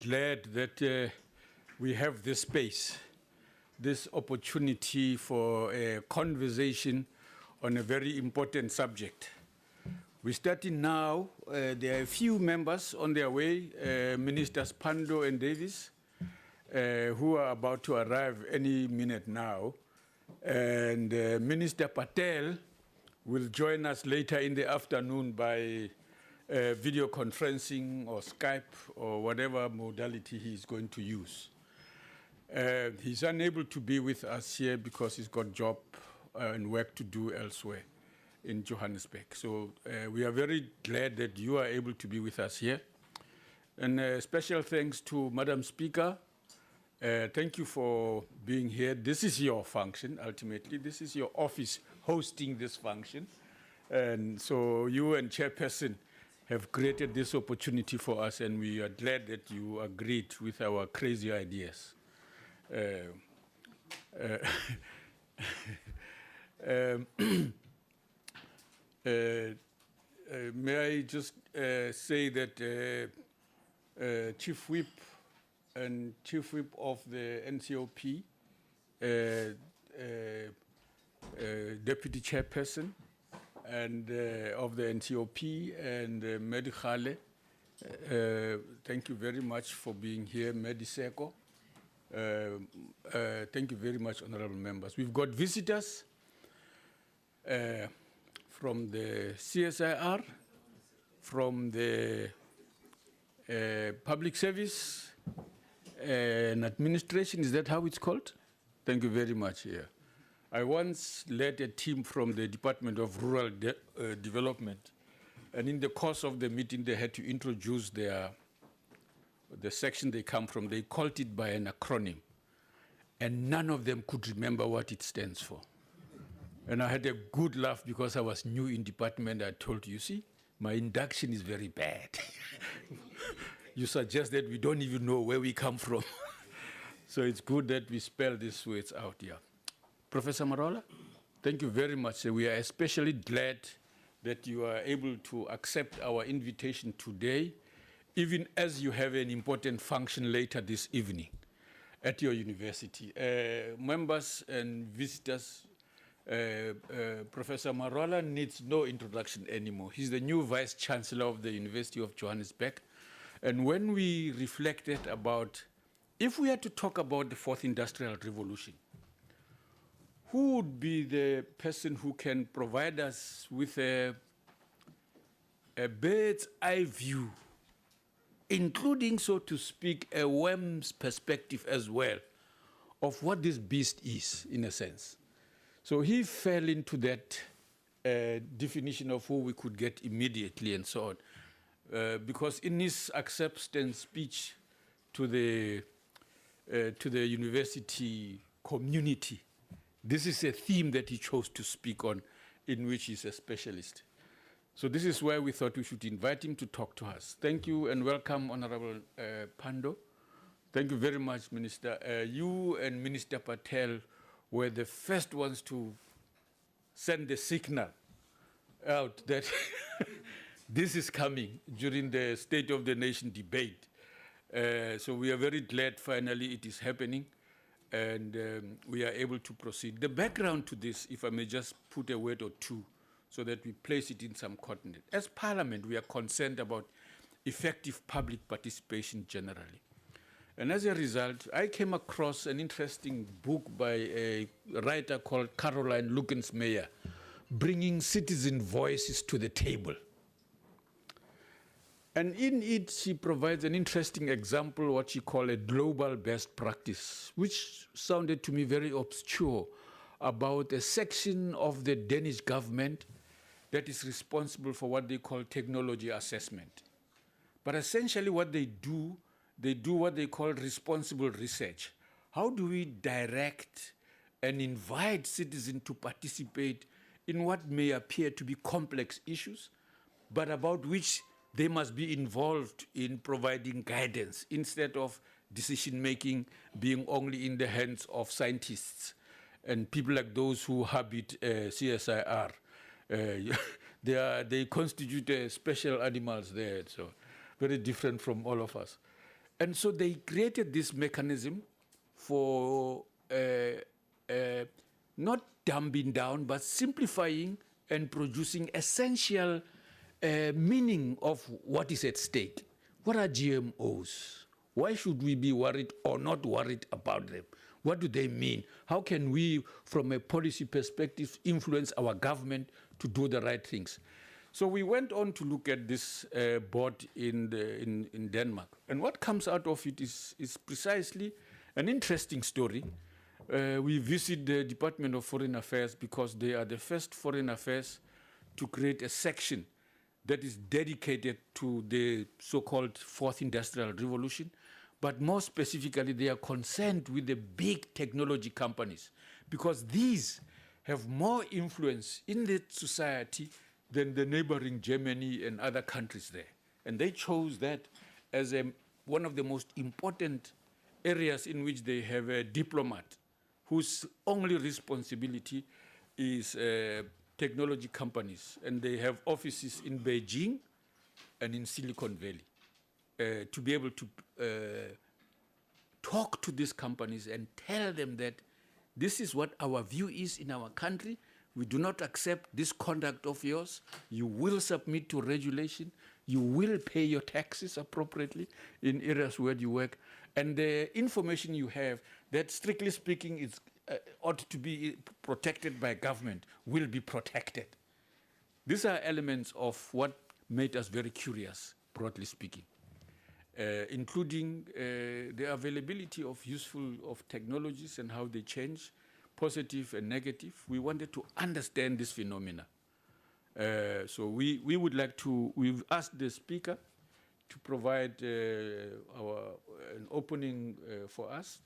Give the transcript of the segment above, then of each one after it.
glad that we have this space, this opportunity for a conversation on a very important subject. We're starting now. There are a few members on their way, Ministers Pando and Davis, who are about to arrive any minute now. And Minister Patel will join us later in the afternoon by video conferencing or Skype or whatever modality he's going to use. He's unable to be with us here because he's got job and work to do elsewhere in Johannesburg. So we are very glad that you are able to be with us here. And special thanks to Madam Speaker. Thank you for being here. This is your function, ultimately. This is your office hosting this function. And so you and Chairperson have created this opportunity for us, and we are glad that you agreed with our crazy ideas. May I just say that Chief Whip and Chief Whip of the NCOP, Deputy Chairperson, and of the NCOP and Medikhale, thank you very much for being here, Mediseko. Thank you very much, honorable members. We've got visitors from the CSIR, from the public service and administration. Is that how it's called? Thank you very much. Yeah. I once led a team from the Department of Rural Development, and in the course of the meeting, they had to introduce the section they come from. They called it by an acronym, and none of them could remember what it stands for. And I had a good laugh because I was new in department. I told you, see, my induction is very bad. You suggest that we don't even know where we come from. So it's good that we spell these words out here. Professor Marola, thank you very much. We are especially glad that you are able to accept our invitation today, even as you have an important function later this evening at your university. Members and visitors, Professor Marola needs no introduction anymore. He's the new Vice Chancellor of the University of Johannesburg. And when we reflected about, if we had to talk about the Fourth Industrial Revolution, who would be the person who can provide us with a bird's eye view, including, so to speak, a worm's perspective as well, of what this beast is, in a sense? So he fell into that definition of who we could get immediately and so on. Because in his acceptance speech to the university community, this is a theme that he chose to speak on, in which he's a specialist. So this is why we thought we should invite him to talk to us. Thank you and welcome, Honorable Pando. Thank you very much, Minister. You and Minister Patel were the first ones to send the signal out that this is coming during the State of the Nation debate. So we are very glad finally it is happening, and we are able to proceed. The background to this, if I may just put a word or two so that we place it in some context. As Parliament, we are concerned about effective public participation generally. And as a result, I came across an interesting book by a writer called Caroline Lucas-Meyer, Bringing Citizen Voices to the Table. And in it, she provides an interesting example, what she called a global best practice, which sounded to me very obscure, about a section of the Danish government that is responsible for what they call technology assessment. But essentially what they do what they call responsible research. How do we direct and invite citizens to participate in what may appear to be complex issues, but about which they must be involved in providing guidance instead of decision-making being only in the hands of scientists and people like those who habit CSIR. They constitute special animals there, so very different from all of us. And so they created this mechanism for not dumbing down, but simplifying and producing essential meaning of what is at stake. What are GMOs? Why should we be worried or not worried about them? What do they mean? How can we, from a policy perspective, influence our government to do the right things? So we went on to look at this board in Denmark. And what comes out of it is precisely an interesting story. We visit the Department of Foreign Affairs because they are the first foreign affairs to create a section that is dedicated to the so-called Fourth Industrial Revolution. But more specifically, they are concerned with the big technology companies because these have more influence in the society than the neighboring Germany and other countries there. And they chose that as one of the most important areas in which they have a diplomat whose only responsibility is technology companies. And they have offices in Beijing and in Silicon Valley to be able to talk to these companies and tell them that this is what our view is in our country. We do not accept this conduct of yours. You will submit to regulation. You will pay your taxes appropriately in areas where you work. And the information you have that, strictly speaking, is, ought to be protected by government will be protected. These are elements of what made us very curious, broadly speaking, including the availability of technologies and how they change, positive and negative. We wanted to understand this phenomena. So we would like to, we've asked the speaker to provide an opening for us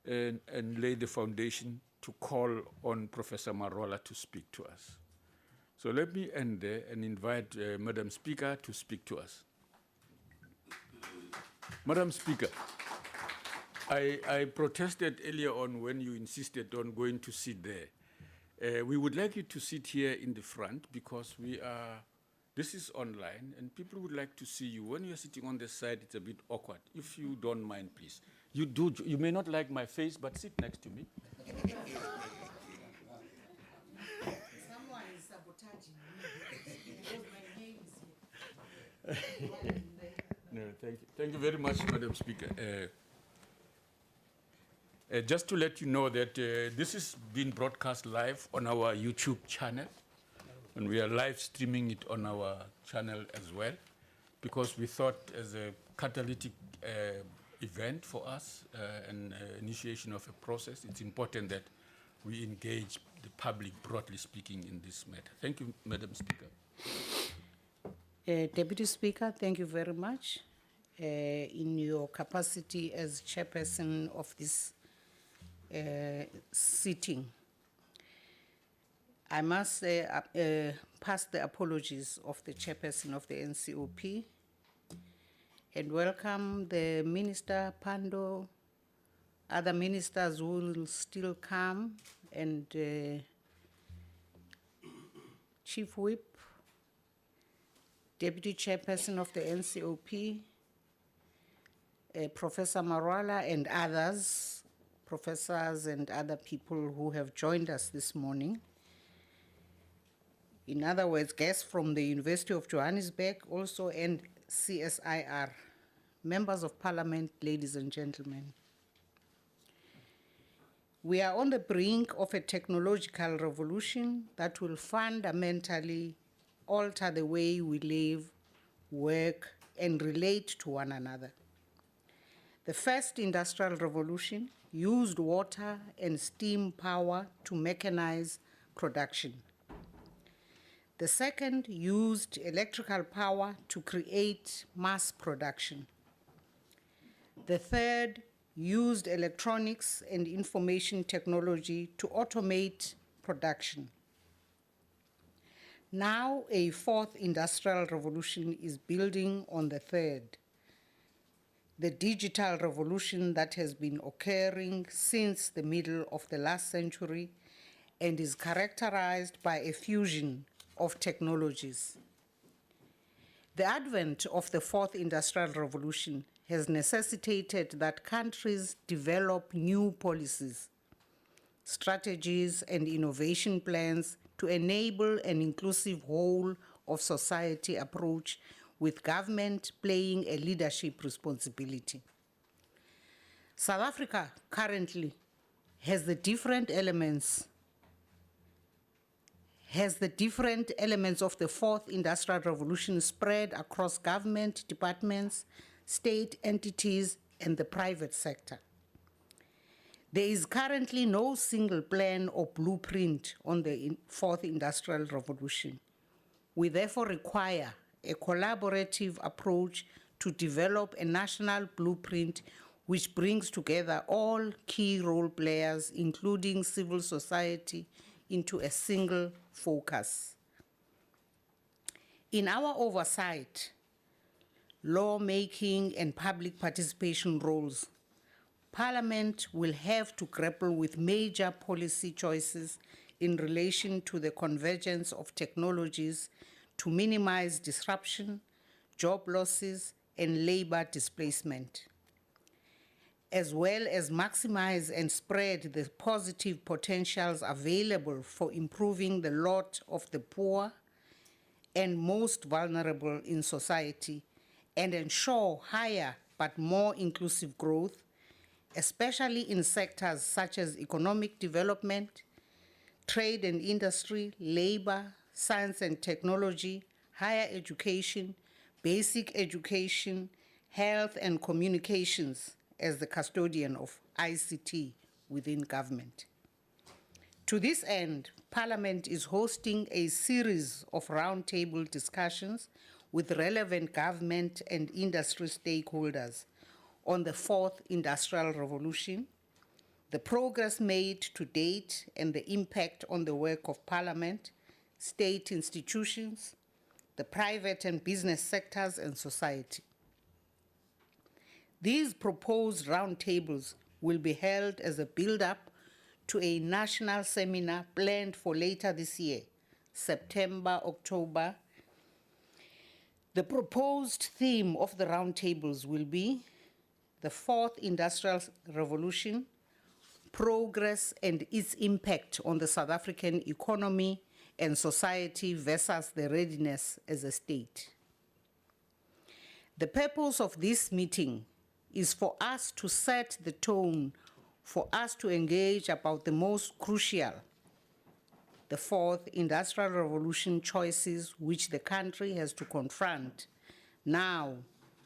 and lay the foundation to call on Professor Marola to speak to us. So let me end there and invite Madam Speaker to speak to us. Madam Speaker, I protested earlier on when you insisted on going to sit there. We would like you to sit here in the front because this is online and people would like to see you. When you're sitting on the side, it's a bit awkward. If you don't mind, please. You may not like my face, but sit next to me. Someone is sabotaging me because my name is here. No, thank you. Thank you very much, Madam Speaker. Just to let you know that this is being broadcast live on our YouTube channel, and we are live streaming it on our channel as well, because we thought as a catalytic event for us and initiation of a process, it's important that we engage the public, broadly speaking, in this matter. Thank you, Madam Speaker. Deputy Speaker, thank you very much. In your capacity as chairperson of this sitting, I must pass the apologies of the chairperson of the NCOP and welcome the Minister Pando, other ministers who will still come, and Chief Whip, Deputy Chairperson of the NCOP, Professor Marola, and others, professors and other people who have joined us this morning. In other words, guests from the University of Johannesburg also, and CSIR, members of Parliament, ladies and gentlemen. We are on the brink of a technological revolution that will fundamentally alter the way we live, work, and relate to one another. The first industrial revolution used water and steam power to mechanize production. The second used electrical power to create mass production. The third used electronics and information technology to automate production. Now, a fourth industrial revolution is building on the third. The digital revolution that has been occurring since the middle of the last century and is characterized by a fusion of technologies. The advent of the fourth industrial revolution has necessitated that countries develop new policies, strategies, and innovation plans to enable an inclusive whole of society approach, with government playing a leadership responsibility. South Africa currently has the different elements of the fourth industrial revolution spread across government departments, state entities, and the private sector. There is currently no single plan or blueprint on the fourth industrial revolution. We therefore require a collaborative approach to develop a national blueprint which brings together all key role players, including civil society, into a single focus. In our oversight, lawmaking, and public participation roles, Parliament will have to grapple with major policy choices in relation to the convergence of technologies to minimize disruption, job losses, and labor displacement, as well as maximize and spread the positive potentials available for improving the lot of the poor and most vulnerable in society, and ensure higher but more inclusive growth, especially in sectors such as economic development, trade and industry, labor, science and technology, higher education, basic education, health and communications, as the custodian of ICT within government. To this end, Parliament is hosting a series of roundtable discussions with relevant government and industry stakeholders on the fourth industrial revolution, the progress made to date, and the impact on the work of Parliament, state institutions, the private and business sectors, and society. These proposed roundtables will be held as a build-up to a national seminar planned for later this year, September, October. The proposed theme of the roundtables will be the fourth industrial revolution, progress and its impact on the South African economy and society versus the readiness as a state. The purpose of this meeting is for us to set the tone for us to engage about the most crucial, the fourth industrial revolution choices which the country has to confront now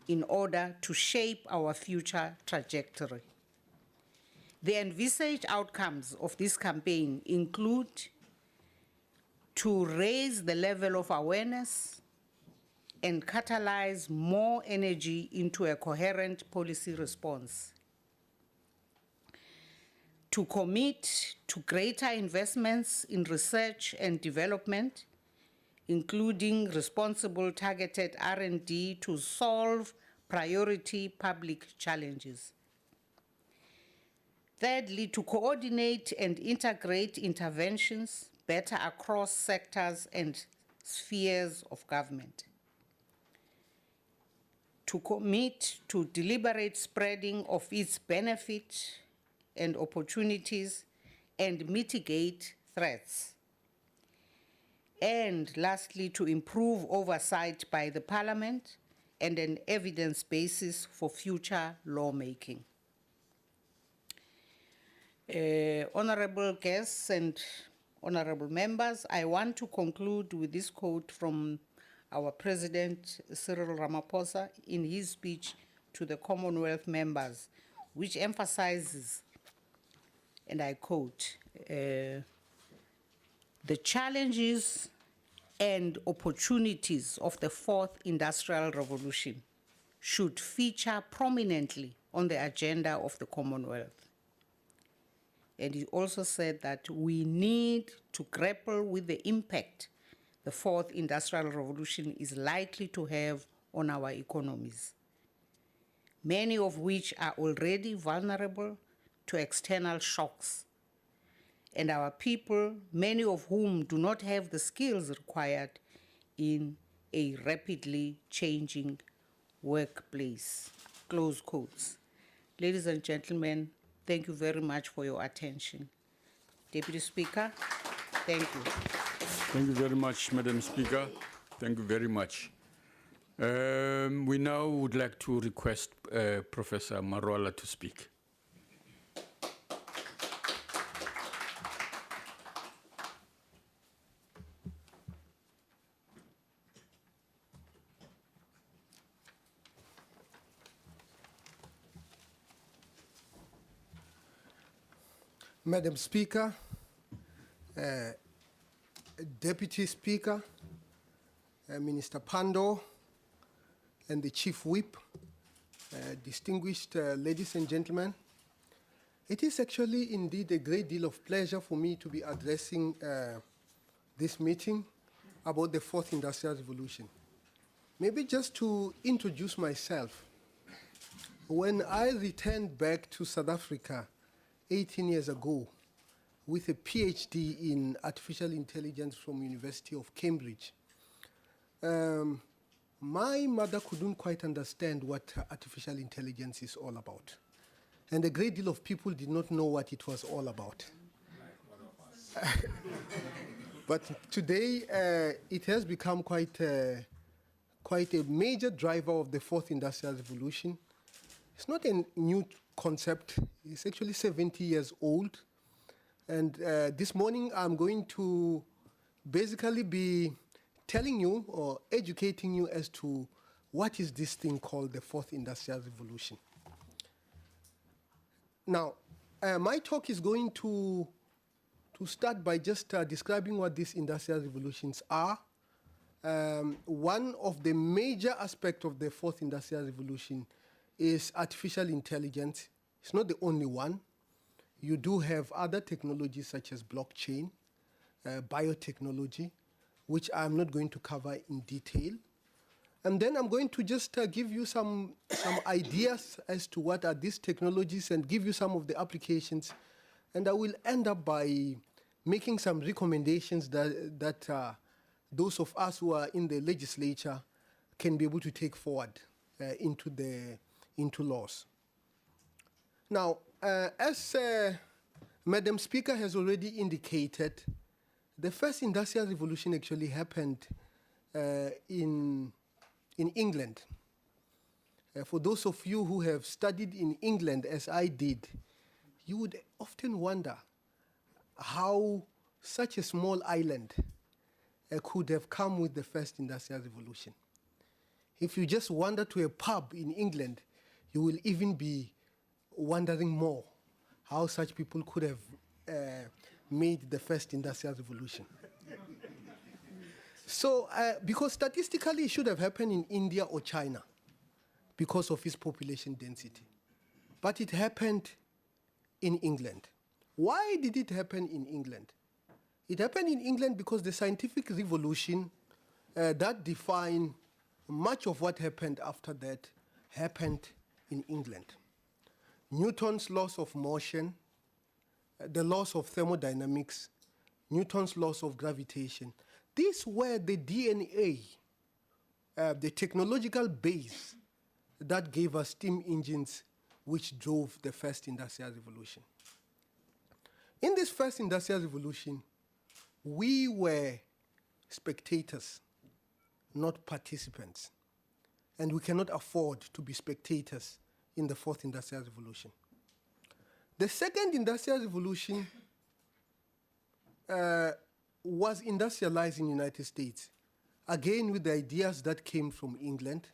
in order to shape our future trajectory. The envisaged outcomes of this campaign include to raise the level of awareness and catalyze more energy into a coherent policy response, to commit to greater investments in research and development, including responsible targeted R&D to solve priority public challenges. Thirdly, to coordinate and integrate interventions better across sectors and spheres of government. To commit to deliberate spreading of its benefits and opportunities and mitigate threats. And lastly, to improve oversight by the Parliament and an evidence basis for future lawmaking. Honorable guests and honorable members, I want to conclude with this quote from our President Cyril Ramaphosa in his speech to the Commonwealth members, which emphasizes, and I quote, the challenges and opportunities of the fourth industrial revolution should feature prominently on the agenda of the Commonwealth. And he also said that we need to grapple with the impact the fourth industrial revolution is likely to have on our economies, many of which are already vulnerable to external shocks, and our people, many of whom do not have the skills required in a rapidly changing workplace. close quotes. Ladies and gentlemen, thank you very much for your attention. Deputy Speaker, thank you. Thank you very much, Madam Speaker. Thank you very much. We now would like to request Professor Marola to speak. Madam Speaker, Deputy Speaker, Minister Pando, and the Chief Whip, distinguished ladies and gentlemen, it is actually indeed a great deal of pleasure for me to be addressing this meeting about the fourth industrial revolution. Maybe just to introduce myself, when I returned back to South Africa 18 years ago with a PhD in artificial intelligence from University of Cambridge, my mother couldn't quite understand what artificial intelligence is all about. And a great deal of people did not know what it was all about. But today, it has become quite a major driver of the fourth industrial revolution. It's not a new concept. It's actually 70 years old. And this morning, I'm going to basically be telling you or educating you as to what is this thing called the fourth industrial revolution. Now, my talk is going to start by just describing what these industrial revolutions are. One of the major aspects of the fourth industrial revolution is artificial intelligence. It's not the only one. You do have other technologies such as blockchain, biotechnology, which I'm not going to cover in detail. And then I'm going to just give you some ideas as to what are these technologies and give you some of the applications. And I will end up by making some recommendations that those of us who are in the legislature can be able to take forward into laws. Now, as Madam Speaker has already indicated, the first industrial revolution actually happened in England. For those of you who have studied in England, as I did, you would often wonder how such a small island could have come with the first industrial revolution. If you just wander to a pub in England, you will even be wondering more how such people could have made the first industrial revolution. So, because statistically it should have happened in India or China because of its population density. But it happened in England. Why did it happen in England? It happened in England because the scientific revolution that defined much of what happened after that happened in England. Newton's laws of motion, the laws of thermodynamics, Newton's laws of gravitation, these were the DNA, the technological base that gave us steam engines which drove the first industrial revolution. In this first industrial revolution, we were spectators, not participants. And we cannot afford to be spectators in the fourth industrial revolution. The second industrial revolution was industrialized in the United States, again with the ideas that came from England,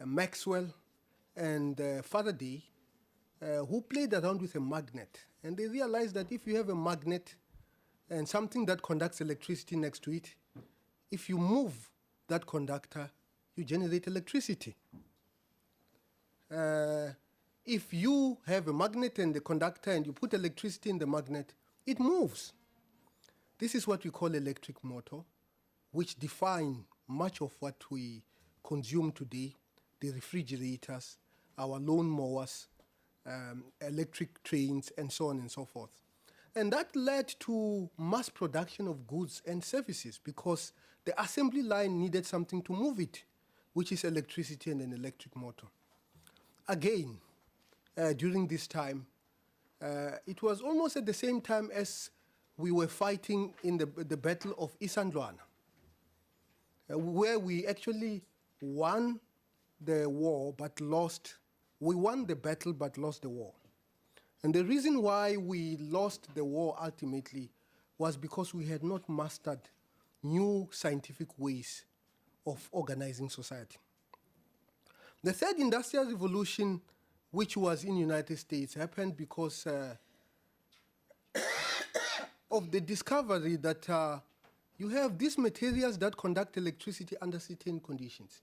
Maxwell and Faraday, who played around with a magnet. And they realized that if you have a magnet and something that conducts electricity next to it, if you move that conductor, you generate electricity. If you have a magnet and the conductor and you put electricity in the magnet, it moves. This is what we call electric motor, which define much of what we consume today, the refrigerators, our lawn mowers, electric trains, and so on and so forth. And that led to mass production of goods and services because the assembly line needed something to move it, which is electricity and an electric motor. again, during this time, it was almost at the same time as we were fighting in the Battle of Isandlwana, where we actually won the war but lost. We won the battle but lost the war. And the reason why we lost the war ultimately was because we had not mastered new scientific ways of organizing society. The third industrial revolution, which was in the United States, happened because of the discovery that you have these materials that conduct electricity under certain conditions.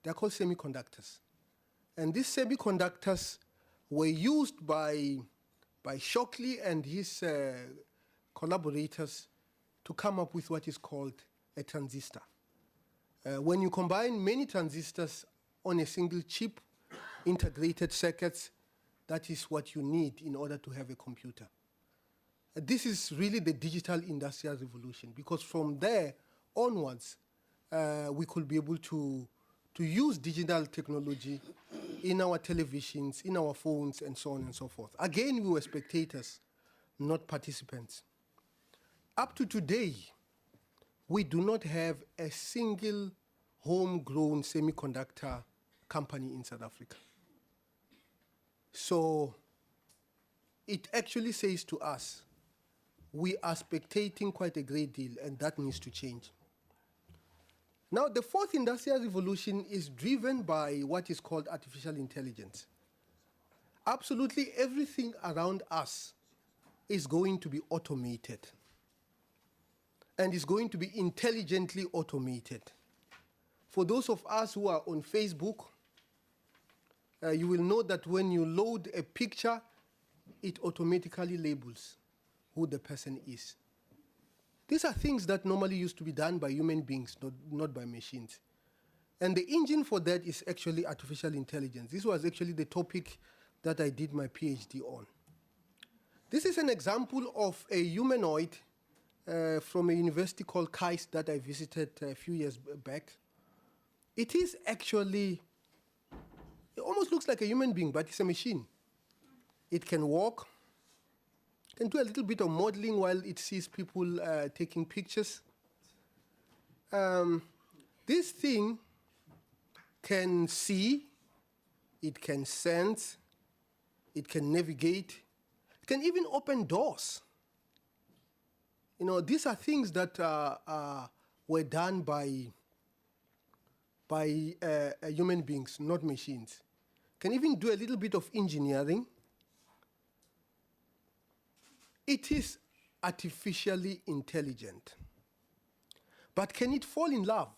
They're called semiconductors. And these semiconductors were used by Shockley and his collaborators to come up with what is called a transistor. When you combine many transistors on a single chip, integrated circuits, that is what you need in order to have a computer. This is really the digital industrial revolution, because from there onwards, we could be able to use digital technology in our televisions, in our phones, and so on and so forth. Again, we were spectators, not participants. Up to today, we do not have a single homegrown semiconductor company in South Africa. So it actually says to us, we are spectating quite a great deal, and that needs to change. Now, the fourth industrial revolution is driven by what is called artificial intelligence. Absolutely everything around us is going to be automated, and is going to be intelligently automated. For those of us who are on Facebook, you will know that when you load a picture, it automatically labels who the person is. These are things that normally used to be done by human beings, not by machines. And the engine for that is actually artificial intelligence. This was actually the topic that I did my PhD on. This is an example of a humanoid from a university called KAIST that I visited a few years back. It is actually, it almost looks like a human being, but it's a machine. It can walk, can do a little bit of modeling while it sees people taking pictures. This thing can see, it can sense, it can navigate, it can even open doors. You know, these are things that were done by human beings, not machines. Can even do a little bit of engineering. It is artificially intelligent. But can it fall in love?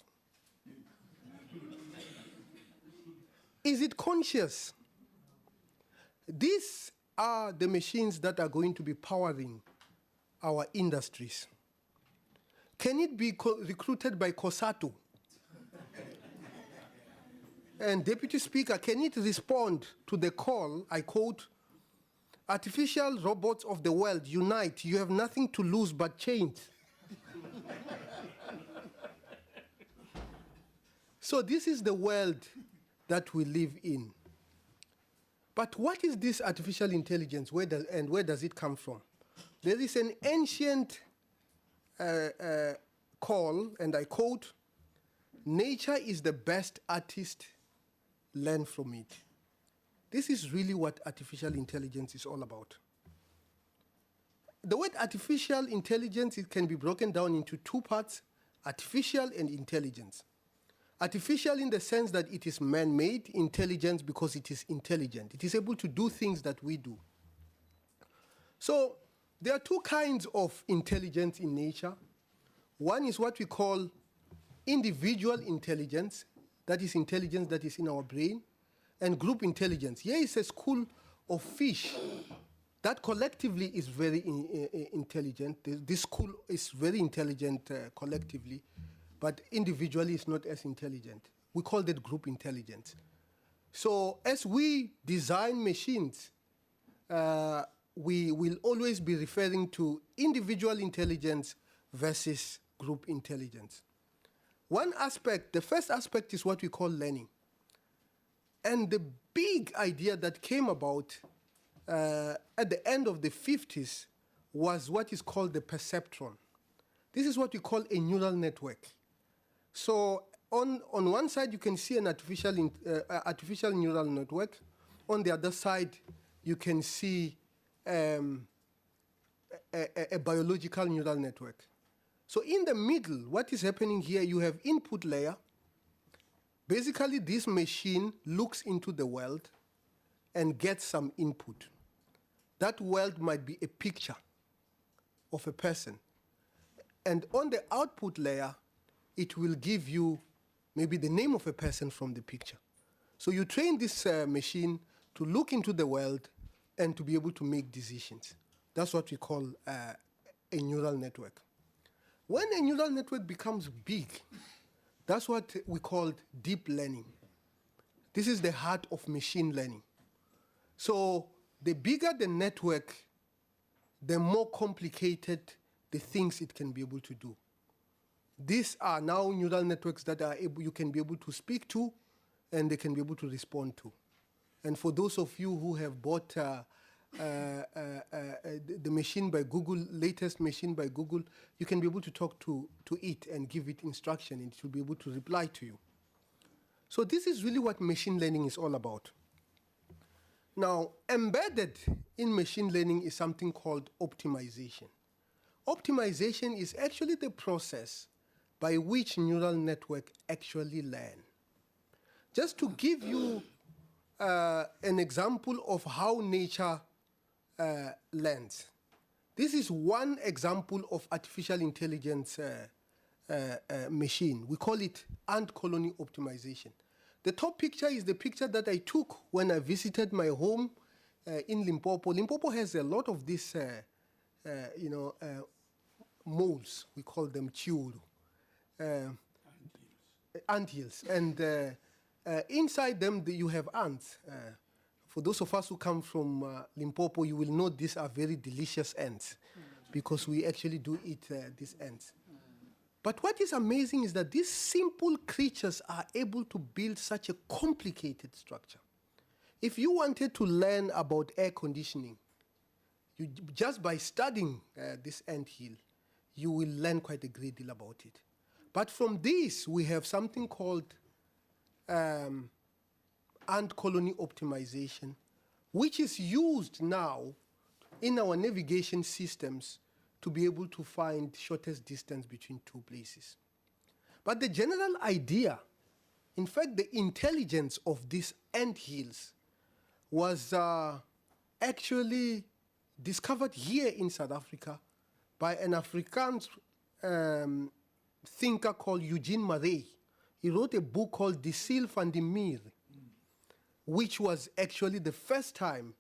Is it conscious? These are the machines that are going to be powering our industries. Can it be recruited by COSATU? And Deputy Speaker, can it respond to the call, I quote, "Artificial robots of the world, unite. You have nothing to lose but change." So this is the world that we live in. But what is this artificial intelligence, where does it come from? There is an ancient call, and I quote, "Nature is the best artist, learn from it." This is really what artificial intelligence is all about. The word artificial intelligence, it can be broken down into two parts, artificial and intelligence. Artificial in the sense that it is man-made, intelligence because it is intelligent. It is able to do things that we do. So there are two kinds of intelligence in nature. One is what we call individual intelligence, that is intelligence that is in our brain, and group intelligence. Here is a school of fish that collectively is very intelligent. This school is very intelligent collectively, but individually it's not as intelligent. We call that group intelligence. So as we design machines, we will always be referring to individual intelligence versus group intelligence. One aspect, the first aspect is what we call learning. And the big idea that came about at the end of the 50s was what is called the perceptron. This is what we call a neural network. So on one side, you can see an artificial neural network. On the other side, you can see a biological neural network. So in the middle, what is happening here, you have input layer. Basically, this machine looks into the world and gets some input. That world might be a picture of a person. And on the output layer, it will give you maybe the name of a person from the picture. So you train this machine to look into the world and to be able to make decisions. That's what we call a neural network. When a neural network becomes big, that's what we call deep learning. This is the heart of machine learning. So the bigger the network, the more complicated the things it can be able to do. These are now neural networks that you can be able to speak to and they can be able to respond to. And for those of you who have bought the machine by Google, latest machine by Google, you can be able to talk to it and give it instruction and it will be able to reply to you. So this is really what machine learning is all about. Now, embedded in machine learning is something called optimization. Optimization is actually the process by which neural network actually learn. Just to give you an example of how nature learns. This is one example of artificial intelligence machine. We call it ant colony optimization. The top picture is the picture that I took when I visited my home in Limpopo. Limpopo has a lot of these, moles. We call them chiuru, anthills. And inside them, you have ants. For those of us who come from Limpopo, you will know these are very delicious ants because we actually do eat these ants. But what is amazing is that these simple creatures are able to build such a complicated structure. If you wanted to learn about air conditioning, just by studying this anthill, you will learn quite a great deal about it. But from this, we have something called ant colony optimization, which is used now in our navigation systems to be able to find shortest distance between two places. But the general idea, in fact, the intelligence of these anthills was actually discovered here in South Africa by an Afrikaans thinker called Eugene Marais. He wrote a book called Die Siel van die Mier, which was actually the first time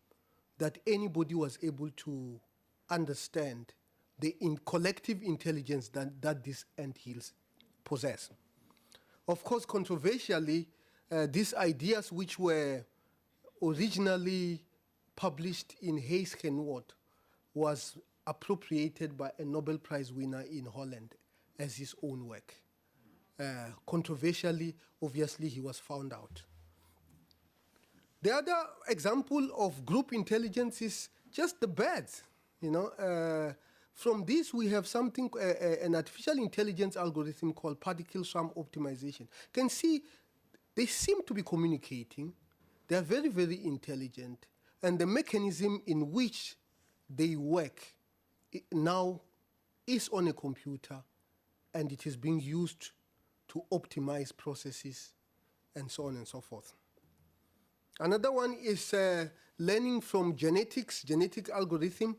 that anybody was able to understand the collective intelligence that these anthills possess. Of course, controversially, these ideas which were originally published in Hayes Genwood was appropriated by a Nobel Prize winner in Holland as his own work. Controversially, obviously, he was found out. The other example of group intelligence is just the birds. From this, we have something, an artificial intelligence algorithm called particle swarm optimization. You can see they seem to be communicating. They are very, very intelligent. And the mechanism in which they work now is on a computer, and it is being used to optimize processes and so on and so forth. Another one is learning from genetics, genetic algorithm.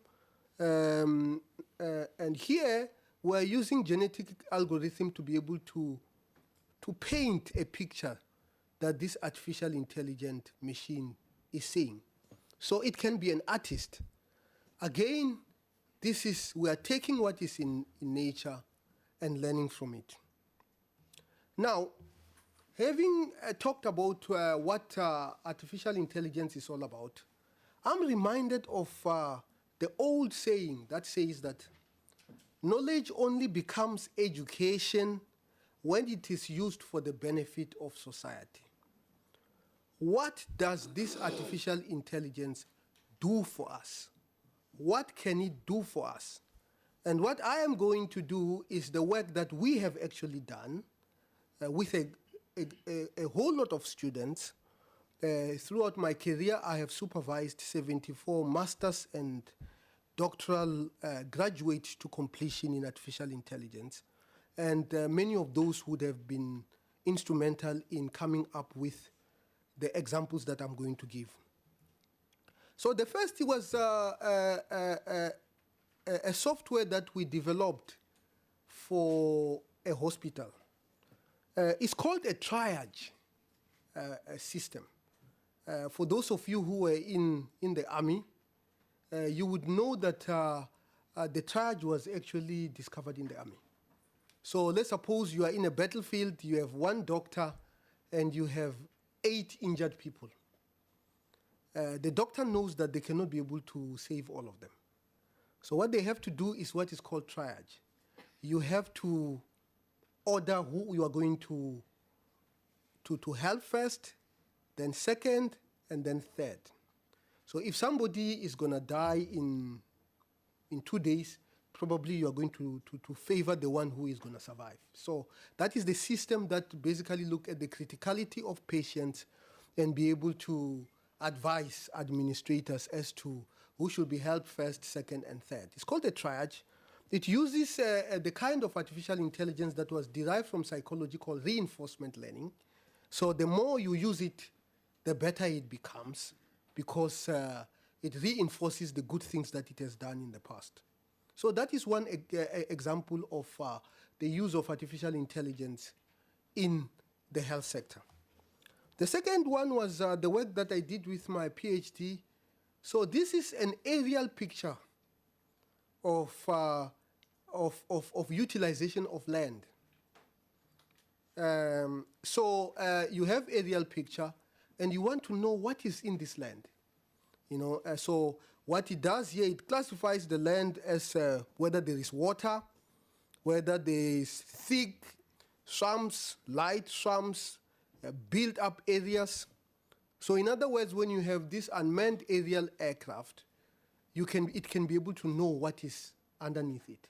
And here, we're using genetic algorithm to be able to paint a picture that this artificial intelligent machine is seeing. So it can be an artist. Again, we are taking what is in nature and learning from it. Now, having talked about what artificial intelligence is all about, I'm reminded of the old saying that says that knowledge only becomes education when it is used for the benefit of society. what does this artificial intelligence do for us? What can it do for us? And what I am going to do is the work that we have actually done with a whole lot of students. Throughout my career, I have supervised 74 masters and doctoral graduates to completion in artificial intelligence. And many of those would have been instrumental in coming up with the examples that I'm going to give. So the first was a software that we developed for a hospital. It's called a triage system. For those of you who were in the army, you would know that the triage was actually discovered in the army. So let's suppose you are in a battlefield, you have one doctor, and you have 8 injured people. The doctor knows that they cannot be able to save all of them. So what they have to do is what is called triage. You have to order who you are going to help first, then second, and then third. So if somebody is going to die in 2 days, probably you are going to favor the one who is going to survive. So that is the system that basically look at the criticality of patients and be able to advise administrators as to who should be helped first, second, and third. It's called a triage. It uses the kind of artificial intelligence that was derived from psychology called reinforcement learning. So the more you use it, the better it becomes, because it reinforces the good things that it has done in the past. So that is one example of the use of artificial intelligence in the health sector. The second one was the work that I did with my PhD. So this is an aerial picture of utilization of land. So you have aerial picture, and you want to know what is in this land. You know, so what it does here, it classifies the land as whether there is water, whether there is thick swamps, light swamps, built-up areas. So in other words, when you have this unmanned aerial aircraft, it can be able to know what is underneath it.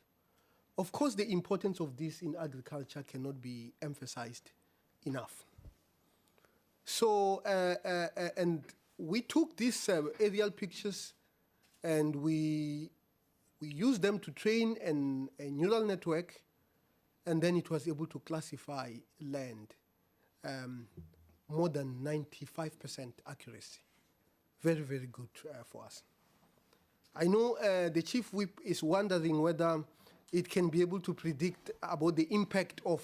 Of course, the importance of this in agriculture cannot be emphasized enough. So, and we took these aerial pictures and we used them to train a neural network, and then it was able to classify land more than 95% accuracy. Very, very good for us. I know the Chief Whip is wondering whether it can be able to predict about the impact of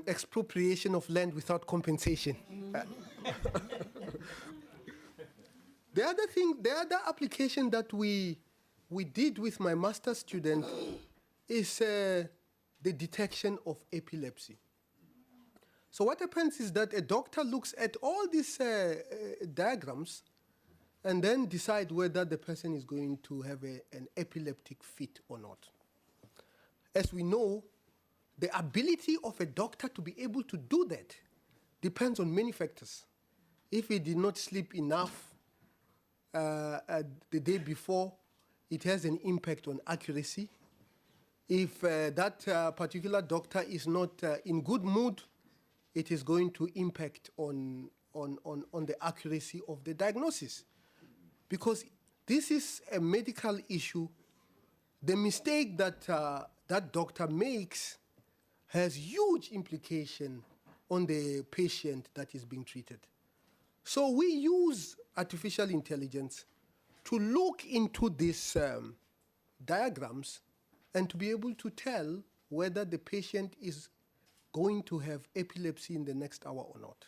expropriation of land without compensation. The other application that we did with my master's student is the detection of epilepsy. So what happens is that a doctor looks at all these diagrams and then decide whether the person is going to have an epileptic fit or not. As we know, the ability of a doctor to be able to do that depends on many factors. If he did not sleep enough the day before, it has an impact on accuracy. If that particular doctor is not in good mood, it is going to impact on the accuracy of the diagnosis. Because this is a medical issue, the mistake that that doctor makes has huge implication on the patient that is being treated. So we use artificial intelligence to look into these diagrams and to be able to tell whether the patient is going to have epilepsy in the next hour or not.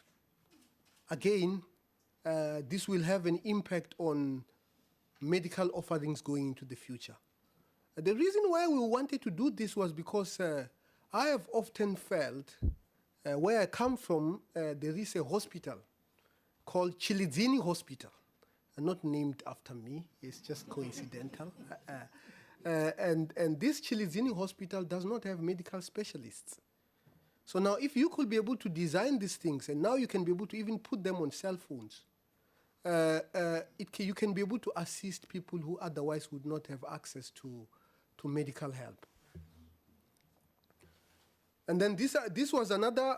Again, this will have an impact on medical offerings going into the future. The reason why we wanted to do this was because I have often felt, where I come from, there is a hospital called Chilidzini Hospital, not named after me, it's just coincidental. And this Chilidzini Hospital does not have medical specialists. So now if you could be able to design these things, and now you can be able to even put them on cell phones, you can be able to assist people who otherwise would not have access to medical help. And then this was another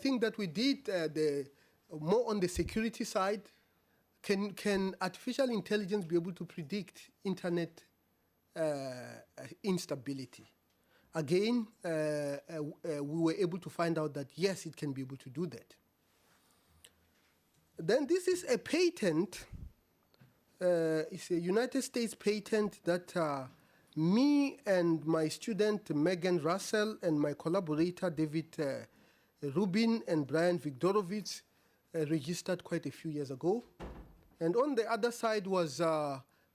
thing that we did, more on the security side. Can artificial intelligence be able to predict internet instability? Again, we were able to find out that yes, it can be able to do that. Then this is a patent, it's a United States patent that me and my student Megan Russell and my collaborator David Rubin and Brian Viktorovich registered quite a few years ago. And on the other side was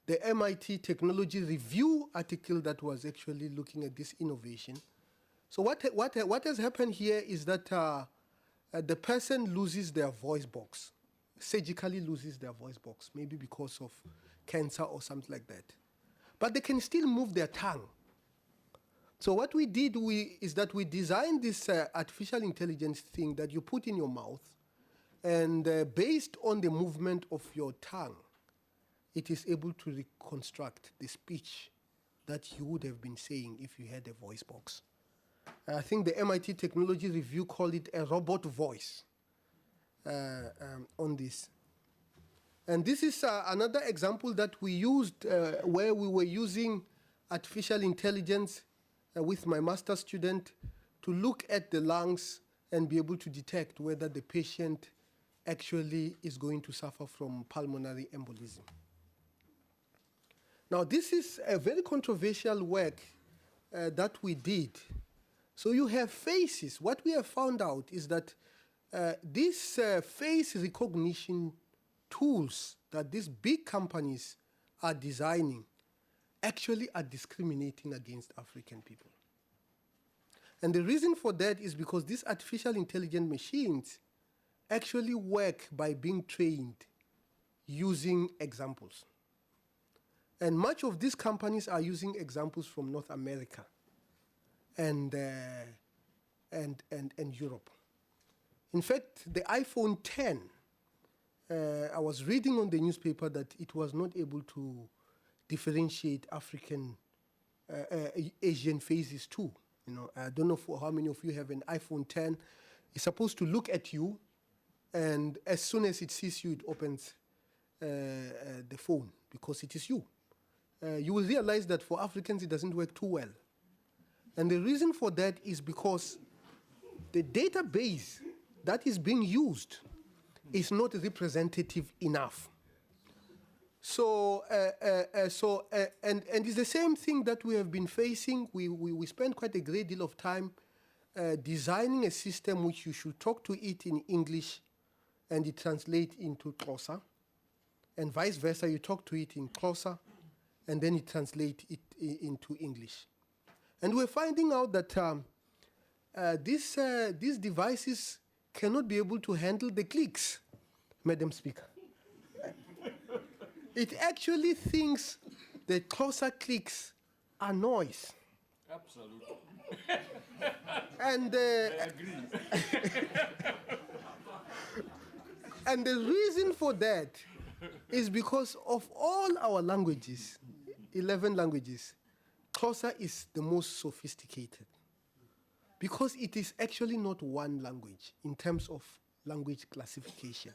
the MIT Technology Review article that was actually looking at this innovation. So what has happened here is that the person loses their voice box, surgically loses their voice box, maybe because of cancer or something like that. But they can still move their tongue. So what we did is that we designed this artificial intelligence thing that you put in your mouth, and based on the movement of your tongue, it is able to reconstruct the speech that you would have been saying if you had a voice box. I think the MIT Technology Review called it a robot voice on this. And this is another example that we used where we were using artificial intelligence with my master's student to look at the lungs and be able to detect whether the patient actually is going to suffer from pulmonary embolism. Now, this is a very controversial work that we did. So you have faces. What we have found out is that these face recognition tools that these big companies are designing actually are discriminating against African people. And the reason for that is because these artificial intelligent machines actually work by being trained using examples. And much of these companies are using examples from North America and Europe. In fact, the iPhone 10, I was reading on the newspaper that it was not able to differentiate African, Asian faces too. You know, I don't know how many of you have an iPhone 10. It's supposed to look at you, and as soon as it sees you, it opens the phone because it is you. You will realize that for Africans, it doesn't work too well. And the reason for that is because the database that is being used is not representative enough. So, and it's the same thing that we have been facing. We spend quite a great deal of time designing a system which you should talk to it in English and it translates into Xhosa, and vice versa, you talk to it in Xhosa and then it translates it into English. And we're finding out that these devices cannot be able to handle the clicks, Madam Speaker. It actually thinks the Xhosa clicks are noise. Absolutely. And I agree. and the reason for that is because of all our languages, 11 languages, Xhosa is the most sophisticated because it is actually not one language in terms of language classification.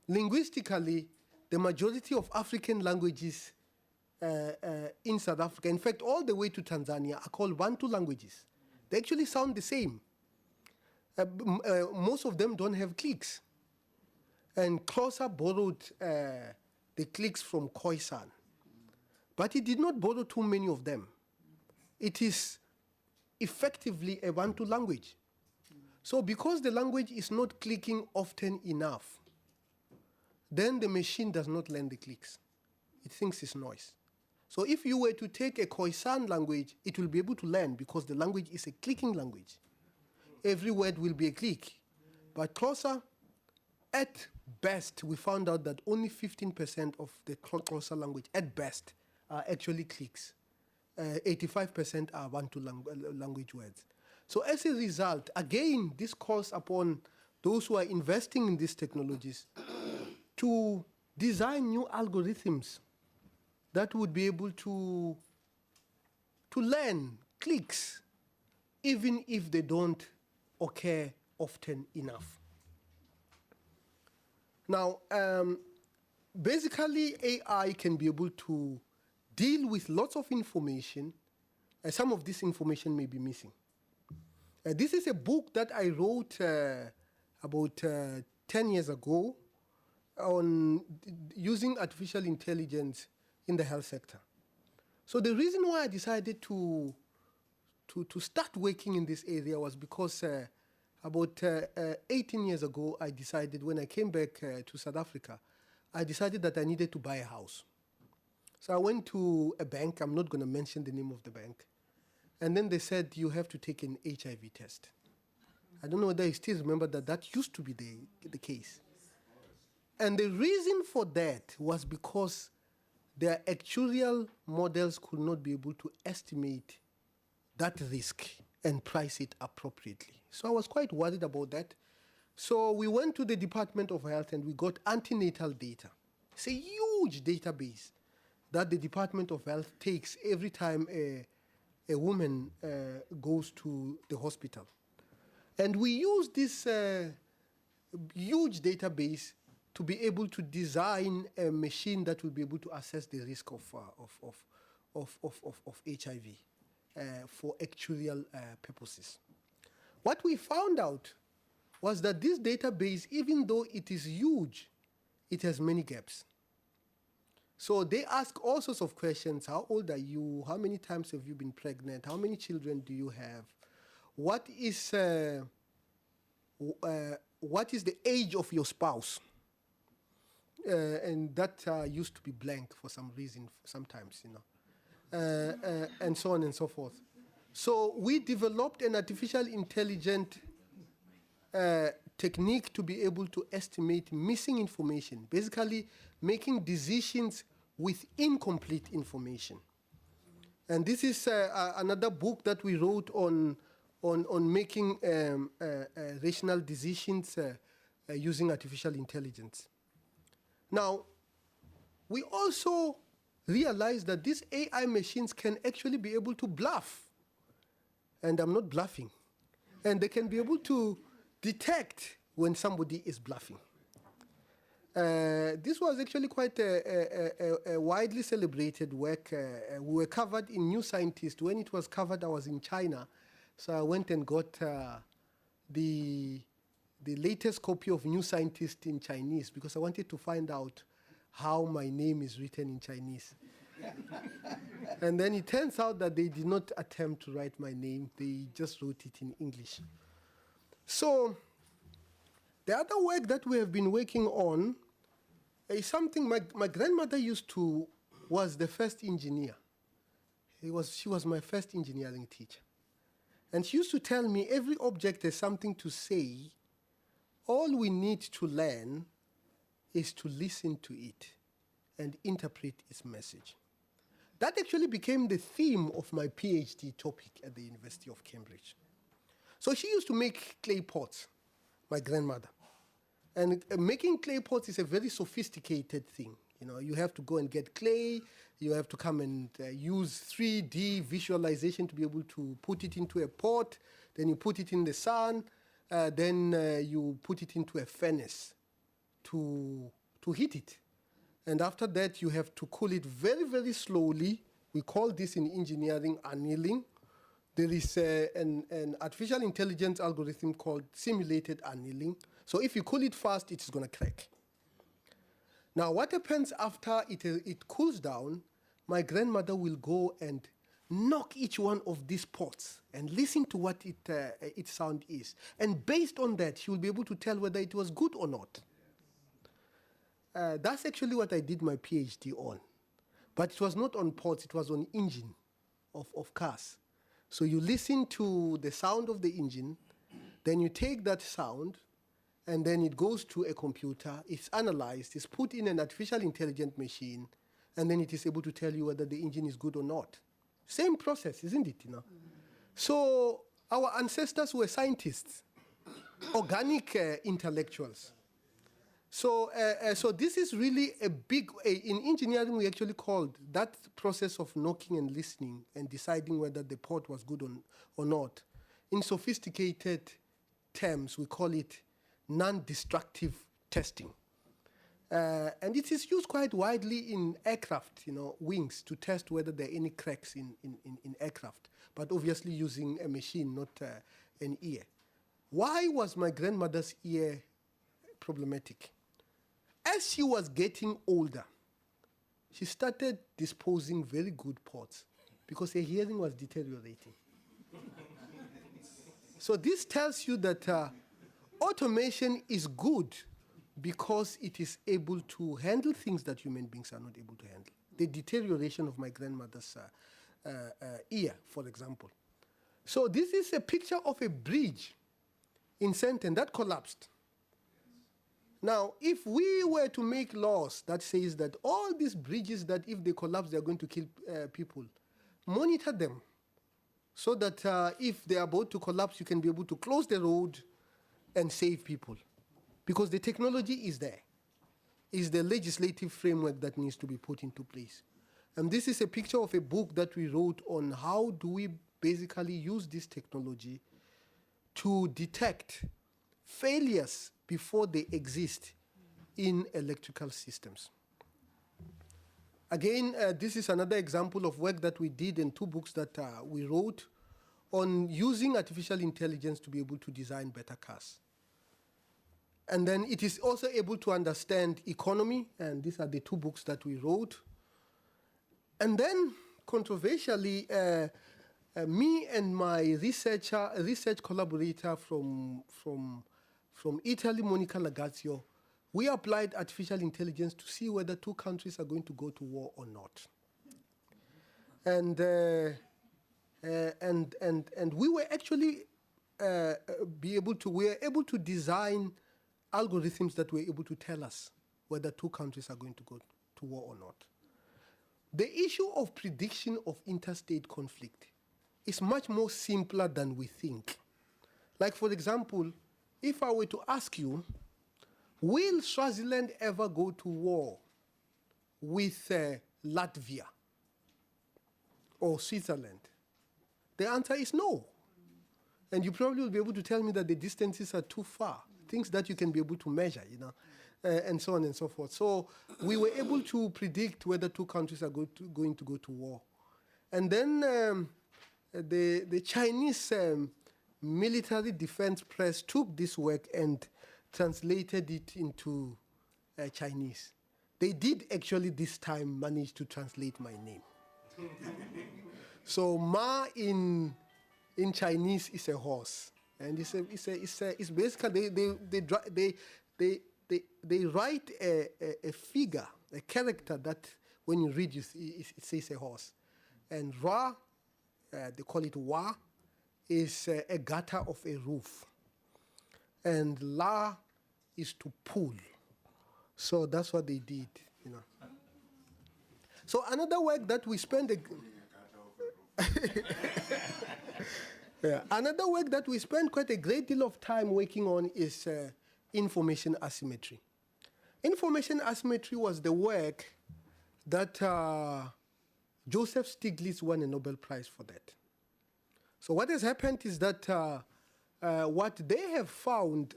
Linguistically, the majority of African languages in South Africa, in fact, all the way to Tanzania, are called Bantu languages. They actually sound the same. Most of them don't have clicks. And Xhosa borrowed the clicks from Khoisan. But he did not borrow too many of them. It is effectively a Bantu language. So because the language is not clicking often enough, then the machine does not learn the clicks. It thinks it's noise. So if you were to take a Khoisan language, it will be able to learn because the language is a clicking language. Every word will be a click. But Xhosa, at best, we found out that only 15% of the Xhosa language, at best, are actually clicks. 85% are Bantu language words. So as a result, again, this calls upon those who are investing in these technologies to design new algorithms that would be able to learn clicks, even if they don't occur often enough. Now, basically, AI can be able to deal with lots of information, and some of this information may be missing. This is a book that I wrote about 10 years ago on using artificial intelligence in the health sector. So the reason why I decided to start working in this area was because about 18 years ago, I decided when I came back to South Africa, I decided that I needed to buy a house. So I went to a bank. I'm not going to mention the name of the bank. And then they said, you have to take an HIV test. I don't know whether you still remember that that used to be the case. And the reason for that was because their actuarial models could not be able to estimate that risk and price it appropriately. So I was quite worried about that. So we went to the Department of Health and we got antenatal data. It's a huge database that the Department of Health takes every time a woman goes to the hospital. And we use this huge database to be able to design a machine that will be able to assess the risk of HIV for actuarial purposes. What we found out was that this database, even though it is huge, it has many gaps. So they ask all sorts of questions. How old are you? How many times have you been pregnant? How many children do you have? What is the age of your spouse? And that used to be blank for some reason sometimes, you know, and so on and so forth. So we developed an artificial intelligent technique to be able to estimate missing information, basically making decisions with incomplete information. And this is another book that we wrote on making rational decisions using artificial intelligence. Now, we also realized that these AI machines can actually be able to bluff. And I'm not bluffing. And they can be able to detect when somebody is bluffing. This was actually quite a widely celebrated work. We were covered in New Scientist. When it was covered, I was in China. So I went and got the latest copy of New Scientist in Chinese because I wanted to find out how my name is written in Chinese. And then it turns out that they did not attempt to write my name. They just wrote it in English. So the other work that we have been working on is something my grandmother was the first engineer. She was my first engineering teacher. And she used to tell me every object has something to say. All we need to learn is to listen to it and interpret its message. That actually became the theme of my PhD topic at the University of Cambridge. So she used to make clay pots, my grandmother. And making clay pots is a very sophisticated thing. You know, you have to go and get clay, you have to come and use 3D visualization to be able to put it into a pot, then you put it in the sun, then you put it into a furnace to heat it. And after that, you have to cool it very, very slowly. We call this in engineering annealing. There is an artificial intelligence algorithm called simulated annealing. So if you cool it fast, it's going to crack. Now, what happens after it cools down, my grandmother will go and knock each one of these pots and listen to what its sound is. And based on that, she will be able to tell whether it was good or not. That's actually what I did my PhD on. But it was not on pots, it was on engine of cars. So you listen to the sound of the engine, then you take that sound, and then it goes to a computer, it's analyzed, it's put in an artificial intelligent machine, and then it is able to tell you whether the engine is good or not. Same process, isn't it? You know? So our ancestors were scientists, organic intellectuals. So, so this is really a big, in engineering we actually called that process of knocking and listening and deciding whether the pot was good or not. In sophisticated terms, we call it non-destructive testing. And it is used quite widely in aircraft, wings, to test whether there are any cracks in aircraft, but obviously using a machine, not an ear. Why was my grandmother's ear problematic? As she was getting older, she started disposing very good pots because her hearing was deteriorating. So this tells you that automation is good because it is able to handle things that human beings are not able to handle. The deterioration of my grandmother's ear, for example. So this is a picture of a bridge in Sandton that collapsed. Now, if we were to make laws that says that all these bridges that if they collapse, they're going to kill people, monitor them so that if they are about to collapse, you can be able to close the road and save people. Because the technology is there. It's the legislative framework that needs to be put into place. And this is a picture of a book that we wrote on how do we basically use this technology to detect failures before they exist in electrical systems. Again, this is another example of work that we did in 2 books that we wrote on using artificial intelligence to be able to design better cars. And then it is also able to understand economy, and these are the 2 books that we wrote. And then, controversially, me and my research collaborator from Italy, Monica Lagazio, we applied artificial intelligence to see whether 2 countries are going to go to war or not. And we were actually we were able to design algorithms that were able to tell us whether 2 countries are going to go to war or not. The issue of prediction of interstate conflict is much more simpler than we think. Like, for example, if I were to ask you, will Swaziland ever go to war with Latvia or Switzerland? The answer is no. And you probably will be able to tell me that the distances are too far, things that you can be able to measure, and so on and so forth. So we were able to predict whether 2 countries are going to go to war. And then the Chinese military defense press took this work and translated it into Chinese. They did actually this time manage to translate my name. So Ma in Chinese is a horse, and it's basically they write a figure, a character that when you read it says a horse, and Ra, they call it Wa, is a gutter of a roof, and La is to pull. So that's what they did, So another work that we spend another work that we spend quite a great deal of time working on is information asymmetry. Information asymmetry was the work that Joseph Stiglitz won a Nobel Prize for that. So what has happened is that what they have found,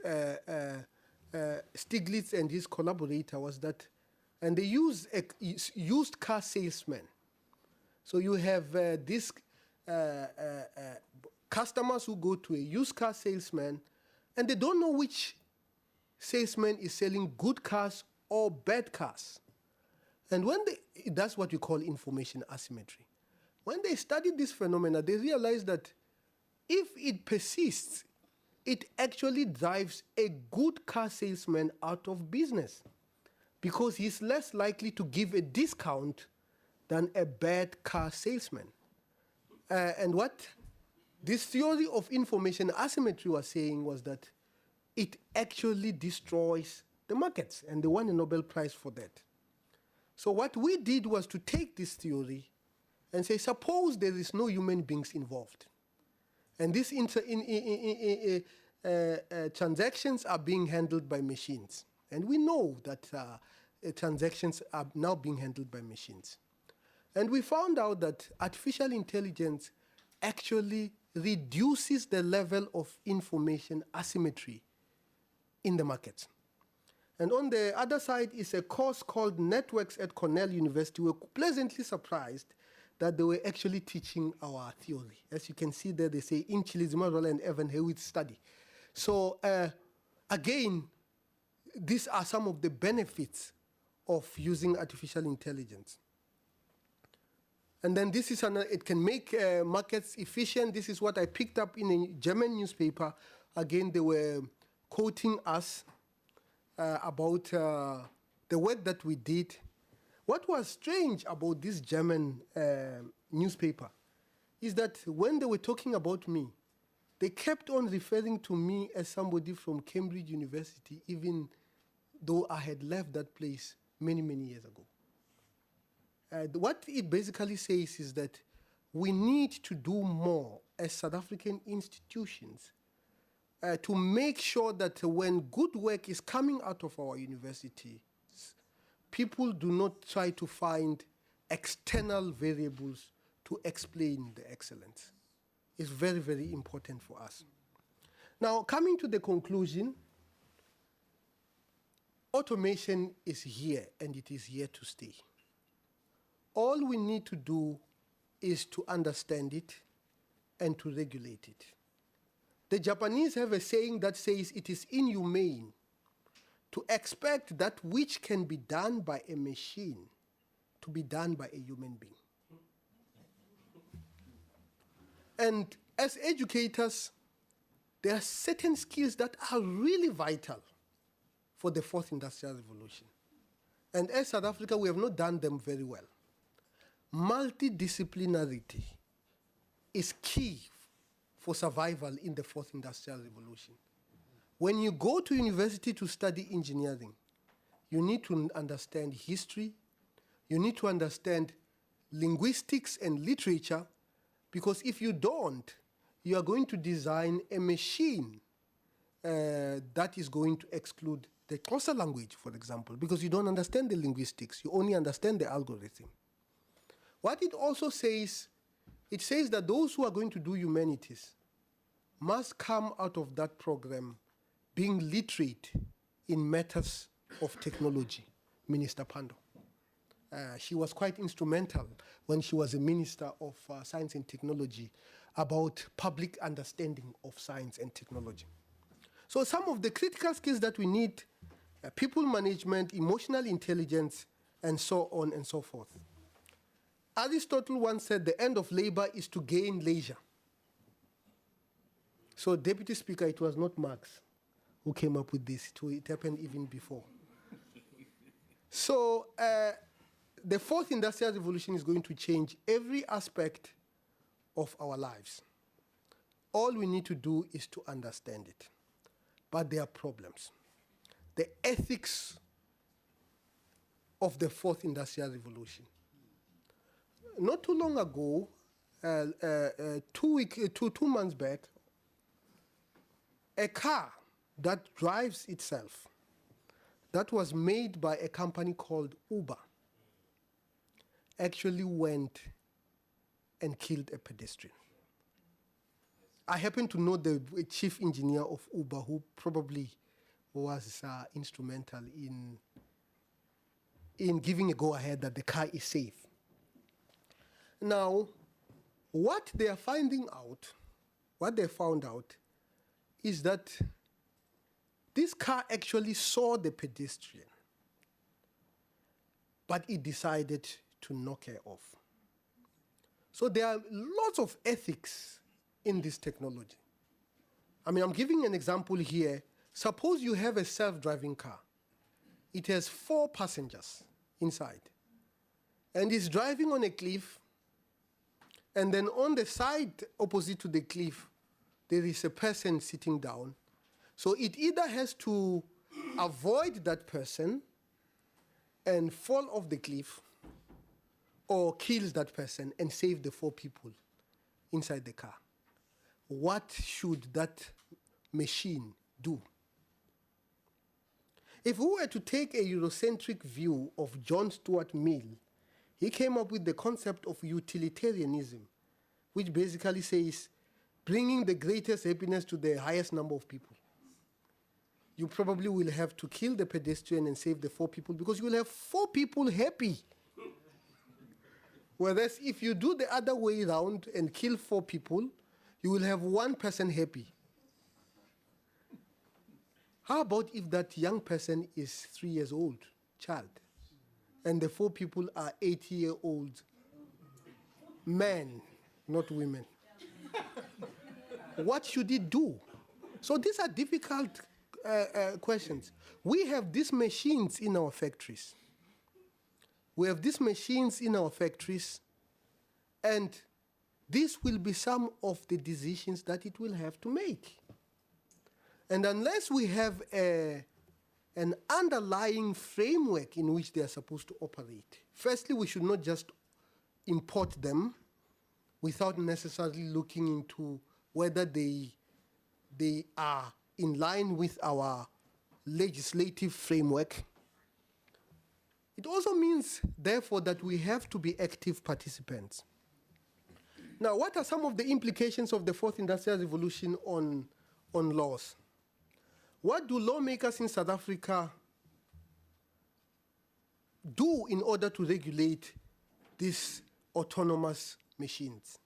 Stiglitz and his collaborator, was that, and they used car salesmen. So you have these customers who go to a used car salesman, and they don't know which salesman is selling good cars or bad cars. And that's what we call information asymmetry. When they studied this phenomena, they realized that if it persists, it actually drives a good car salesman out of business because he's less likely to give a discount than a bad car salesman. And what this theory of information asymmetry was saying was that it actually destroys the markets, and they won a Nobel Prize for that. So what we did was to take this theory and say, suppose there is no human beings involved, And these transactions are being handled by machines. And we know that transactions are now being handled by machines. And we found out that artificial intelligence actually reduces the level of information asymmetry in the markets. And on the other side is a course called Networks at Cornell University. We're pleasantly surprised that they were actually teaching our theory. As you can see there, they say in Chilizimazwala and Evan Hewitt's study. So again, these are some of the benefits of using artificial intelligence. And then this is it can make markets efficient. This is what I picked up in a German newspaper. Again, they were quoting us about the work that we did. What was strange about this German newspaper is that when they were talking about me, they kept on referring to me as somebody from Cambridge University, even though I had left that place many, many years ago. What it basically says is that we need to do more as South African institutions to make sure that when good work is coming out of our universities, people do not try to find external variables to explain the excellence. It's very, very important for us. Now, coming to the conclusion, automation is here and it is here to stay. All we need to do is to understand it and to regulate it. The Japanese have a saying that says it is inhumane to expect that which can be done by a machine to be done by a human being. And as educators, there are certain skills that are really vital for the fourth industrial revolution. And as South Africa, we have not done them very well. Multidisciplinarity is key for survival in the fourth industrial revolution. When you go to university to study engineering, you need to understand history, you need to understand linguistics and literature, because if you don't, you are going to design a machine that is going to exclude the Xhosa language, for example, because you don't understand the linguistics, you only understand the algorithm. What it also says, it says that those who are going to do humanities must come out of that program being literate in matters of technology. Minister Pando. She was quite instrumental when she was a Minister of Science and Technology about public understanding of science and technology. So some of the critical skills that we need, people management, emotional intelligence, and so on and so forth. Aristotle once said the end of labor is to gain leisure. So Deputy Speaker, it was not Marx who came up with this. It happened even before. So the fourth industrial revolution is going to change every aspect of our lives. All we need to do is to understand it. But there are problems. The ethics of the fourth industrial revolution. Not too long ago, 2 months back, a car that drives itself, that was made by a company called Uber, actually went and killed a pedestrian. I happen to know the chief engineer of Uber, who probably was instrumental in giving a go-ahead that the car is safe. Now, what they found out is that this car actually saw the pedestrian, but it decided to knock her off. So there are lots of ethics in this technology. I mean, I'm giving an example here. Suppose you have a self-driving car. It has 4 passengers inside, and it's driving on a cliff, and then on the side opposite to the cliff, there is a person sitting down. So it either has to avoid that person and fall off the cliff, or kills that person and save the 4 people inside the car. what should that machine do? If we were to take a Eurocentric view of John Stuart Mill, he came up with the concept of utilitarianism, which basically says bringing the greatest happiness to the highest number of people. You probably will have to kill the pedestrian and save the 4 people because you will have 4 people happy. Whereas if you do the other way around and kill 4 people, you will have 1 person happy. How about if that young person is 3 years old, child, and the 4 people are 80-year-old men, not women? What should it do? So these are difficult questions. We have these machines in our factories. And this will be some of the decisions that it will have to make. And unless we have an underlying framework in which they are supposed to operate, firstly, we should not just import them without necessarily looking into whether they are in line with our legislative framework. It also means, therefore, that we have to be active participants. Now, what are some of the implications of the 4th Industrial Revolution on laws? What do lawmakers in South Africa do in order to regulate these autonomous machines?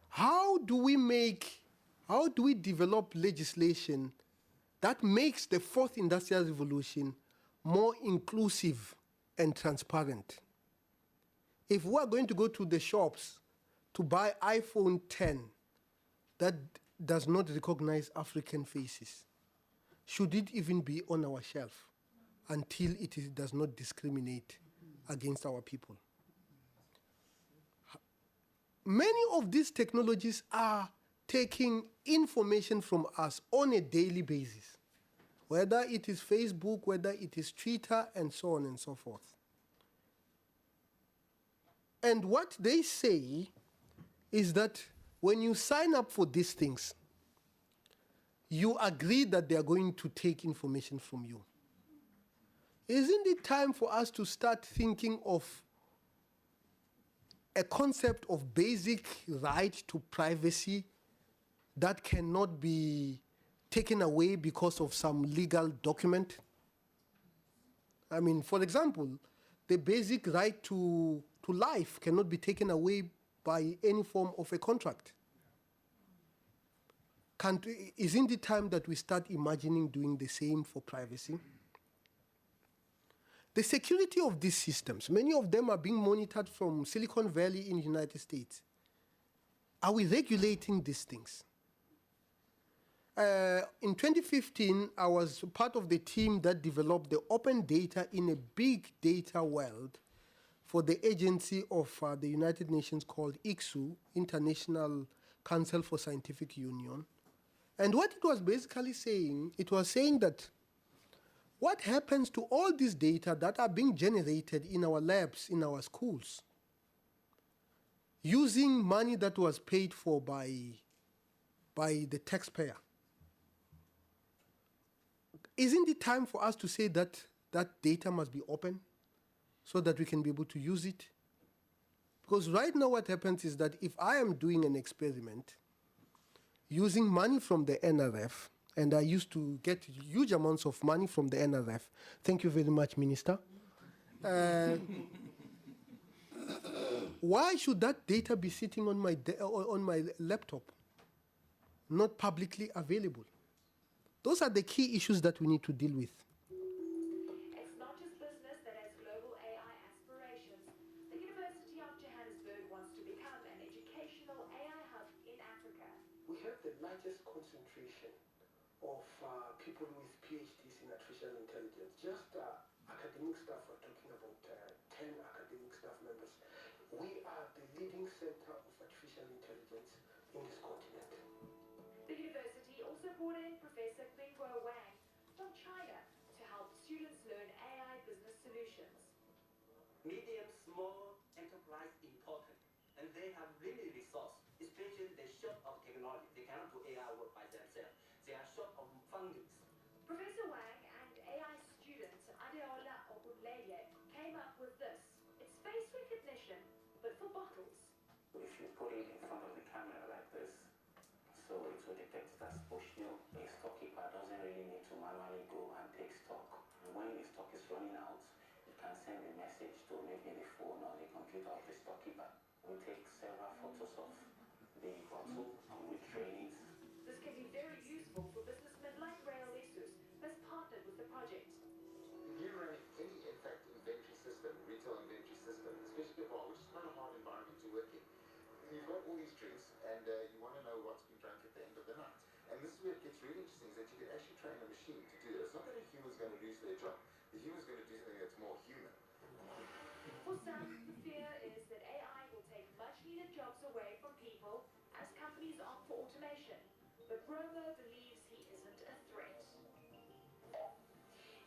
How do we develop legislation that makes the 4th Industrial Revolution more inclusive and transparent? If we are going to go to the shops to buy iPhone 10 that does not recognize African faces, should it even be on our shelf until it does not discriminate against our people? Many of these technologies are taking information from us on a daily basis, whether it is Facebook, whether it is Twitter, and so on and so forth. And what they say is that when you sign up for these things, you agree that they are going to take information from you. Isn't it time for us to start thinking of a concept of basic right to privacy that cannot be taken away because of some legal document? I mean, for example, the basic right to life cannot be taken away by any form of a contract. Isn't it time that we start imagining doing the same for privacy? The security of these systems, many of them are being monitored from Silicon Valley in the United States. Are we regulating these things? In 2015, I was part of the team that developed the open data in a big data world for the agency of the United Nations called ICSU, International Council for Scientific Union. And what it was basically saying, it was saying that what happens to all these data that are being generated in our labs, in our schools, using money that was paid for by the taxpayer? Isn't it time for us to say that that data must be open so that we can be able to use it? Because right now what happens is that if I am doing an experiment using money from the NRF, and I used to get huge amounts of money from the NRF. Thank you very much, Minister. Why should that data be sitting on my laptop, not publicly available? Those are the key issues that we need to deal with. It's not just business that has global AI aspirations. The University of Johannesburg wants to become an educational AI hub in Africa. We have the largest concentration of people with PhDs in artificial intelligence. Just academic staff, we're talking about 10 academic staff members. We are the leading center of artificial intelligence in this continent. The university also brought in Professor Pingguo Wang from China to help students learn AI business solutions. Medium, small enterprise important, and they have really resource, especially the short of send a message to maybe the phone or the computer of the storekeeper. We take several photos of the bottle and we train it. This can be very useful for businessmen like Rail Lesus, who has partnered with the project. If you run any, in fact, inventory system, retail inventory system, especially a bar, which is quite a hard environment to work in, you've got all these drinks and you want to know what's been drunk at the end of the night. And this is where it gets really interesting, is that you can actually train a machine to do that. It's not that a human's going to lose their job. The human's going to do something that's more human. For some, the fear is that AI will take much needed jobs away from people as companies opt for automation. But Robo believes he isn't a threat.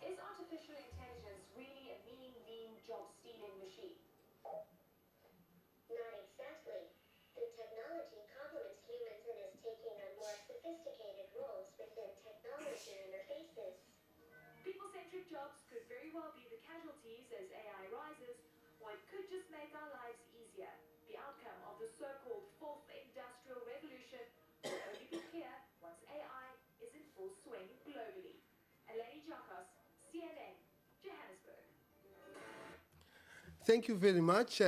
Is artificial intelligence really a mean job-stealing machine? Not exactly. The technology complements humans and is taking on more sophisticated roles within technology interfaces. People-centric jobs could very well be the casualties as AI rises, or it could just make our lives easier. The outcome of the so-called fourth industrial revolution will only be clear once AI is in full swing globally. Eleni Jakos, CNN, Johannesburg. Thank you very much.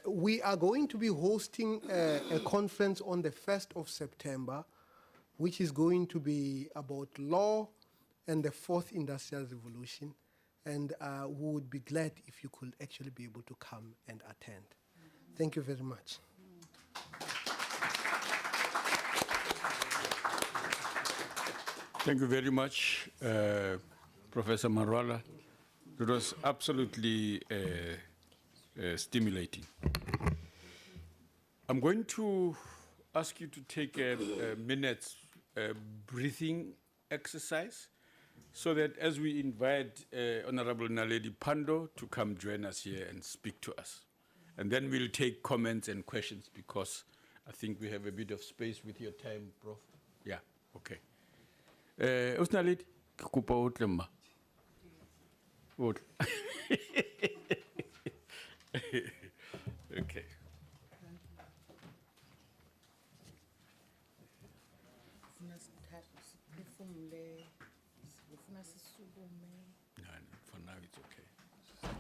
We are going to be hosting a conference on the 1st of September, which is going to be about law and the fourth industrial revolution. And we would be glad if you could actually be able to come and attend. Thank you very much. Thank you very much, Professor Marwala. It was absolutely stimulating. I'm going to ask you to take a minute's breathing exercise so that as we invite Honorable Naledi Pandor to come join us here and speak to us. And then we'll take comments and questions because I think we have a bit of space with your time, Prof. Yeah, okay. Naledi, ke kopa o tle mma. O tle. Okay. No, for now it's okay. It's fine.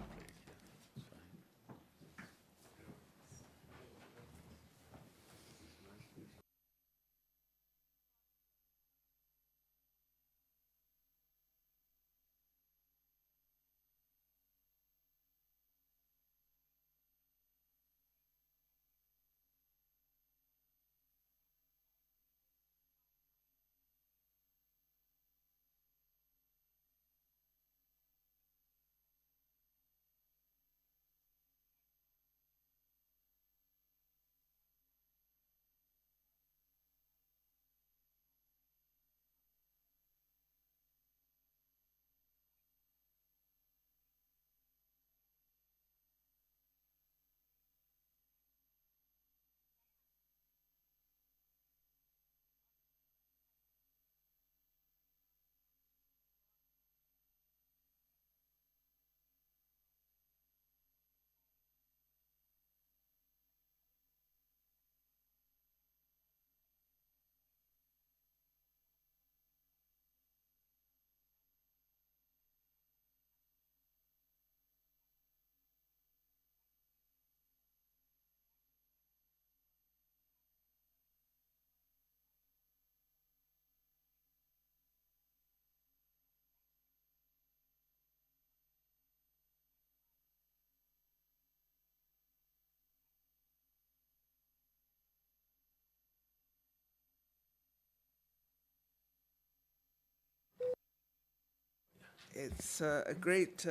It's a great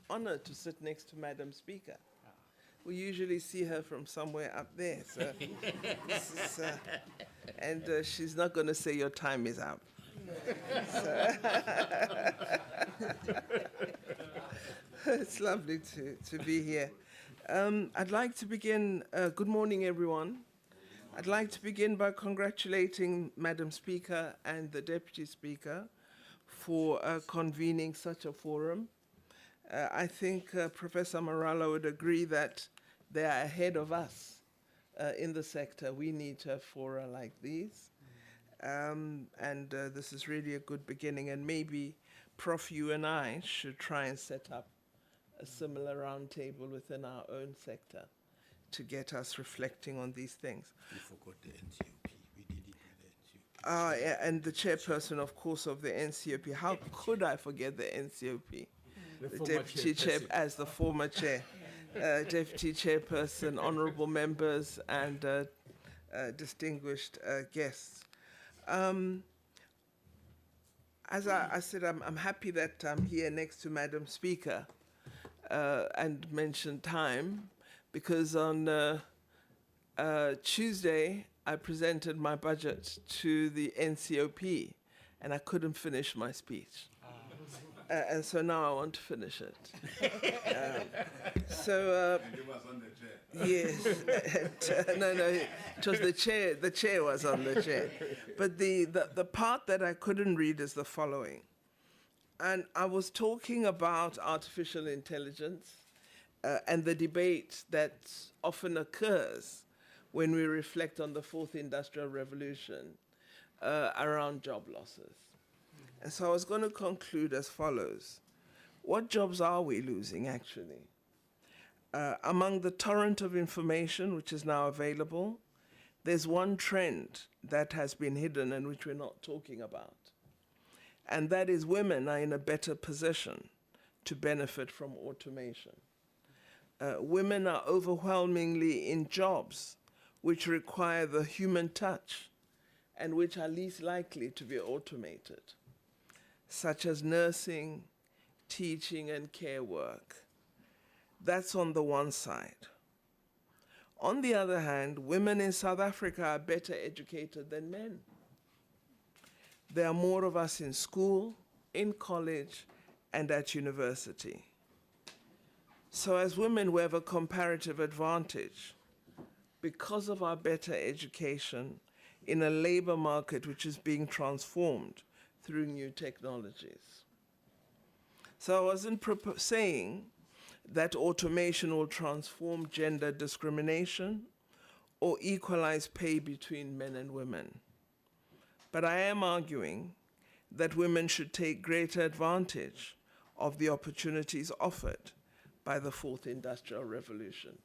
honor to sit next to Madam Speaker. We usually see her from somewhere up there. So this is, and she's not going to say your time is up. So it's lovely to be here. I'd like to begin, good morning everyone. I'd like to begin by congratulating Madam Speaker and the Deputy Speaker for convening such a forum. I think Professor Marwala would agree that they are ahead of us in the sector. We need to have fora like these. This is really a good beginning. And maybe, Prof, you and I should try and set up a similar roundtable within our own sector to get us reflecting on these things. We forgot the NCOP. We did it with the NCOP. Yeah, and the chairperson, of course, of the NCOP. How could I forget the NCOP? The former deputy chair, chairperson. as the former chair, deputy chairperson, honourable members, and distinguished guests. As I said, I'm happy that I'm here next to Madam Speaker and mention time, because on Tuesday I presented my budget to the NCOP and I couldn't finish my speech. And so now I want to finish it. Yes, no, it was the chair. The chair was on the chair. But the part that I couldn't read is the following. And I was talking about artificial intelligence and the debate that often occurs when we reflect on the fourth industrial revolution around job losses. And so I was going to conclude as follows. What jobs are we losing, actually? Among the torrent of information which is now available, there's one trend that has been hidden and which we're not talking about. And that is women are in a better position to benefit from automation. Women are overwhelmingly in jobs which require the human touch and which are least likely to be automated, such as nursing, teaching, and care work. That's on the one side. On the other hand, women in South Africa are better educated than men. There are more of us in school, in college, and at university. So as women, we have a comparative advantage because of our better education in a labor market which is being transformed through new technologies. So I wasn't saying that automation will transform gender discrimination or equalize pay between men and women. But I am arguing that women should take greater advantage of the opportunities offered by the fourth industrial revolution.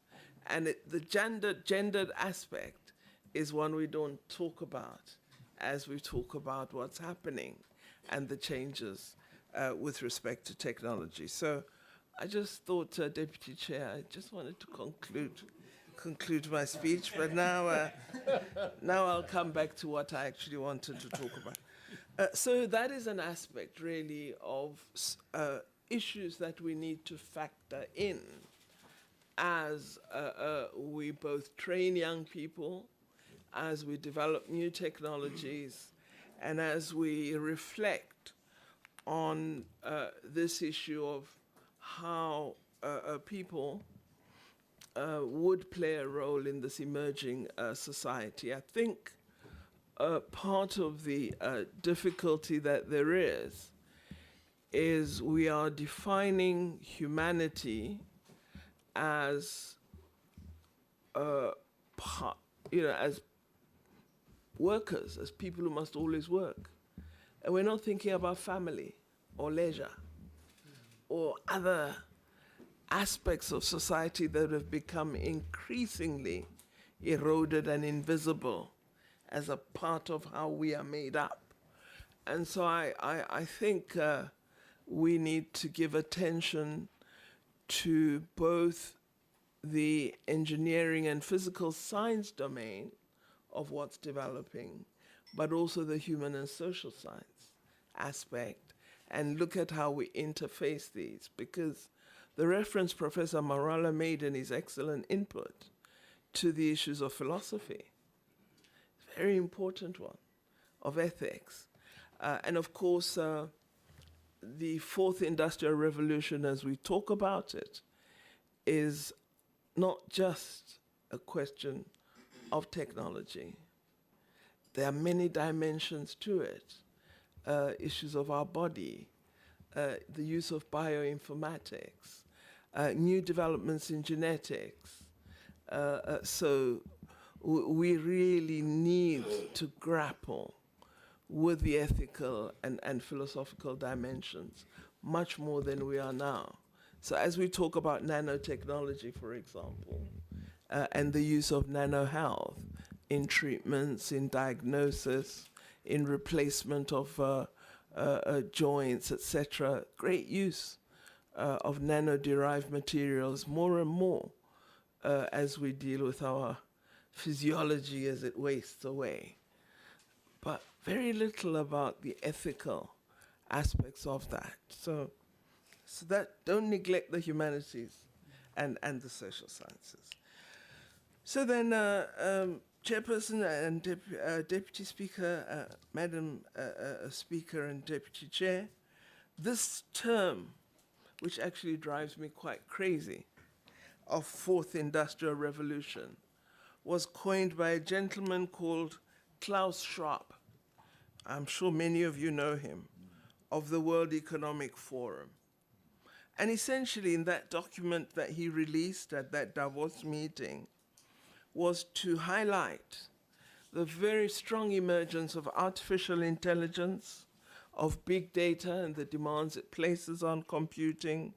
And the gendered aspect is one we don't talk about as we talk about what's happening and the changes with respect to technology. So I just thought, Deputy Chair, I just wanted to conclude my speech, but now I'll come back to what I actually wanted to talk about. So that is an aspect, really, of issues that we need to factor in as we both train young people, as we develop new technologies, and as we reflect on this issue of how people would play a role in this emerging society. I think part of the difficulty that there is we are defining humanity as as workers, as people who must always work. And we're not thinking about family or leisure or other aspects of society that have become increasingly eroded and invisible as a part of how we are made up. And so I think we need to give attention to both the engineering and physical science domain of what's developing, but also the human and social science aspect, and look at how we interface these, because the reference Professor Marala made in his excellent input to the issues of philosophy, very important one, of ethics. And of course, the fourth industrial revolution, as we talk about it, is not just a question of technology. There are many dimensions to it. Issues of our body, the use of bioinformatics, new developments in genetics. So we really need to grapple with the ethical and philosophical dimensions much more than we are now. So as we talk about nanotechnology, for example, and the use of nanohealth in treatments, in diagnosis, in replacement of joints, etc., great use of nano-derived materials more and more as we deal with our physiology as it wastes away. But very little about the ethical aspects of that. So that don't neglect the humanities and the social sciences. So then, Chairperson and Deputy Speaker, Madam Speaker and Deputy Chair, this term, which actually drives me quite crazy, of Fourth Industrial Revolution, was coined by a gentleman called Klaus Schwab. I'm sure many of you know him, of the World Economic Forum. And essentially in that document that he released at that Davos meeting was to highlight the very strong emergence of artificial intelligence, of big data and the demands it places on computing,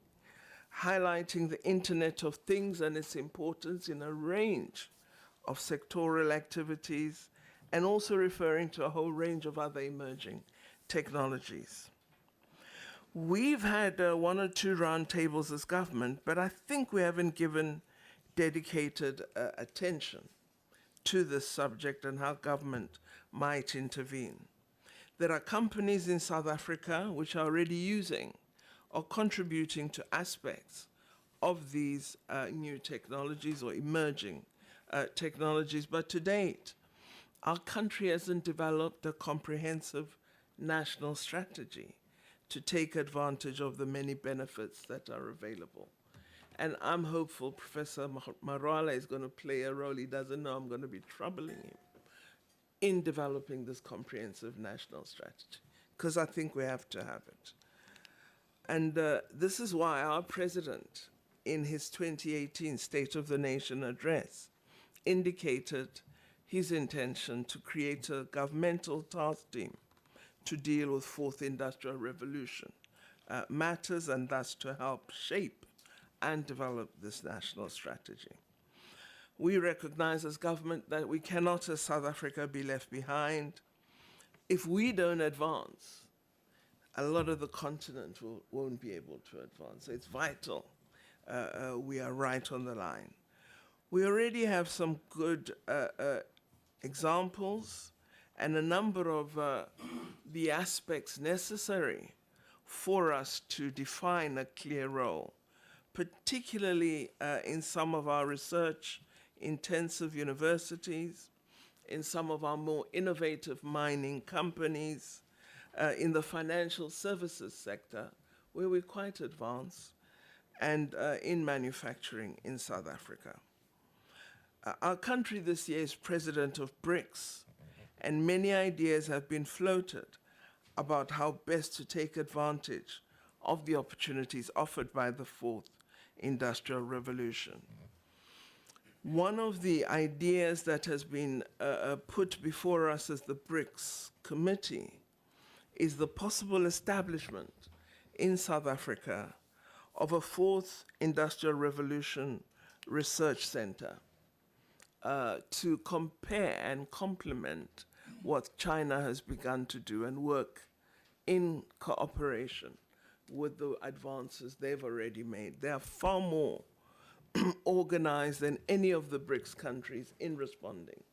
highlighting the Internet of Things and its importance in a range of sectoral activities, and also referring to a whole range of other emerging technologies. We've had one or two roundtables as government, but I think we haven't given dedicated attention to this subject and how government might intervene. There are companies in South Africa which are already using or contributing to aspects of these new technologies or emerging technologies, but to date, our country hasn't developed a comprehensive national strategy to take advantage of the many benefits that are available. And I'm hopeful Professor Marwala is going to play a role. He doesn't know I'm going to be troubling him in developing this comprehensive national strategy, because I think we have to have it. And this is why our president, in his 2018 State of the Nation address, indicated his intention to create a governmental task team to deal with Fourth Industrial Revolution matters, and thus to help shape and develop this national strategy. We recognize as government that we cannot, as South Africa, be left behind. If we don't advance, a lot of the continent won't be able to advance. So it's vital we are right on the line. We already have some good examples and a number of the aspects necessary for us to define a clear role, particularly in some of our research-intensive universities, in some of our more innovative mining companies, in the financial services sector, where we're quite advanced, and in manufacturing in South Africa. Our country this year is president of BRICS, and many ideas have been floated about how best to take advantage of the opportunities offered by the Fourth Industrial Revolution. One of the ideas that has been put before us as the BRICS committee is the possible establishment in South Africa of a Fourth Industrial Revolution Research Center to compare and complement what China has begun to do and work in cooperation with the advances they've already made. They are far more organized than any of the BRICS countries in responding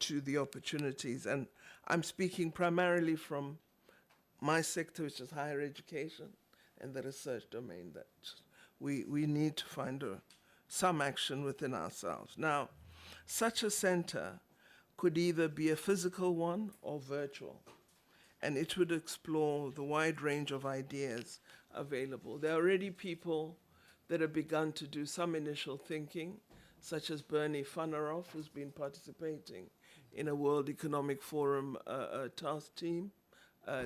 to the opportunities. And I'm speaking primarily from my sector, which is higher education, and the research domain, that we need to find some action within ourselves. Now, such a center could either be a physical one or virtual, and it would explore the wide range of ideas available. There are already people that have begun to do some initial thinking, such as Bernie Fanaroff, who's been participating in a World Economic Forum task team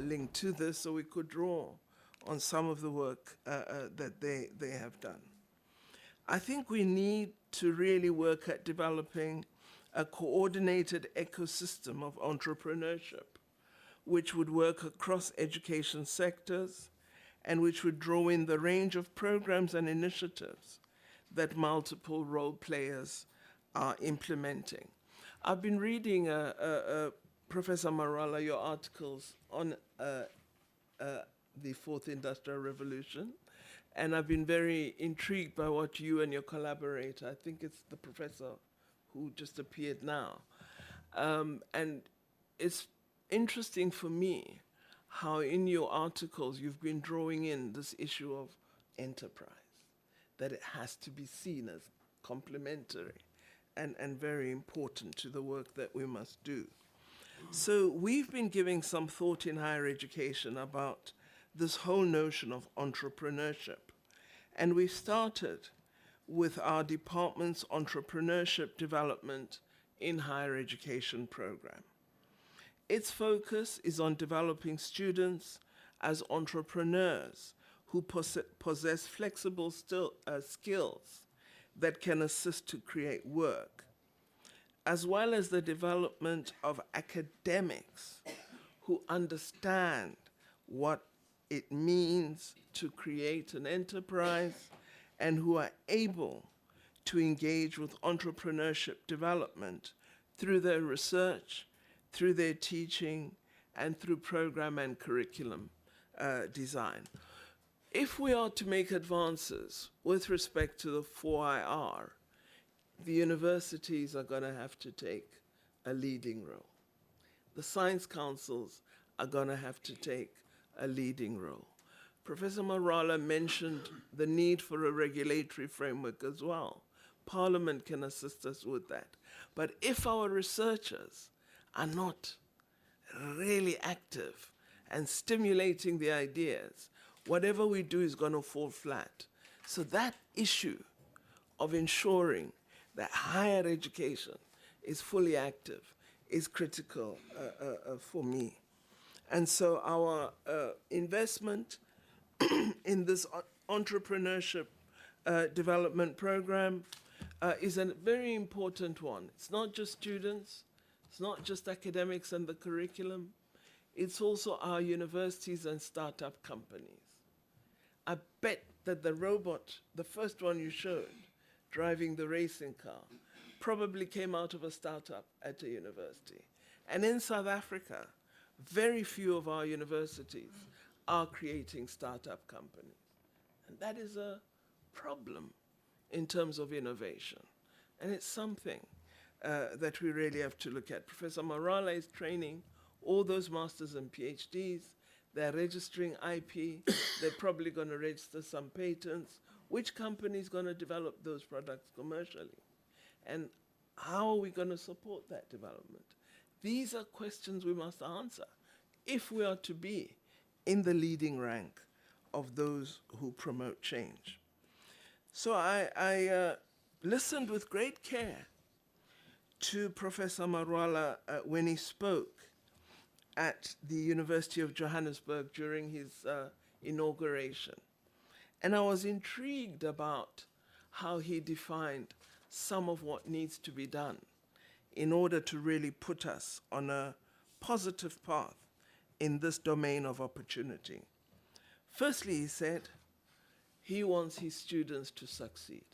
linked to this, so we could draw on some of the work that they have done. I think we need to really work at developing a coordinated ecosystem of entrepreneurship, which would work across education sectors and which would draw in the range of programs and initiatives that multiple role players are implementing. I've been reading, Professor Marala, your articles on the Fourth Industrial Revolution, and I've been very intrigued by what you and your collaborator, I think it's the professor who just appeared now, and it's interesting for me how in your articles you've been drawing in this issue of enterprise, that it has to be seen as complementary and very important to the work that we must do. So we've been giving some thought in higher education about this whole notion of entrepreneurship. And we started with our department's entrepreneurship development in higher education program. Its focus is on developing students as entrepreneurs who possess flexible skills that can assist to create work, as well as the development of academics who understand what it means to create an enterprise and who are able to engage with entrepreneurship development through their research, through their teaching, and through program and curriculum design. If we are to make advances with respect to the 4IR, the universities are going to have to take a leading role. The science councils are going to have to take a leading role. Professor Marala mentioned the need for a regulatory framework as well. Parliament can assist us with that. But if our researchers are not really active and stimulating the ideas, whatever we do is going to fall flat. So that issue of ensuring that higher education is fully active is critical for me. And so our investment in this entrepreneurship development program is a very important one. It's not just students, it's not just academics and the curriculum, it's also our universities and startup companies. I bet that the robot, the first one you showed, driving the racing car, probably came out of a startup at a university. And in South Africa, very few of our universities are creating startup companies. And that is a problem in terms of innovation. And it's something that we really have to look at. Professor Marala is training all those masters and PhDs. They're registering IP. They're probably going to register some patents. Which company is going to develop those products commercially? And how are we going to support that development? These are questions we must answer if we are to be in the leading rank of those who promote change. So I listened with great care to Professor Marala when he spoke at the University of Johannesburg during his inauguration. And I was intrigued about how he defined some of what needs to be done in order to really put us on a positive path in this domain of opportunity. Firstly, he said he wants his students to succeed.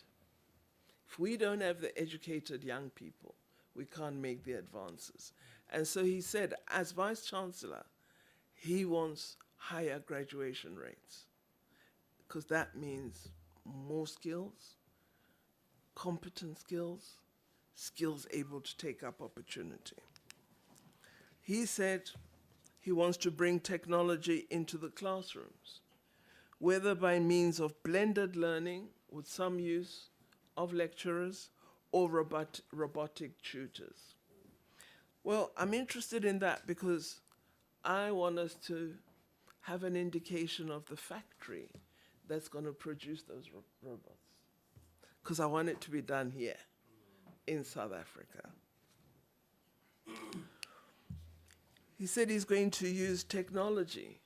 If we don't have the educated young people, we can't make the advances. And so he said, as Vice Chancellor, he wants higher graduation rates, because that means more skills, competent skills, skills able to take up opportunity. He said he wants to bring technology into the classrooms, whether by means of blended learning with some use of lecturers or robotic tutors. Well, I'm interested in that because I want us to have an indication of the factory that's going to produce those robots, because I want it to be done here in South Africa. He said he's going to use technology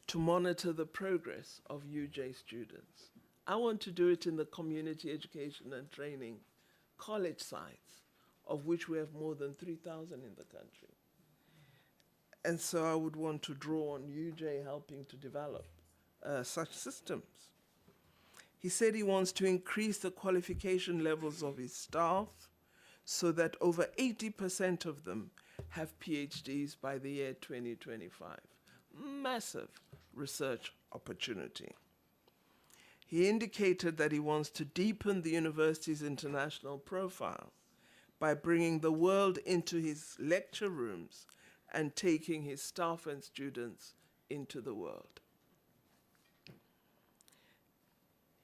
to monitor the progress of UJ students. I want to do it in the community education and training college sites, of which we have more than 3,000 in the country. And so I would want to draw on UJ helping to develop such systems. He said he wants to increase the qualification levels of his staff so that over 80% of them have PhDs by the year 2025. Massive research opportunity. He indicated that he wants to deepen the university's international profile by bringing the world into his lecture rooms and taking his staff and students into the world.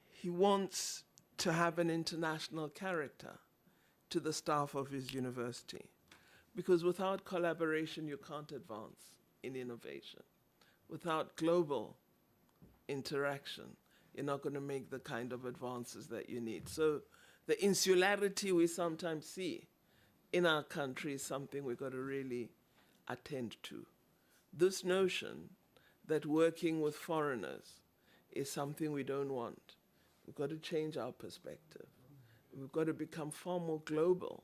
He wants to have an international character to the staff of his university, because without collaboration, you can't advance in innovation. Without global interaction, you're not going to make the kind of advances that you need. So the insularity we sometimes see in our country is something we've got to really attend to. This notion that working with foreigners is something we don't want. We've got to change our perspective. We've got to become far more global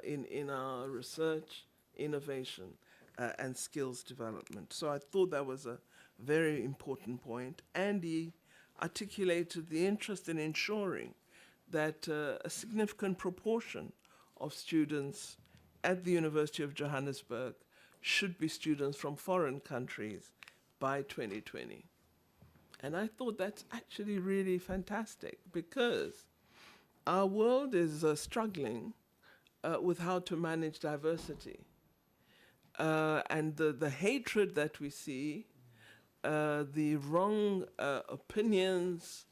in our research, innovation, and skills development. So I thought that was a very important point. And he articulated the interest in ensuring that a significant proportion of students at the University of Johannesburg should be students from foreign countries by 2020. And I thought that's actually really fantastic, because our world is struggling with how to manage diversity. And the hatred that we see, the wrong opinions,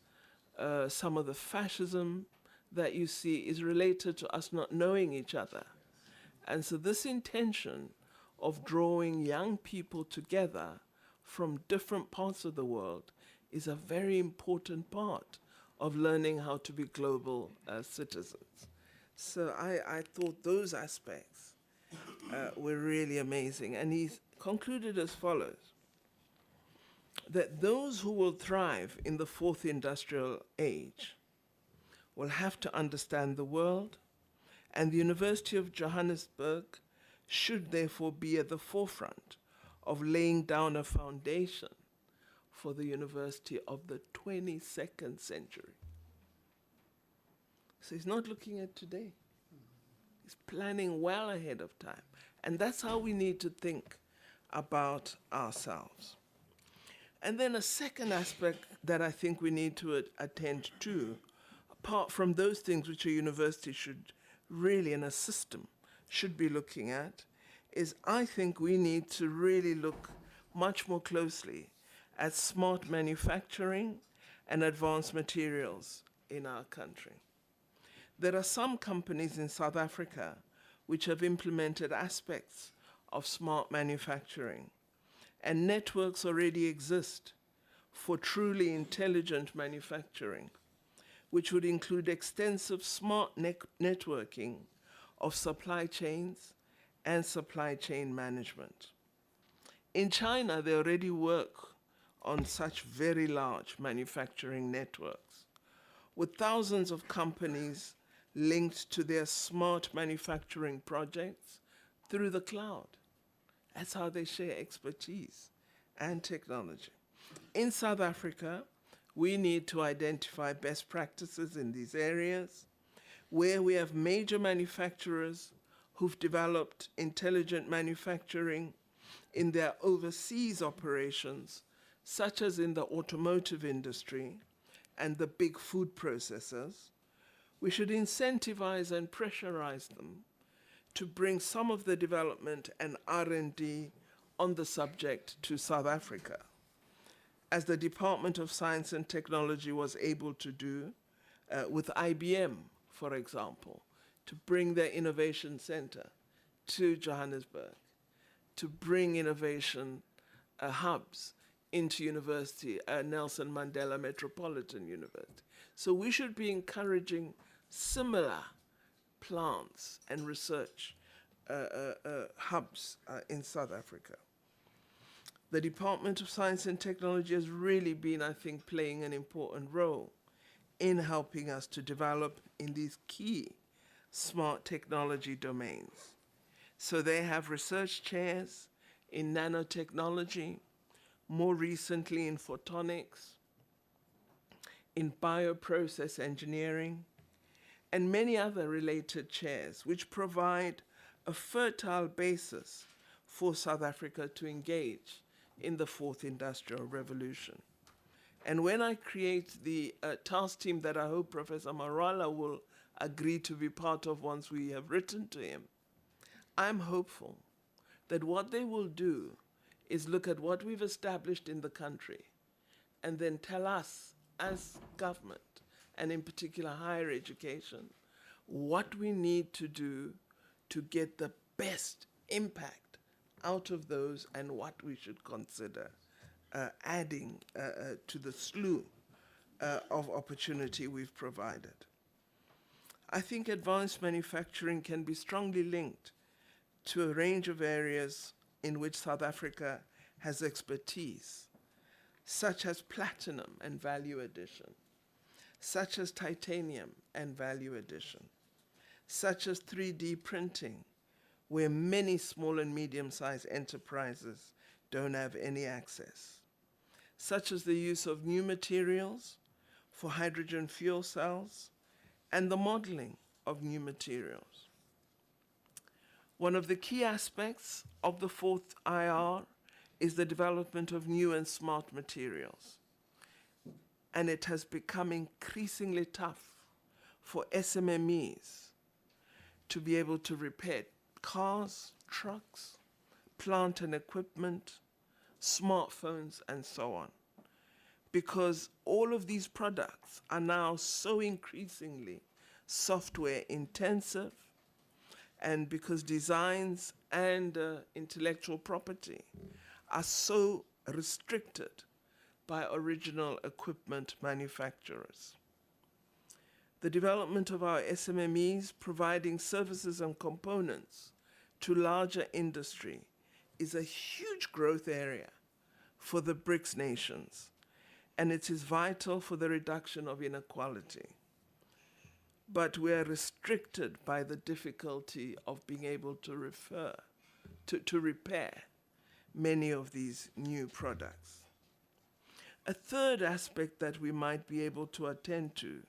some of the fascism that you see is related to us not knowing each other. And so this intention of drawing young people together from different parts of the world is a very important part of learning how to be global citizens. So I thought those aspects were really amazing. And he concluded as follows: that those who will thrive in the fourth industrial age will have to understand the world, and the University of Johannesburg should therefore be at the forefront of laying down a foundation for the university of the 22nd century. So he's not looking at today. He's planning well ahead of time. And that's how we need to think about ourselves. And then a second aspect that I think we need to attend to, apart from those things which a university should really, in a system, should be looking at, is I think we need to really look much more closely at smart manufacturing and advanced materials in our country. There are some companies in South Africa which have implemented aspects of smart manufacturing, and networks already exist for truly intelligent manufacturing, which would include extensive smart networking of supply chains and supply chain management. In China, they already work on such very large manufacturing networks, with thousands of companies linked to their smart manufacturing projects through the cloud. That's how they share expertise and technology. In South Africa, we need to identify best practices in these areas, where we have major manufacturers who've developed intelligent manufacturing in their overseas operations, such as in the automotive industry and the big food processors. We should incentivize and pressurize them to bring some of the development and R&D on the subject to South Africa, as the Department of Science and Technology was able to do with IBM, for example, to bring their innovation center to Johannesburg, to bring innovation hubs into university, Nelson Mandela Metropolitan University. So we should be encouraging similar plants and research hubs in South Africa. The Department of Science and Technology has really been, I think, playing an important role in helping us to develop in these key smart technology domains. So they have research chairs in nanotechnology, more recently in photonics, in bioprocess engineering, and many other related chairs, which provide a fertile basis for South Africa to engage in the fourth industrial revolution. And when I create the task team that I hope Professor Marwala will agree to be part of once we have written to him, I'm hopeful that what they will do is look at what we've established in the country and then tell us as government, and in particular higher education, what we need to do to get the best impact out of those and what we should consider adding to the slew of opportunity we've provided. I think advanced manufacturing can be strongly linked to a range of areas in which South Africa has expertise, such as platinum and value addition, such as titanium and value addition, such as 3D printing, where many small and medium-sized enterprises don't have any access, such as the use of new materials for hydrogen fuel cells and the modeling of new materials. One of the key aspects of the fourth IR is the development of new and smart materials. And it has become increasingly tough for SMMEs to be able to repair cars, trucks, plant and equipment, smartphones, and so on. Because all of these products are now so increasingly software intensive, and because designs and intellectual property are so restricted by original equipment manufacturers. The development of our SMMEs providing services and components to larger industry is a huge growth area for the BRICS nations, and it is vital for the reduction of inequality. But we are restricted by the difficulty of being able to repair many of these new products. A third aspect that we might be able to attend to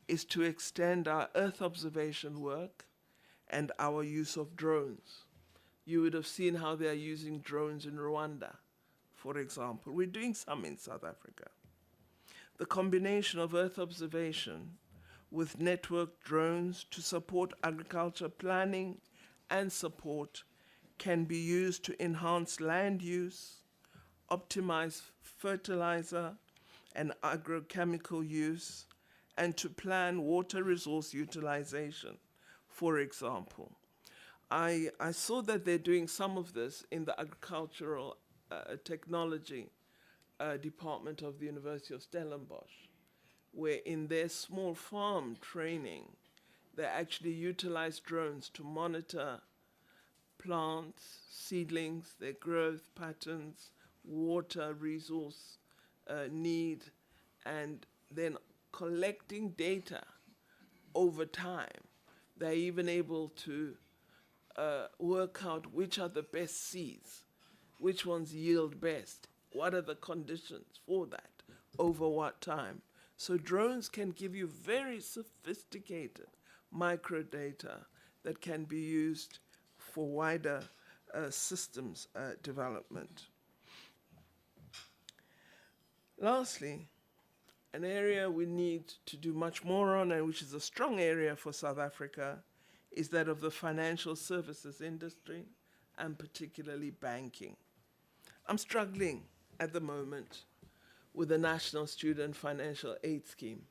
is to extend our Earth observation work and our use of drones. You would have seen how they are using drones in Rwanda, for example. We're doing some in South Africa. The combination of Earth observation with networked drones to support agriculture planning and support can be used to enhance land use, optimize fertilizer and agrochemical use, and to plan water resource utilization, for example. I saw that they're doing some of this in the agricultural technology department of the University of Stellenbosch, where in their small farm training, they actually utilize drones to monitor plants, seedlings, their growth patterns, water resource need, and then collecting data over time. They're even able to work out which are the best seeds, which ones yield best, what are the conditions for that, over what time. So drones can give you very sophisticated microdata that can be used for wider systems development. Lastly, an area we need to do much more on, and which is a strong area for South Africa, is that of the financial services industry, and particularly banking. I'm struggling at the moment with the National Student Financial Aid Scheme.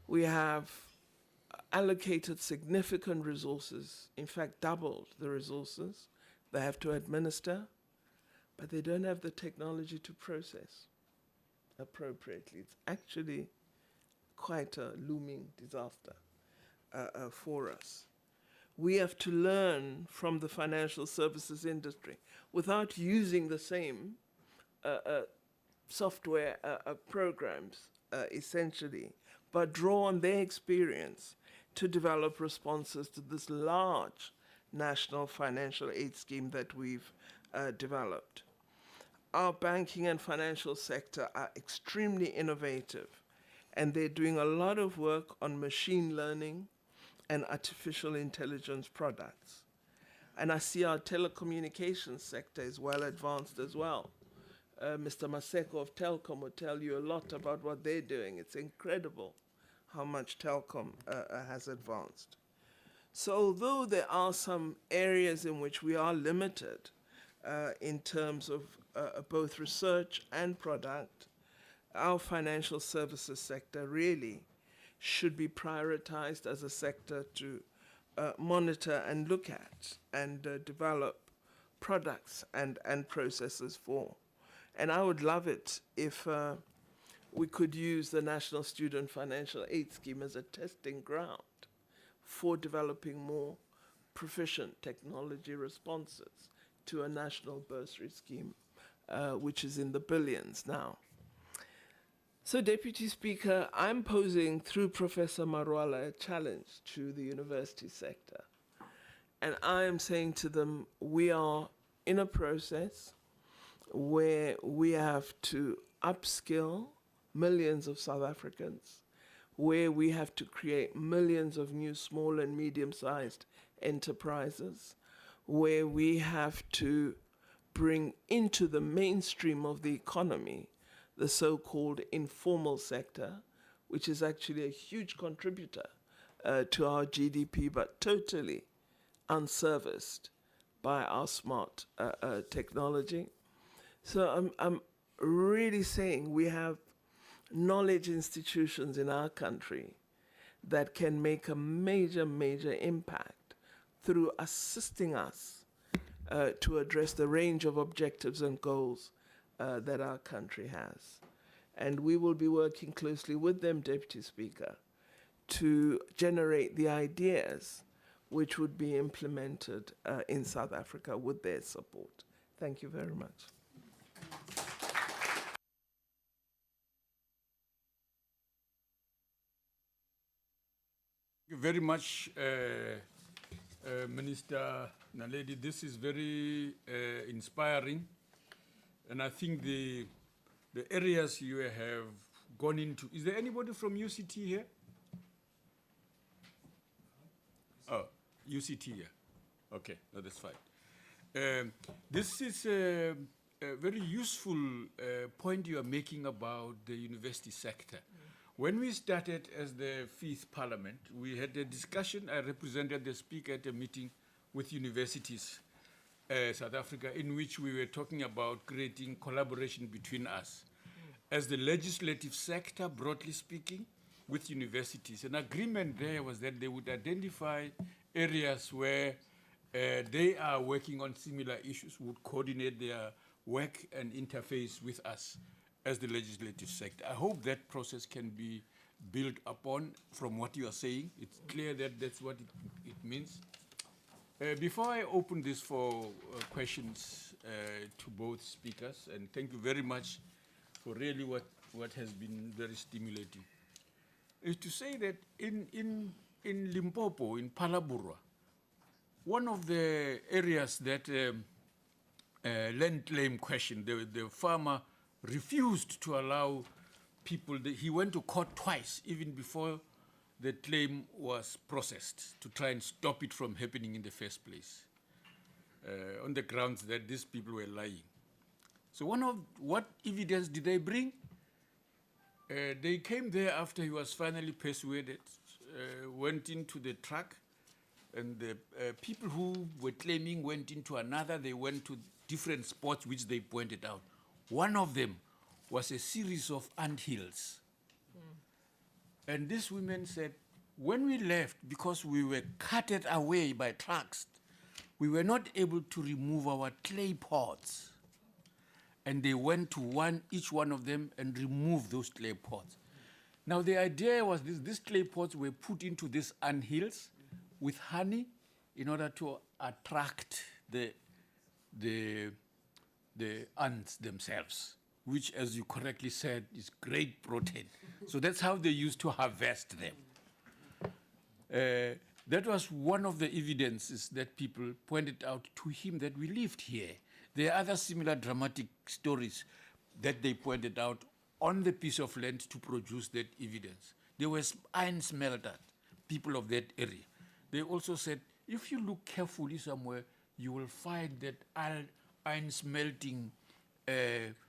We have allocated significant resources, in fact doubled the resources they have to administer, but they don't have the technology to process appropriately. It's actually quite a looming disaster for us. We have to learn from the financial services industry without using the same software programs, essentially, but draw on their experience to develop responses to this large national financial aid scheme that we've developed. our banking and financial sector are extremely innovative, and they're doing a lot of work on machine learning and artificial intelligence products. And I see our telecommunications sector is well advanced as well. Mr. Maseko of Telkom will tell you a lot about what they're doing. It's incredible how much Telkom has advanced. So although there are some areas in which we are limited in terms of both research and product, our financial services sector really should be prioritized as a sector to monitor and look at and develop products and processes for. And I would love it if we could use the National Student Financial Aid Scheme as a testing ground for developing more proficient technology responses to a national bursary scheme, which is in the billions now. So, Deputy Speaker, I'm posing through Professor Marwala a challenge to the university sector. And I am saying to them, we are in a process where we have to upskill millions of South Africans, where we have to create millions of new small and medium-sized enterprises, where we have to bring into the mainstream of the economy the so-called informal sector, which is actually a huge contributor to our GDP, but totally unserviced by our smart technology. So I'm really saying we have knowledge institutions in our country that can make a major, major impact through assisting us to address the range of objectives and goals that our country has. And we will be working closely with them, Deputy Speaker, to generate the ideas which would be implemented in South Africa with their support. Thank you very much. Thank you very much, Minister Naledi. This is very inspiring. And I think the areas you have gone into, is there anybody from UCT here? Oh, UCT here. Okay, no, that's fine. This is a very useful point you are making about the university sector. When we started as the 5th Parliament, we had a discussion. I represented the Speaker at a meeting with universities, South Africa, in which we were talking about creating collaboration between us. As the legislative sector, broadly speaking, with universities. An agreement there was that they would identify areas where they are working on similar issues, would coordinate their work and interface with us as the legislative sector. I hope that process can be built upon from what you are saying. It's clear that that's what it means. Before I open this for questions to both speakers, and thank you very much for really what has been very stimulating, is to say that in Limpopo, in Phalaborwa, one of the areas that land claim question, the farmer refused to allow people, he went to court twice, even before the claim was processed, to try and stop it from happening in the first place, on the grounds that these people were lying. So what evidence did they bring? They came there after he was finally persuaded, went into the truck, and the people who were claiming went into another. They went to different spots which they pointed out. One of them was a series of anthills. And these women said, when we left, because we were carted away by trucks, we were not able to remove our clay pots. And they went to each one of them and removed those clay pots. Now the idea was these clay pots were put into these anthills with honey in order to attract the ants themselves, which, as you correctly said, is great protein. So that's how they used to harvest them. That was one of the evidences that people pointed out to him, that we lived here. There are other similar dramatic stories that they pointed out on the piece of land to produce that evidence. There was iron smelter, people of that area. They also said, if you look carefully somewhere, you will find that iron smelting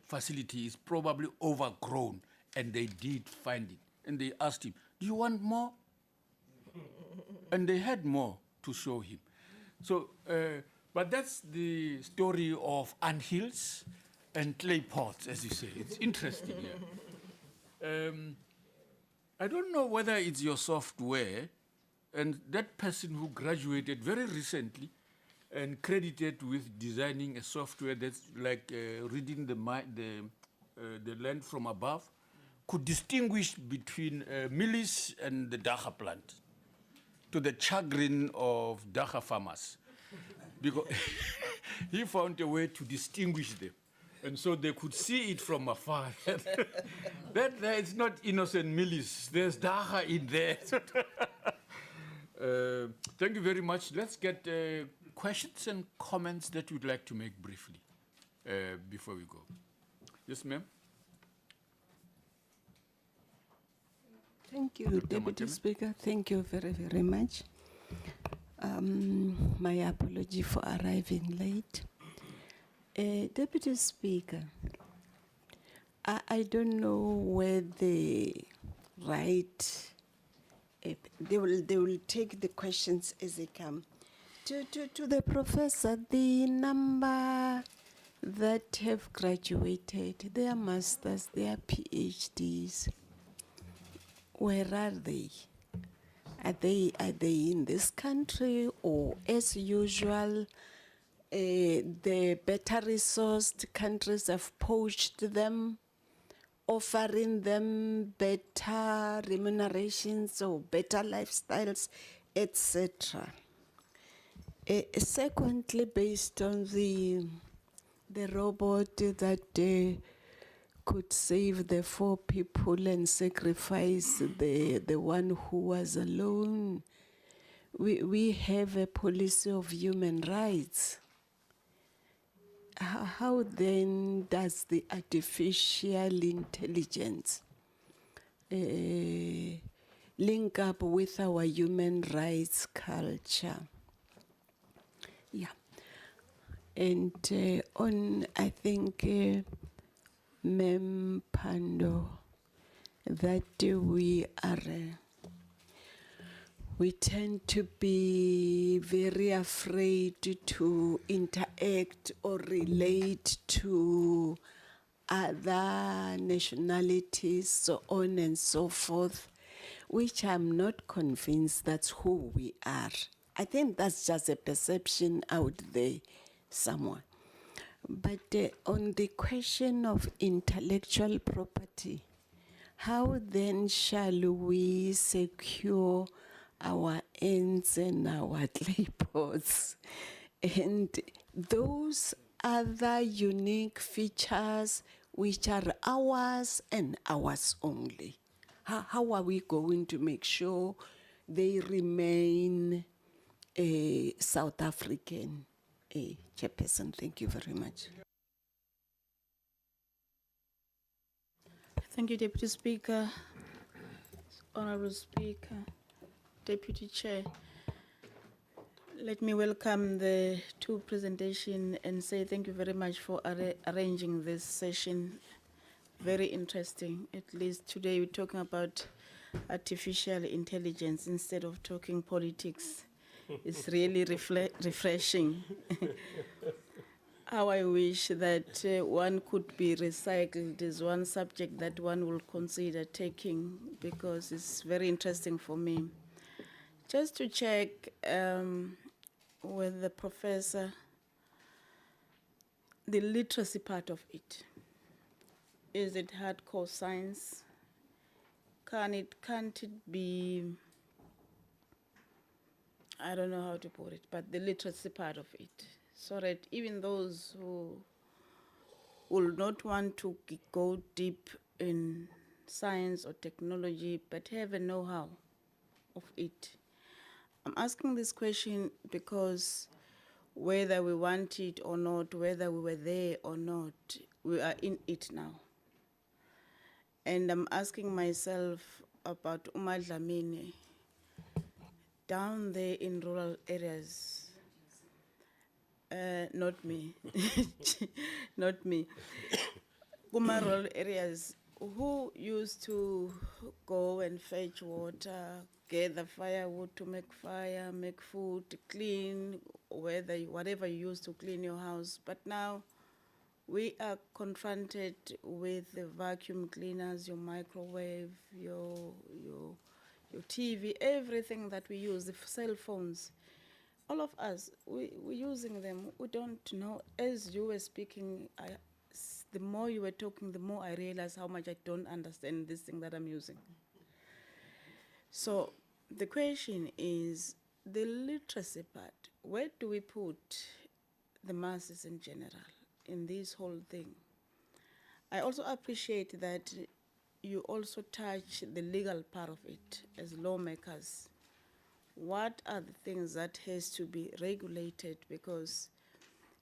facility is probably overgrown, and they did find it. And they asked him, do you want more? And they had more to show him. So, but that's the story of anthills and clay pots, as you say. It's interesting, yeah. I don't know whether it's your software, and that person who graduated very recently and credited with designing a software that's like reading the land from above, could distinguish between Millis and the Dagga plant, to the chagrin of Dagga farmers. Because he found a way to distinguish them. And so they could see it from afar. That there is not innocent Millis, there's Dagga in there. Thank you very much. Let's get questions and comments that you'd like to make briefly before we go. Yes, ma'am? Thank you, Deputy Speaker. Thank you very, very much. My apology for arriving late. Deputy Speaker, I don't know where the right, they will take the questions as they come. To the professor, the number that have graduated, their masters, their PhDs, where are they? Are they in this country, or as usual, the better resourced countries have poached them, offering them better remunerations or better lifestyles, etc. Secondly, based on the robot that could save the 4 people and sacrifice the one who was alone, we have a policy of human rights. How then does the artificial intelligence link up with our human rights culture? Yeah. And on, I think, Mem Pando, that we tend to be very afraid to interact or relate to other nationalities, so on and so forth, which I'm not convinced that's who we are. I think that's just a perception out there somewhere. But on the question of intellectual property, how then shall we secure our ends and our clay pots and those other unique features which are ours and ours only? How are we going to make sure they remain South African? Chairperson, thank you very much. Thank you, Deputy Speaker, Honorable Speaker, Deputy Chair. Let me welcome the 2 presentations and say thank you very much for arranging this session. Very interesting. At least today we're talking about artificial intelligence instead of talking politics. It's really refreshing. How I wish that one could be recycled is one subject that one will consider taking, because it's very interesting for me. Just to check with the professor, the literacy part of it. Is it hardcore science? Can't it be, I don't know how to put it, but the literacy part of it, so that even those who will not want to go deep in science or technology but have a know-how of it. I'm asking this question because whether we want it or not, whether we were there or not, we are in it now. And I'm asking myself about Umadlamini down there in rural areas. Not me, not me. Kuma rural areas, who used to go and fetch water, gather firewood to make fire, make food, clean, whatever you use to clean your house. But now we are confronted with the vacuum cleaners, your microwave, your TV, everything that we use, the cell phones. All of us, we're using them. We don't know. As you were speaking, the more you were talking, the more I realized how much I don't understand this thing that I'm using. So the question is, the literacy part, where do we put the masses in general in this whole thing? I also appreciate that you also touch the legal part of it as lawmakers. What are the things that has to be regulated? Because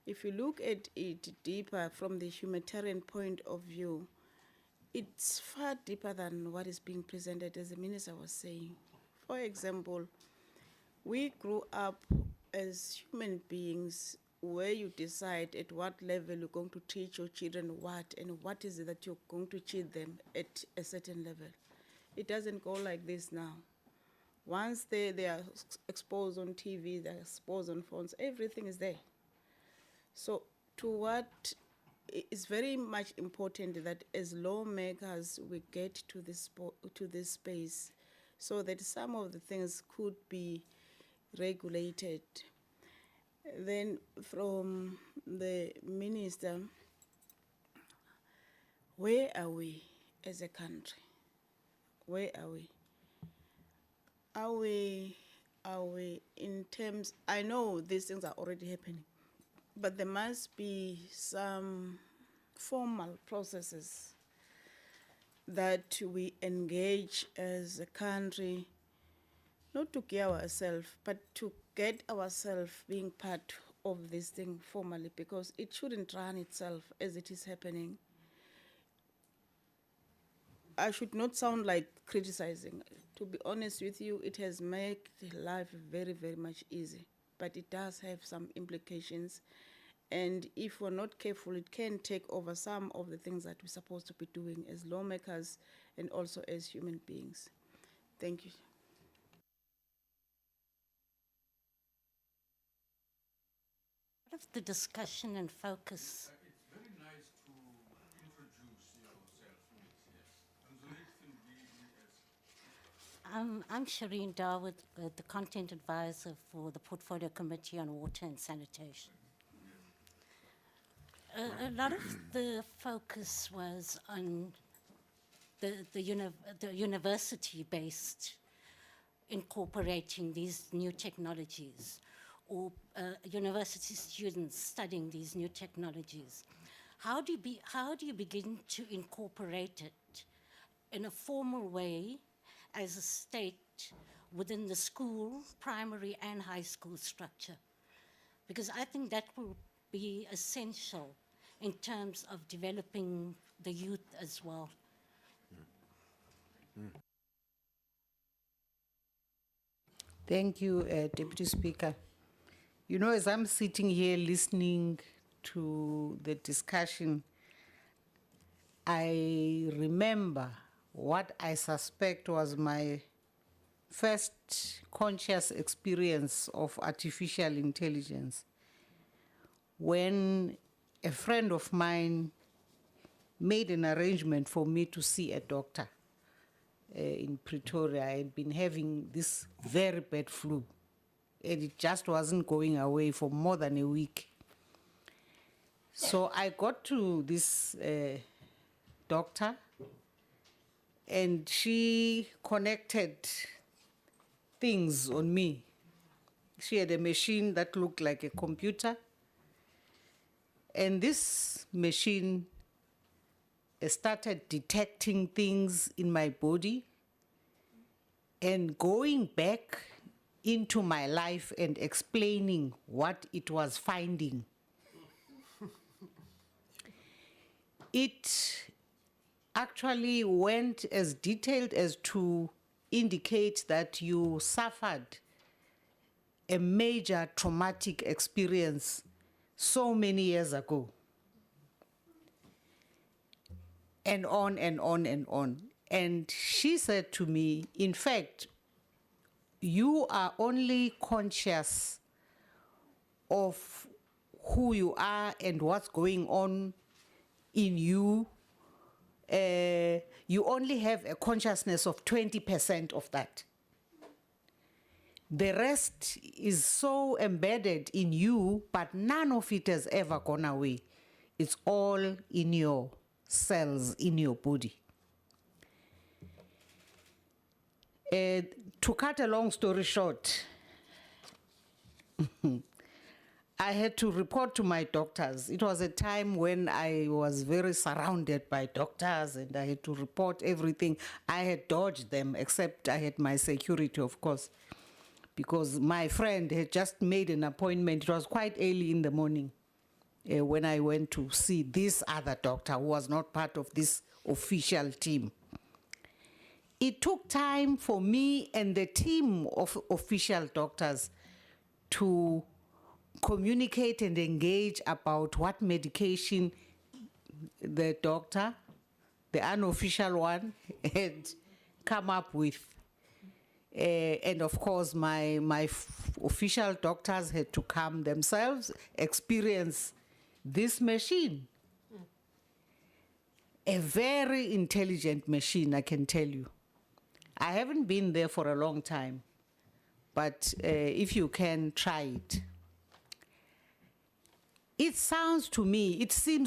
if you look at it deeper from the humanitarian point of view, it's far deeper than what is being presented, as the minister was saying. For example, we grew up as human beings where you decide at what level you're going to teach your children what, and what is it that you're going to teach them at a certain level. It doesn't go like this now. Once they are exposed on TV, they're exposed on phones, everything is there. So to what is very much important that as lawmakers we get to this space so that some of the things could be regulated. Then from the minister, where are we as a country? Where are we? Are we in terms, I know these things are already happening, but there must be some formal processes that we engage as a country, not to gear ourselves, but to get ourselves being part of this thing formally, because it shouldn't run itself as it is happening. I should not sound like criticizing. To be honest with you, it has made life very, very much easy, but it does have some implications. And if we're not careful, it can take over some of the things that we're supposed to be doing as lawmakers and also as human beings. Thank you. Part of the discussion and focus. It's very nice to introduce yourself, yes. I'm Shireen Dawood, the Content Advisor for the Portfolio Committee on Water and Sanitation. A lot of the focus was on the university-based incorporating these new technologies, or university students studying these new technologies. How do you begin to incorporate it in a formal way as a state within the school, primary and high school structure? Because I think that will be essential in terms of developing the youth as well. Thank you, Deputy Speaker. You know, as I'm sitting here listening to the discussion, I remember what I suspect was my first conscious experience of artificial intelligence, when a friend of mine made an arrangement for me to see a doctor in Pretoria. I had been having this very bad flu, and it just wasn't going away for more than a week. So I got to this doctor, and she connected things on me. She had a machine that looked like a computer, and this machine started detecting things in my body and going back into my life and explaining what it was finding. It actually went as detailed as to indicate that you suffered a major traumatic experience so many years ago. And on and on and on. And she said to me, in fact, you are only conscious of who you are and what's going on in you. You only have a consciousness of 20% of that. The rest is so embedded in you, but none of it has ever gone away. It's all in your cells, in your body. To cut a long story short, I had to report to my doctors. It was a time when I was very surrounded by doctors and I had to report everything. I had dodged them, except I had my security, of course, because my friend had just made an appointment. It was quite early in the morning when I went to see this other doctor who was not part of this official team. It took time for me and the team of official doctors to communicate and engage about what medication the doctor, the unofficial one, had come up with. And of course, my official doctors had to come themselves, experience this machine. A very intelligent machine, I can tell you. I haven't been there for a long time, but if you can, try it. It seems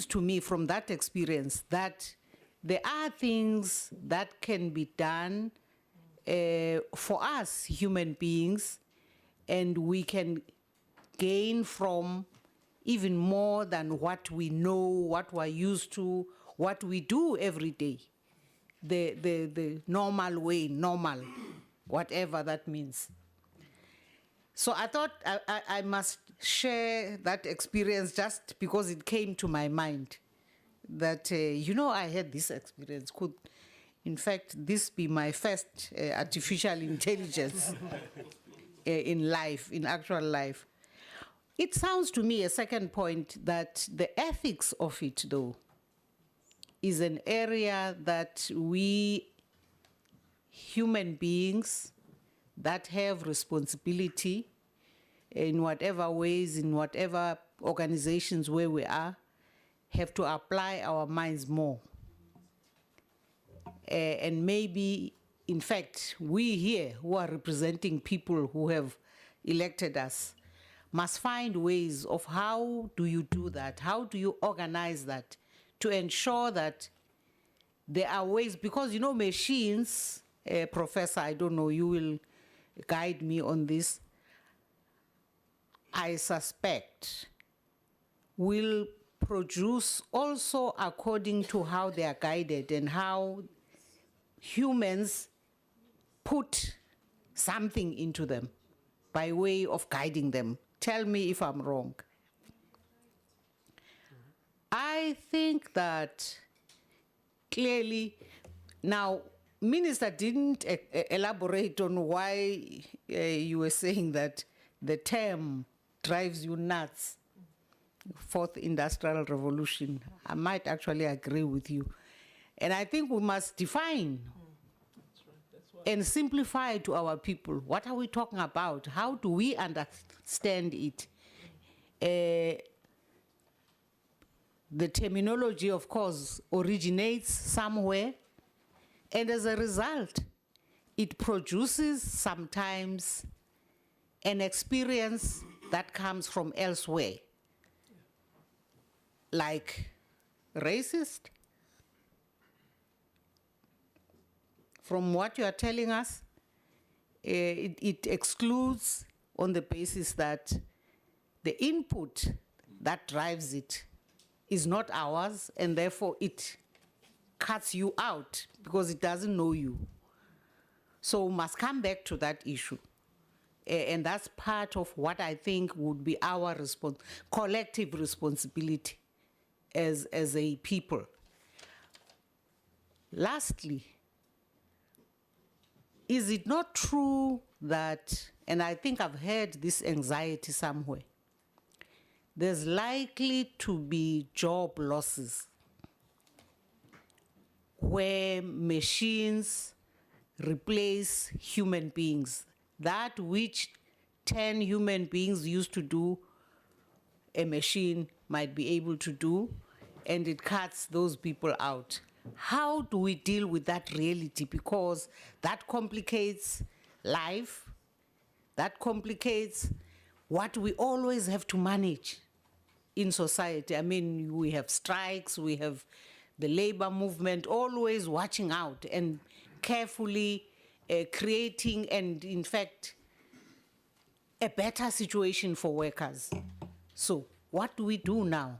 to me from that experience that there are things that can be done for us human beings, and we can gain from even more than what we know, what we're used to, what we do every day. The normal way, normal, whatever that means. So I thought I must share that experience just because it came to my mind that, I had this experience. Could, in fact, this be my first artificial intelligence in life, in actual life? It sounds to me, a second point, that the ethics of it, though, is an area that we human beings that have responsibility in whatever ways, in whatever organizations where we are, have to apply our minds more. And maybe, in fact, we here who are representing people who have elected us must find ways of how do you do that? How do you organize that to ensure that there are ways, because machines, Professor, I don't know, you will guide me on this, I suspect will produce also according to how they are guided and how humans put something into them by way of guiding them. Tell me if I'm wrong. I think that clearly, now, Minister didn't elaborate on why you were saying that the term drives you nuts, Fourth Industrial Revolution. I might actually agree with you. And I think we must define and simplify to our people. What are we talking about? How do we understand it? The terminology, of course, originates somewhere, and as a result, it produces sometimes an experience that comes from elsewhere, like racist. From what you are telling us, it excludes on the basis that the input that drives it is not ours, and therefore it cuts you out because it doesn't know you. So we must come back to that issue. And that's part of what I think would be our collective responsibility as a people. Lastly, is it not true that, and I think I've heard this anxiety somewhere, there's likely to be job losses where machines replace human beings? That which 10 human beings used to do, a machine might be able to do, and it cuts those people out. How do we deal with that reality? Because that complicates life, that complicates what we always have to manage in society. I mean, we have strikes, we have the labor movement, always watching out and carefully creating, and in fact, a better situation for workers. So what do we do now?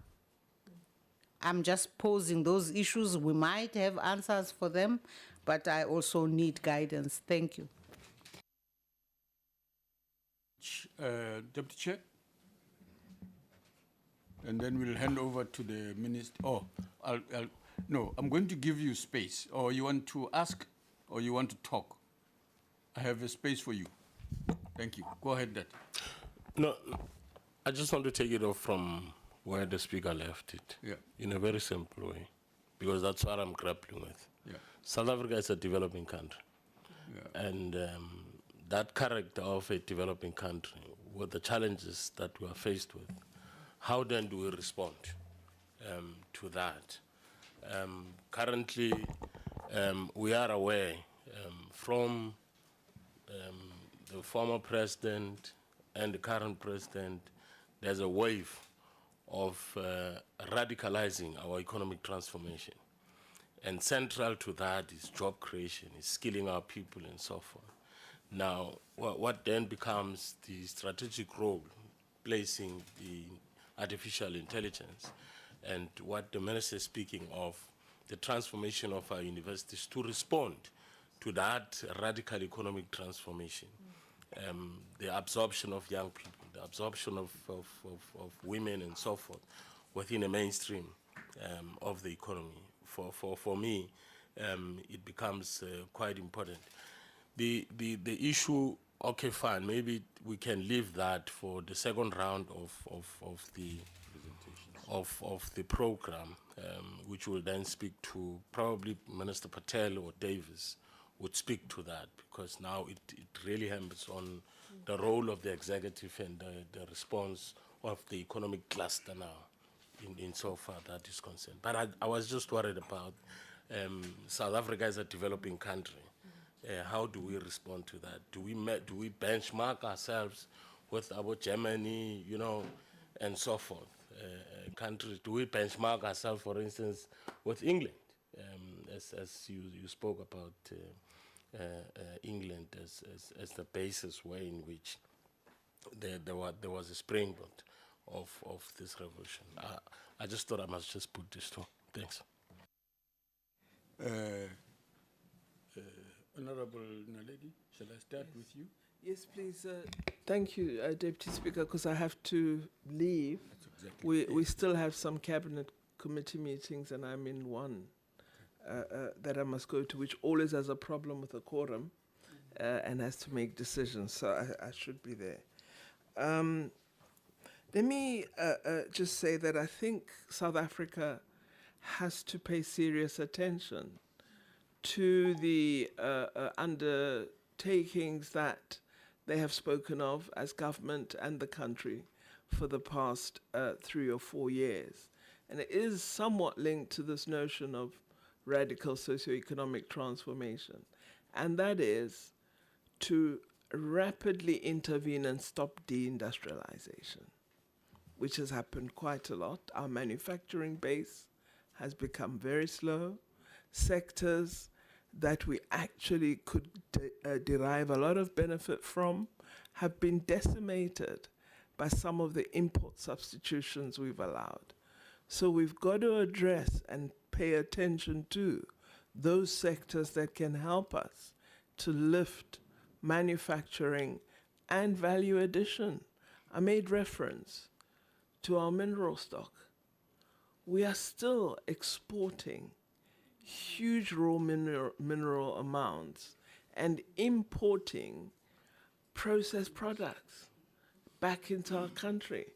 I'm just posing those issues. We might have answers for them, but I also need guidance. Thank you. Deputy Chair? And then we'll hand over to the minister. Oh, no, I'm going to give you space. Or you want to ask, or you want to talk? I have a space for you. Thank you. Go ahead, Dad. No, I just want to take it off from where the speaker left it. Yeah. In a very simple way, because that's what I'm grappling with. Yeah. South Africa is a developing country. Yeah. And that character of a developing country, with the challenges that we are faced with, how then do we respond to that? Currently, we are aware from the former president and the current president, there's a wave of radicalizing our economic transformation. And central to that is job creation, is skilling our people and so forth. Now, what then becomes the strategic role, placing the artificial intelligence, and what the minister is speaking of, the transformation of our universities to respond to that radical economic transformation. The absorption of young people, the absorption of women and so forth within a mainstream of the economy. For me, it becomes quite important. The issue, okay, fine, maybe we can leave that for the second round of the program, which will then speak to probably Minister Patel or Davis would speak to that, because now it really hampers on the role of the executive and the response of the economic cluster now, in so far that is concerned. But I was just worried about South Africa as a developing country. How do we respond to that? Do we benchmark ourselves with about Germany, you know, and so forth? Countries, do we benchmark ourselves, for instance, with England, as you spoke about England as the basis way in which there was a springboard of this revolution? I just thought I must just put this to. Thanks. Honorable Naledi, shall I start with you? Yes, please. Thank you, Deputy Speaker, because I have to leave. That's exactly We still have some cabinet committee meetings, and I'm in one that I must go to, which always has a problem with a quorum and has to make decisions, so I should be there. Let me just say that I think South Africa has to pay serious attention to the undertakings that they have spoken of as government and the country for the past 3 or 4 years. And it is somewhat linked to this notion of radical socioeconomic transformation. And that is to rapidly intervene and stop deindustrialization, which has happened quite a lot. Our manufacturing base has become very slow. Sectors that we actually could derive a lot of benefit from have been decimated by some of the import substitutions we've allowed. So we've got to address and pay attention to those sectors that can help us to lift manufacturing and value addition. I made reference to our mineral stock. We are still exporting huge raw mineral amounts and importing processed products back into our country.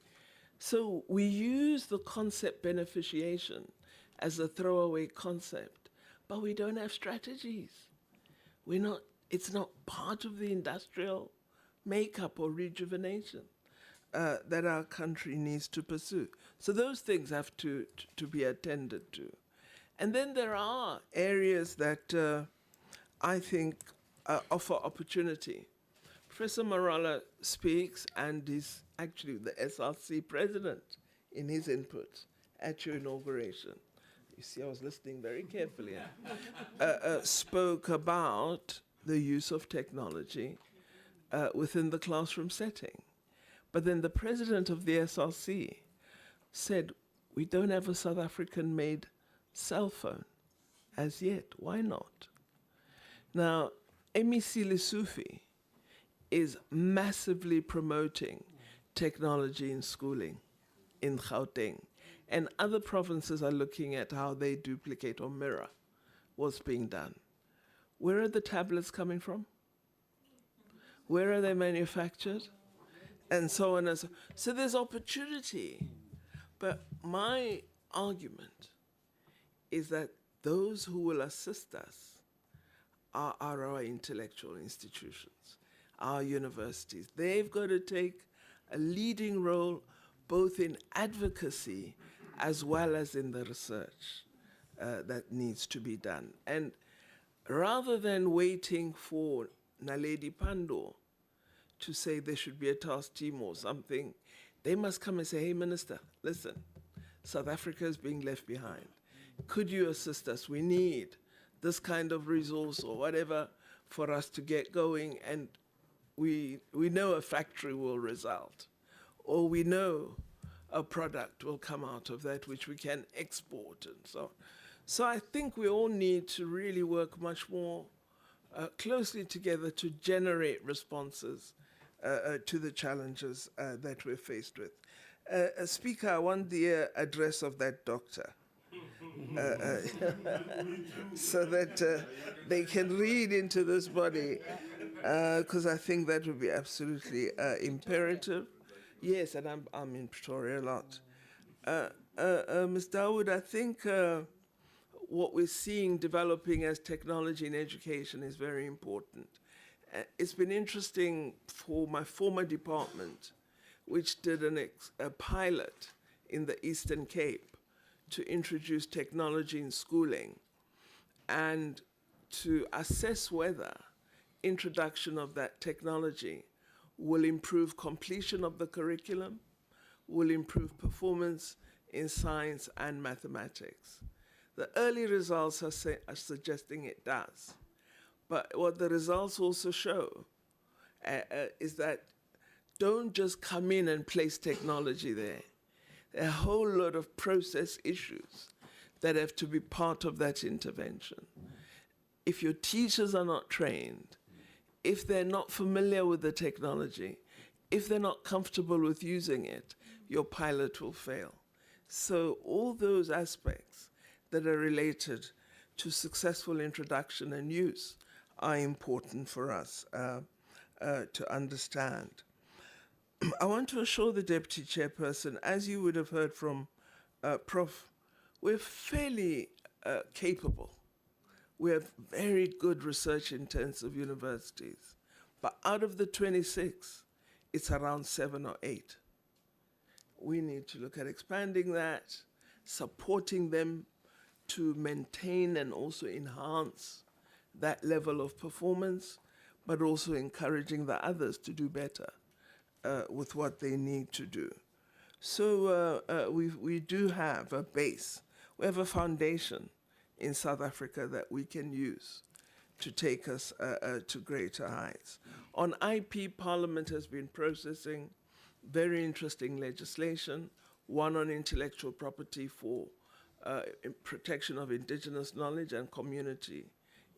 So we use the concept beneficiation as a throwaway concept, but we don't have strategies. It's not part of the industrial makeup or rejuvenation that our country needs to pursue. So those things have to be attended to. And then there are areas that I think offer opportunity. Professor Marala speaks and is actually the SRC president in his input at your inauguration. You see, I was listening very carefully. Spoke about the use of technology within the classroom setting. But then the president of the SRC said, we don't have a South African-made cell phone as yet. Why not? Now, MEC Lessufi is massively promoting technology in schooling in Gauteng. And other provinces are looking at how they duplicate or mirror what's being done. Where are the tablets coming from? Where are they manufactured? And so on and so on. So there's opportunity. But my argument is that those who will assist us are our intellectual institutions, our universities. They've got to take a leading role both in advocacy as well as in the research that needs to be done. And rather than waiting for Naledi Pandor to say there should be a task team or something, they must come and say, hey, Minister, listen, South Africa is being left behind. Could you assist us? We need this kind of resource or whatever for us to get going, and we know a factory will result, or we know a product will come out of that which we can export and so on. So I think we all need to really work much more closely together to generate responses to the challenges that we're faced with. Speaker, I want the address of that doctor so that they can read into this body, because I think that would be absolutely imperative. Yes, and I'm in Pretoria a lot. Ms. Dawood, I think what we're seeing developing as technology in education is very important. It's been interesting for my former department, which did a pilot in the Eastern Cape to introduce technology in schooling and to assess whether introduction of that technology will improve completion of the curriculum, will improve performance in science and mathematics. The early results are suggesting it does. But what the results also show is that don't just come in and place technology there. There are a whole lot of process issues that have to be part of that intervention. If your teachers are not trained, if they're not familiar with the technology, if they're not comfortable with using it, your pilot will fail. So all those aspects that are related to successful introduction and use are important for us to understand. I want to assure the Deputy Chairperson, as you would have heard from Prof, we're fairly capable. We have very good research-intensive universities, but out of the 26, it's around 7 or 8. We need to look at expanding that, supporting them to maintain and also enhance that level of performance, but also encouraging the others to do better with what they need to do. So we do have a base. We have a foundation in South Africa that we can use to take us to greater heights. On IP, Parliament has been processing very interesting legislation, one on intellectual property for protection of indigenous knowledge and community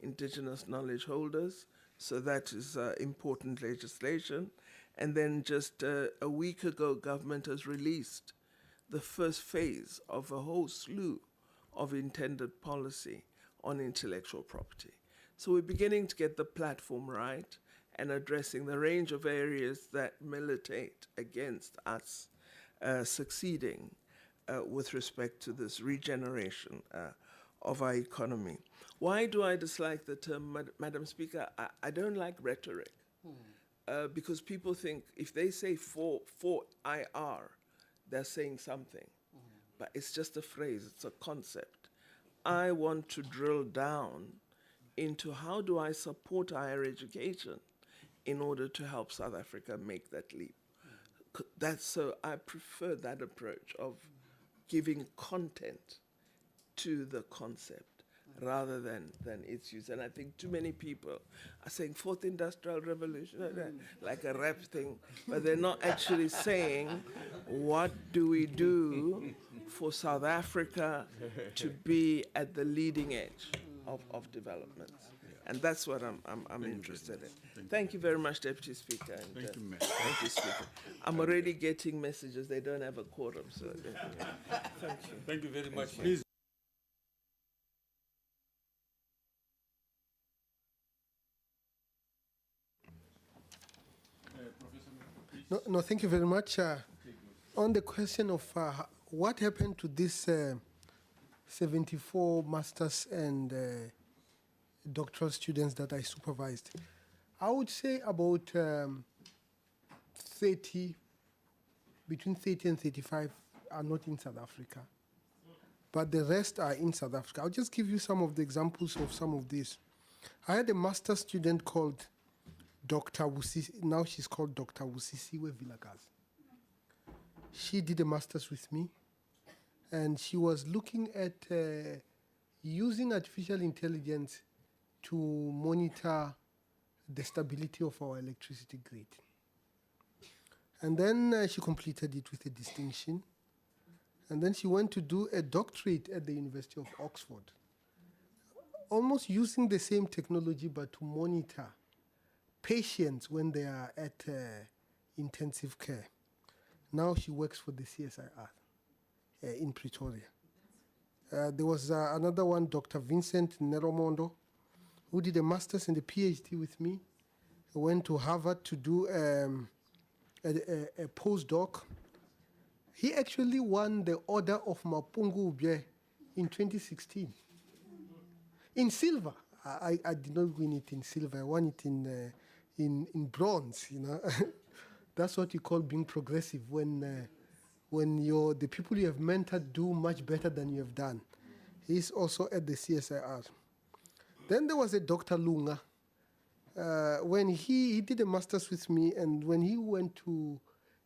indigenous knowledge holders. So that is important legislation. And then just a week ago, government has released the first phase of a whole slew of intended policy on intellectual property. So we're beginning to get the platform right and addressing the range of areas that militate against us succeeding with respect to this regeneration of our economy. Why do I dislike the term, Madam Speaker? I don't like rhetoric. Because people think if they say for IR, they're saying something. But it's just a phrase, it's a concept. I want to drill down into how do I support higher education in order to help South Africa make that leap. So I prefer that approach of giving content to the concept rather than its use. And I think too many people are saying fourth industrial revolution, like a rap thing, but they're not actually saying what do we do for South Africa to be at the leading edge of development. And that's what I'm interested in. Thank you very much, Deputy Speaker. And, Thank you, ma'am. Thank you, Speaker. I'm already getting messages. They don't have a quorum, so thank you. Thank you very much. Please. No, thank you very much. On the question of what happened to these 74 masters and doctoral students that I supervised, I would say about 30, between 30 and 35 are not in South Africa, but the rest are in South Africa. I'll just give you some of the examples of some of these. I had a master's student called Dr. Wusisi, now she's called Dr. Wusisiwe Vilakazi. She did a master's with me, and she was looking at using artificial intelligence to monitor the stability of our electricity grid. And then she completed it with a distinction. And then she went to do a doctorate at the University of Oxford, almost using the same technology, but to monitor patients when they are at intensive care. Now she works for the CSIR in Pretoria. There was another one, Dr. Vincent Neromondo, who did a master's and a PhD with me. He went to Harvard to do a postdoc. He actually won the Order of Mapungu Ubye in 2016. In silver. I did not win it in silver. I won it in bronze, you know. That's what you call being progressive, when the people you have mentored do much better than you have done. He's also at the CSIR. Then there was a Dr. Lunga. When he did a master's with me, and when he went to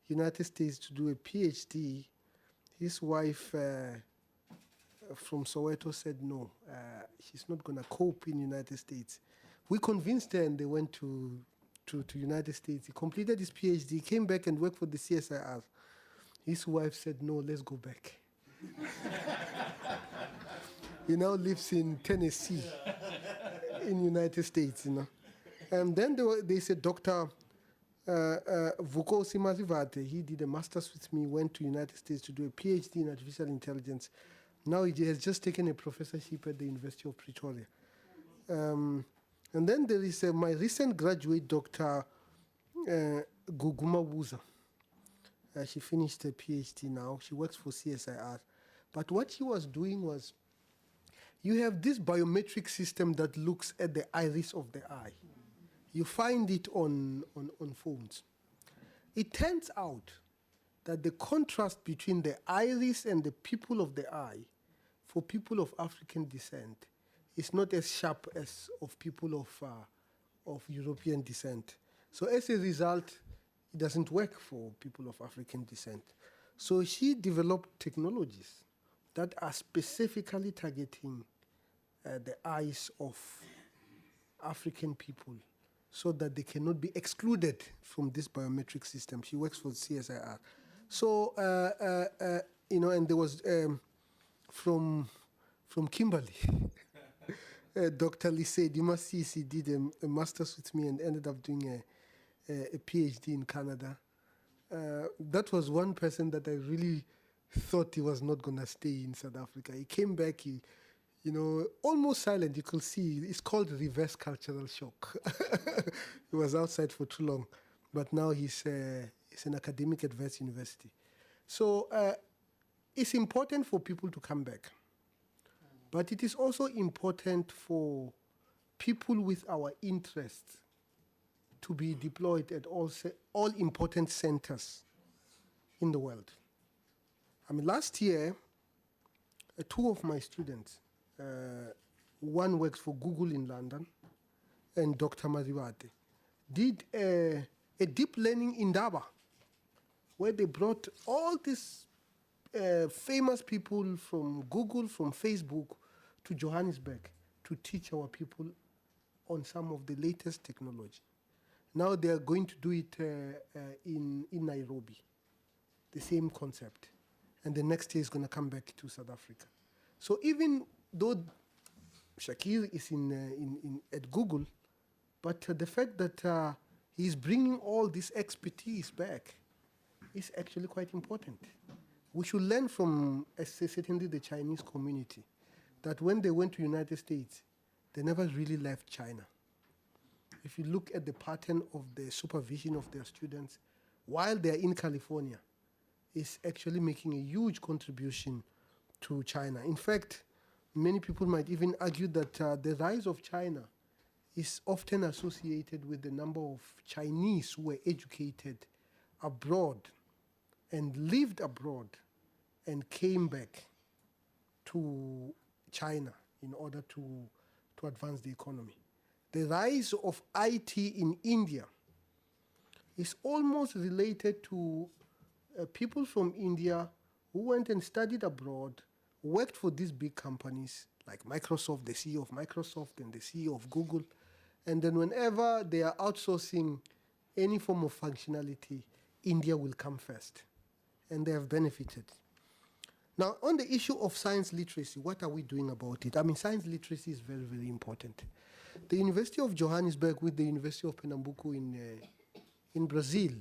United States to do a PhD, his wife from Soweto said no, she's not going to cope in United States. We convinced her, and they went to United States. He completed his PhD, came back and worked for the CSIR. His wife said, no, let's go back. He now lives in Tennessee, in United States, you know. And then they said, Dr. Vukosi Mazivate, he did a master's with me, went to United States to do a PhD in artificial intelligence. Now he has just taken a professorship at the University of Pretoria. And then there is my recent graduate, Dr. Guguma Wuza. She finished her PhD now. She works for CSIR. But what she was doing was, you have this biometric system that looks at the iris of the eye. You find it on phones. It turns out that the contrast between the iris and the pupil of the eye for people of African descent is not as sharp as of people of European descent. So as a result, it doesn't work for people of African descent. So she developed technologies that are specifically targeting the eyes of African people so that they cannot be excluded from this biometric system. She works for CSIR. So, you know, and there was from Kimberley, Dr. Lise Dimasisi did a master's with me and ended up doing a PhD in Canada. That was one person that I really thought he was not going to stay in South Africa. He came back, almost silent. You could see it's called reverse cultural shock. He was outside for too long, but now he's an academic at Wits University. So it's important for people to come back, but it is also important for people with our interests to be deployed at all important centers in the world. I mean, last year, two of my students, one works for Google in London, and Dr. Mariwate, did a deep learning in Daba, where they brought all these famous people from Google, from Facebook, to Johannesburg to teach our people on some of the latest technology. Now they are going to do it in Nairobi, the same concept. And the next year is going to come back to South Africa. So even though Shakir is at Google, but the fact that he's bringing all this expertise back is actually quite important. We should learn from, certainly the Chinese community, that when they went to United States, they never really left China. If you look at the pattern of the supervision of their students while they're in California, it's actually making a huge contribution to China. In fact, many people might even argue that the rise of China is often associated with the number of Chinese who were educated abroad and lived abroad and came back to China in order to advance the economy. The rise of IT in India is almost related to people from India who went and studied abroad, worked for these big companies like Microsoft, the CEO of Microsoft and the CEO of Google, and then whenever they are outsourcing any form of functionality, India will come first, and they have benefited. Now, on the issue of science literacy, what are we doing about it? I mean, science literacy is very, very important. The University of Johannesburg with the University of Pernambuco in Brazil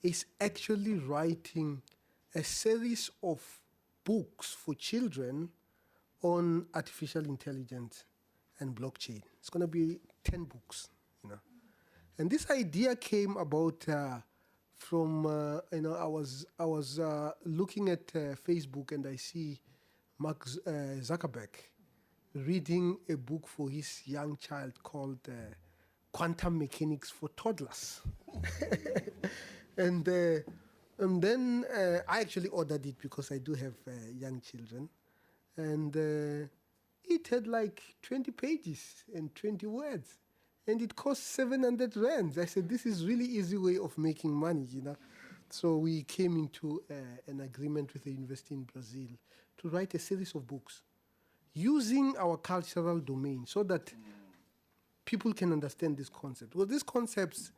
is actually writing a series of books for children on artificial intelligence and blockchain. It's going to be 10 books, And this idea came about from, I was looking at Facebook and I see Mark Zuckerberg reading a book for his young child called Quantum Mechanics for Toddlers. And then I actually ordered it because I do have young children. And it had like 20 pages and 20 words. And it cost 700 rands. I said, this is really easy way of making money, So we came into an agreement with the university in Brazil to write a series of books using our cultural domain so that people can understand this concept. Well, these concepts,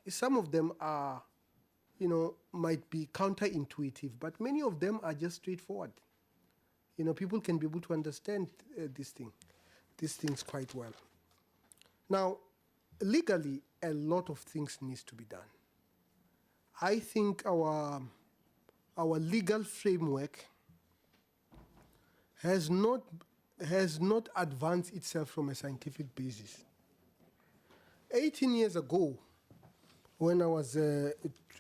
some of them are, might be counterintuitive, but many of them are just straightforward. People can be able to understand these things quite well. Now, legally, a lot of things needs to be done. I think our legal framework has not advanced itself from a scientific basis. 18 years ago, when I was,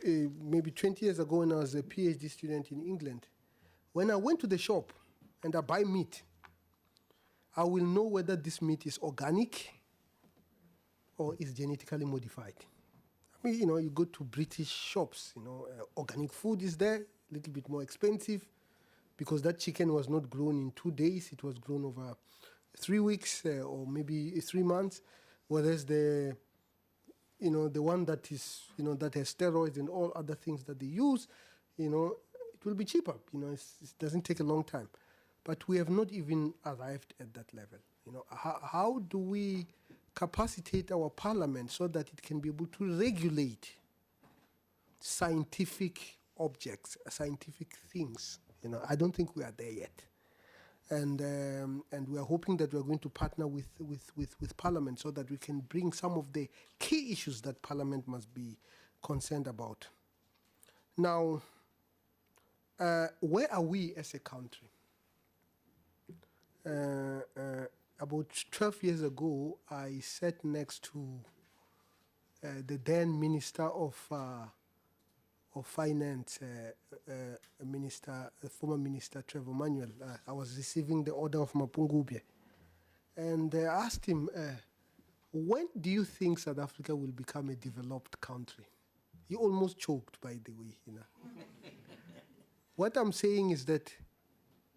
maybe 20 years ago when I was a PhD student in England, when I went to the shop and I buy meat, I will know whether this meat is organic or is genetically modified. I mean, you go to British shops, organic food is there, a little bit more expensive, because that chicken was not grown in 2 days, it was grown over 3 weeks or maybe 3 months, whereas the one that is, that has steroids and all other things that they use, it will be cheaper, it doesn't take a long time. But we have not even arrived at that level. How do we capacitate our parliament so that it can be able to regulate scientific objects, scientific things? I don't think we are there yet. And we are hoping that we are going to partner with Parliament so that we can bring some of the key issues that Parliament must be concerned about. Now, where are we as a country? About 12 years ago, I sat next to the then Minister of Finance, former Minister Trevor Manuel. I was receiving the order of Mapungubwe. And I asked him, when do you think South Africa will become a developed country? He almost choked, by the way. What I'm saying is that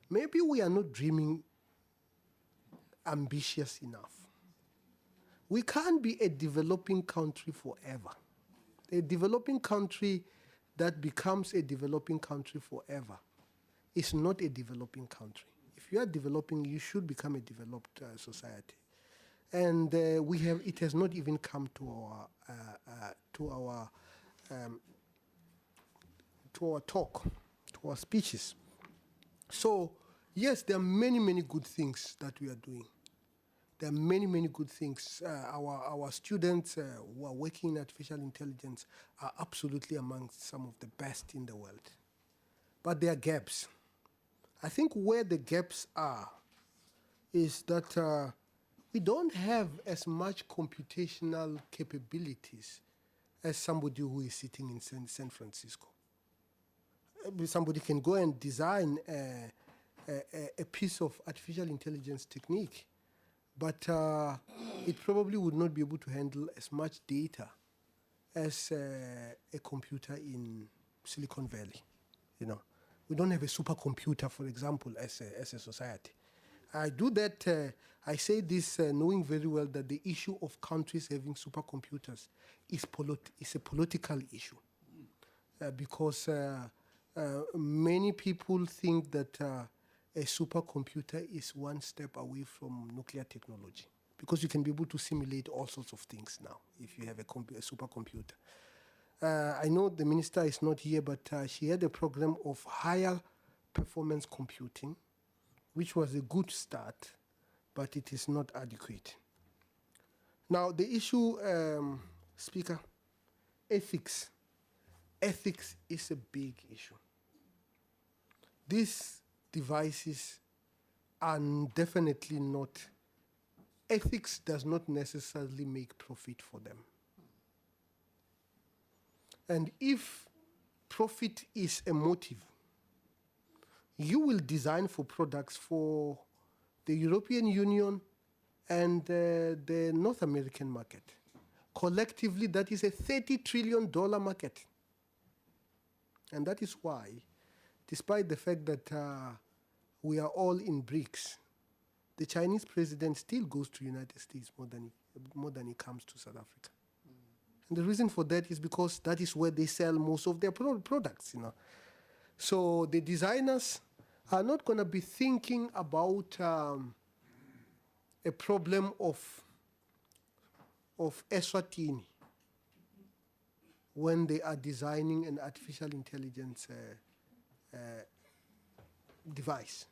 maybe we are not dreaming ambitious enough. We can't be a developing country forever. A developing country that becomes a developing country forever is not a developing country. If you are developing, you should become a developed society. And it has not even come to our talk, to our speeches. So yes, there are many, many good things that we are doing. There are many, many good things. Our students who are working in artificial intelligence are absolutely amongst some of the best in the world. But there are gaps. I think where the gaps are is that we don't have as much computational capabilities as somebody who is sitting in San Francisco. Somebody can go and design a piece of artificial intelligence technique, but it probably would not be able to handle as much data as a computer in Silicon Valley. We don't have a supercomputer, for example, as a society. I do that. I say this knowing very well that the issue of countries having supercomputers is a political issue, because many people think that a supercomputer is one step away from nuclear technology, because you can be able to simulate all sorts of things now if you have a supercomputer. I know the minister is not here, but she had a program of higher performance computing, which was a good start, but it is not adequate. Now, the issue, Speaker, ethics. Ethics is a big issue. These devices are definitely not, ethics does not necessarily make profit for them. And if profit is a motive, you will design for products for the European Union and the North American market. Collectively, that is a $30 trillion market. And that is why, despite the fact that we are all in BRICS, the Chinese president still goes to the United States more than he comes to South Africa. And the reason for that is because that is where they sell most of their products. So the designers are not going to be thinking about a problem of Eswatini when they are designing an artificial intelligence device.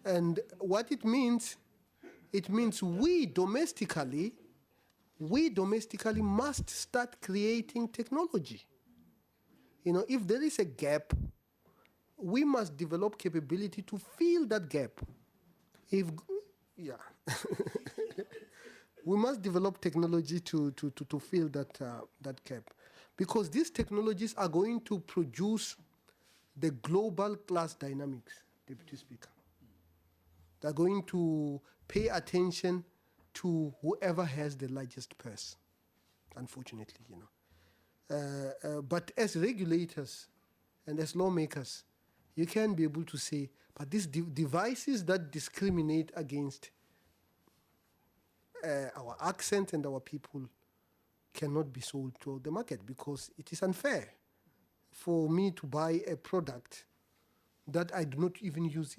And what it means we domestically must start creating technology. If there is a gap, we must develop capability to fill that gap. We must develop technology to fill that gap, because these technologies are going to produce the global class dynamics, Deputy Speaker. They're going to pay attention to whoever has the largest purse, unfortunately, but as regulators and as lawmakers, you can be able to say, but these devices that discriminate against our accent and our people cannot be sold to the market, because it is unfair for me to buy a product that I do not even use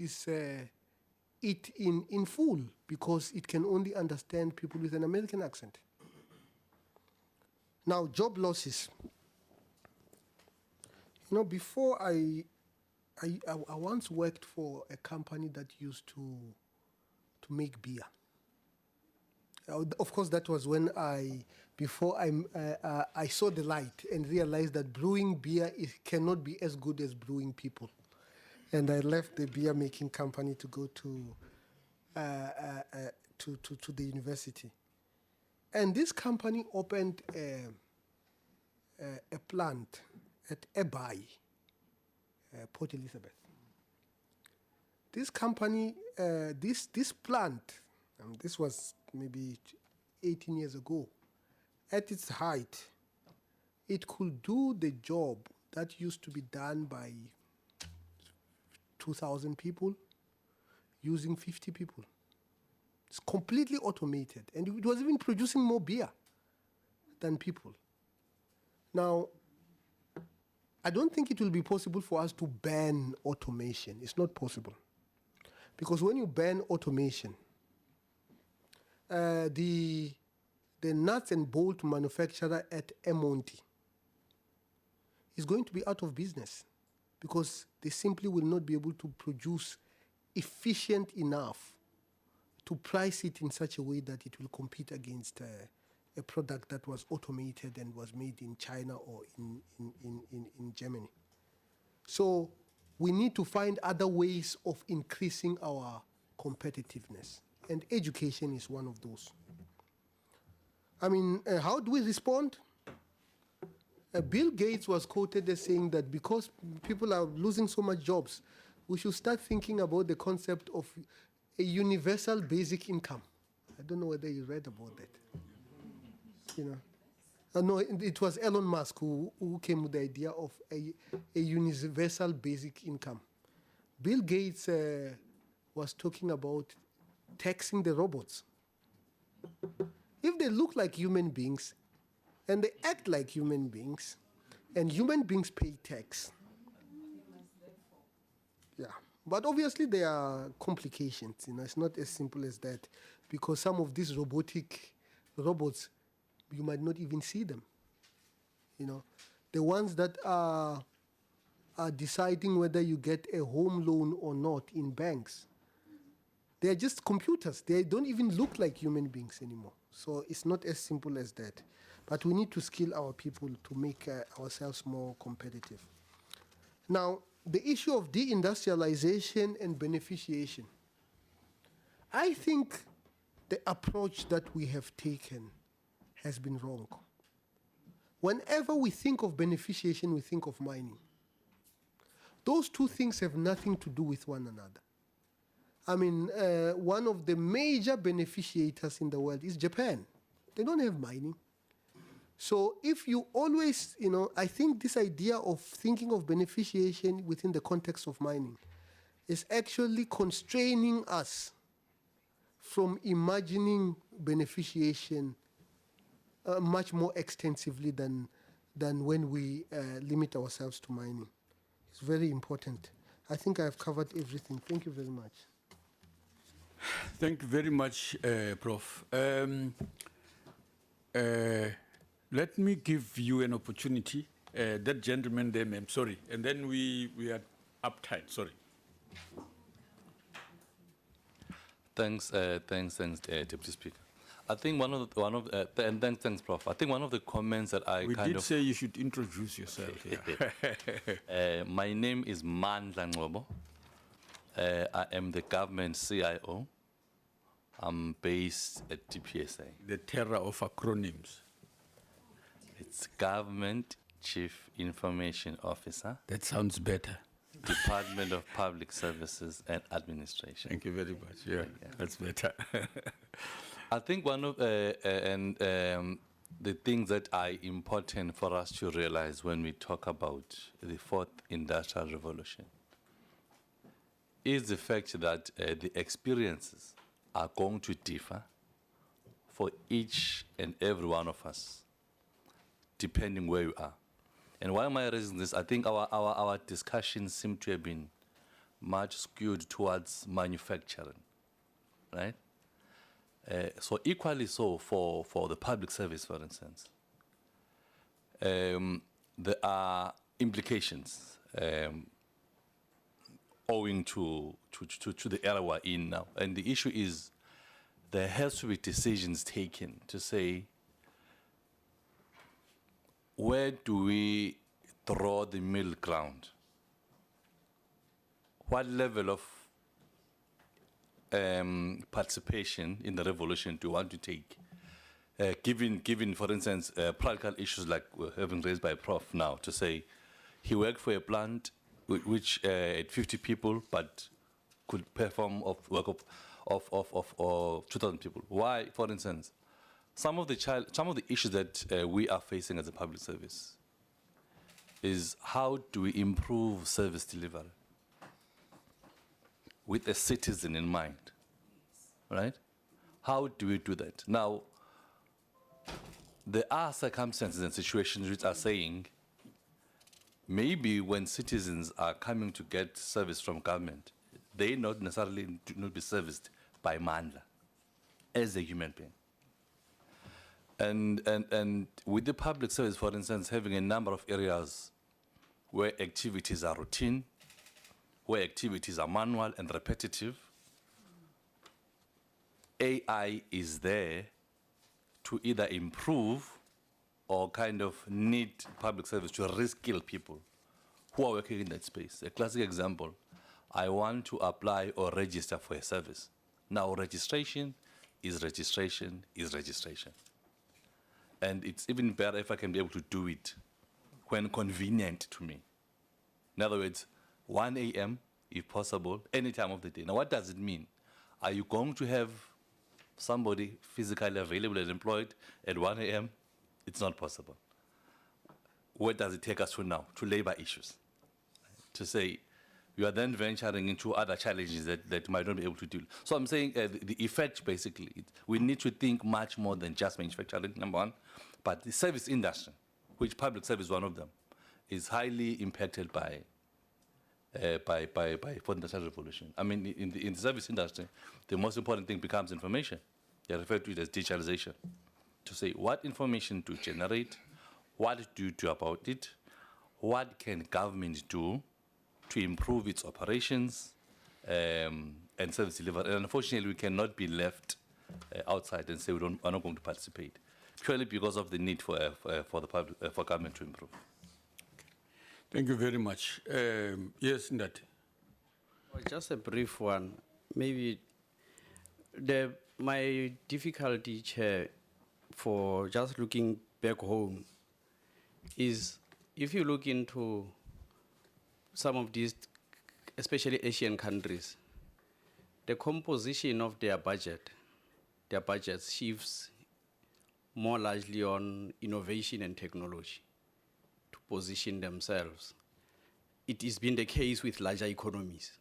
it in full, because it can only understand people with an American accent. Now, job losses. Before I I once worked for a company that used to make beer. Of course, that was when before I saw the light and realized that brewing beer cannot be as good as brewing people. And I left the beer making company to go to the university. And this company opened a plant at Ebai, Port Elizabeth. This company, this plant, this was maybe 18 years ago, at its height, it could do the job that used to be done by 2,000 people using 50 people. It's completely automated, and it was even producing more beer than people. Now, I don't think it will be possible for us to ban automation. It's not possible. Because when you ban automation, the nuts and bolt manufacturer at Emonti is going to be out of business because they simply will not be able to produce efficient enough to price it in such a way that it will compete against a product that was automated and was made in China or in Germany. So we need to find other ways of increasing our competitiveness, and education is one of those. I mean, how do we respond? Bill Gates was quoted as saying that because people are losing so much jobs, we should start thinking about the concept of a universal basic income. I don't know whether you read about that. You know, no, it was Elon Musk who came with the idea of a universal basic income. Bill Gates was talking about taxing the robots. If they look like human beings and they act like human beings and human beings pay tax, yeah. But obviously there are complications, you know, it's not as simple as that because some of these robotic robots, you might not even see them. You know, the ones that are deciding whether you get a home loan or not in banks, they're just computers. They don't even look like human beings anymore. So it's not as simple as that. But we need to skill our people to make ourselves more competitive. Now, the issue of deindustrialization and beneficiation. I think the approach that we have taken has been wrong. Whenever we think of beneficiation, we think of mining. Those two things have nothing to do with one another. I mean, one of the major beneficiators in the world is Japan. They don't have mining. So if you always, you know, I think this idea of thinking of beneficiation within the context of mining is actually constraining us from imagining beneficiation much more extensively than when we limit ourselves to mining. It's very important. I think I've covered everything. Thank you very much. Thank you very much, Prof. Let me give you an opportunity. That gentleman there, ma'am, sorry. And then we are uptight, sorry. Thanks, Deputy Speaker. I think and thanks, Prof. I think one of the comments that I we did say you should introduce yourself. Yeah. My name is Mandla Ngobo. I am the government CIO. I'm based at DPSA. The terror of acronyms. It's Government Chief Information Officer. That sounds better. Department of Public Services and Administration. Thank you very much. Yeah, that's better. I think one of the things that are important for us to realize when we talk about the fourth industrial revolution is the fact that the experiences are going to differ for each and every one of us, depending where you are. And why am I raising this? I think our discussions seem to have been much skewed towards manufacturing, right? So equally so for the public service, for instance. There are implications owing to the era we're in now. And the issue is there has to be decisions taken to say, where do we draw the middle ground? What level of participation in the revolution do you want to take? Given, for instance, practical issues like having raised by Prof now, to say he worked for a plant which had 50 people but could perform work of 2,000 people. Why, for instance, some of the issues that we are facing as a public service is how do we improve service delivery with a citizen in mind, right? How do we do that? Now, there are circumstances and situations which are saying maybe when citizens are coming to get service from government, they not necessarily do not be serviced by Mandla as a human being. And with the public service, for instance, having a number of areas where activities are routine, where activities are manual and repetitive, AI is there to either improve or kind of need public service to reskill people who are working in that space. A classic example, I want to apply or register for a service. Now, registration is registration is registration. And it's even better if I can be able to do it when convenient to me. In other words, 1 a.m., if possible, any time of the day. Now, what does it mean? Are you going to have somebody physically available and employed at 1 a.m.? It's not possible. Where does it take us to now? To labor issues. To say, you are then venturing into other challenges that might not be able to deal. So I'm saying the effect, basically, we need to think much more than just manufacturing, number one, but the service industry, which public service is one of them, is highly impacted by fourth industrial revolution. I mean, in the service industry, the most important thing becomes information. They refer to it as digitalization. To say, what information to generate, what do you do about it, what can government do to improve its operations and service delivery. And unfortunately, we cannot be left outside and say we're not going to participate, purely because of the need for government to improve. Thank you very much. Yes, Ndati. Well, just a brief one. Maybe my difficulty, Chair, for just looking back home is if you look into some of these, especially Asian countries, the composition of their budget shifts more largely on innovation and technology to position themselves. It has been the case with larger economies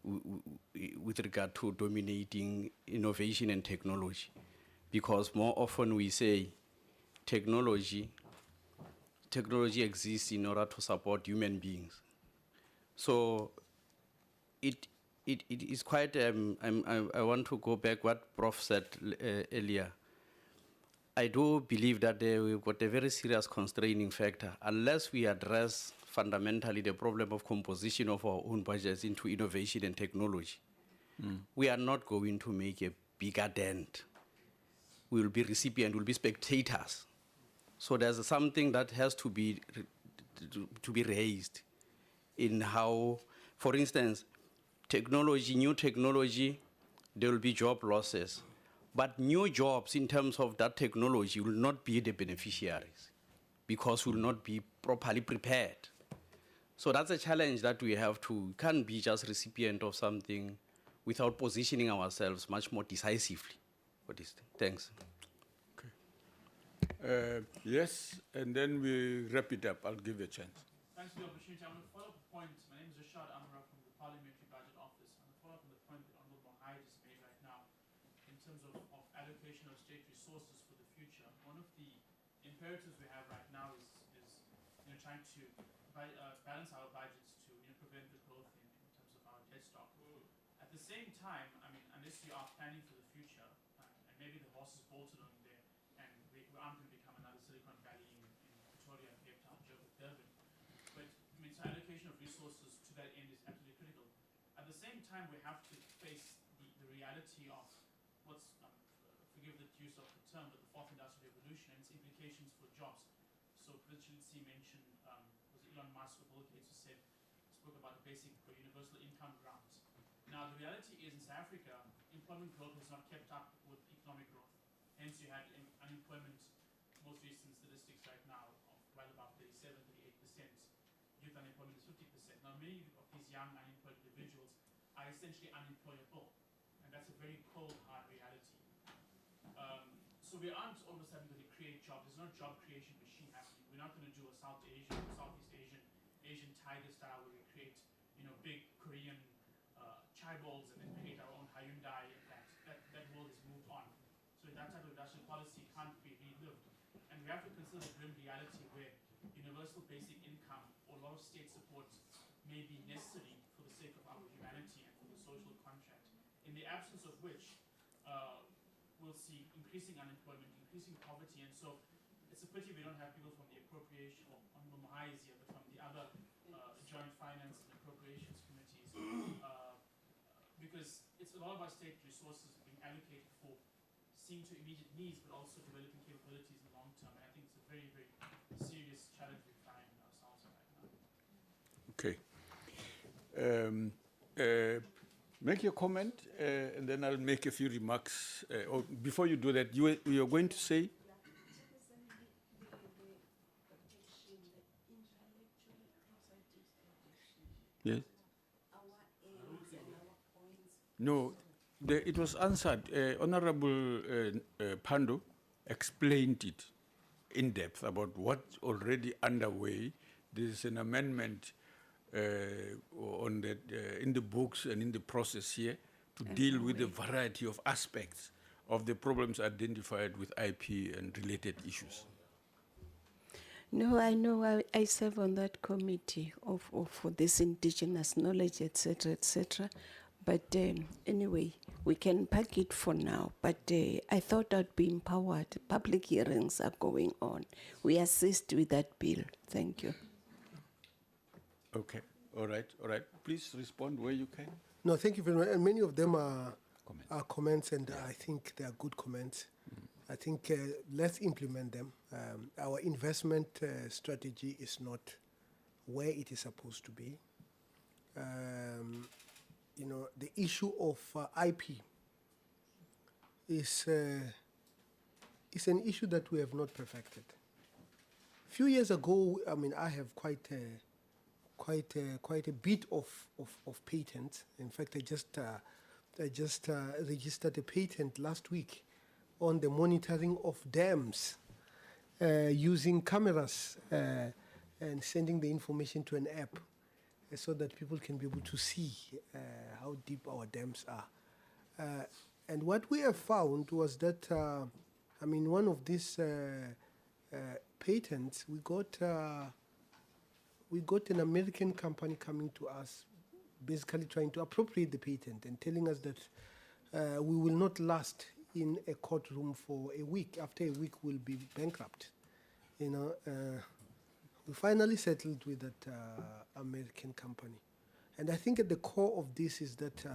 with regard to dominating innovation and technology, because more often we say technology exists in order to support human beings. So it is quite, I want to go back what Prof said earlier. I do believe that we've got a very serious constraining factor. Unless we address fundamentally the problem of composition of our own budgets into innovation and technology, we are not going to make a bigger dent. We will be recipients, we'll be spectators. So there's something that has to be raised in how, for instance, new technology, there will be job losses. But new jobs in terms of that technology will not be the beneficiaries because we will not be properly prepared. So that's a challenge that we have to, can't be just recipient of something without positioning ourselves much more decisively for this thing. Thanks. Yes, and then we wrap it up. I'll give you a chance. Thanks for the opportunity. I'm going to follow up the point. My name is Rashad Amra from the Parliamentary Budget Office. I'm going to follow up on the point that Honorable Mohai just made right now in terms of allocation of state resources for the future. One of the imperatives we have right now is trying to balance our budgets to prevent the growth in terms of our debt stock. At the same time, I mean, unless you are planning for the future, and maybe the horse is bolted on there, and we aren't going to become another Silicon Valley in Pretoria, Cape Town, Joburg, Durban. But I mean, so allocation of resources to that end is absolutely critical. At the same time, we have to face the reality of what's, forgive the use of the term, but the fourth industrial revolution and its implications for jobs. So Richard C. mentioned, was it Elon Musk or Bill Gates who spoke about a basic or universal income grant. Now, the reality is in South Africa, employment growth has not kept up with economic growth. Hence, you had unemployment, most recent statistics right now, of well above 37, 38%. Youth unemployment is 50%. Now, many of these young unemployed individuals are essentially unemployable. And that's a very cold, hard reality. So we aren't all of a sudden going to create jobs. There's no job creation machine happening. We're not going to do a South Asian, Southeast Asian tiger style where we create, big Korean chaebols and then create our own Hyundai. That world has moved on. So that type of industrial policy can't be relived. And we have to consider the grim reality where universal basic income or a lot of state support may be necessary for the sake of our humanity and for the social contract, in the absence of which we'll see increasing unemployment, increasing poverty, and so it's a pity we don't have people from the appropriation, or on the Mahaisia, but from the other joint finance and appropriations committees, because it's a lot of our state resources being allocated for seeing to immediate needs, but also developing capabilities in the long term. And I think it's a very, very serious challenge we find ourselves in right now. Okay. Make your comment, and then I'll make a few remarks. Or before you do that, you are going to say? Yes. No, it was answered. Honorable Pando explained it in depth about what's already underway. There is an amendment on that in the books and in the process here to deal with a variety of aspects of the problems identified with IP and related issues. No, I know. I serve on that committee for this indigenous knowledge, etc., etc. But anyway, we can pack it for now. But I thought I'd be empowered. Public hearings are going on. We assist with that bill. Thank you. Okay. All right. All right. Please respond where you can. No, thank you very much. And many of them are comments, and I think they are good comments. I think let's implement them. Our investment strategy is not where it is supposed to be. The issue of IP is an issue that we have not perfected. A few years ago, I have quite a bit of patents. In fact, I just registered a patent last week on the monitoring of dams using cameras and sending the information to an app so that people can be able to see how deep our dams are. And what we have found was that, one of these patents, we got an American company coming to us, basically trying to appropriate the patent and telling us that we will not last in a courtroom for a week. After a week, we'll be bankrupt. We finally settled with that American company. And I think at the core of this is that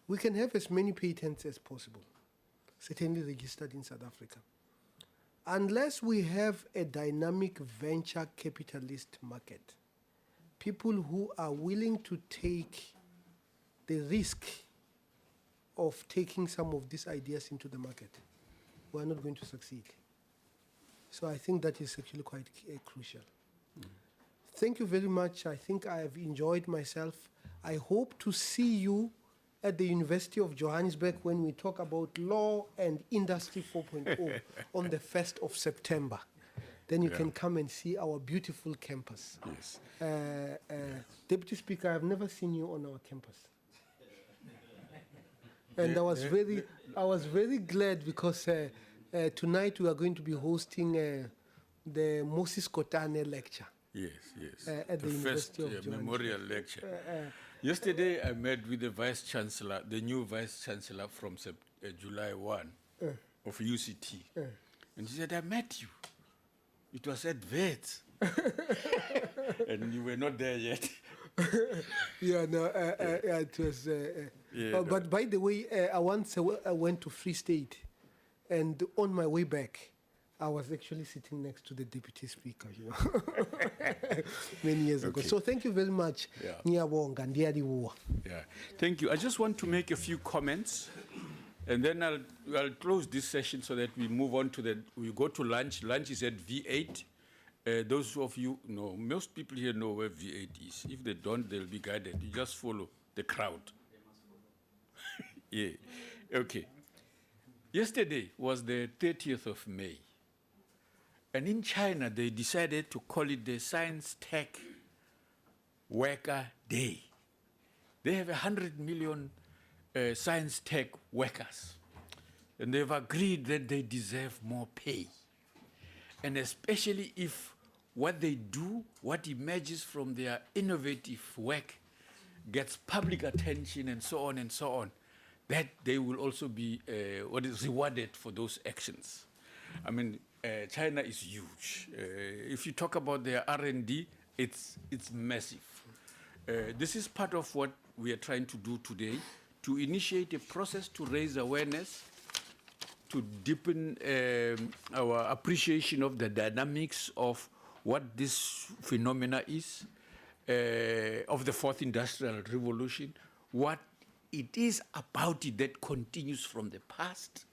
we can have as many patents as possible, certainly registered in South Africa. Unless we have a dynamic venture capitalist market, people who are willing to take the risk of taking some of these ideas into the market, we are not going to succeed. So I think that is actually quite crucial. Thank you very much. I think I have enjoyed myself. I hope to see you at the University of Johannesburg when we talk about Law and Industry 4.0 on the 1st of September. Then you can come and see our beautiful campus. Yes. Deputy Speaker, I've never seen you on our campus. And I was very glad because tonight we are going to be hosting the Moses Kotane lecture. Yes, yes. At the University of Johannesburg. Memorial lecture. Yesterday I met with the Vice Chancellor, the new Vice Chancellor from July 1 of UCT. And she said, I met you. It was at VET. And you were not there yet. Yeah, no, yeah, it was. Yeah, but by the way, I once went to Free State, and on my way back, I was actually sitting next to the deputy speaker, you know, many years ago. Okay. So thank you very much. Yeah. Ngiyabonga, ndiyalibuka. Yeah, thank you. I just want to make a few comments, and then I'll close this session so that we move on to we go to lunch. Lunch is at V8. Those of you know, most people here know where V8 is. If they don't, they'll be guided. You just follow the crowd. Yeah, okay. Yesterday was the 30th of May. And in China, they decided to call it the Science Tech Worker Day. They have 100 million science tech workers. And they've agreed that they deserve more pay. And especially if what they do, what emerges from their innovative work, gets public attention and so on, that they will also be rewarded for those actions. I mean, China is huge. If you talk about their R&D, it's massive. This is part of what we are trying to do today, to initiate a process to raise awareness, to deepen our appreciation of the dynamics of what this phenomena is, of the fourth industrial revolution, what it is about it that continues from the past,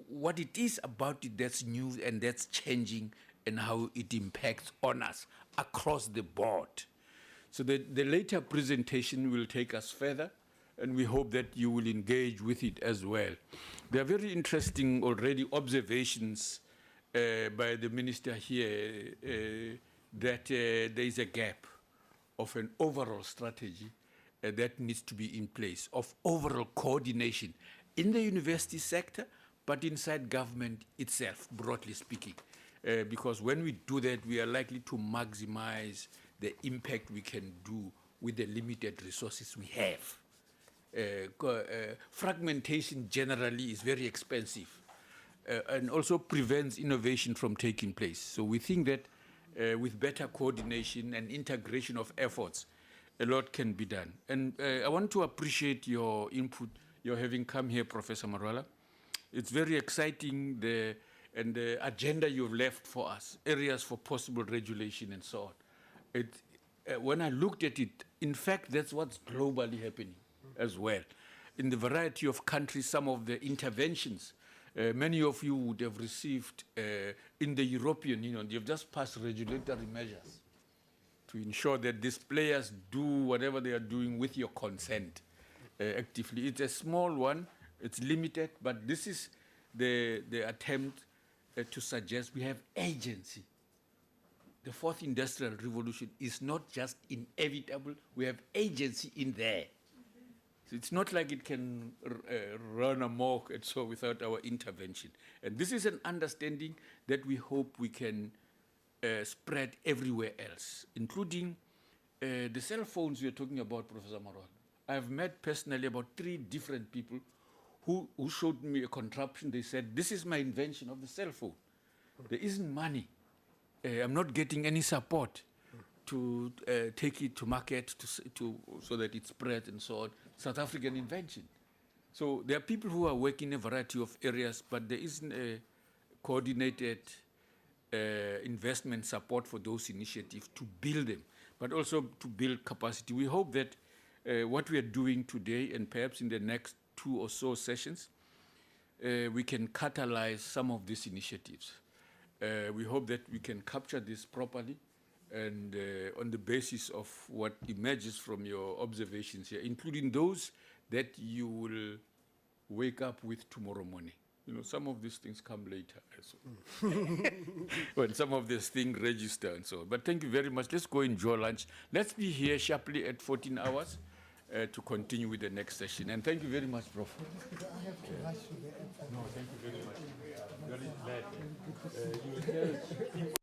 what it is about it that's new and that's changing, and how it impacts on us across the board. So the later presentation will take us further, and we hope that you will engage with it as well. There are very interesting already observations by the minister here that there is a gap of an overall strategy that needs to be in place, of overall coordination in the university sector, but inside government itself, broadly speaking. Because when we do that, we are likely to maximize the impact we can do with the limited resources we have. Fragmentation generally is very expensive and also prevents innovation from taking place. So we think that with better coordination and integration of efforts, a lot can be done. And I want to appreciate your input, your having come here, Professor Marwala. It's very exciting, the agenda you've left for us, areas for possible regulation and so on. When I looked at it, in fact, that's what's globally happening as well. In the variety of countries, some of the interventions, many of you would have received in the European Union, you've just passed regulatory measures to ensure that these players do whatever they are doing with your consent actively. It's a small one, it's limited, but this is the attempt to suggest we have agency. The fourth industrial revolution is not just inevitable, we have agency in there. So it's not like it can run amok and so without our intervention. And this is an understanding that we hope we can spread everywhere else, including the cell phones you're talking about, Professor Marwala. I've met personally about 3 different people who showed me a contraption. They said, this is my invention of the cell phone. There isn't money. I'm not getting any support to take it to market so that it spreads and so on. South African invention. So there are people who are working in a variety of areas, but there isn't a coordinated investment support for those initiatives to build them, but also to build capacity. We hope that what we are doing today, and perhaps in the next 2 or so sessions, we can catalyze some of these initiatives. We hope that we can capture this properly, and on the basis of what emerges from your observations here, including those that you will wake up with tomorrow morning. You know, some of these things come later, so. When some of these things register and so on. But thank you very much. Let's go enjoy lunch. Let's be here sharply at 14 hours to continue with the next session. And thank you very much, Prof. I have to rush to the airport. No, thank you very much. Very glad. You will tell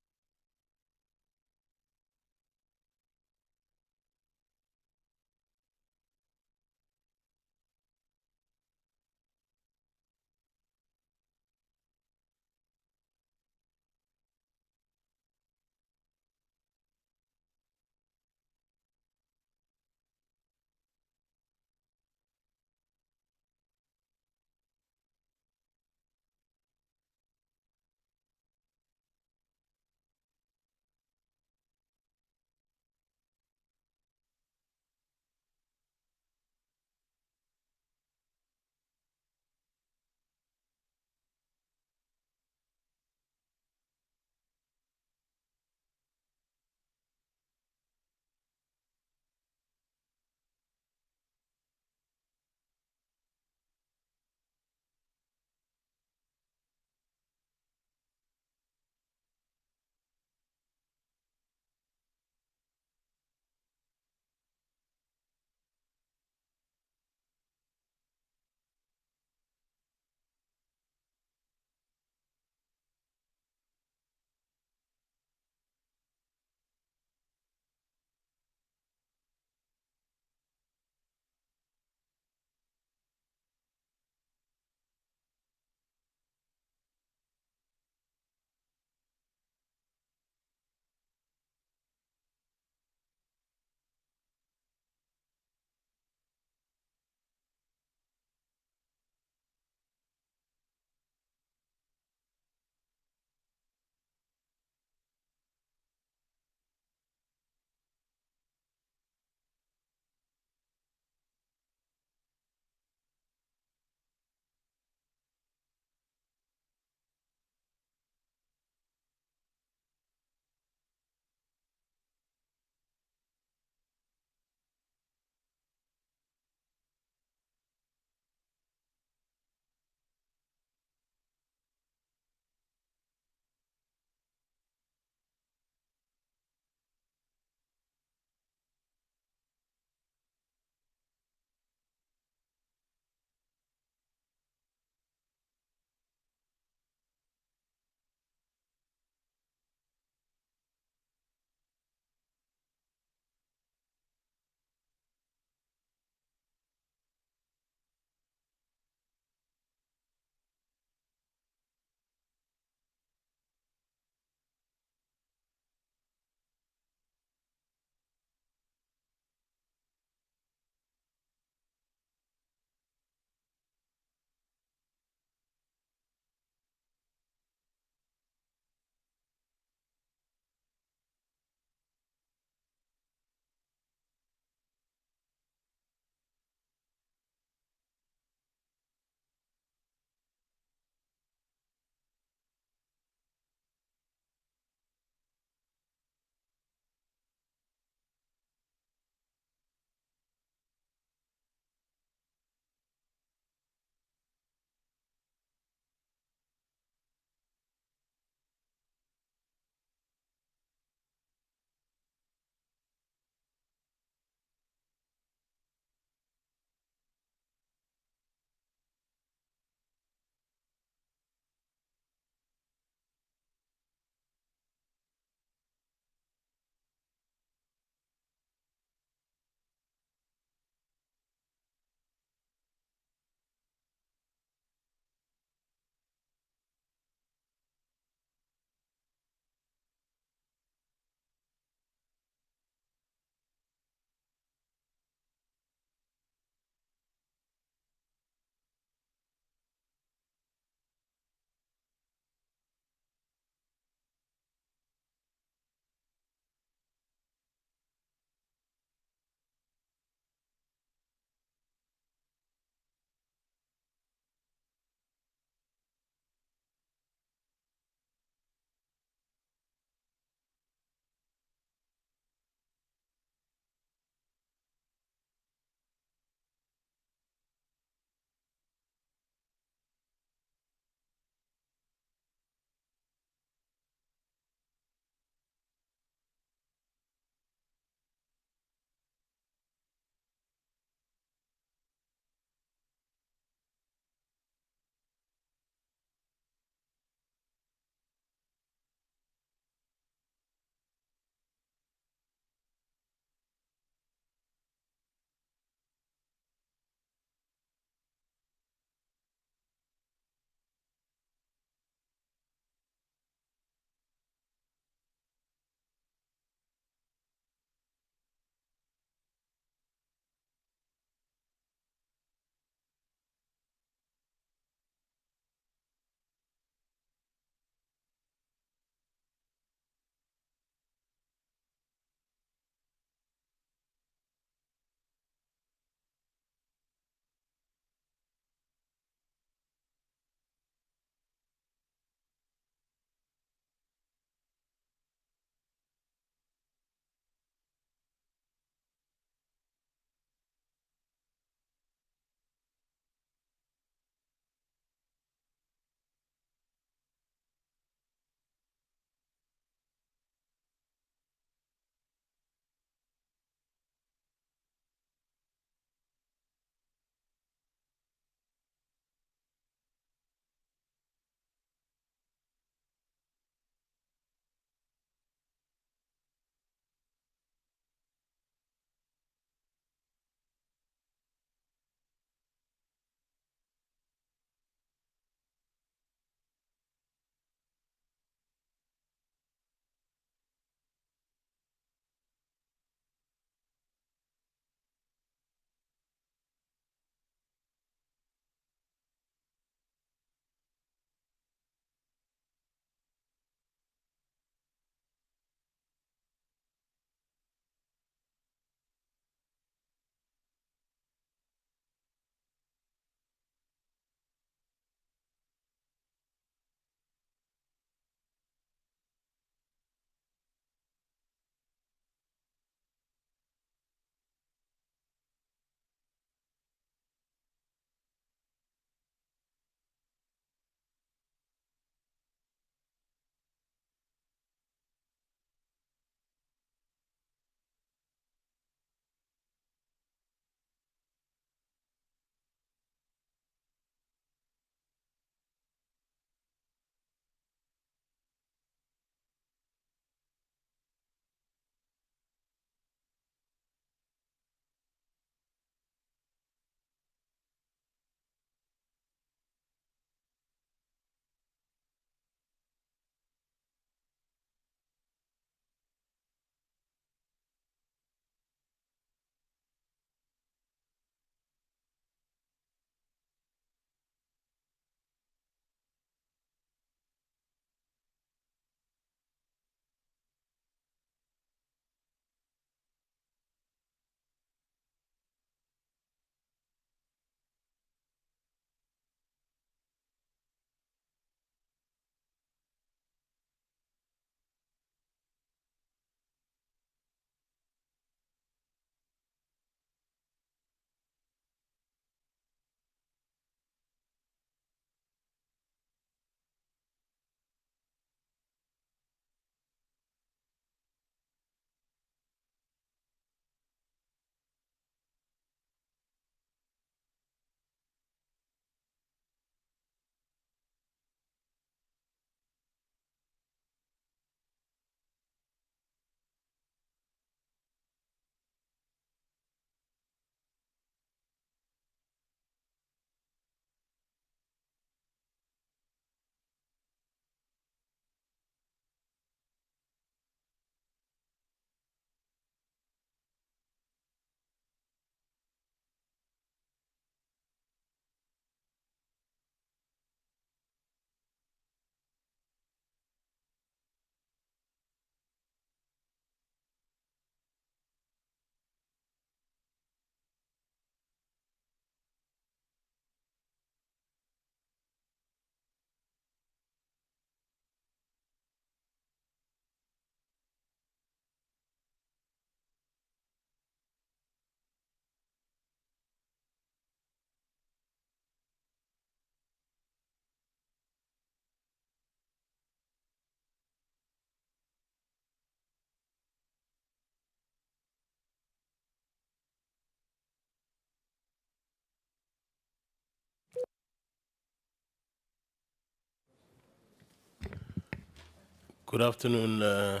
Good afternoon,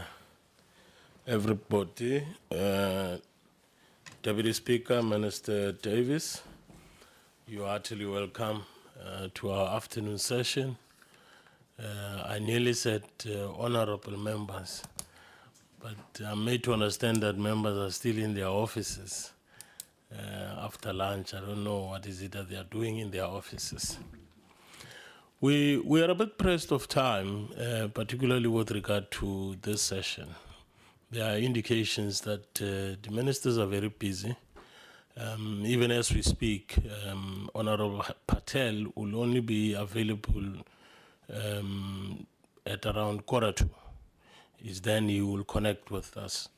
everybody. Deputy Speaker, Minister Davis, you are heartily welcome to our afternoon session. I nearly said honorable members, but I'm made to understand that members are still in their offices after lunch. I don't know what is it that they are doing in their offices. We are a bit pressed of time, particularly with regard to this session. There are indications that the ministers are very busy. Even as we speak, Honorable Patel will only be available at around 1:45. Is then he will connect with us.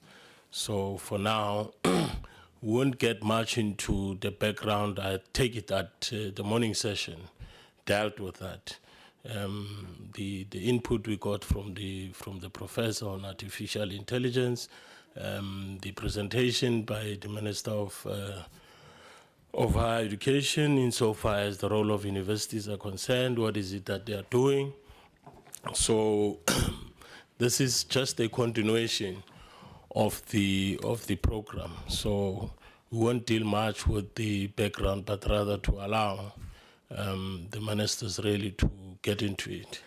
So for now, we won't get much into the background. I take it that the morning session dealt with that. The input we got from the professor on artificial intelligence, the presentation by the Minister of Higher Education insofar as the role of universities are concerned, what is it that they are doing. So this is just a continuation of the program. So we won't deal much with the background, but rather to allow the ministers really to get into it.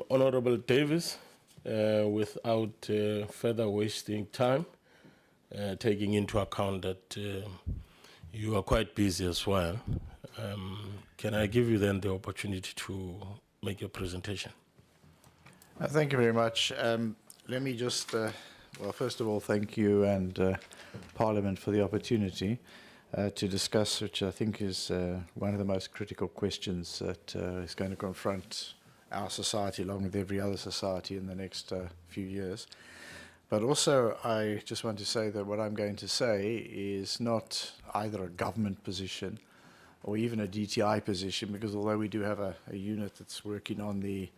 Honorable Davis, without further wasting time, taking into account that you are quite busy as well, can I give you then the opportunity to make your presentation? Thank you very much. Let me just, well, first of all, thank you and Parliament for the opportunity to discuss, which I think is one of the most critical questions that is going to confront our society along with every other society in the next few years. But also, I just want to say that what I'm going to say is not either a government position or even a DTI position, because although we do have a unit that's working on the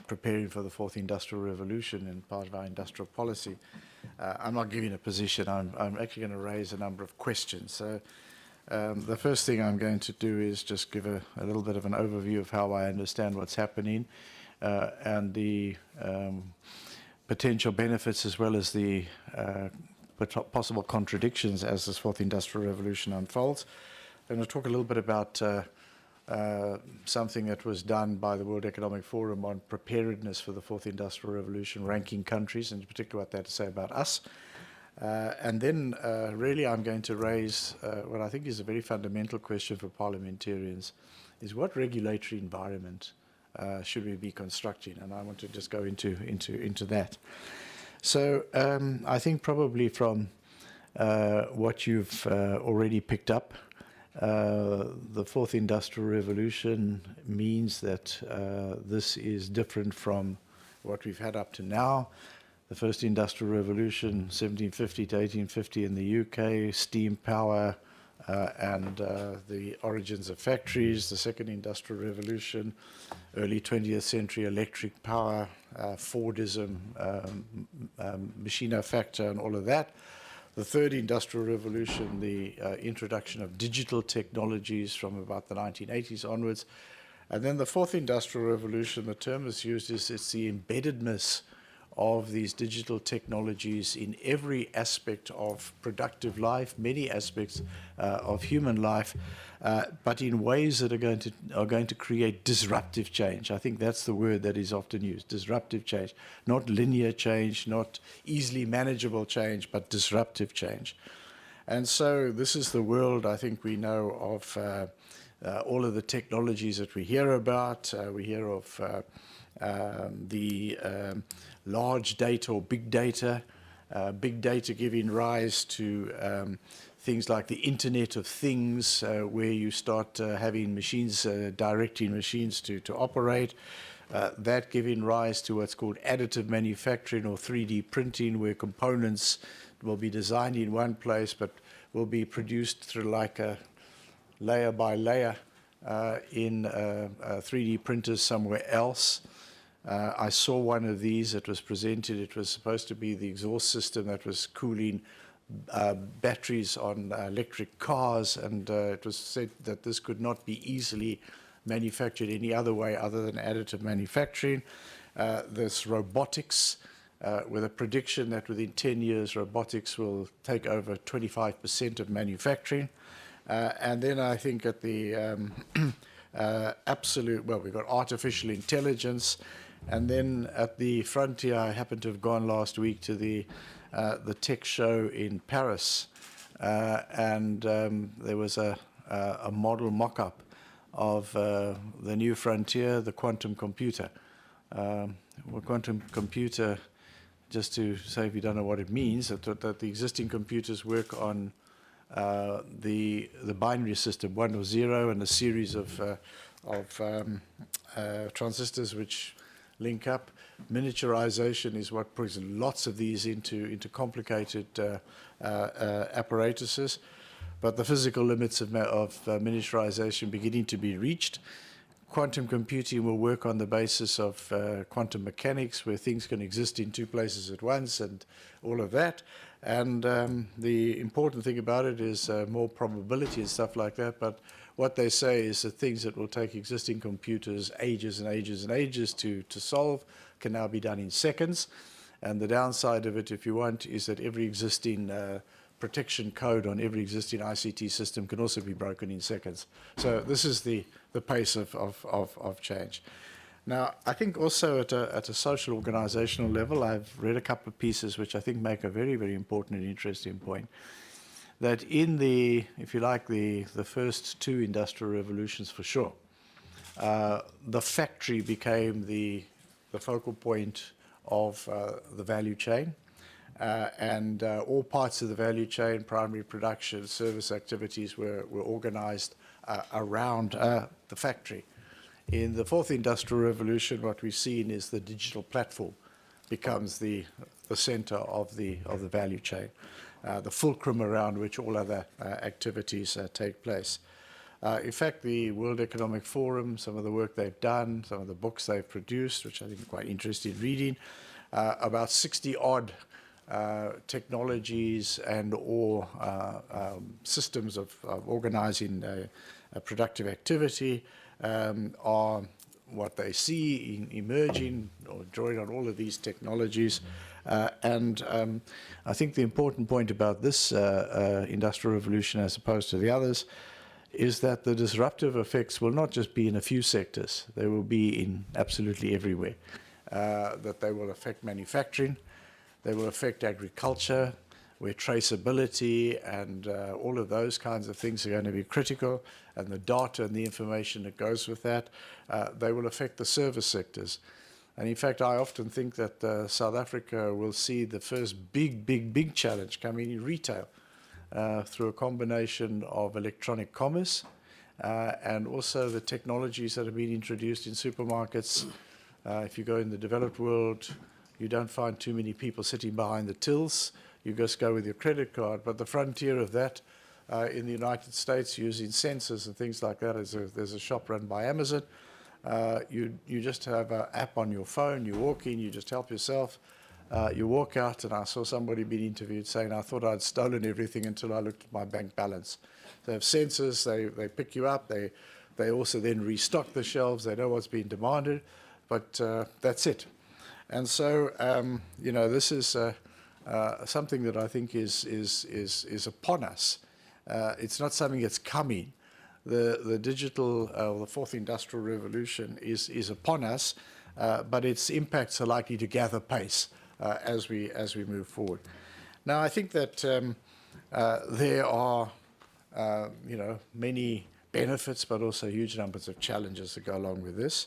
preparing for the fourth industrial revolution and part of our industrial policy, I'm not giving a position. I'm actually going to raise a number of questions. So the first thing I'm going to do is just give a little bit of an overview of how I understand what's happening and the potential benefits as well as the possible contradictions as this fourth industrial revolution unfolds. I'm going to talk a little bit about something that was done by the World Economic Forum on preparedness for the fourth industrial revolution, ranking countries, and in particular what they had to say about us. And then really I'm going to raise what I think is a very fundamental question for parliamentarians, is what regulatory environment should we be constructing? And I want to just go into that. So I think probably from what you've already picked up, the fourth industrial revolution means that this is different from what we've had up to now. The first industrial revolution, 1750 to 1850 in the UK, steam power and the origins of factories. The second industrial revolution, early 20th century, electric power, Fordism, machina factor and all of that. The third industrial revolution, the introduction of digital technologies from about the 1980s onwards. And then the fourth industrial revolution, the term is used, is it's the embeddedness of these digital technologies in every aspect of productive life, many aspects of human life, but in ways that are going to create disruptive change. I think that's the word that is often used, disruptive change. Not linear change, not easily manageable change, but disruptive change. And so this is the world I think we know of all of the technologies that we hear about. We hear of the large data or big data giving rise to things like the Internet of Things, where you start having machines, directing machines to operate. That giving rise to what's called additive manufacturing or 3D printing, where components will be designed in one place but will be produced through like a layer by layer in 3D printers somewhere else. I saw one of these. It was presented. It was supposed to be the exhaust system that was cooling batteries on electric cars, and it was said that this could not be easily manufactured any other way other than additive manufacturing. There's robotics, with a prediction that within 10 years, robotics will take over 25% of manufacturing. And then I think at the absolute, well, we've got artificial intelligence. And then at the frontier, I happened to have gone last week to the tech show in Paris. And there was a model mock-up of the new frontier, the quantum computer. Well, quantum computer, just to say if you don't know what it means, that the existing computers work on the binary system, 1 or 0, and a series of transistors which link up. Miniaturization is what brings lots of these into complicated apparatuses. But the physical limits of miniaturization beginning to be reached. Quantum computing will work on the basis of quantum mechanics, where things can exist in two places at once and all of that. And the important thing about it is more probability and stuff like that. But what they say is that things that will take existing computers ages and ages and ages to solve can now be done in seconds. And the downside of it, if you want, is that every existing protection code on every existing ICT system can also be broken in seconds. So this is the pace of change. Now, I think also at a social organizational level, I've read a couple of pieces which I think make a very, very important and interesting point. That in the, if you like, the first two industrial revolutions for sure, the factory became the focal point of the value chain. And all parts of the value chain, primary production, service activities were organized around the factory. In the fourth industrial revolution, what we've seen is the digital platform becomes the center of the value chain, the fulcrum around which all other activities take place. In fact, the World Economic Forum, some of the work they've done, some of the books they've produced, which I think are quite interesting reading, about 60-odd technologies and or systems of organizing productive activity are what they see emerging or drawing on all of these technologies. And I think the important point about this industrial revolution as opposed to the others is that the disruptive effects will not just be in a few sectors, they will be in absolutely everywhere. That they will affect manufacturing, they will affect agriculture, where traceability and all of those kinds of things are going to be critical, and the data and the information that goes with that. They will affect the service sectors. And in fact, I often think that South Africa will see the first big challenge coming in retail through a combination of electronic commerce and also the technologies that have been introduced in supermarkets. If you go in the developed world, you don't find too many people sitting behind the tills. You just go with your credit card. But the frontier of that in the United States, using sensors and things like that, there's a shop run by Amazon. You just have an app on your phone. You walk in, you just help yourself. You walk out, and I saw somebody being interviewed saying, I thought I'd stolen everything until I looked at my bank balance. They have sensors. They pick you up. They also then restock the shelves. They know what's being demanded. But that's it. And so, you know, this is something that I think is upon us. It's not something that's coming. The digital, the fourth industrial revolution is upon us, but its impacts are likely to gather pace as we move forward. Now, I think that there are, you know, many benefits, but also huge numbers of challenges that go along with this.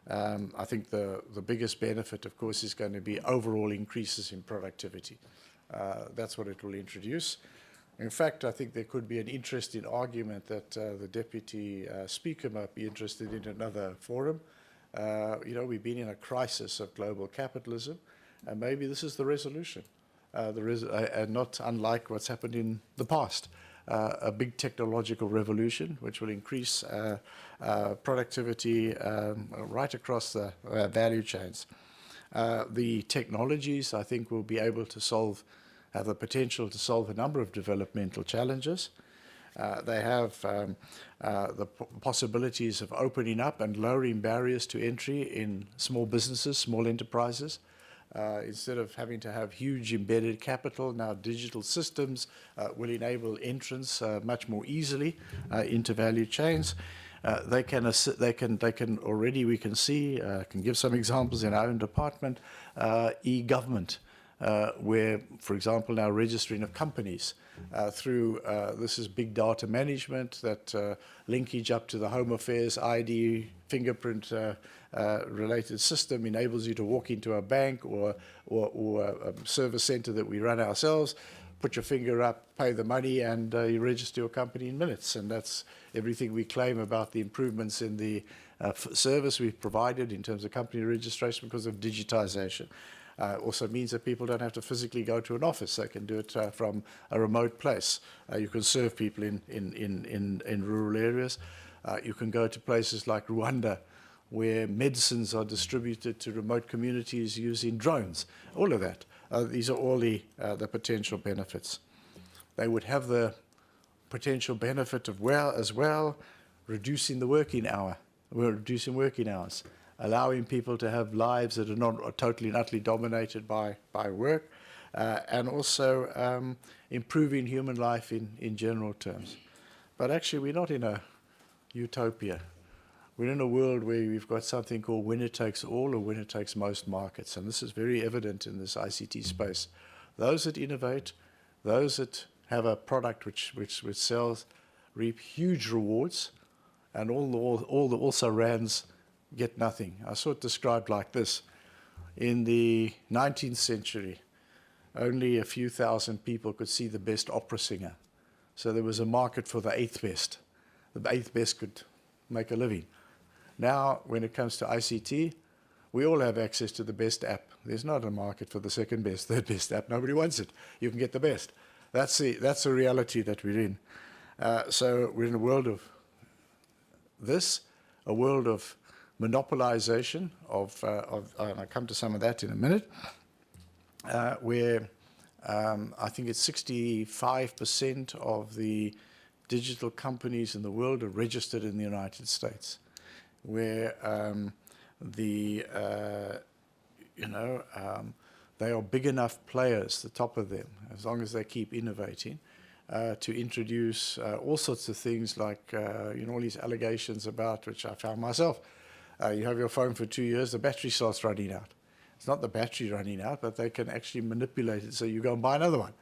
I think the biggest benefit, of course, is going to be overall increases in productivity. That's what it will introduce. In fact, I think there could be an interesting argument that the Deputy Speaker might be interested in another forum. You know, we've been in a crisis of global capitalism, and maybe this is the resolution, and not unlike what's happened in the past. A big technological revolution which will increase productivity right across the value chains. The technologies, I think, will be able to have the potential to solve a number of developmental challenges. They have the possibilities of opening up and lowering barriers to entry in small businesses, small enterprises. Instead of having to have huge embedded capital, now digital systems will enable entrance much more easily into value chains. They can already, we can see, can give some examples in our own department, e-government, where, for example, now registering of companies through, this is big data management, that linkage up to the Home Affairs ID fingerprint related system enables you to walk into a bank or a service center that we run ourselves, put your finger up, pay the money, and you register your company in minutes. And that's everything we claim about the improvements in the service we've provided in terms of company registration because of digitization. Also means that people don't have to physically go to an office. They can do it from a remote place. You can serve people in rural areas. You can go to places like Rwanda, where medicines are distributed to remote communities using drones. All of that. These are all the potential benefits. They would have the potential benefit of, as well, reducing the working hour. We're reducing working hours, allowing people to have lives that are not totally and utterly dominated by work, and also improving human life in general terms. But actually, we're not in a utopia. We're in a world where we've got something called winner takes all or winner takes most markets, and this is very evident in this ICT space. Those that innovate, those that have a product which sells, reap huge rewards, and all the also-rans get nothing. I saw it described like this. In the 19th century, only a few thousand people could see the best opera singer. So there was a market for the eighth best. The eighth best could make a living. Now, when it comes to ICT, we all have access to the best app. There's not a market for the second best, third best app. Nobody wants it. You can get the best. That's the reality that we're in. So we're in a world of this, a world of monopolization of and I'll come to some of that in a minute, where I think it's 65% of the digital companies in the world are registered in the United States, where they are big enough players, the top of them, as long as they keep innovating, to introduce all sorts of things like, all these allegations about, which I found myself. You have your phone for 2 years, the battery starts running out. It's not the battery running out, but they can actually manipulate it, so you go and buy another one.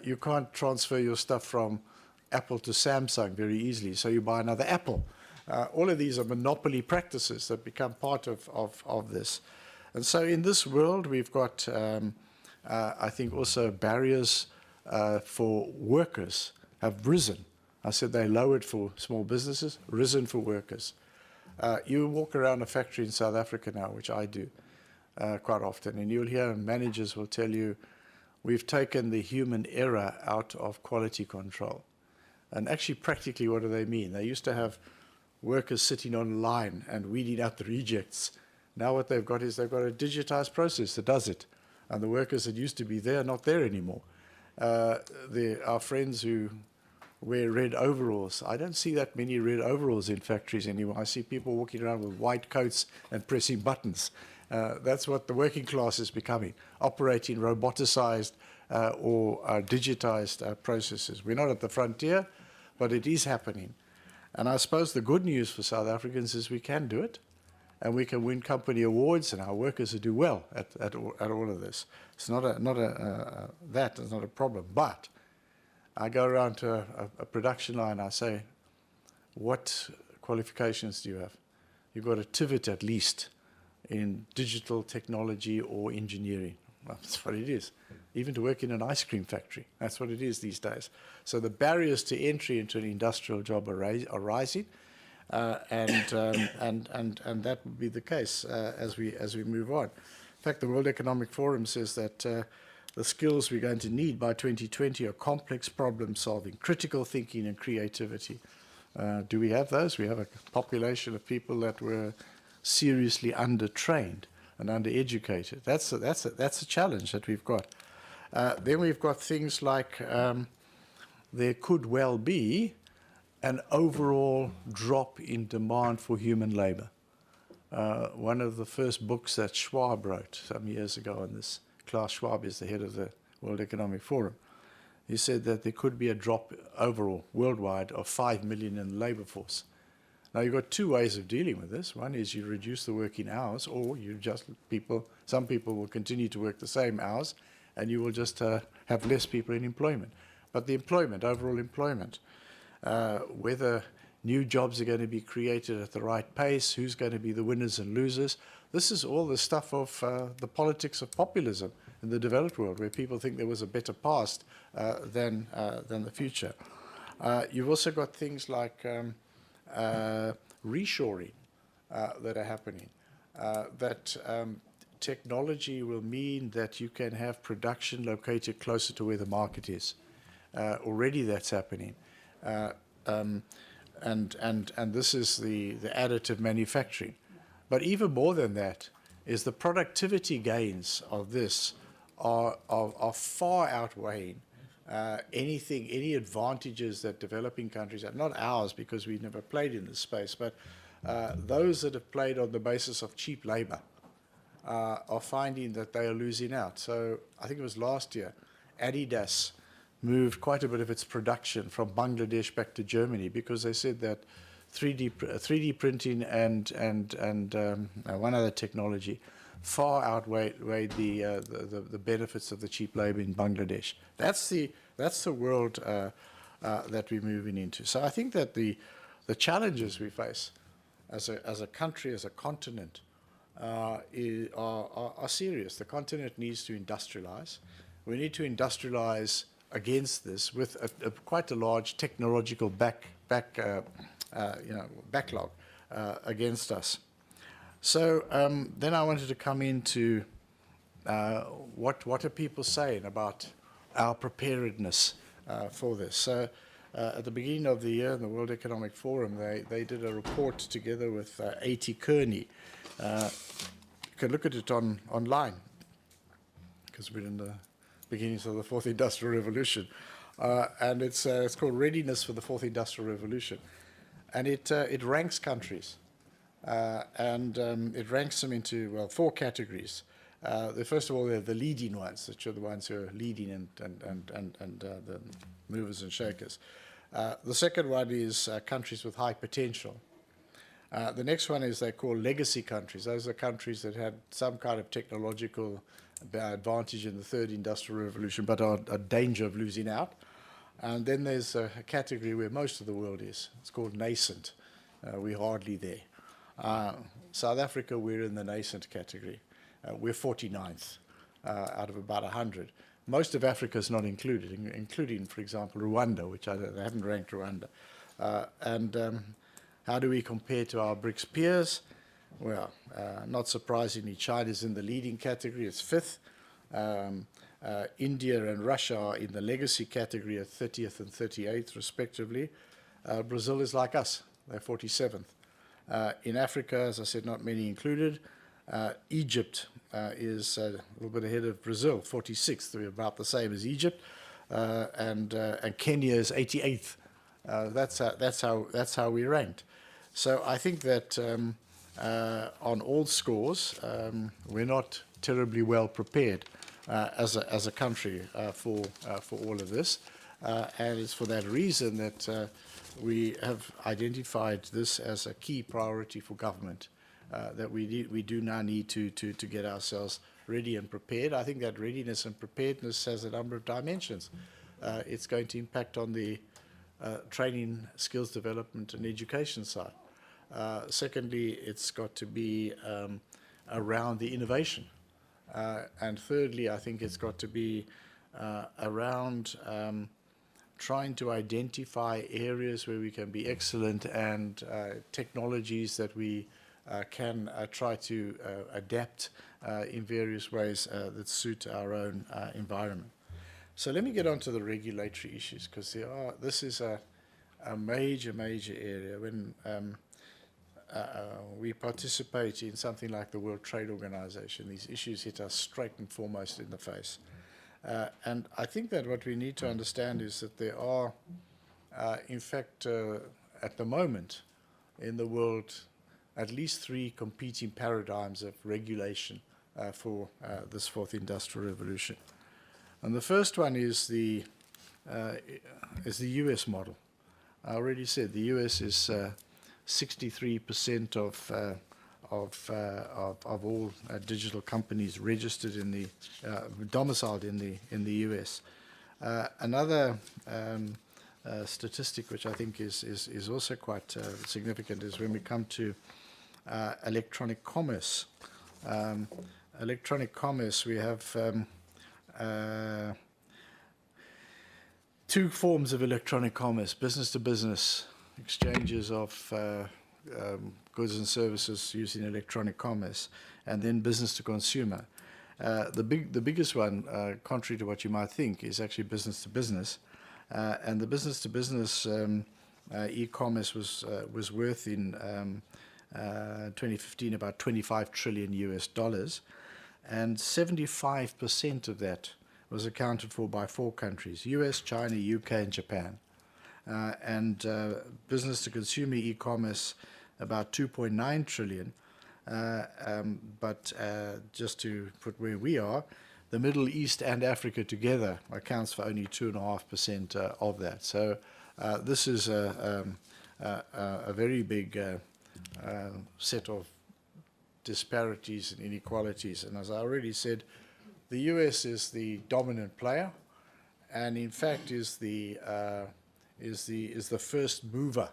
You can't transfer your stuff from Apple to Samsung very easily, so you buy another Apple. All of these are monopoly practices that become part of this. And so in this world, we've got, I think, also barriers for workers have risen. I said they lowered for small businesses, risen for workers. You walk around a factory in South Africa now, which I do quite often, and you'll hear managers will tell you, we've taken the human error out of quality control. And actually, practically, what do they mean? They used to have workers sitting on a line and weeding out the rejects. Now what they've got is they've got a digitized process that does it. And the workers that used to be there are not there anymore. Our friends who wear red overalls, I don't see that many red overalls in factories anymore. I see people walking around with white coats and pressing buttons. That's what the working class is becoming, operating roboticized or digitized processes. We're not at the frontier, but it is happening. And I suppose the good news for South Africans is we can do it, and we can win company awards, and our workers will do well at all of this. It's that's not a problem. But I go around to a production line, I say, what qualifications do you have? You've got a TVET at least in digital technology or engineering. Well, that's what it is. Even to work in an ice cream factory, that's what it is these days. So the barriers to entry into an industrial job are rising, and that would be the case as we move on. In fact, the World Economic Forum says that the skills we're going to need by 2020 are complex problem solving, critical thinking, and creativity. Do we have those? We have a population of people that were seriously undertrained and undereducated. That's a challenge that we've got. Then we've got things like there could well be an overall drop in demand for human labor. One of the first books that Schwab wrote some years ago on this, Klaus Schwab is the head of the World Economic Forum, he said that there could be a drop overall, worldwide, of 5 million in the labor force. Now, you've got two ways of dealing with this. One is you reduce the working hours, or you just some people will continue to work the same hours, and you will just have less people in employment. But the employment, overall employment, whether new jobs are going to be created at the right pace, who's going to be the winners and losers, this is all the stuff of the politics of populism in the developed world, where people think there was a better past than the future. You've also got things like reshoring that are happening, that technology will mean that you can have production located closer to where the market is. Already that's happening. And this is the additive manufacturing. But even more than that is the productivity gains of this are far outweighing any advantages that developing countries have, not ours because we've never played in this space, but those that have played on the basis of cheap labor are finding that they are losing out. So I think it was last year, Adidas moved quite a bit of its production from Bangladesh back to Germany because they said that 3D printing and one other technology far outweighed the benefits of the cheap labor in Bangladesh. That's the world that we're moving into. So I think that the challenges we face as a country, as a continent, are serious. The continent needs to industrialize. We need to industrialize against this with quite a large technological backlog against us. So then I wanted to come into what are people saying about our preparedness for this. So at the beginning of the year in the World Economic Forum, they did a report together with A.T. Kearney. You can look at it online because we're in the beginnings of the Fourth Industrial Revolution. And it's called Readiness for the Fourth Industrial Revolution. And it ranks countries. It ranks them into, well, 4 categories. First of all, they're the leading ones, which are the ones who are leading and the movers and shakers. The second one is countries with high potential. The next one is they're called legacy countries. Those are countries that had some kind of technological advantage in the Third Industrial Revolution, but are in danger of losing out. And then there's a category where most of the world is. It's called nascent. We're hardly there. South Africa, we're in the nascent category. We're 49th out of about 100. Most of Africa is not included, including, for example, Rwanda, which I haven't ranked Rwanda. How do we compare to our BRICS peers? Well, not surprisingly, China's in the leading category, it's 5th. India and Russia are in the legacy category at 30th and 38th, respectively. Brazil is like us, they're 47th. In Africa, as I said, not many included. Egypt is a little bit ahead of Brazil, 46th. We're about the same as Egypt, and Kenya is 88th. That's how we ranked. So I think that on all scores, we're not terribly well prepared as a country for all of this, and it's for that reason that we have identified this as a key priority for government, that we do now need to get ourselves ready and prepared. I think that readiness and preparedness has a number of dimensions. It's going to impact on the training, skills development and education side. Secondly, it's got to be around the innovation. And thirdly, I think it's got to be around trying to identify areas where we can be excellent and technologies that we can try to adapt in various ways that suit our own environment. So let me get on to the regulatory issues, because this is a major area. When we participate in something like the World Trade Organization, these issues hit us straight and foremost in the face. And I think that what we need to understand is that there are, in fact, at the moment in the world, at least 3 competing paradigms of regulation for this 4th industrial revolution. And the first one is the US model. I already said the US is 63% of all digital companies registered in the domiciled in the US. Another statistic which I think is also quite significant is when we come to electronic commerce. Electronic commerce, we have 2 forms of electronic commerce: business to business, exchanges of goods and services using electronic commerce, and then business to consumer. The biggest one, contrary to what you might think, is actually business to business. And the business to business e-commerce was worth in 2015 about $25 trillion US, and 75% of that was accounted for by 4 countries: US, China, UK, and Japan. And business to consumer e-commerce about 2.9 trillion. But just to put where we are, the Middle East and Africa together accounts for only 2.5% of that. So this is a very big set of disparities and inequalities. And as I already said, the US is the dominant player, and in fact is the first mover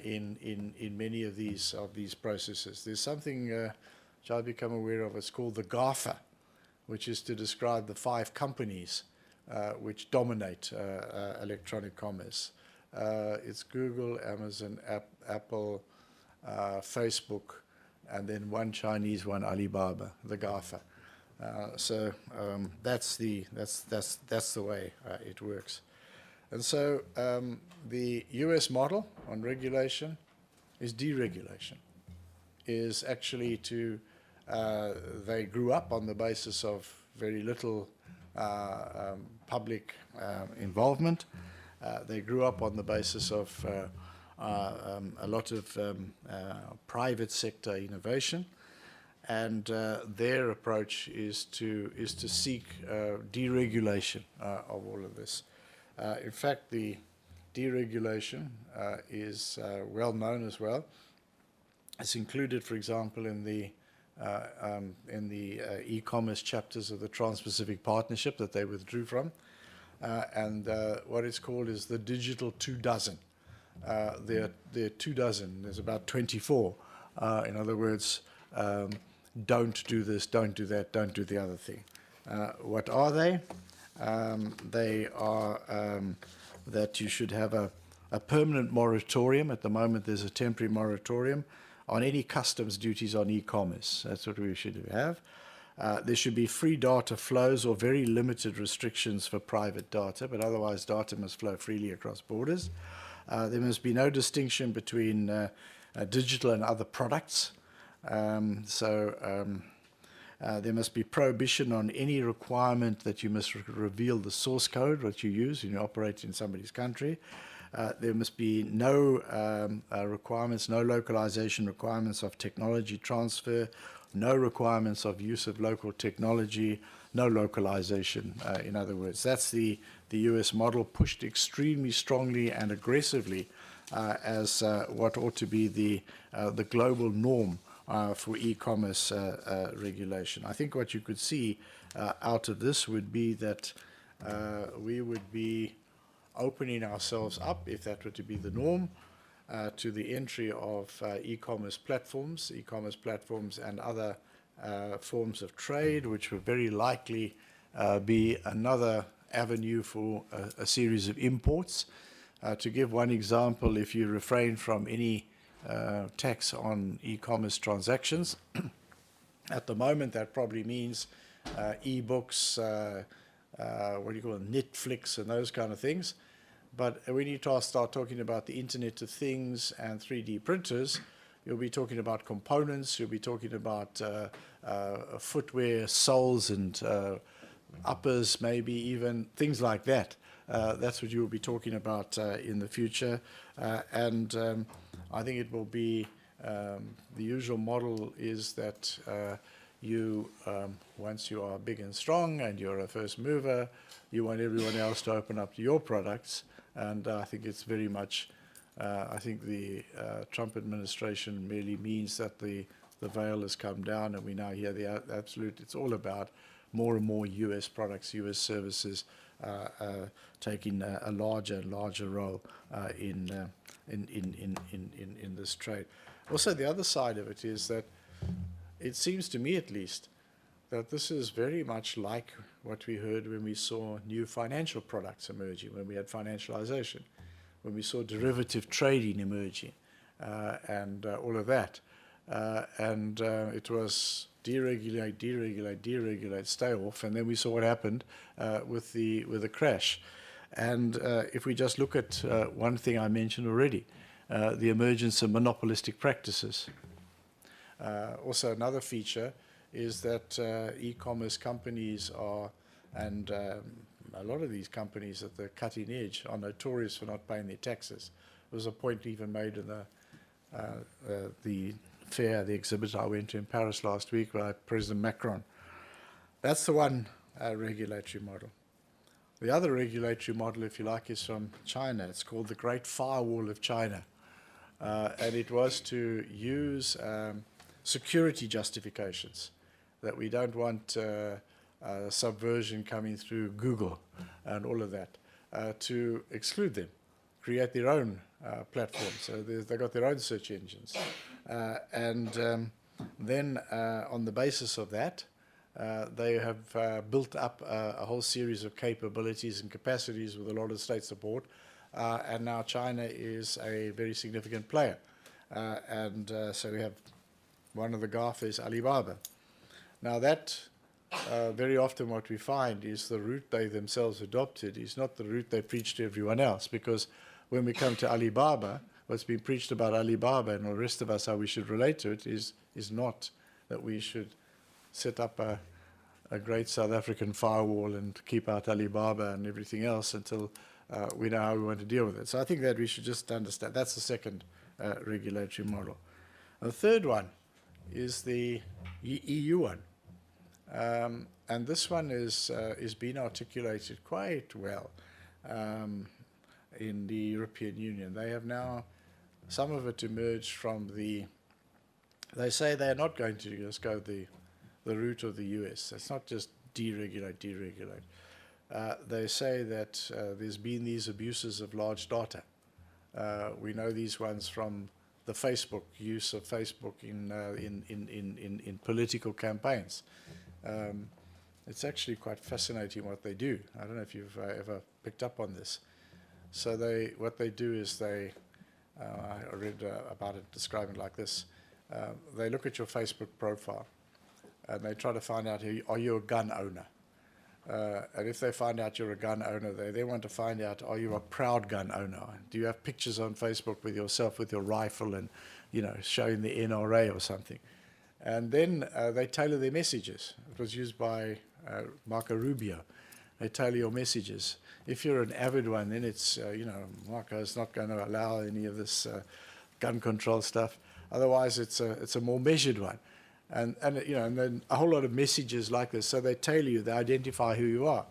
in many of these processes. There's something which I've become aware of. It's called the GAFA, which is to describe the 5 companies which dominate electronic commerce. It's Google, Amazon, Apple, Facebook, and then one Chinese, one Alibaba, the GAFA. So that's the way it works. And so the US model on regulation is deregulation, is actually to, they grew up on the basis of very little public involvement. They grew up on the basis of a lot of private sector innovation. And their approach is to seek deregulation of all of this. In fact, the deregulation is well known as well. It's included, for example, in the e-commerce chapters of the Trans-Pacific Partnership that they withdrew from. And what it's called is the Digital 24. There are 24. There's about 24. In other words, don't do this, don't do that, don't do the other thing. What are they? They are that you should have a permanent moratorium. At the moment, there's a temporary moratorium on any customs duties on e-commerce. That's what we should have. There should be free data flows or very limited restrictions for private data, but otherwise data must flow freely across borders. There must be no distinction between digital and other products. There must be prohibition on any requirement that you must reveal the source code that you use when you operate in somebody's country. There must be no requirements, no localization requirements of technology transfer, no requirements of use of local technology, no localization, in other words. That's the US model, pushed extremely strongly and aggressively as what ought to be the global norm for e-commerce regulation. I think what you could see out of this would be that we would be opening ourselves up, if that were to be the norm, to the entry of e-commerce platforms and other forms of trade, which would very likely be another avenue for a series of imports. To give one example, if you refrain from any tax on e-commerce transactions, at the moment that probably means e-books, what do you call it, Netflix and those kind of things. But when you start talking about the Internet of Things and 3D printers, you'll be talking about components, you'll be talking about footwear, soles, and uppers, maybe even things like that. That's what you will be talking about in the future. And I think it will be the usual model is that you, once you are big and strong and you're a first mover, you want everyone else to open up to your products. And I think it's very much, I think the Trump administration merely means that the veil has come down and we now hear the absolute, it's all about more and more US products, US services taking a larger and larger role in this trade. Also, the other side of it is that it seems to me, at least, that this is very much like what we heard when we saw new financial products emerging, when we had financialization, when we saw derivative trading emerging, and all of that. It was deregulate, deregulate, deregulate, stay off, and then we saw what happened with the crash. And if we just look at one thing I mentioned already, the emergence of monopolistic practices. Also, another feature is that e-commerce companies are, and a lot of these companies at the cutting edge are notorious for not paying their taxes. There was a point even made in the fair, the exhibit I went to in Paris last week by President Macron. That's the one regulatory model. The other regulatory model, if you like, is from China. It's called the Great Firewall of China. And it was to use security justifications, that we don't want subversion coming through Google and all of that, to exclude them, create their own platform. So they've got their own search engines. Then on the basis of that, they have built up a whole series of capabilities and capacities with a lot of state support. And now China is a very significant player. So we have one of the GAFAs, Alibaba. Now that, very often what we find is the route they themselves adopted is not the route they preach to everyone else, because when we come to Alibaba, what's been preached about Alibaba and the rest of us, how we should relate to it, is not that we should set up a great South African firewall and keep out Alibaba and everything else until we know how we want to deal with it. So I think that we should just understand. That's the second regulatory model. And the third one is the EU one. And this one is being articulated quite well in the European Union. They have now, some of it emerged from they say they're not going to just go the route of the US. It's not just deregulate. They say that there's been these abuses of large data. We know these ones from the Facebook, use of Facebook in political campaigns. It's actually quite fascinating what they do. I don't know if you've ever picked up on this. So what they do is I read about it, describing it like this. They look at your Facebook profile and they try to find out, are you a gun owner? And if they find out you're a gun owner, they want to find out, are you a proud gun owner? Do you have pictures on Facebook with yourself with your rifle and, showing the NRA or something? And then they tailor their messages. It was used by Marco Rubio. They tailor your messages. If you're an avid one, then it's, Marco is not going to allow any of this gun control stuff. Otherwise, it's a more measured one. And then a whole lot of messages like this. So they tailor you, they identify who you are.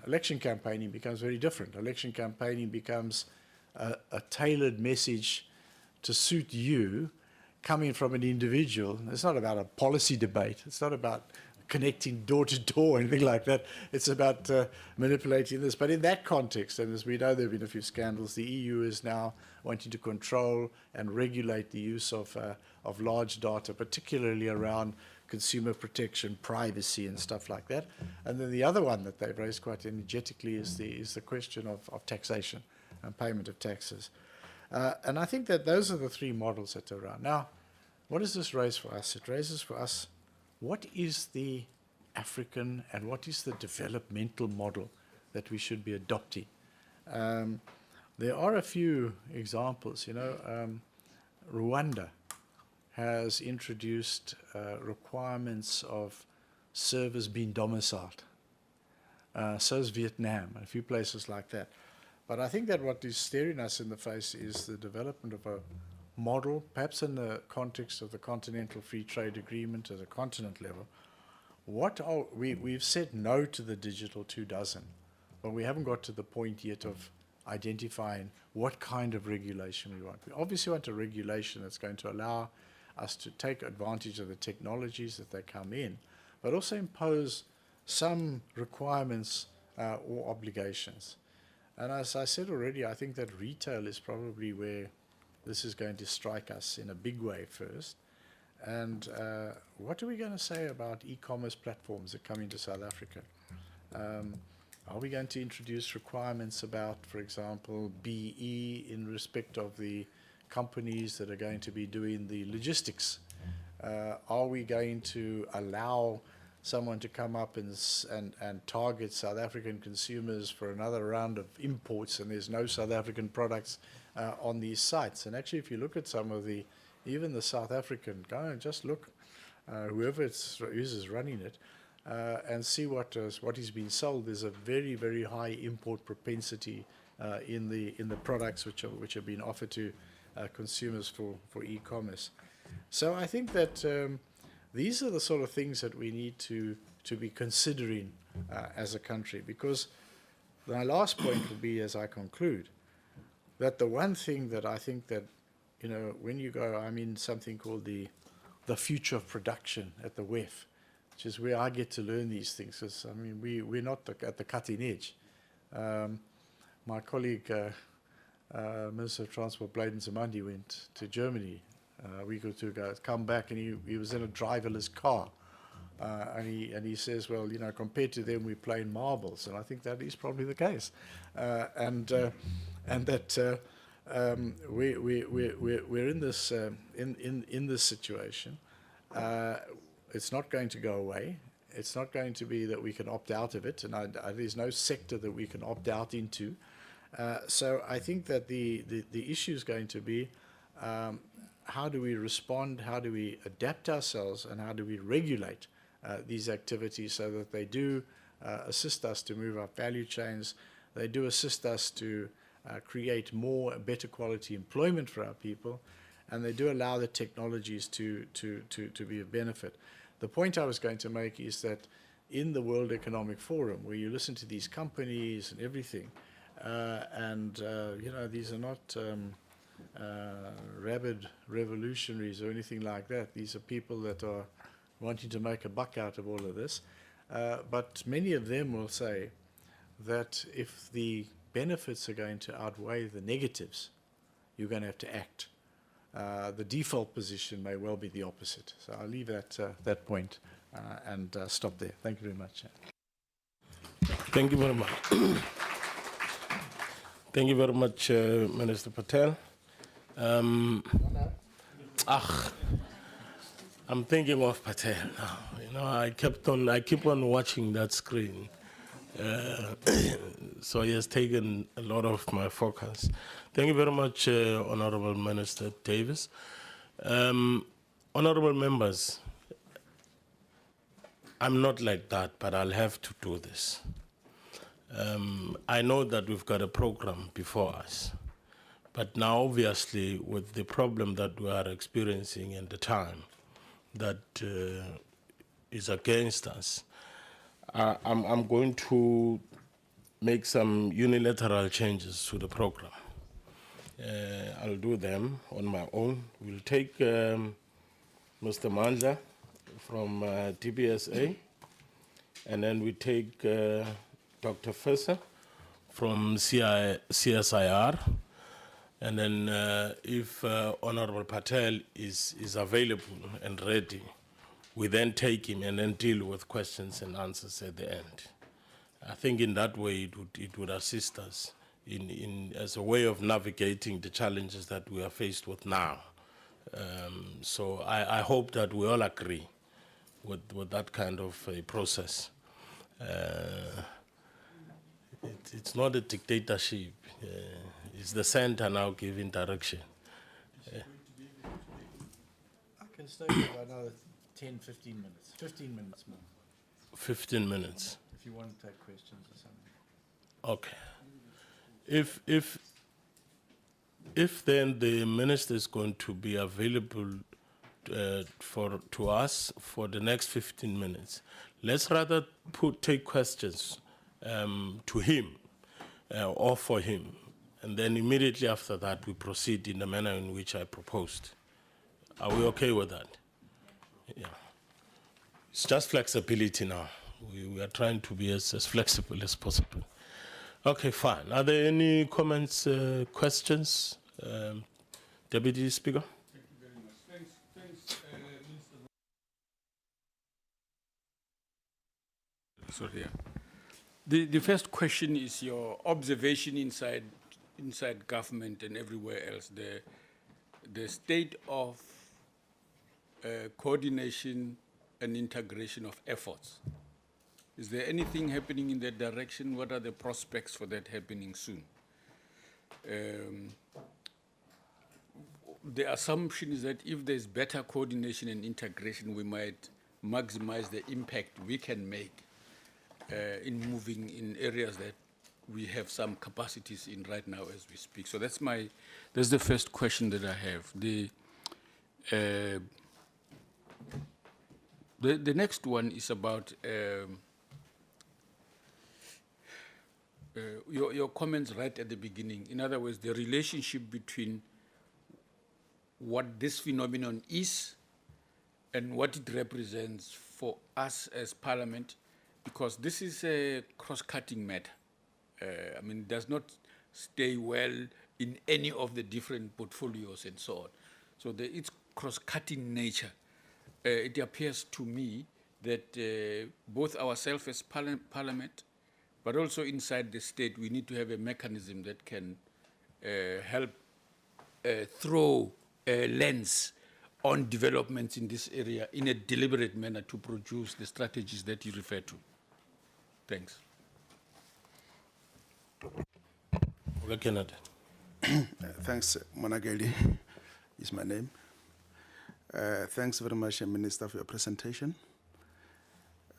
Election campaigning becomes very different. Election campaigning becomes a tailored message to suit you, coming from an individual. It's not about a policy debate. It's not about connecting door to door or anything like that. It's about manipulating this. But in that context, and as we know, there have been a few scandals, the EU is now wanting to control and regulate the use of large data, particularly around consumer protection, privacy, and stuff like that. And then the other one that they've raised quite energetically is the question of taxation and payment of taxes. And I think that those are the three models that are around. Now, what does this raise for us? It raises for us, what is the African and what is the developmental model that we should be adopting? There are a few examples. Rwanda has introduced requirements of servers been domiciled. So is Vietnam, a few places like that. But I think that what is staring us in the face is the development of a model, perhaps in the context of the Continental Free Trade Agreement at a continent level. We've said no to the Digital 24, but we haven't got to the point yet of identifying what kind of regulation we want. We obviously want a regulation that's going to allow us to take advantage of the technologies that they come in, but also impose some requirements or obligations. And as I said already, I think that retail is probably where this is going to strike us in a big way first. And what are we going to say about e-commerce platforms that come into South Africa? Are we going to introduce requirements about, for example, BE in respect of the companies that are going to be doing the logistics? Are we going to allow someone to come up and target South African consumers for another round of imports, and there's no South African products on these sites? And actually, if you look at some of the, even the South African, go and just look, whoever is running it, and see what is being sold. There's a very, very high import propensity in the products which are being offered to consumers for e-commerce. So I think that these are the sort of things that we need to be considering as a country, because my last point will be, as I conclude, that the one thing that I think that, you know, when you go, I'm in something called the future of production at the WEF, which is where I get to learn these things, because, I mean, we're not at the cutting edge. My colleague, Minister of Transport, Bladen Zamandi, went to Germany a week or two ago, come back, and he was in a driverless car. And he says, well, you know, compared to them, we're playing marbles. And I think that is probably the case. And that we're in this in this situation. It's not going to go away. It's not going to be that we can opt out of it, and there's no sector that we can opt out into. So I think that the issue is going to be how do we respond, how do we adapt ourselves, and how do we regulate these activities so that they do assist us to move up value chains, they do assist us to create more, better quality employment for our people, and they do allow the technologies to be of benefit. The point I was going to make is that in the World Economic Forum, where you listen to these companies and everything, you know, these are not rabid revolutionaries or anything like that. These are people that are wanting to make a buck out of all of this. But many of them will say that if the benefits are going to outweigh the negatives, you're going to have to act. The default position may well be the opposite. So I'll leave that point and stop there. Thank you very much. Thank you very much. Thank you very much, Minister Patel. I'm thinking of Patel now. You know, I keep on watching that screen. So he has taken a lot of my focus. Thank you very much, Honorable Minister Davis. Honorable members, I'm not like that, but I'll have to do this. I know that we've got a program before us, but now obviously with the problem that we are experiencing and the time that is against us, I'm going to make some unilateral changes to the program. I'll do them on my own. We'll take Mr. Mandla from TBSA, and then we take Dr. Fisser from CSIR, and then if Honorable Patel is available and ready, we then take him and then deal with questions and answers at the end. I think in that way it would assist us in as a way of navigating the challenges that we are faced with now. So I hope that we all agree with that kind of a process. It's not a dictatorship. It's the center now giving direction. I can stay here for another 10, 15 minutes. 15 minutes more. 15 minutes. If you want to take questions or something. Okay. If then the minister is going to be available to us for the next 15 minutes, let's rather take questions to him or for him, and then immediately after that we proceed in the manner in which I proposed. Are we okay with that? Yeah. It's just flexibility now. We are trying to be as flexible as possible. Okay, fine. Are there any comments, questions? Deputy Speaker? Thank you very much. Thanks, Minister. Sorry, yeah. The first question is your observation inside government and everywhere else, the state of coordination and integration of efforts. Is there anything happening in that direction? What are the prospects for that happening soon? The assumption is that if there's better coordination and integration, we might maximize the impact we can make in moving in areas that we have some capacities in right now as we speak. So that's the first question that I have. The next one is about your comments right at the beginning. In other words, the relationship between what this phenomenon is and what it represents for us as Parliament, because this is a cross-cutting matter. I mean, it does not stay well in any of the different portfolios and so on. So its cross-cutting nature, it appears to me that both ourselves as Parliament, but also inside the state, we need to have a mechanism that can help throw a lens on developments in this area in a deliberate manner to produce the strategies that you refer to. Thanks. Thanks, Monageli is my name. Thanks very much, Minister, for your presentation.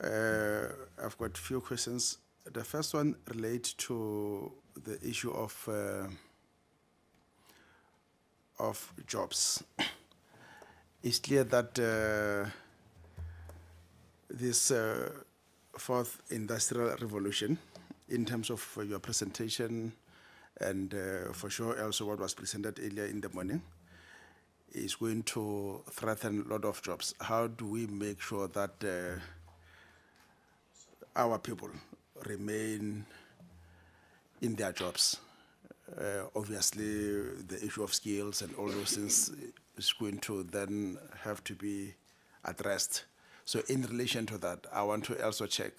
I've got a few questions. The first one relates to the issue of jobs. It's clear that this fourth industrial revolution, in terms of your presentation and for sure also what was presented earlier in the morning, is going to threaten a lot of jobs. How do we make sure that our people remain in their jobs? Obviously, the issue of skills and all those things is going to then have to be addressed. So in relation to that, I want to also check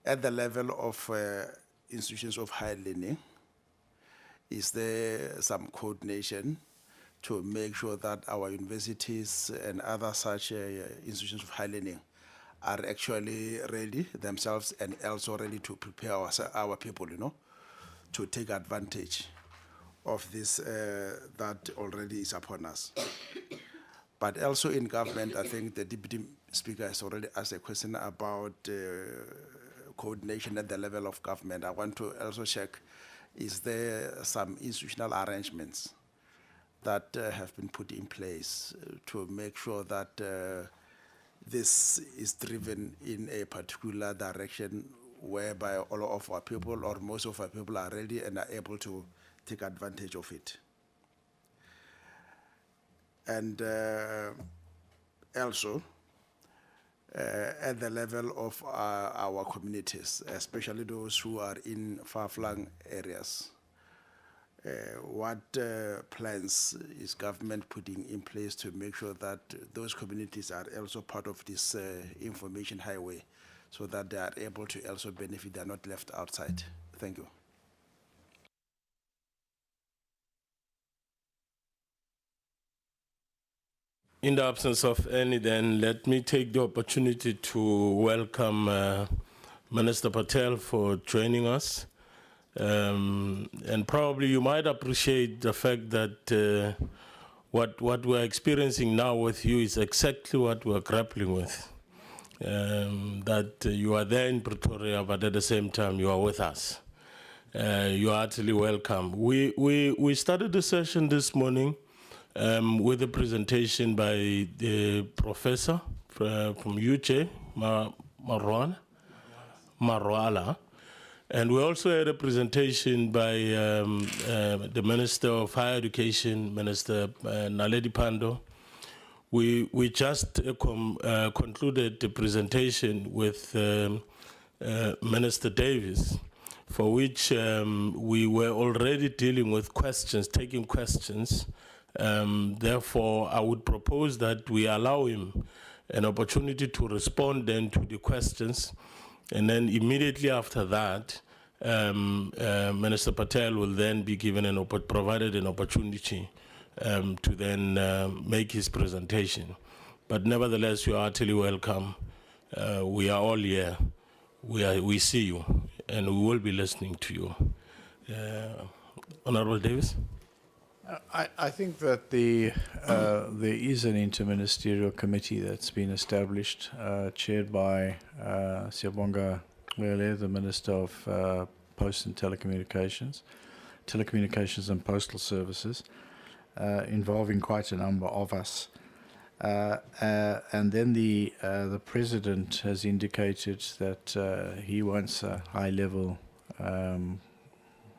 at the level of institutions of higher learning, is there some coordination to make sure that our universities and other such institutions of high learning are actually ready themselves and also ready to prepare our people, to take advantage of this that already is upon us. But also in government, I think the Deputy Speaker has already asked a question about coordination at the level of government. I want to also check, is there some institutional arrangements that have been put in place to make sure that this is driven in a particular direction whereby all of our people or most of our people are ready and are able to take advantage of it? And also, at the level of our communities, especially those who are in far-flung areas, what plans is government putting in place to make sure that those communities are also part of this information highway so that they are able to also benefit, they are not left outside? Thank you. In the absence of any, then let me take the opportunity to welcome Minister Patel for joining us. And probably you might appreciate the fact that what we're experiencing now with you is exactly what we're grappling with. that you are there in Pretoria, but at the same time you are with us. You are heartily welcome. We started the session this morning with a presentation by the professor from UJ, Marwala. And we also had a presentation by the Minister of Higher Education, Minister Naledi Pandor. We just concluded the presentation with Minister Davis, for which we were already dealing with questions, taking questions. Therefore, I would propose that we allow him an opportunity to respond then to the questions. And then immediately after that, Minister Patel will then be given provided an opportunity to then make his presentation. But nevertheless, you are heartily welcome. We are all here. We see you, and we will be listening to you. Honorable Davis? I think that there is an interministerial committee that's been established, chaired by Siyabonga Lele, the Minister of Post and Telecommunications and Postal Services, involving quite a number of us. And then the President has indicated that he wants a high-level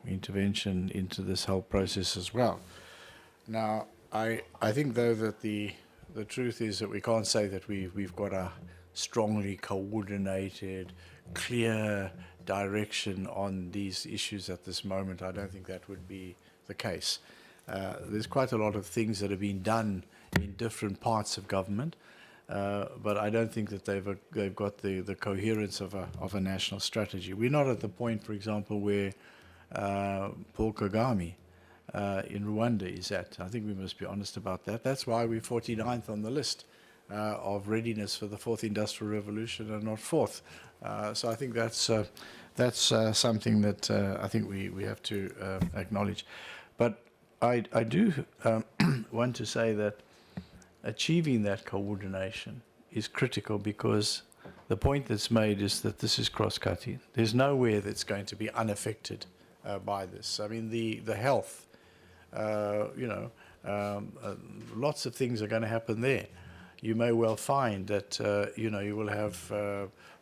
intervention into this whole process as well. Now, I think, though, that the truth is that we can't say that we've got a strongly coordinated, clear direction on these issues at this moment. I don't think that would be the case. There's quite a lot of things that have been done in different parts of government, but I don't think that they've got the coherence of a national strategy. We're not at the point, for example, where Paul Kagame in Rwanda is at. I think we must be honest about that. That's why we're 49th on the list of readiness for the fourth industrial revolution and not fourth. So I think that's something that I think we have to acknowledge. But I do want to say that achieving that coordination is critical, because the point that's made is that this is cross-cutting. There's nowhere that's going to be unaffected by this. I mean, the health, lots of things are going to happen there. You may well find that, you will have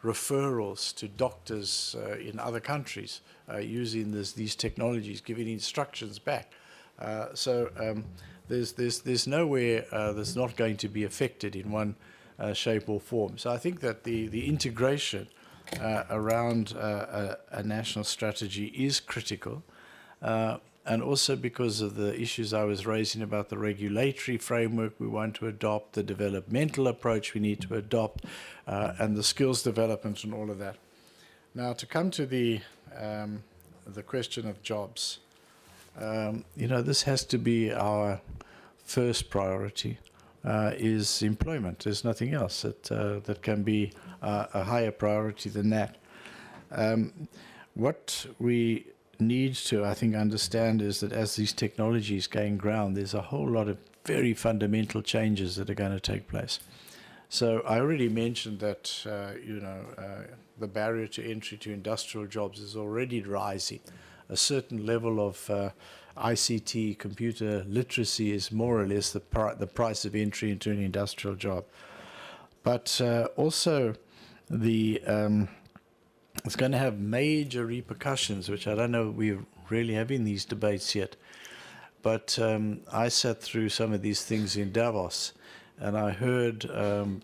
referrals to doctors in other countries using these technologies, giving instructions back. So there's nowhere that's not going to be affected in one shape or form. So I think that the integration around a national strategy is critical. And also because of the issues I was raising about the regulatory framework we want to adopt, the developmental approach we need to adopt, and the skills development and all of that. Now, to come to the question of jobs, this has to be our first priority, is employment. There's nothing else that can be a higher priority than that. What we need to, I think, understand is that as these technologies gain ground, there's a whole lot of very fundamental changes that are going to take place. So I already mentioned that, the barrier to entry to industrial jobs is already rising. A certain level of ICT, computer literacy, is more or less the price of entry into an industrial job. But also it's going to have major repercussions, which I don't know we're really having these debates yet. But I sat through some of these things in Davos, and I heard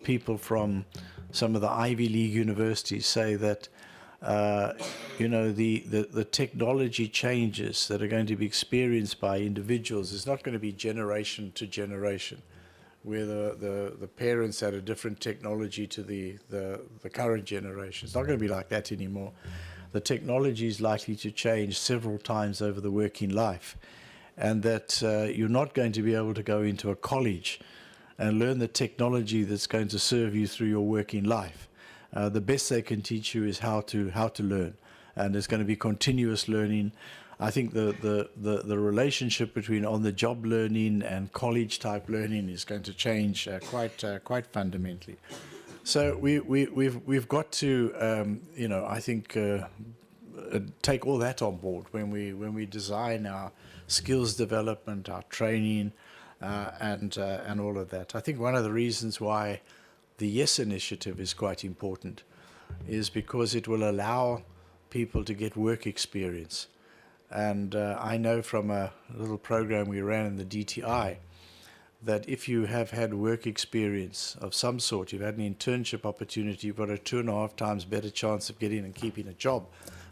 people from some of the Ivy League universities say that the technology changes that are going to be experienced by individuals is not going to be generation to generation, where the parents had a different technology to the current generation. It's not going to be like that anymore. The technology is likely to change several times over the working life, and that you're not going to be able to go into a college and learn the technology that's going to serve you through your working life. The best they can teach you is how to learn, and there's going to be continuous learning. I think the relationship between on-the-job learning and college-type learning is going to change quite fundamentally. So we've got to, you know, I think take all that on board when we design our skills development, our training, and all of that. I think one of the reasons why the YES initiative is quite important is because it will allow people to get work experience. And I know from a little program we ran in the DTI that if you have had work experience of some sort, you've had an internship opportunity, you've got a 2.5 times better chance of getting and keeping a job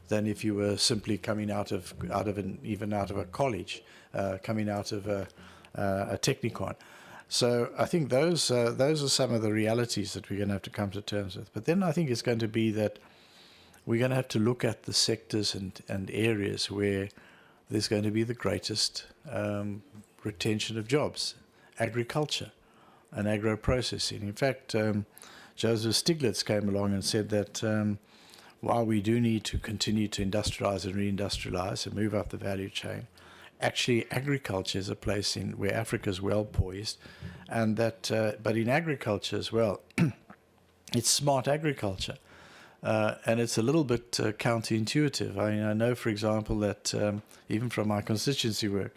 than if you were simply coming out of a college, coming out of a technikon. So I think those are some of the realities that we're going to have to come to terms with. But then I think it's going to be that we're going to have to look at the sectors and areas where there's going to be the greatest retention of jobs. Agriculture and agro-processing. In fact, Joseph Stiglitz came along and said that while we do need to continue to industrialize and reindustrialize and move up the value chain, actually agriculture is a place where Africa is well poised, and that, but in agriculture as well, it's smart agriculture. And it's a little bit counterintuitive. I mean, I know, for example, that even from my constituency work,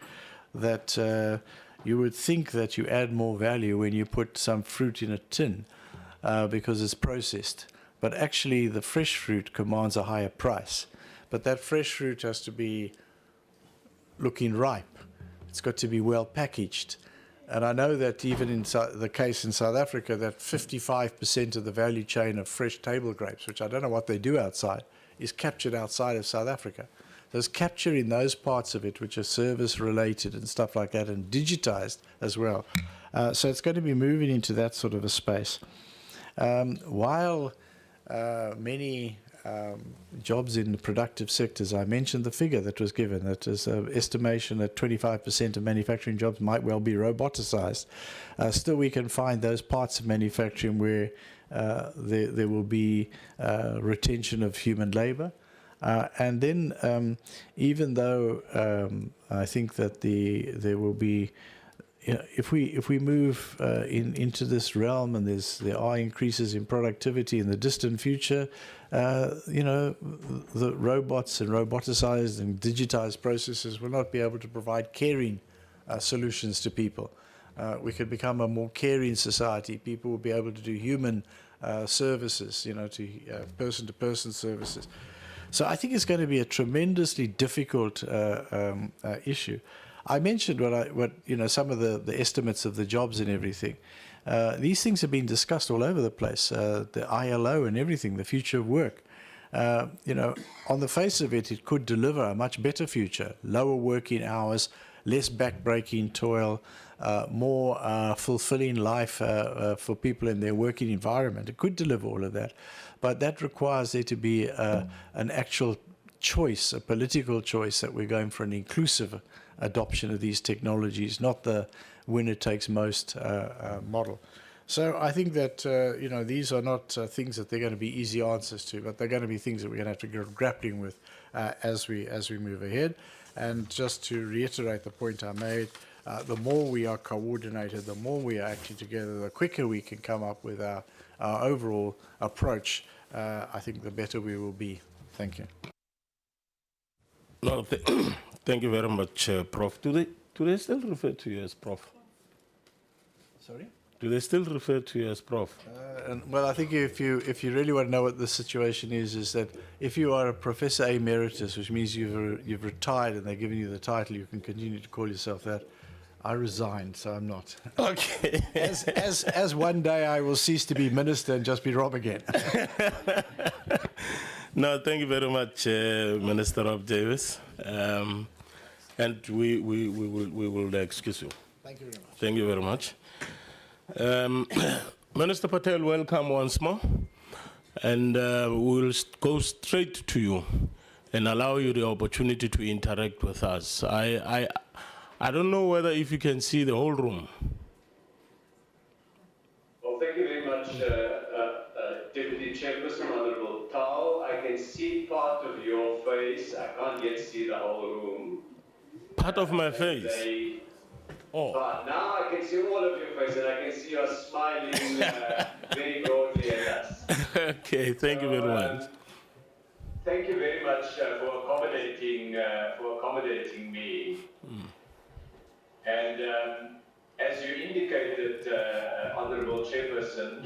that you would think that you add more value when you put some fruit in a tin because it's processed. But actually, the fresh fruit commands a higher price. But that fresh fruit has to be looking ripe. It's got to be well packaged. And I know that even in the case in South Africa, that 55% of the value chain of fresh table grapes, which I don't know what they do outside, is captured outside of South Africa. There's capturing those parts of it which are service related and stuff like that, and digitized as well. So it's going to be moving into that sort of a space. While many jobs in the productive sectors, I mentioned the figure that was given, that is an estimation that 25% of manufacturing jobs might well be roboticized. Still, we can find those parts of manufacturing where there will be retention of human labor. And then, even though I think that there will be, you know, if we move into this realm and there are increases in productivity in the distant future, you know, the robots and roboticized and digitized processes will not be able to provide caring solutions to people. We could become a more caring society. People will be able to do human services, you know, to person-to-person services. So I think it's going to be a tremendously difficult issue. I mentioned what you know, some of the estimates of the jobs and everything. These things have been discussed all over the place. The ILO and everything, the future of work. You know, on the face of it, it could deliver a much better future. Lower working hours, less back-breaking toil, more fulfilling life for people in their working environment. It could deliver all of that. But that requires there to be an actual choice, a political choice, that we're going for an inclusive adoption of these technologies, not the winner-takes-most model. So I think that, you know, these are not things that they're going to be easy answers to, but they're going to be things that we're going to have to go grappling with as we move ahead. And just to reiterate the point I made, the more we are coordinated, the more we are actually together, the quicker we can come up with our overall approach, I think the better we will be. Thank you. No, thank you very much, Prof. Do they still refer to you as Prof? Sorry? Do they still refer to you as Prof? Well, I think if you really want to know what the situation is that if you are a Professor Emeritus, which means you've retired and they're giving you the title, you can continue to call yourself that. I resigned, so I'm not. Okay. as one day I will cease to be minister and just be Rob again. No, thank you very much, Minister Rob Davis. And we will excuse you. Thank you very much. Thank you very much. Minister Patel, welcome once more. And we'll go straight to you and allow you the opportunity to interact with us. I don't know whether if you can see the whole room. Well, thank you very much, Deputy Chairperson, Honorable Tal. I can see part of your face. I can't yet see the whole room. Part of my face? Oh. But now I can see all of your faces. I can see you're smiling very broadly at us. Okay, thank you very much. Thank you very much for accommodating me. And as you indicated, Honourable Chairperson,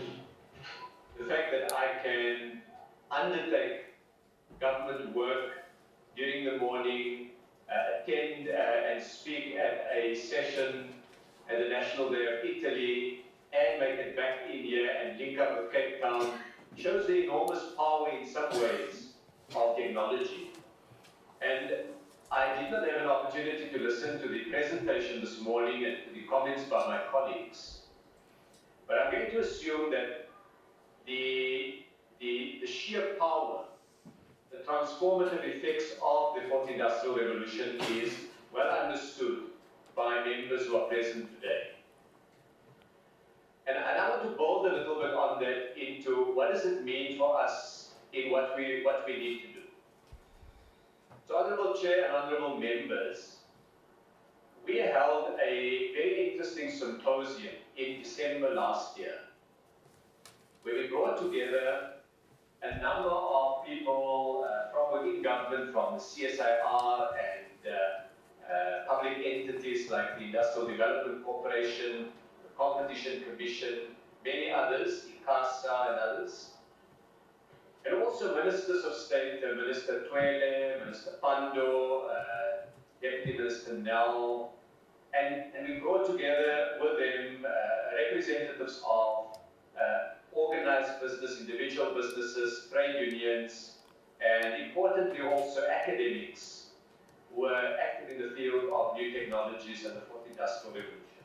the fact that I can undertake government work during the morning, attend and speak at a session at the National Day of Italy, and make it back in here and link up with Cape Town, shows the enormous power in some ways of technology. And I did not have an opportunity to listen to the presentation this morning and to the comments by my colleagues. But I'm going to assume that the sheer power, the transformative effects of the fourth industrial revolution is well understood by members who are present today. And I want to build a little bit on that into what does it mean for us in what we need to do. So, Honourable Chair and Honourable Members, we held a very interesting symposium in December last year, where we brought together a number of people from within government, from the CSIR and public entities like the Industrial Development Corporation, the Competition Commission, many others, ICASA and others, and also ministers of state, Minister Twele, Minister Pando, Deputy Minister Nell, and we brought together with them representatives of organized business, individual businesses, trade unions, and importantly also academics who are active in the field of new technologies and the fourth industrial revolution.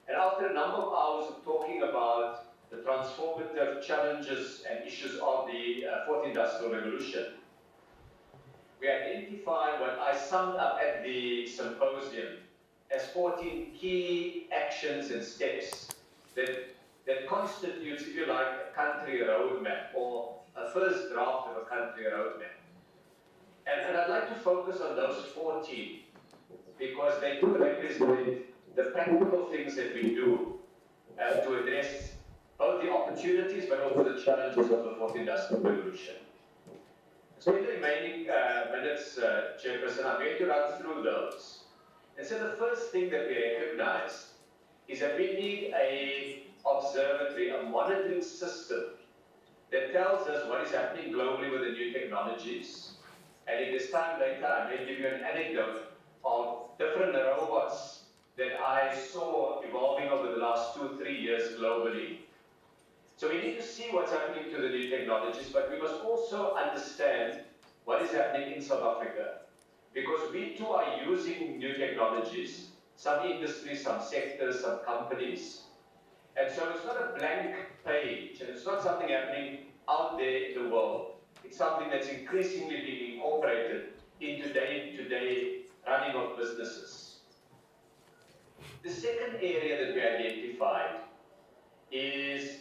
And after a number of hours of talking about the transformative challenges and issues of the fourth industrial revolution, we identified what I summed up at the symposium as 14 key actions and steps that constitutes, if you like, a country roadmap or a first draft of a country roadmap. And I'd like to focus on those 14 because they do represent the practical things that we do to address both the opportunities but also the challenges of the fourth industrial revolution. So in the remaining minutes, Chairperson, I'm going to run through those. And so the first thing that we recognize is that we need a observatory, a monitoring system that tells us what is happening globally with the new technologies. And if there's time later, I may give you an anecdote of different robots that I saw evolving over the last 2-3 years globally. So we need to see what's happening to the new technologies, but we must also understand what is happening in South Africa. Because we too are using new technologies, some industries, some sectors, some companies. And so it's not a blank page, and it's not something happening out there in the world. It's something that's increasingly being incorporated into day-to-day running of businesses. The second area that we identified is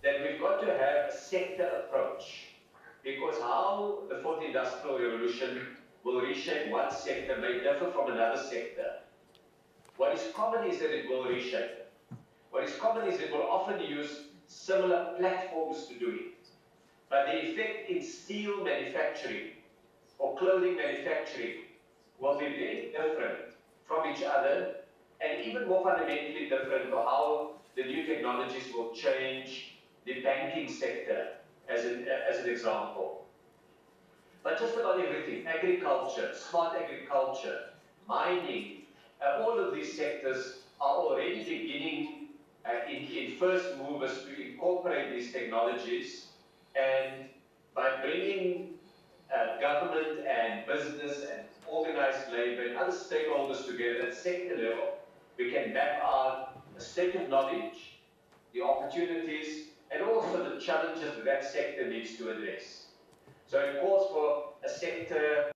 that we've got to have a sector approach, because how the fourth industrial revolution will reshape one sector may differ from another sector. What is common is that it will reshape it. What is common is it will often use similar platforms to do it. But the effect in steel manufacturing or clothing manufacturing will be very different from each other, and even more fundamentally different for how the new technologies will change the banking sector, as an example. But just about everything, agriculture, smart agriculture, mining, all of these sectors are already beginning in first movers to incorporate these technologies, and by bringing government and business and organized labor and other stakeholders together at sector level, we can map out a state of knowledge, the opportunities, and also the challenges that sector needs to address. So it calls for a sector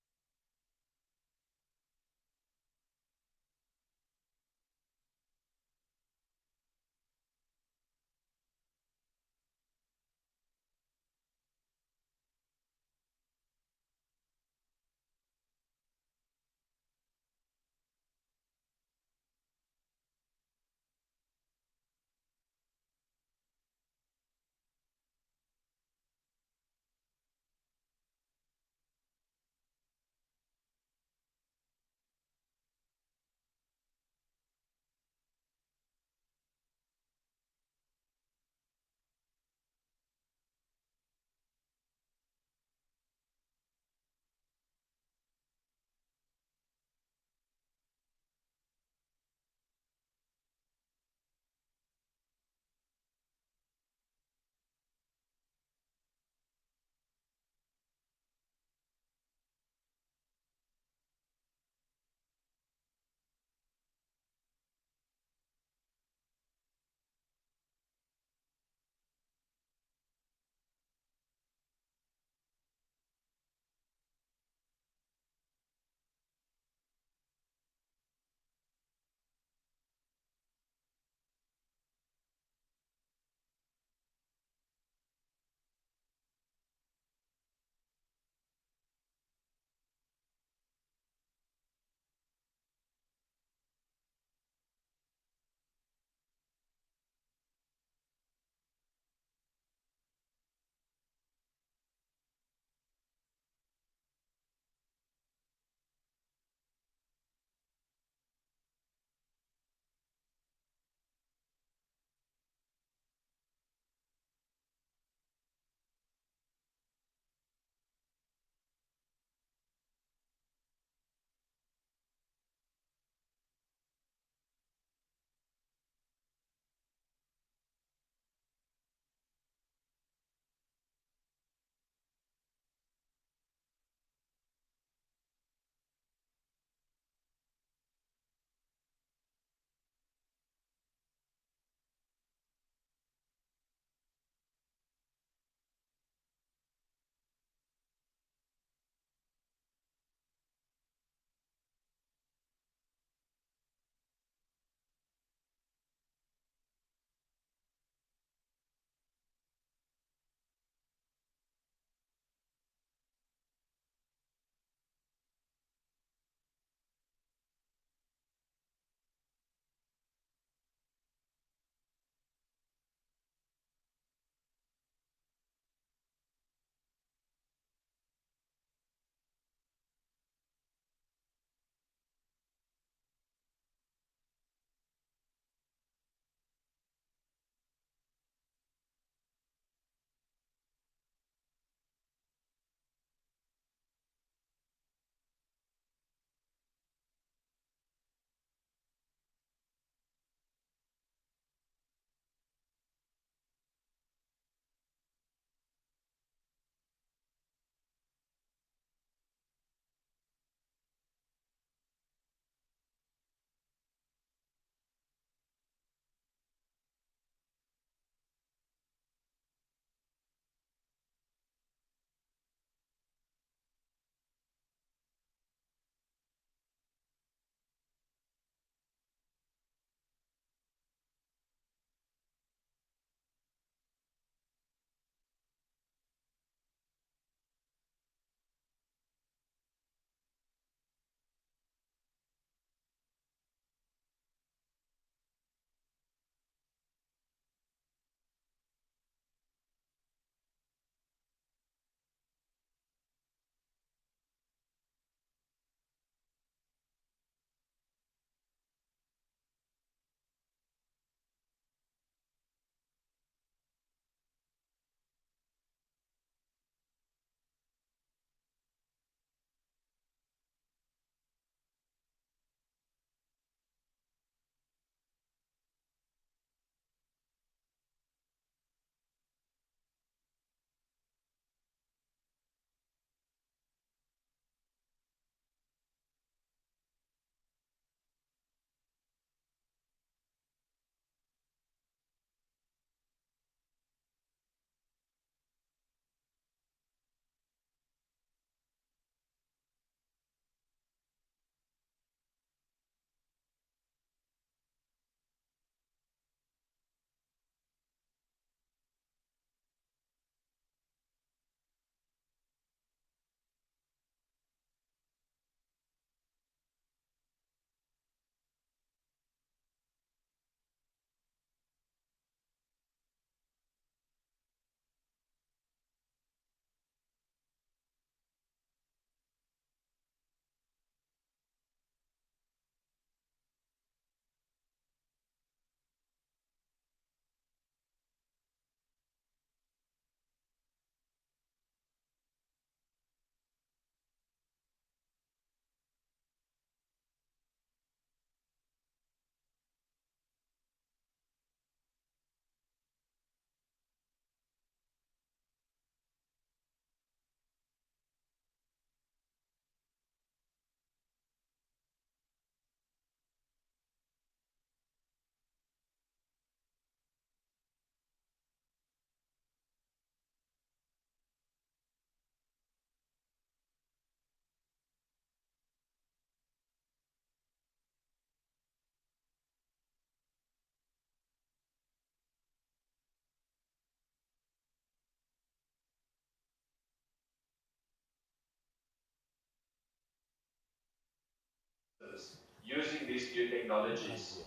using these new technologies?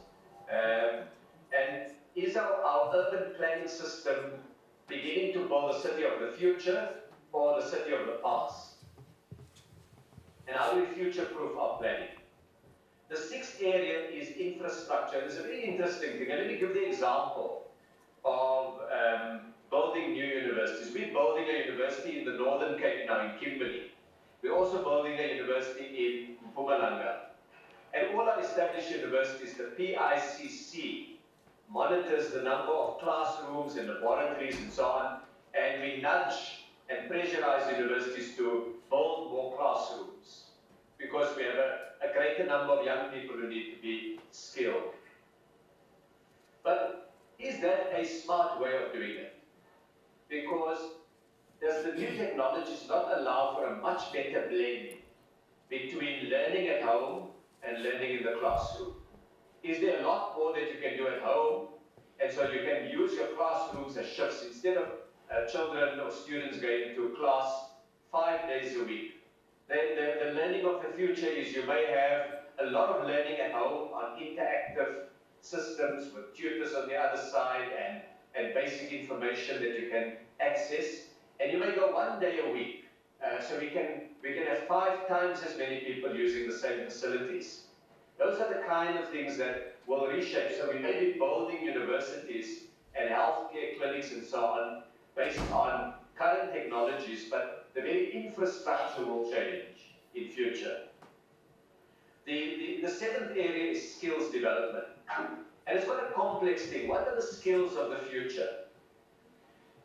And is our urban planning system beginning to build the city of the future or the city of the past? And how do we future-proof our planning? The sixth area is infrastructure. It's a very interesting thing. And let me give the example of building new universities. We're building a university in the Northern Cape now, in Kimberley. We're also building a university in Mpumalanga. And all our established universities, the PICC, monitors the number of classrooms and laboratories and so on, and we nudge and pressurize universities to build more classrooms because we have a greater number of young people who need to be skilled. But is that a smart way of doing it? Because does the new technologies not allow for a much better blend between learning at home and learning in the classroom? Is there a lot more that you can do at home, and so you can use your classrooms as shifts instead of children or students going to class 5 days a week? The learning of the future is you may have a lot of learning at home on interactive systems with tutors on the other side and basic information that you can access, and you may go 1 day a week. So we can have 5 times as many people using the same facilities. Those are the kind of things that will reshape. So we may be building universities and healthcare clinics and so on based on current technologies, but the very infrastructure will change in future. The seventh area is skills development. And it's quite a complex thing. What are the skills of the future?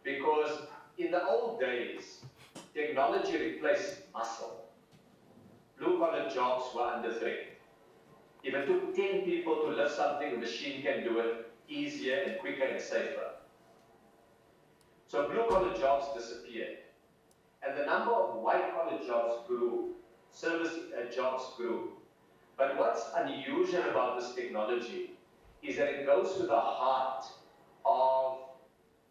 Because in the old days, technology replaced muscle. Blue-collar jobs were under threat. If it took 10 people to lift something, a machine can do it easier and quicker and safer. So blue-collar jobs disappeared. And the number of white-collar jobs grew. Service jobs grew. But what's unusual about this technology is that it goes to the heart of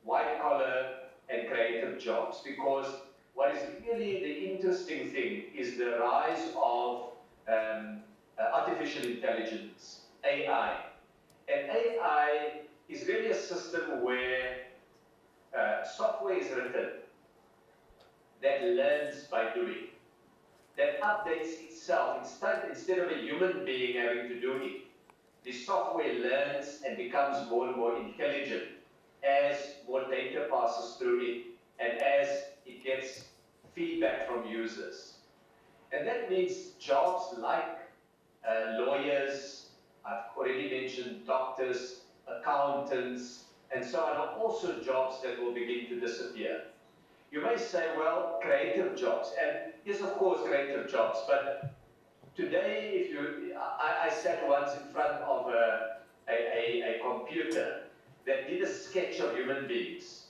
white-collar and creative jobs, because what is really the interesting thing is the rise of artificial intelligence, AI. And AI is really a system where software is written that learns by doing, that updates itself instead of a human being having to do it. The software learns and becomes more and more intelligent as more data passes through it and as it gets feedback from users. And that means jobs like lawyers, I've already mentioned doctors, accountants, and so on, are also jobs that will begin to disappear. You may say, well, creative jobs, and yes, of course, creative jobs, but today, I sat once in front of a computer that did a sketch of human beings.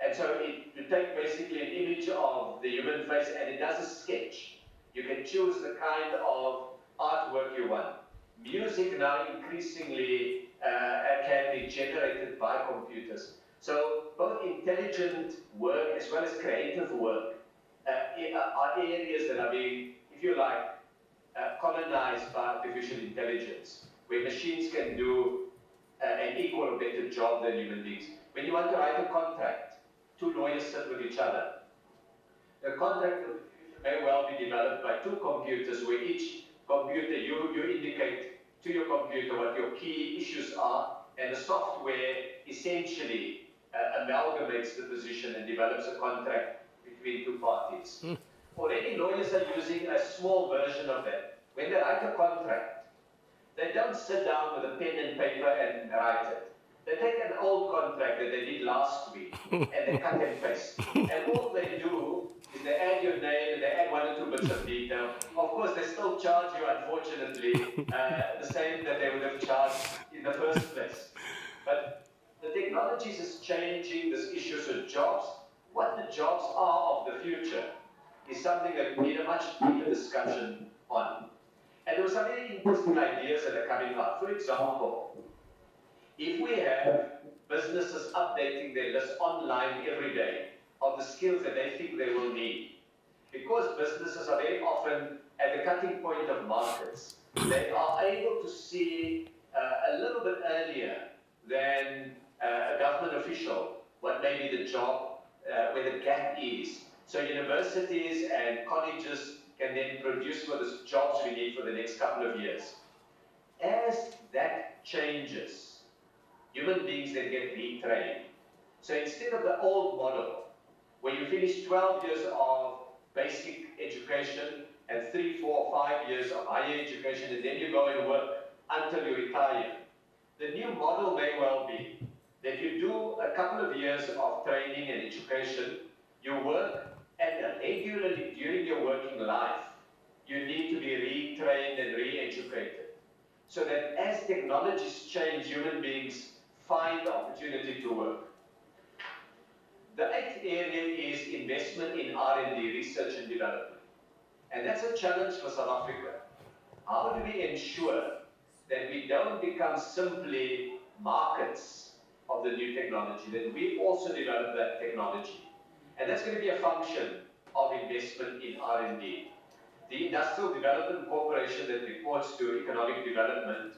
And so you take basically an image of the human face and it does a sketch. You can choose the kind of artwork you want. Music now increasingly can be generated by computers. So both intelligent work as well as creative work are areas that are being, if you like, colonized by artificial intelligence, where machines can do an equal or better job than human beings. When you want to write a contract, 2 lawyers sit with each other. The contract may well be developed by 2 computers, where each computer, you indicate to your computer what your key issues are, and the software essentially amalgamates the position and develops a contract between 2 parties. Already lawyers are using a small version of that. When they write a contract, they don't sit down with a pen and paper and write it. They take an old contract that they did last week and they cut and paste. And all they do is they add your name and they add 1 or 2 bits of detail. Of course, they still charge you, unfortunately, the same that they would have charged in the first place. But the technologies is changing this issue of jobs. What the jobs are of the future is something that we need a much deeper discussion on. And there were some very interesting ideas that are coming up. For example, if we have businesses updating their list online every day of the skills that they think they will need, because businesses are very often at the cutting point of markets. They are able to see a little bit earlier than a government official what maybe the job, where the gap is. So universities and colleges can then produce for the jobs we need for the next couple of years. As that changes, human beings then get retrained. So instead of the old model, where you finish 12 years of basic education and 3, 4, 5 years of higher education, and then you go and work until you retire, the new model may well be that you do a couple of years of training and education, you work, and regularly during your working life, you need to be retrained and re-educated. So that as technologies change, human beings find the opportunity to work. The 8th area is investment in R&D, research and development. And that's a challenge for South Africa. How do we ensure that we don't become simply markets of the new technology, that we also develop that technology? And that's going to be a function of investment in R&D. The Industrial Development Corporation that reports to economic development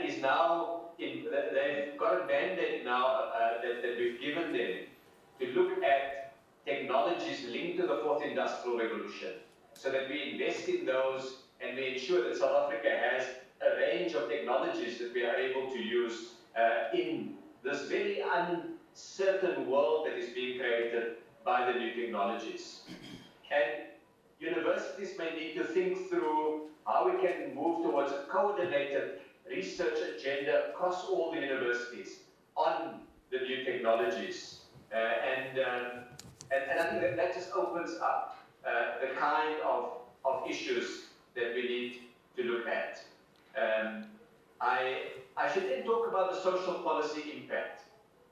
is now, they've got a mandate now that we've given them to look at technologies linked to the 4th Industrial Revolution, so that we invest in those and we ensure that South Africa has a range of technologies that we are able to use in this very uncertain world that is being created by the new technologies. And universities may need to think through how we can move towards a coordinated research agenda across all the universities on the new technologies. And I think that just opens up the kind of issues that we need to look at. I should then talk about the social policy impact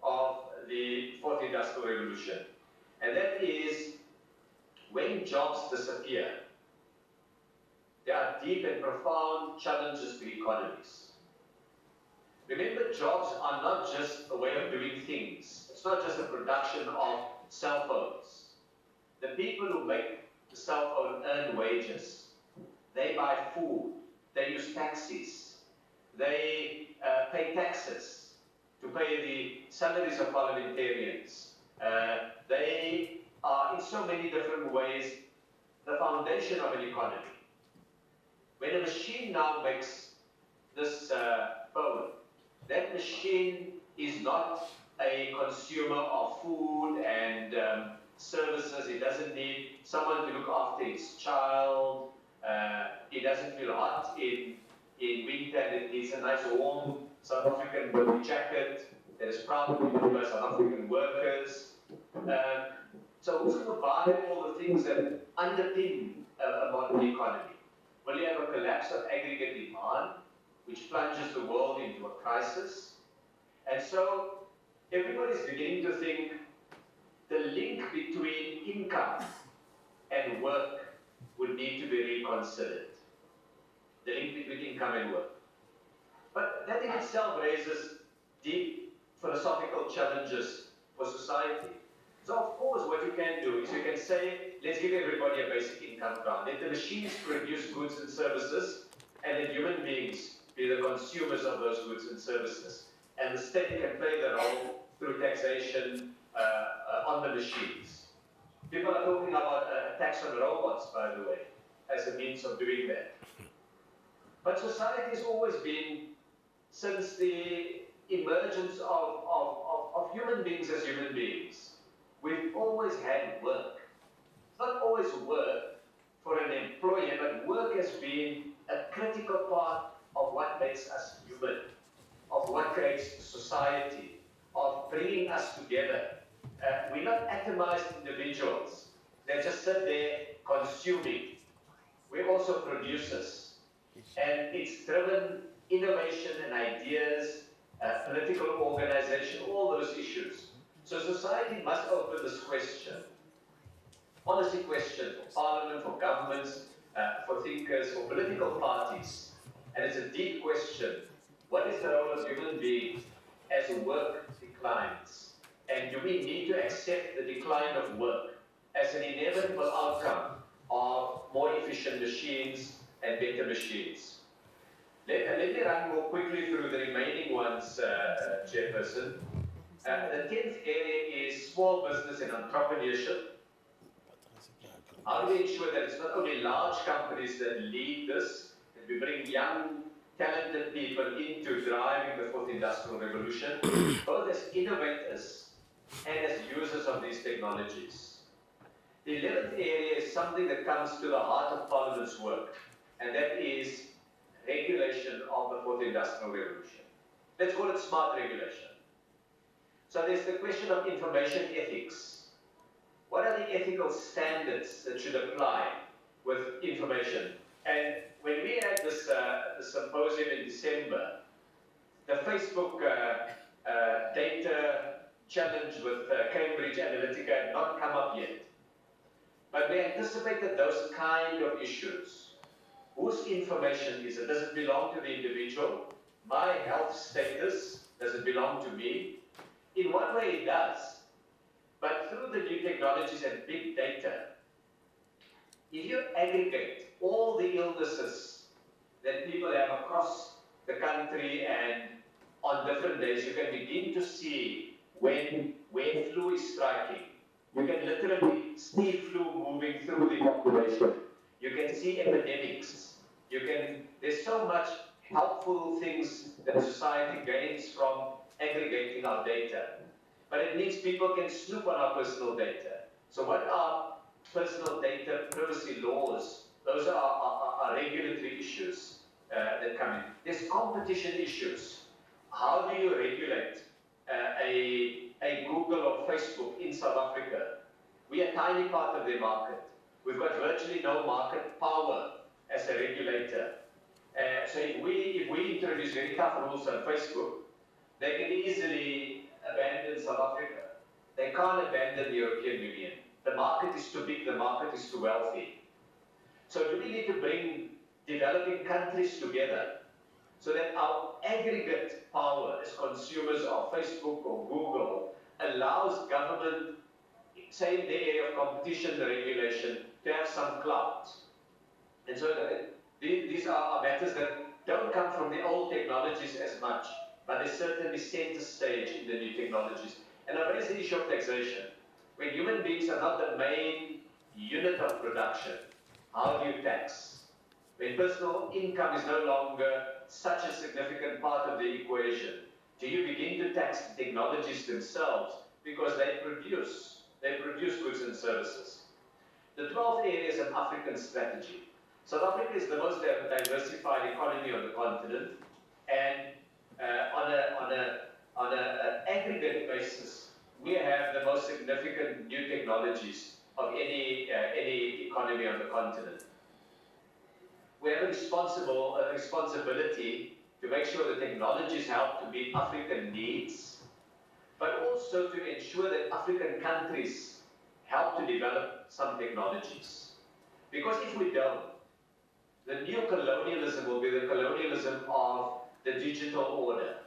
of the 4th Industrial Revolution. And that is, when jobs disappear, there are deep and profound challenges to economies. Remember, jobs are not just a way of doing things. It's not just a production of cell phones. The people who make the cell phone earn wages. They buy food. They use taxis. They pay taxes to pay the salaries of parliamentarians. They are, in so many different ways, the foundation of an economy. When a machine now makes this phone, that machine is not a consumer of food and services. It doesn't need someone to look after its child. It doesn't feel hot in winter, and it needs a nice warm South African woolly jacket that is proud to be done by South African workers. So who's going to buy all the things that underpin a modern economy? Will you have a collapse of aggregate demand, which plunges the world into a crisis? And so everybody's beginning to think the link between income and work would need to be reconsidered. The link between income and work. But that in itself raises deep philosophical challenges for society. So of course what you can do is you can say, let's give everybody a basic income grant. Let the machines produce goods and services, and let human beings be the consumers of those goods and services. And the state can play the role through taxation on the machines. People are talking about a tax on robots, by the way, as a means of doing that. But society has always been, since the emergence of human beings as human beings, we've always had work. It's not always work for an employer, but work has been a critical part of what makes us human, of what creates society, of bringing us together. We're not atomized individuals that just sit there consuming. We're also producers. And it's driven innovation and ideas, political organization, all those issues. So society must open this question, policy question for parliament, for governments, for thinkers, for political parties. And it's a deep question. What is the role of human beings as work declines? And do we need to accept the decline of work as an inevitable outcome of more efficient machines and better machines. Let me run more quickly through the remaining ones, Chairperson. The 10th area is small business and entrepreneurship. How do we ensure that it's not only large companies that lead this, that we bring young, talented people into driving the 4th Industrial Revolution, both as innovators and as users of these technologies. The 11th area is something that comes to the heart of Parliament's work, and that is regulation of the 4th Industrial Revolution. Let's call it smart regulation. So there's the question of information ethics. What are the ethical standards that should apply with information? And when we had this the symposium in December, the Facebook data challenge with Cambridge Analytica had not come up yet. But we anticipated those kind of issues. Whose information is it? Does it belong to the individual? My health status, does it belong to me? In one way it does. But through the new technologies and big data, if you aggregate all the illnesses that people have across the country and on different days, you can begin to see when flu is striking. You can literally see flu moving through the population. You can see epidemics. There's so much helpful things that society gains from aggregating our data. But it means people can snoop on our personal data. So what are personal data privacy laws? Those are regulatory issues that come in. There's competition issues. How do you regulate a Google or Facebook in South Africa? We are a tiny part of their market. We've got virtually no market power as a regulator. So if we introduce very tough rules on Facebook, they can easily abandon South Africa. They can't abandon the European Union. The market is too big, the market is too wealthy. So do we need to bring developing countries together so that our aggregate power as consumers of Facebook or Google allows government, say in the area of competition regulation, to have some clout? And so these are matters that don't come from the old technologies as much, but they certainly center stage in the new technologies. And I raise the issue of taxation. When human beings are not the main unit of production, how do you tax? When personal income is no longer such a significant part of the equation, do you begin to tax the technologies themselves because they produce goods and services? The 12th area is an African strategy. South Africa is the most diversified economy on the continent, and on an aggregate basis, we have the most significant new technologies of any economy on the continent. We have a responsibility to make sure the technologies help to meet African needs, but also to ensure that African countries help to develop some technologies. Because if we don't, the new colonialism will be the colonialism of the digital order.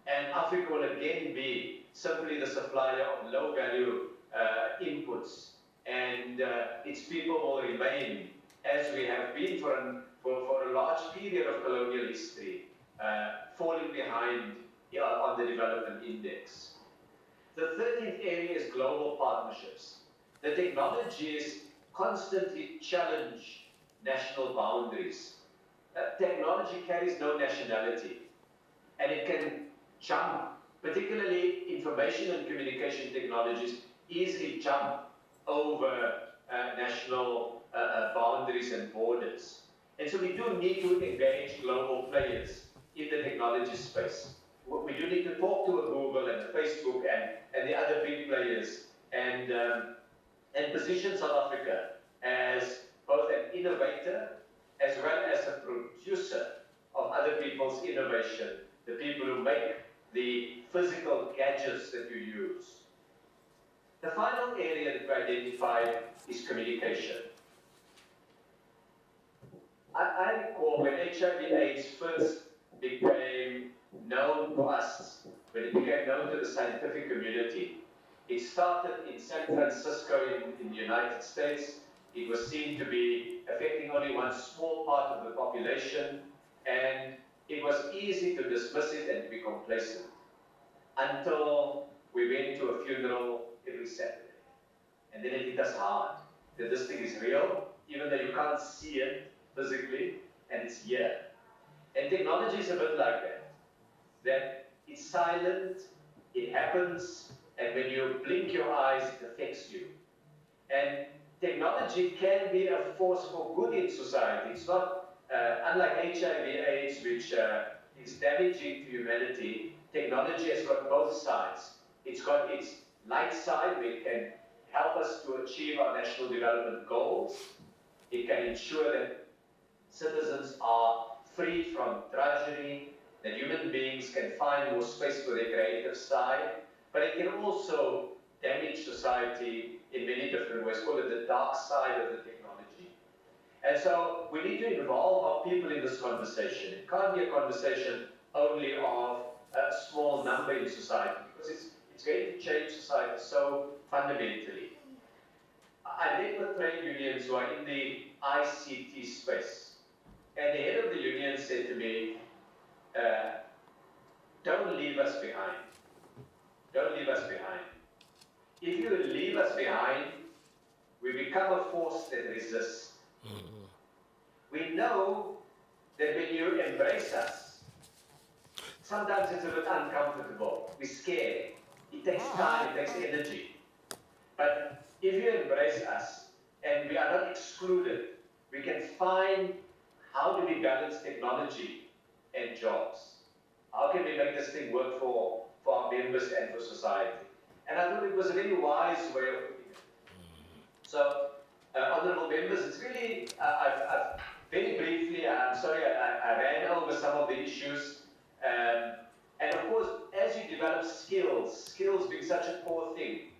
And Africa will again be simply the supplier of low-value inputs. And its people will remain, as we have been for a large period of colonial history, falling behind on the development index. The 13th area is global partnerships. The technologies constantly challenge national boundaries. Technology carries no nationality, and it can jump, particularly information and communication technologies, easily jump over national boundaries and borders. And so we do need to engage global players in the technology space. We do need to talk to a Google and a Facebook and the other big players and position South Africa as both an innovator as well as a producer of other people's innovation, the people who make the physical gadgets that you use. The final area that we identified is communication. I recall when HIV/AIDS first became known to us, when it became known to the scientific community, it started in San Francisco in the United States, It was seen to be affecting only one small part of the population, and it was easy to dismiss it and to be complacent until we went to a funeral every Saturday. And then it hit us hard that this thing is real, even though you can't see it physically, and it's here. And technology is a bit like that it's silent, it happens, and when you blink your eyes, it affects you. And technology can be a force for good in society. It's not, unlike HIV/AIDS, which is damaging to humanity, technology has got both sides. It's got its light side, where it can help us to achieve our national development goals. It can ensure that citizens are free from drudgery, that human beings can find more space for their creative side, but it can also damage society in many different ways, call it the dark side of the technology. And so we need to involve our people in this conversation. It can't be a conversation only of a small number in society, because it's going to change society so fundamentally. I met with trade unions who are in the ICT space, and the head of the union said to me, don't leave us behind. Don't leave us behind. If you leave us behind, we become a force that resists. We know that when you embrace us, sometimes it's a bit uncomfortable. We're scared. It takes time, it takes energy. But if you embrace us and we are not excluded, we can find how do we balance technology and jobs. How can we make this thing work for our members and for society? And I thought it was a very wise way of putting it. So, honourable members, it's really, I've very briefly, I'm sorry, I ran over some of the issues. And of course, as you develop skills being such a core thing,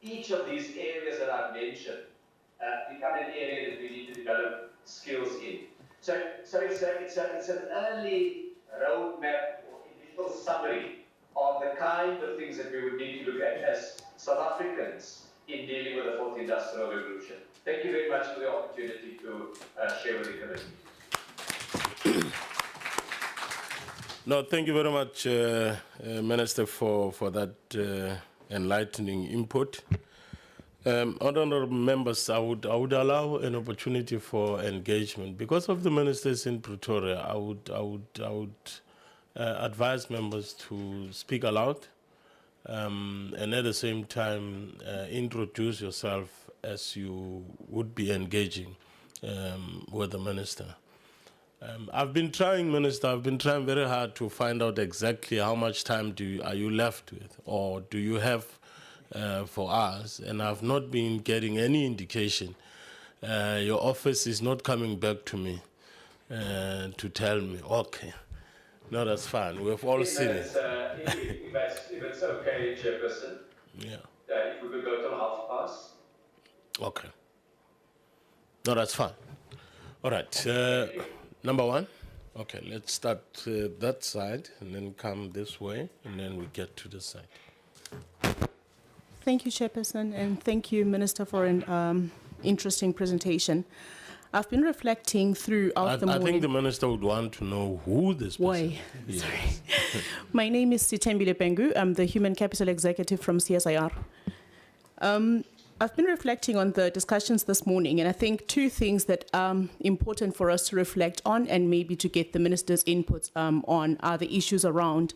each of these areas that I've mentioned become an area that we need to develop skills in. So it's an early roadmap or initial summary of the kind of things that we would need to look at as South Africans in dealing with the fourth industrial revolution. Thank you very much for the opportunity to share with the committee. No, thank you very much, Minister, for that enlightening input. Honourable members, I would allow an opportunity for engagement. Because of the ministers in Pretoria, I would advise members to speak aloud and at the same time introduce yourself as you would be engaging with the minister. I've been trying, Minister, I've been trying very hard to find out exactly how much time are you left with, or do you have for us, and I've not been getting any indication. Your office is not coming back to me to tell me, okay, no, that's fine. We've all seen it. If it's okay, Chairperson, yeah. If we could go to past. Okay. No, that's fine. All right. Number one. Okay, let's start that side and then come this way, and then we get to this side. Thank you, Chairperson, and thank you, Minister, for an interesting presentation. I've been reflecting throughout the morning. I think the Minister would want to know who this person is. Sorry. My name is Sithembile Pengu. I'm the Human Capital Executive from CSIR. I've been reflecting on the discussions this morning, and I think two things that are important for us to reflect on and maybe to get the Minister's inputs on are the issues around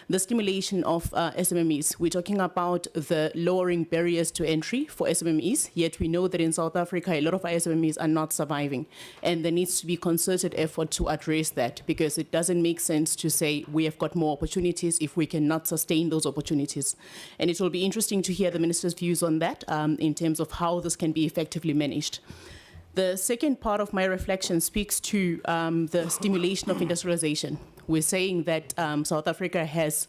the stimulation of SMMEs. We're talking about the lowering barriers to entry for SMMEs, yet we know that in South Africa, a lot of our SMMEs are not surviving. And there needs to be concerted effort to address that, because it doesn't make sense to say we have got more opportunities if we cannot sustain those opportunities. And it will be interesting to hear the Minister's views on that in terms of how this can be effectively managed. The second part of my reflection speaks to the stimulation of industrialization. We're saying that South Africa has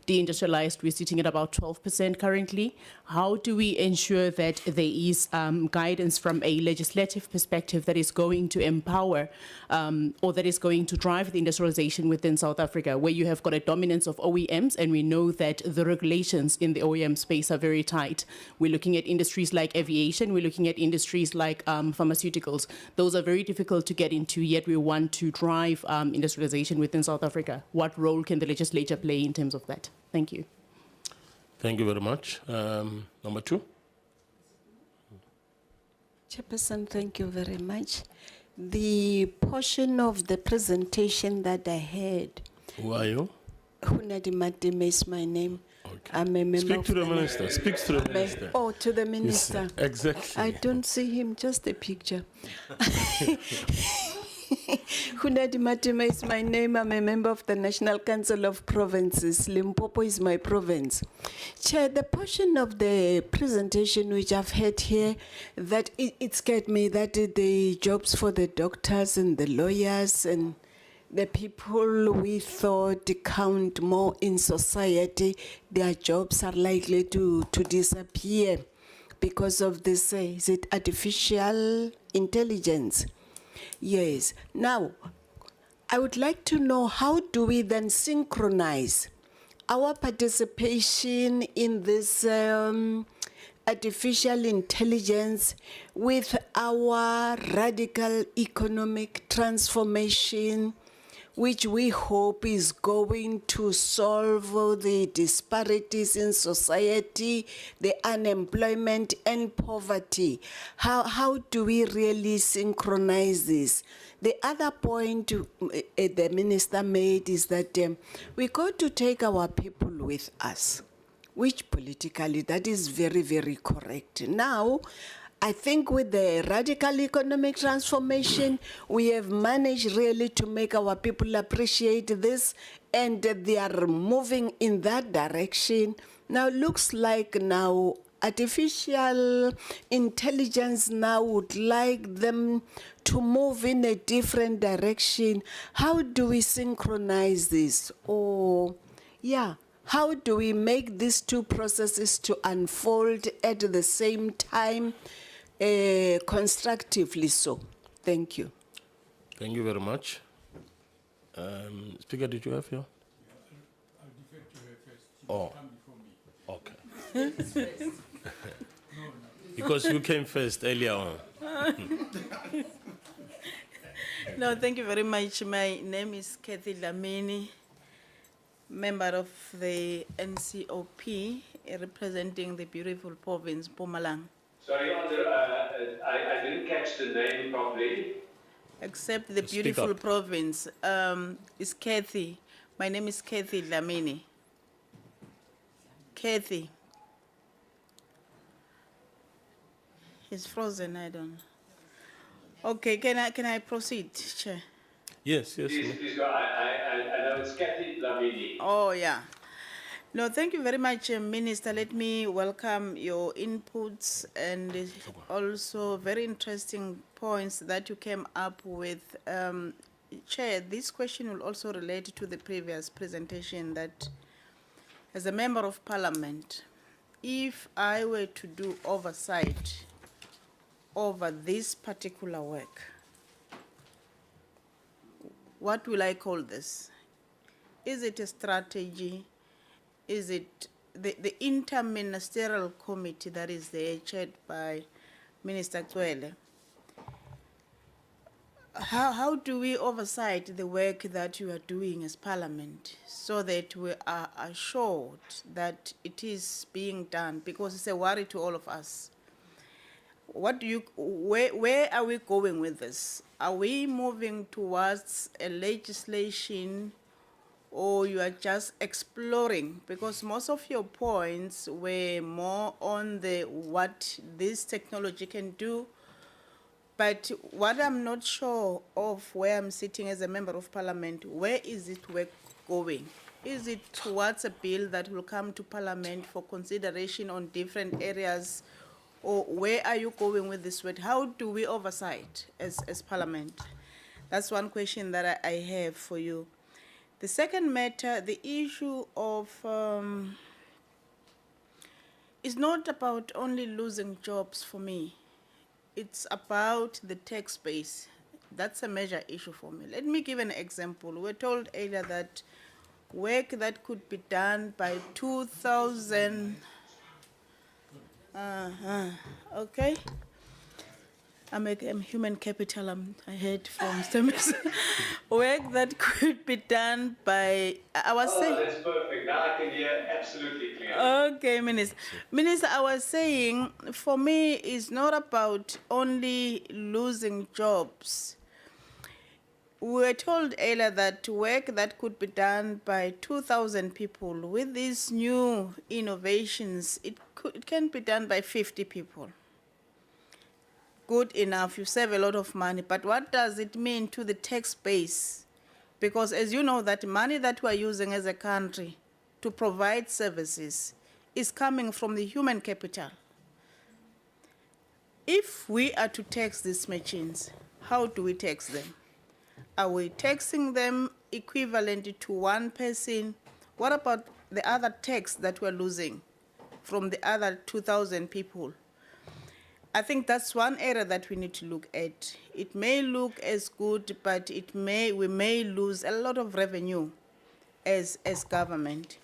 deindustrialized, we're sitting at about 12% currently. How do we ensure that there is guidance from a legislative perspective that is going to empower or that is going to drive the industrialization within South Africa, where you have got a dominance of OEMs, and we know that the regulations in the OEM space are very tight. We're looking at industries like aviation, we're looking at industries like pharmaceuticals. Those are very difficult to get into, yet we want to drive industrialization within South Africa. What role can the legislature play in terms of that? Thank you. Thank you very much. Number 2. Chairperson, thank you very much. The portion of the presentation that I had. Who are you? Hunadi Matime is my name. I'm a member Speak of to the minister. Speak to the minister. Oh, to the minister. Exactly. I don't see him, just a picture. Hunadi Matime is my name. I'm a member of the National Council of Provinces. Limpopo is my province. Chair, the portion of the presentation which I've had here, that it scared me that the jobs for the doctors and the lawyers and the people we thought count more in society, their jobs are likely to disappear because of this, is it artificial intelligence? Yes. Now, I would like to know, how do we then synchronize our participation in this artificial intelligence with our radical economic transformation, which we hope is going to solve the disparities in society, the unemployment and poverty. How do we really synchronize this? The other point the minister made is that we got to take our people with us, which politically that is very, very correct. Now, I think with the radical economic transformation, we have managed really to make our people appreciate this, and they are moving in that direction. Now, looks like now artificial intelligence now would like them to move in a different direction. How do we synchronize this? Or, yeah, how do we make these two processes to unfold at the same time? Constructively so. Thank you. Thank you very much. Speaker, did you have your? I'll defer to her first. She Oh. come before me. Okay. Because you came first earlier on. No, thank you very much. My name is Kathy Lamini, member of the NCOP, representing the beautiful province, Mpumalanga. Sorry, I didn't catch the name properly. Except the Speak beautiful up. province. Is Kathy. My name is Kathy Lamini. Kathy. He's frozen, I don't know. Okay, can I proceed, Chair? Yes, yes. Please go. I know it's Kathy Lamini. Oh, yeah. No, thank you very much, Minister. Let me welcome your inputs and also very interesting points that you came up with. Chair, this question will also relate to the previous presentation that as a member of parliament, if I were to do oversight over this particular work, what will I call this? Is it a strategy? Is it the interministerial committee that is there, chaired by Minister Cwele? How do we oversight the work that you are doing as Parliament so that we are assured that it is being done? Because it's a worry to all of us. What do you, where are we going with this? Are we moving towards a legislation, or you are just exploring? Because most of your points were more on the what this technology can do, but what I'm not sure of, where I'm sitting as a member of parliament, where is it work going? Is it towards a bill that will come to parliament for consideration on different areas, or where are you going with this work? How do we oversight as parliament? That's one question that I have for you. The second matter, the issue of, is not about only losing jobs for me. It's about the tax base. That's a major issue for me. Let me give an example. We're told earlier that work that could be done by 2,000, okay? I'm human capital, I heard from Stemis. Work that could be done by, I was saying. That's perfect. Now I can hear absolutely clear. Okay, Minister. Minister, I was saying, for me, it's not about only losing jobs. We were told earlier that work that could be done by 2,000 people, with these new innovations, it can be done by 50 people. Good enough, you save a lot of money, but what does it mean to the tax base? Because as you know, that money that we're using as a country to provide services is coming from the human capital. If we are to tax these machines, how do we tax them? Are we taxing them equivalent to one person? What about the other tax that we're losing from the other 2,000 people? I think that's one area that we need to look at. It may look as good, but we may lose a lot of revenue as government.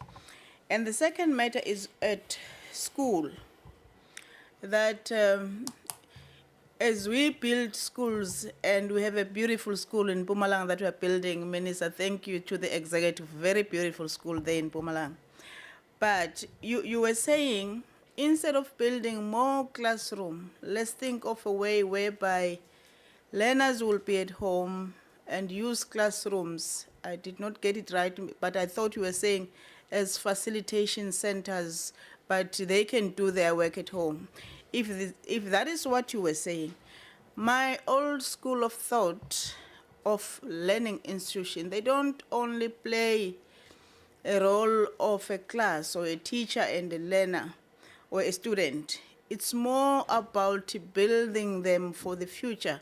And the second matter is at school, that as we build schools, and we have a beautiful school in Mpumalanga that we are building, Minister, thank you to the executive, very beautiful school there in Mpumalanga. But you were saying, instead of building more classroom, let's think of a way whereby learners will be at home and use classrooms. I did not get it right, but I thought you were saying as facilitation centers, but they can do their work at home. If that is what you were saying, my old school of thought of learning institution, they don't only play a role of a class or a teacher and a learner or a student. It's more about building them for the future,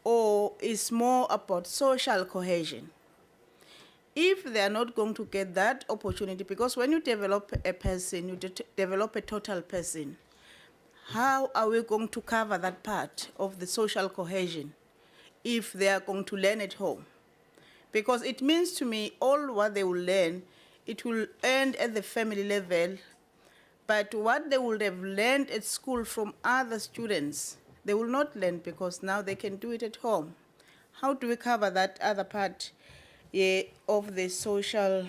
or it's more about social cohesion. If they are not going to get that opportunity, because when you develop a person, you develop a total person, how are we going to cover that part of the social cohesion if they are going to learn at home? Because it means to me, all what they will learn, it will end at the family level, but what they would have learned at school from other students, they will not learn because now they can do it at home. How do we cover that other part of the social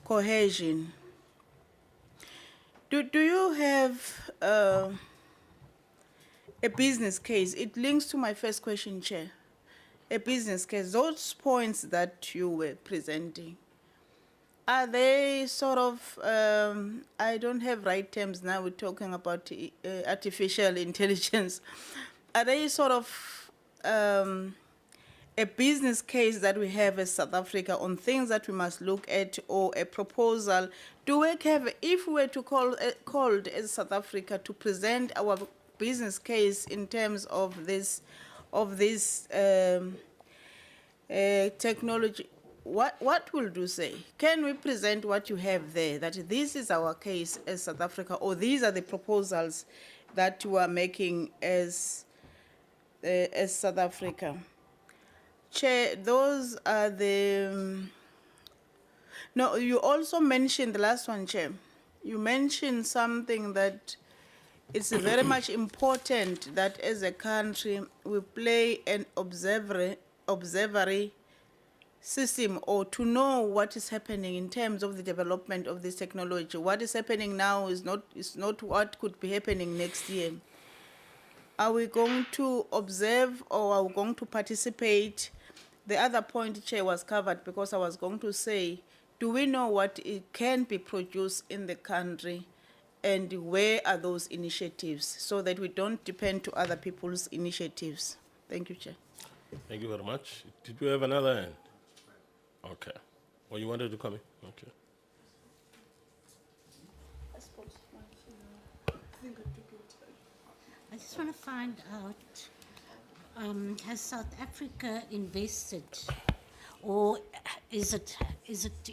cohesion? Do you have a business case? It links to my first question, Chair. A business case, those points that you were presenting, are they sort of, I don't have right terms now, we're talking about artificial intelligence. Are they sort of a business case that we have as South Africa on things that we must look at, or a proposal? Do we have, if we were to called as South Africa to present our business case in terms of this technology, what will you say? Can we present what you have there, that this is our case as South Africa, or these are the proposals that you are making as South Africa? Chair, those are the, no, you also mentioned the last one, Chair. You mentioned something that it's very much important that as a country we play an observatory system, or to know what is happening in terms of the development of this technology. What is happening now is not what could be happening next year. Are we going to observe, or are we going to participate? The other point, Chair, was covered, because I was going to say, do we know what it can be produced in the country, and where are those initiatives, so that we don't depend to other people's initiatives? Thank you, Chair. Thank you very much. Did we have another hand? Okay. Well, you wanted to come in? Okay. I just want to find out, has South Africa invested, or is it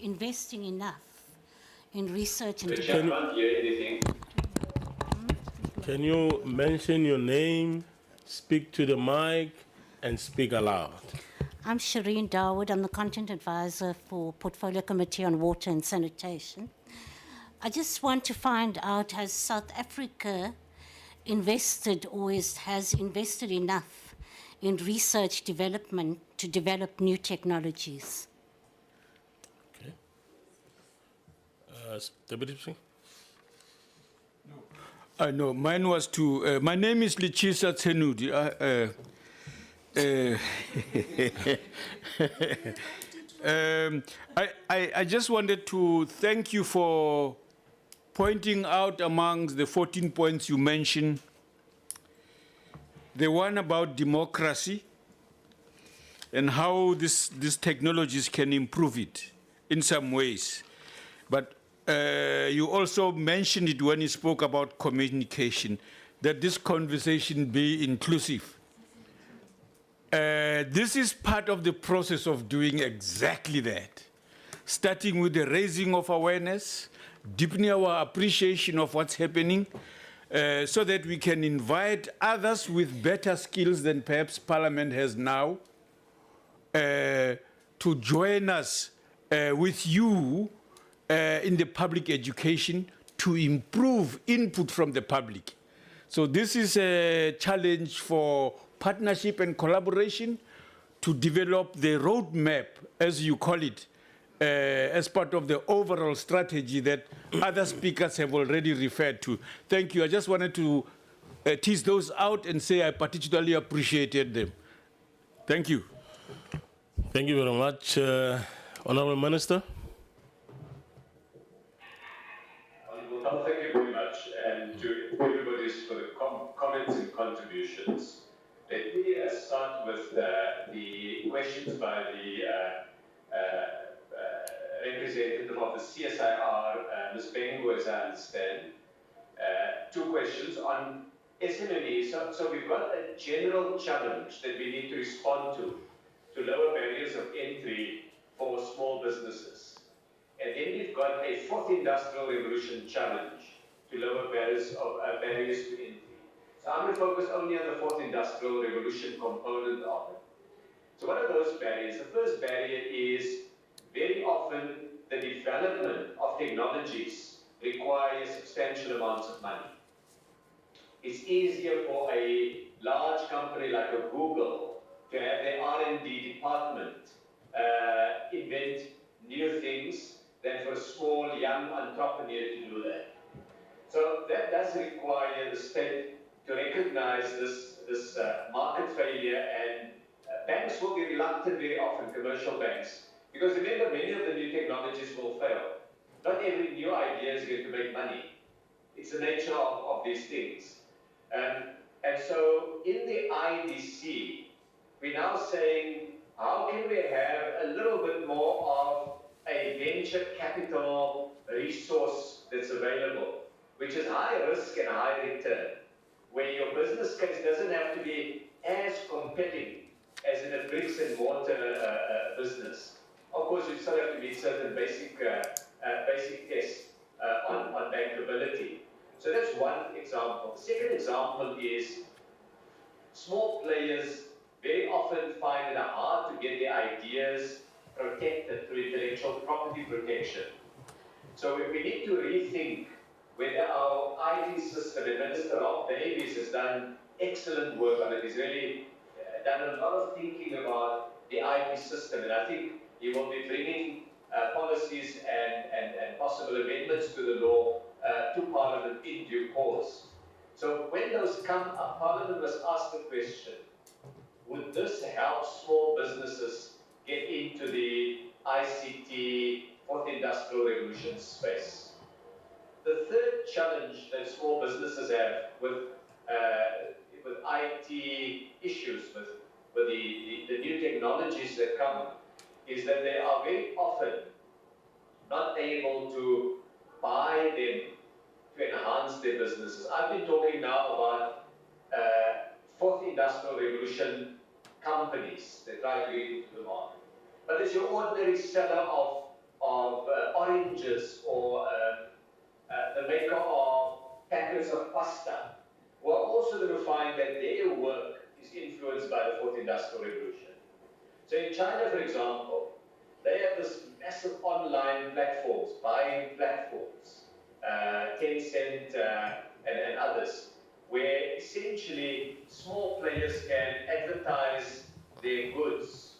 investing enough in research and Can development? you hear anything? Can you mention your name, speak to the mic, and speak aloud? I'm Shireen Dawood. I'm the Content Advisor for Portfolio Committee on Water and Sanitation. I just want to find out, has South Africa invested or has invested enough in research development to develop new technologies? Okay. Deputy Speaker? No, mine was to, my name is Lichisa Tsenudi. I just wanted to thank you for pointing out amongst the 14 points you mentioned, the one about democracy and how these technologies can improve it in some ways. But you also mentioned it when you spoke about communication, that this conversation be inclusive. This is part of the process of doing exactly that, starting with the raising of awareness, deepening our appreciation of what's happening, so that we can invite others with better skills than perhaps Parliament has now to join us with you in the public education to improve input from the public. So this is a challenge for partnership and collaboration to develop the roadmap, as you call it, as part of the overall strategy that other speakers have already referred to. Thank you. I just wanted to tease those out and say I particularly appreciated them. Thank you. Thank you very much. Honorable Minister. Well, thank you very much, and to everybody for the comments and contributions. Let me start with the questions by the representative of the CSIR, Ms. Bengu, as I understand. Two questions on SMME. So we've got a general challenge that we need to respond to lower barriers of entry for small businesses. And then we've got a fourth industrial revolution challenge to lower barriers to entry. So I'm going to focus only on the fourth industrial revolution component of it. So what are those barriers? The first barrier is very often the development of technologies requires substantial amounts of money. It's easier for a large company like a Google to have their R&D department invent new things than for a small young entrepreneur to do that. So that does require the state to recognize this market failure, and banks will be reluctant very often, commercial banks, because remember, many of the new technologies will fail. Not every new idea is going to make money. It's the nature of these things. And so in the IDC, we're now saying, how can we have a little bit more of a venture capital resource that's available, which is high risk and high return, where your business case doesn't have to be as compelling as in a bricks and mortar business. Of course, you still have to meet certain basic tests on bankability. So that's one example. The second example is small players very often find it hard to get their ideas protected through intellectual property protection. So we need to rethink whether our IT system, and Minister Rob Davies has done excellent work on it. He's really done a lot of thinking about the IT system, and I think he will be bringing policies and possible amendments to the law to Parliament in due course. So when those come up, Parliament must ask the question, would this help small businesses get into the ICT, fourth industrial revolution space? The third challenge that small businesses have with IT issues, with the new technologies that come, is that they are very often not able to buy them to enhance their businesses. I've been talking now about fourth industrial revolution companies that try to get into the market. But as your ordinary seller of oranges or the maker of packets of pasta, who are also going to find that their work is influenced by the fourth industrial revolution. So in China, for example, they have this massive online platforms, buying platforms, Tencent and others, where essentially small players can advertise their goods.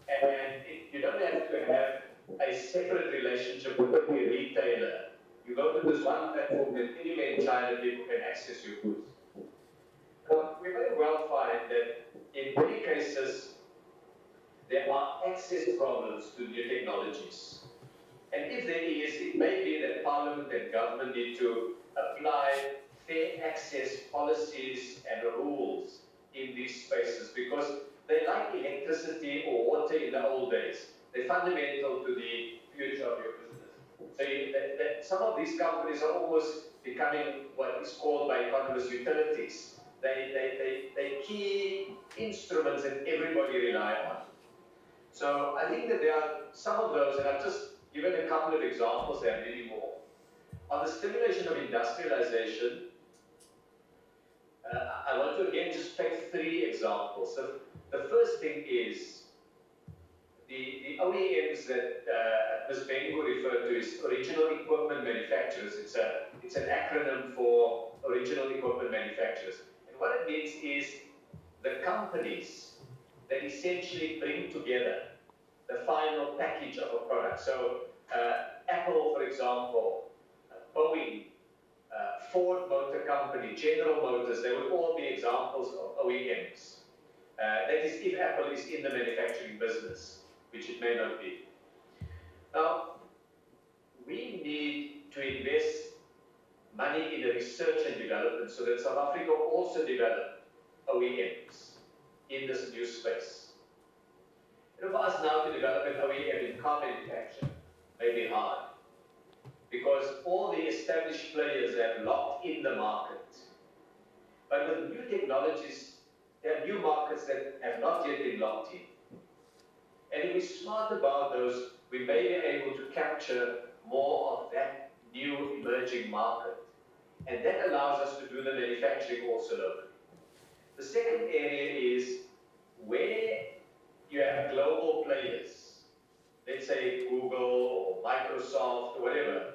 And you don't have to have a separate relationship with a retailer. You go to this one platform that anywhere in China people can access your goods. But we very well find that in many cases, there are access problems to new technologies. And if there is, it may be that Parliament and government need to apply fair access policies and rules in these spaces, because they like electricity or water in the old days. They're fundamental to the future of your business. So that some of these companies are almost becoming what is called by economists utilities. They key instruments that everybody rely on. So I think that there are some of those, and I've just given a couple of examples, there are many more. On the stimulation of industrialization, I want to again just take 3 examples. So the first thing is the OEMs that Ms. Bengu referred to is original equipment manufacturers. It's an acronym for original equipment manufacturers. And what it means is the companies that essentially bring together the final package of a product. So Apple, for example, Boeing, Ford Motor Company, General Motors, they would all be examples of OEMs. That is if Apple is in the manufacturing business, which it may not be. Now, we need to invest money in the research and development so that South Africa also develop OEMs in this new space. And for us now to develop an OEM in car manufacturing may be hard, because all the established players have locked in the market. But with new technologies, there are new markets that have not yet been locked in. And if we're smart about those, we may be able to capture more of that new emerging market. And that allows us to do the manufacturing also locally. The second area is where you have global players, let's say Google or Microsoft or whatever.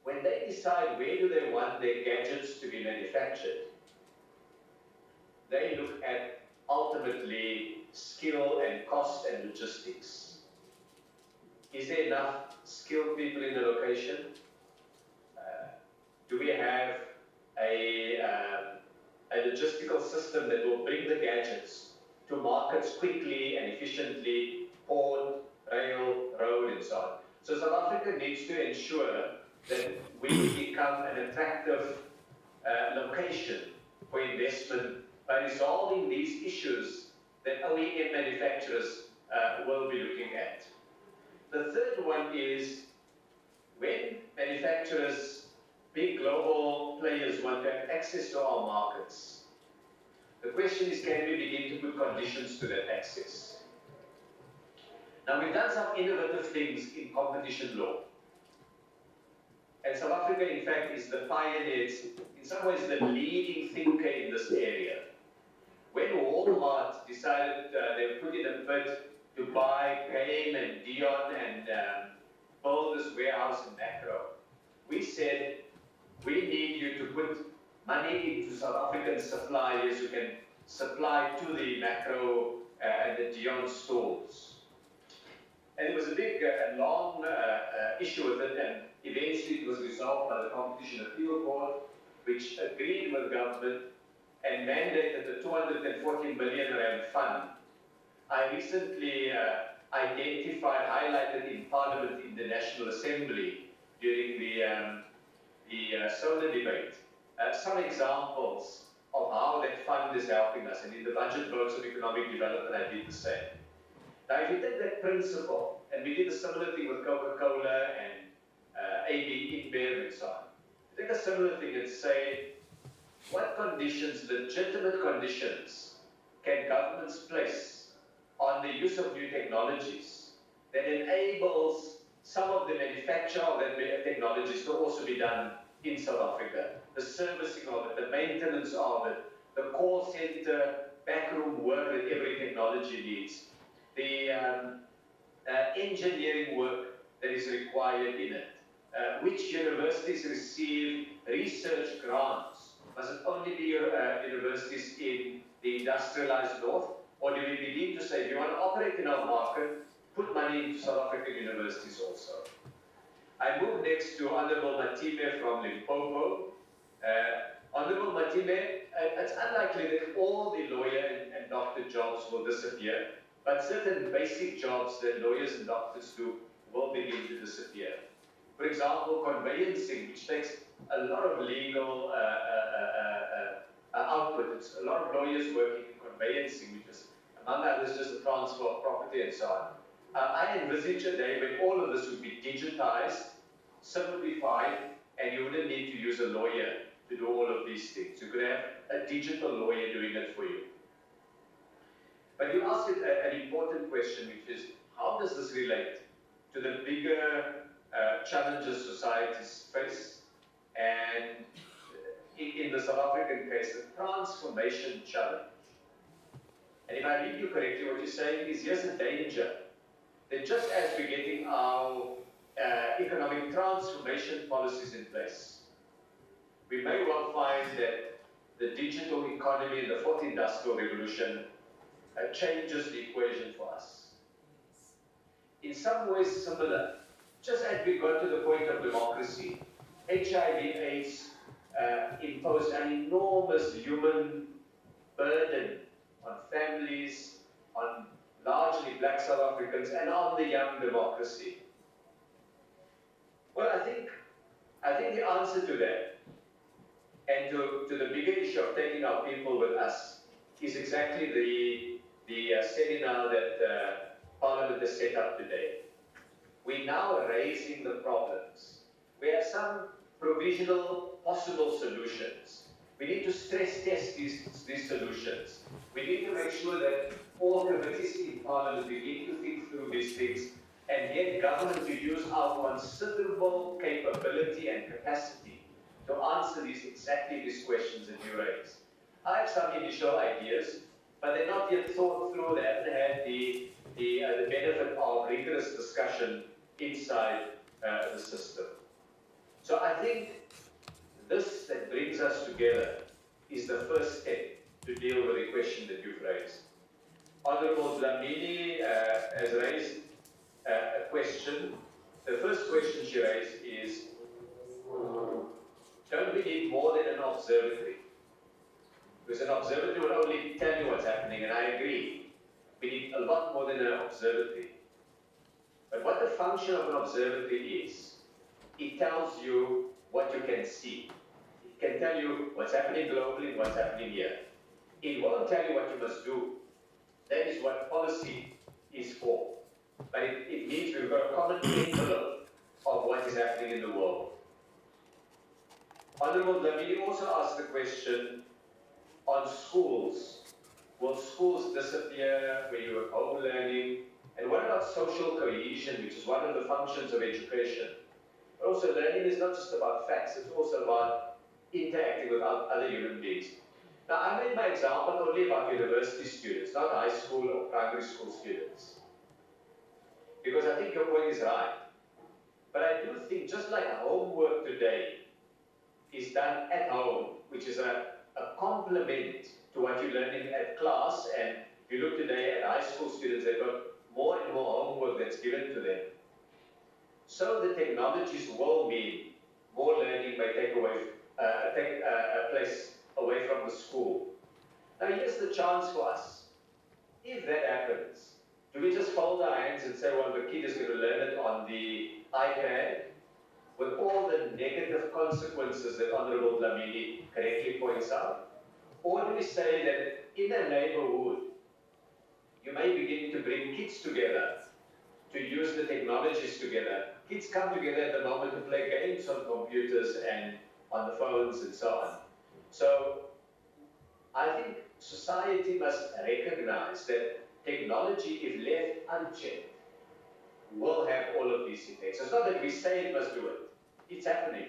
When they decide where do they want their gadgets to be manufactured, they look at ultimately skill and cost and logistics. Is there enough skilled people in the location? Do we have a logistical system that will bring the gadgets to markets quickly and efficiently, port, rail, road, and so on? So South Africa needs to ensure that we become an attractive location for investment by resolving these issues that OEM manufacturers will be looking at. The third one is when manufacturers, big global players, want to have access to our markets, the question is, can we begin to put conditions to that access? Now, we've done some innovative things in competition law. And South Africa, in fact, is the pioneer, in some ways the leading thinker in this area. When Walmart decided they put in a bid to buy Game and Dion and build this warehouse in Macro, we said, we need you to put money into South African suppliers who can supply to the Macro and the Dion stores. And it was a big and long issue with it, and eventually it was resolved by the Competition Appeal Court, which agreed with government and mandated the 240 million rand fund. I recently identified, highlighted in Parliament in the National Assembly during the solar debate, some examples of how that fund is helping us. And in the budget votes of economic development, I did the same. Now, if you take that principle, and we did a similar thing with Coca-Cola and AB InBev and so on, take a similar thing and say, what conditions, legitimate conditions, can governments place on the use of new technologies that enables some of the manufacture of that technologies to also be done in South Africa. The servicing of it, the maintenance of it, the call center, backroom work that every technology needs, the engineering work that is required in it. Which universities receive research grants? Must it only be universities in the industrialized north? Or do we begin to say, if you want to operate in our market, put money into South African universities also? I move next to Honorable Matime from Limpopo. Honorable Matime, it's unlikely that all the lawyer and doctor jobs will disappear, but certain basic jobs that lawyers and doctors do will begin to disappear. For example, conveyancing, which takes a lot of legal output. It's a lot of lawyers working in conveyancing, which is, among others, just the transfer of property and so on. I envisage a day when all of this would be digitized, simplified, and you wouldn't need to use a lawyer to do all of these things. You could have a digital lawyer doing it for you. But you asked an important question, which is, how does this relate to the bigger challenges societies face? And in the South African case, the transformation challenge. And if I read you correctly, what you're saying is, here's a danger, that just as we're getting our economic transformation policies in place, we may well find that the digital economy and the fourth industrial revolution changes the equation for us. In some ways similar, just as we got to the point of democracy, HIV/AIDS imposed an enormous human burden on families, on largely black South Africans, and on the young democracy. Well, I think the answer to that, and to the bigger issue of taking our people with us, is exactly the seminar that Parliament has set up today. We now are raising the problems. We have some provisional possible solutions. We need to stress test these solutions. We need to make sure that all committees in Parliament begin to think through these things and get government to use our considerable capability and capacity to answer exactly these questions that you raise. I have some initial ideas, but they're not yet thought through. They haven't had the benefit of rigorous discussion inside the system. So I think this that brings us together is the first step to deal with the question that you've raised. Honorable Dlamini has raised a question. The first question she raised is, don't we need more than an observatory? Because an observatory will only tell you what's happening, and I agree. We need a lot more than an observatory. But what the function of an observatory is, it tells you what you can see. It can tell you what's happening globally and what's happening here. It won't tell you what you must do. That is what policy is for. But it means we've got a common envelope of what is happening in the world. Honorable Dlamini also asked the question on schools. Will schools disappear when you have home learning? And what about social cohesion, which is one of the functions of education? But also learning is not just about facts, it's also about interacting with other human beings. Now, I made my example only about university students, not high school or primary school students. Because I think your point is right. But I do think just like homework today is done at home, which is a complement to what you're learning at class, and if you look today at high school students, they've got more and more homework that's given to them. So the technologies will mean more learning may take a place away from the school. Now here's the chance for us. If that happens, do we just fold our hands and say, well, the kid is going to learn it on the iPad, with all the negative consequences that Honorable Dlamini correctly points out? Or do we say that in a neighborhood, you may begin to bring kids together, to use the technologies together. Kids come together at the moment to play games on computers and on the phones and so on. So I think society must recognize that technology, if left unchecked, will have all of these effects. It's not that we say it must do it. It's happening.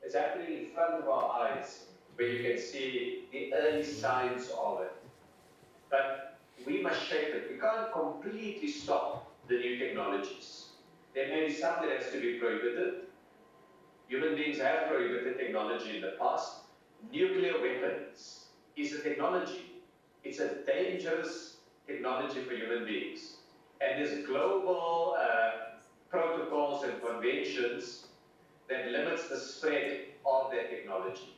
It's happening in front of our eyes, where you can see the early signs of it. But we must shape it. We can't completely stop the new technologies. There may be some that has to be prohibited. Human beings have prohibited technology in the past. Nuclear weapons is a technology. It's a dangerous technology for human beings. And there's global protocols and conventions that limits the spread of that technology,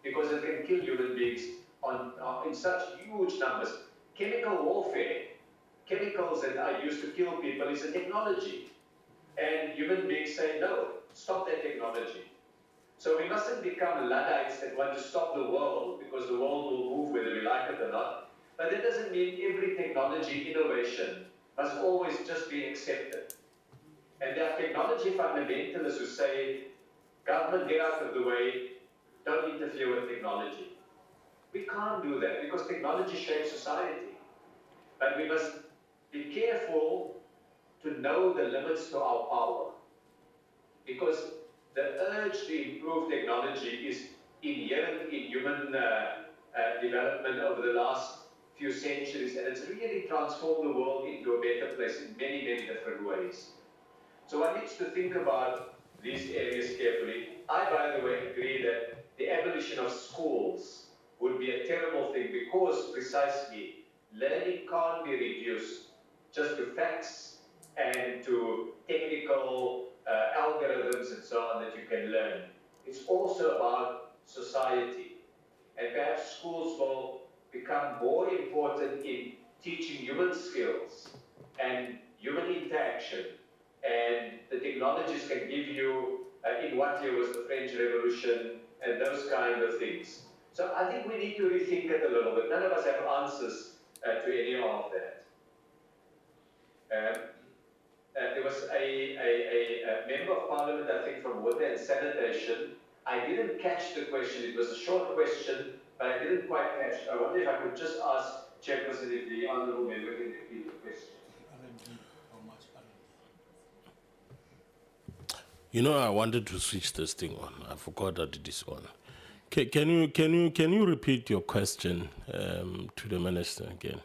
because it can kill human beings in such huge numbers. Chemical warfare, chemicals that are used to kill people, is a technology. And human beings say, no, stop that technology. So we mustn't become Luddites that want to stop the world, because the world will move whether we like it or not. But that doesn't mean every technology innovation must always just be accepted. And there are technology fundamentalists who say, government, get out of the way, don't interfere with technology. We can't do that, because technology shapes society. But we must be careful to know the limits to our power. Because the urge to improve technology is inherent in human development over the last few centuries, and it's really transformed the world into a better place in many, many different ways. So one needs to think about these areas carefully. I, by the way, agree that the abolition of schools would be a terrible thing, because precisely learning can't be reduced just to facts and to technical algorithms and so on that you can learn. It's also about society. And perhaps schools will become more important in teaching human skills and human interaction. And the technologies can give you, in what year was the French Revolution, and those kind of things. So I think we need to rethink it a little bit. None of us have answers to any of that. There was a member of parliament, I think, from water and sanitation. I didn't catch the question. It was a short question, but I didn't quite catch. I wonder if I could just ask Chairperson if the honourable member can repeat the question. You know, I wanted to switch this thing on. I forgot that it is on. Can you repeat your question to the minister again?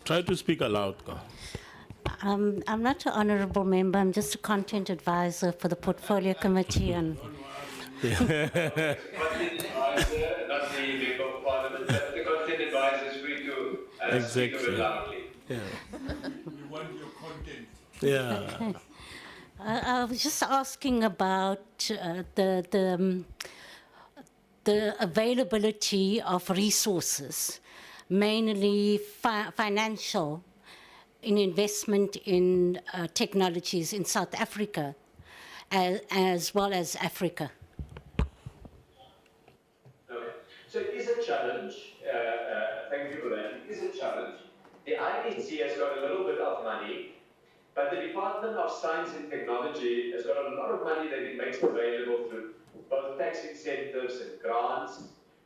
Try to speak aloud. I'm not an honourable member. I'm just a content advisor for the Portfolio Committee. And Content advisor, not the member of parliament, but the content advisor is free to speak a bit loudly. Yeah. We want your content. Yeah. Okay. I was just asking about the availability of resources, mainly financial, in investment in technologies in South Africa, as well as Africa. Okay. So it is a challenge. Thank you for that. It is a challenge. The IDC has got a little bit of money, but the Department of Science and Technology has got a lot of money that it makes available through both tax incentives and grants.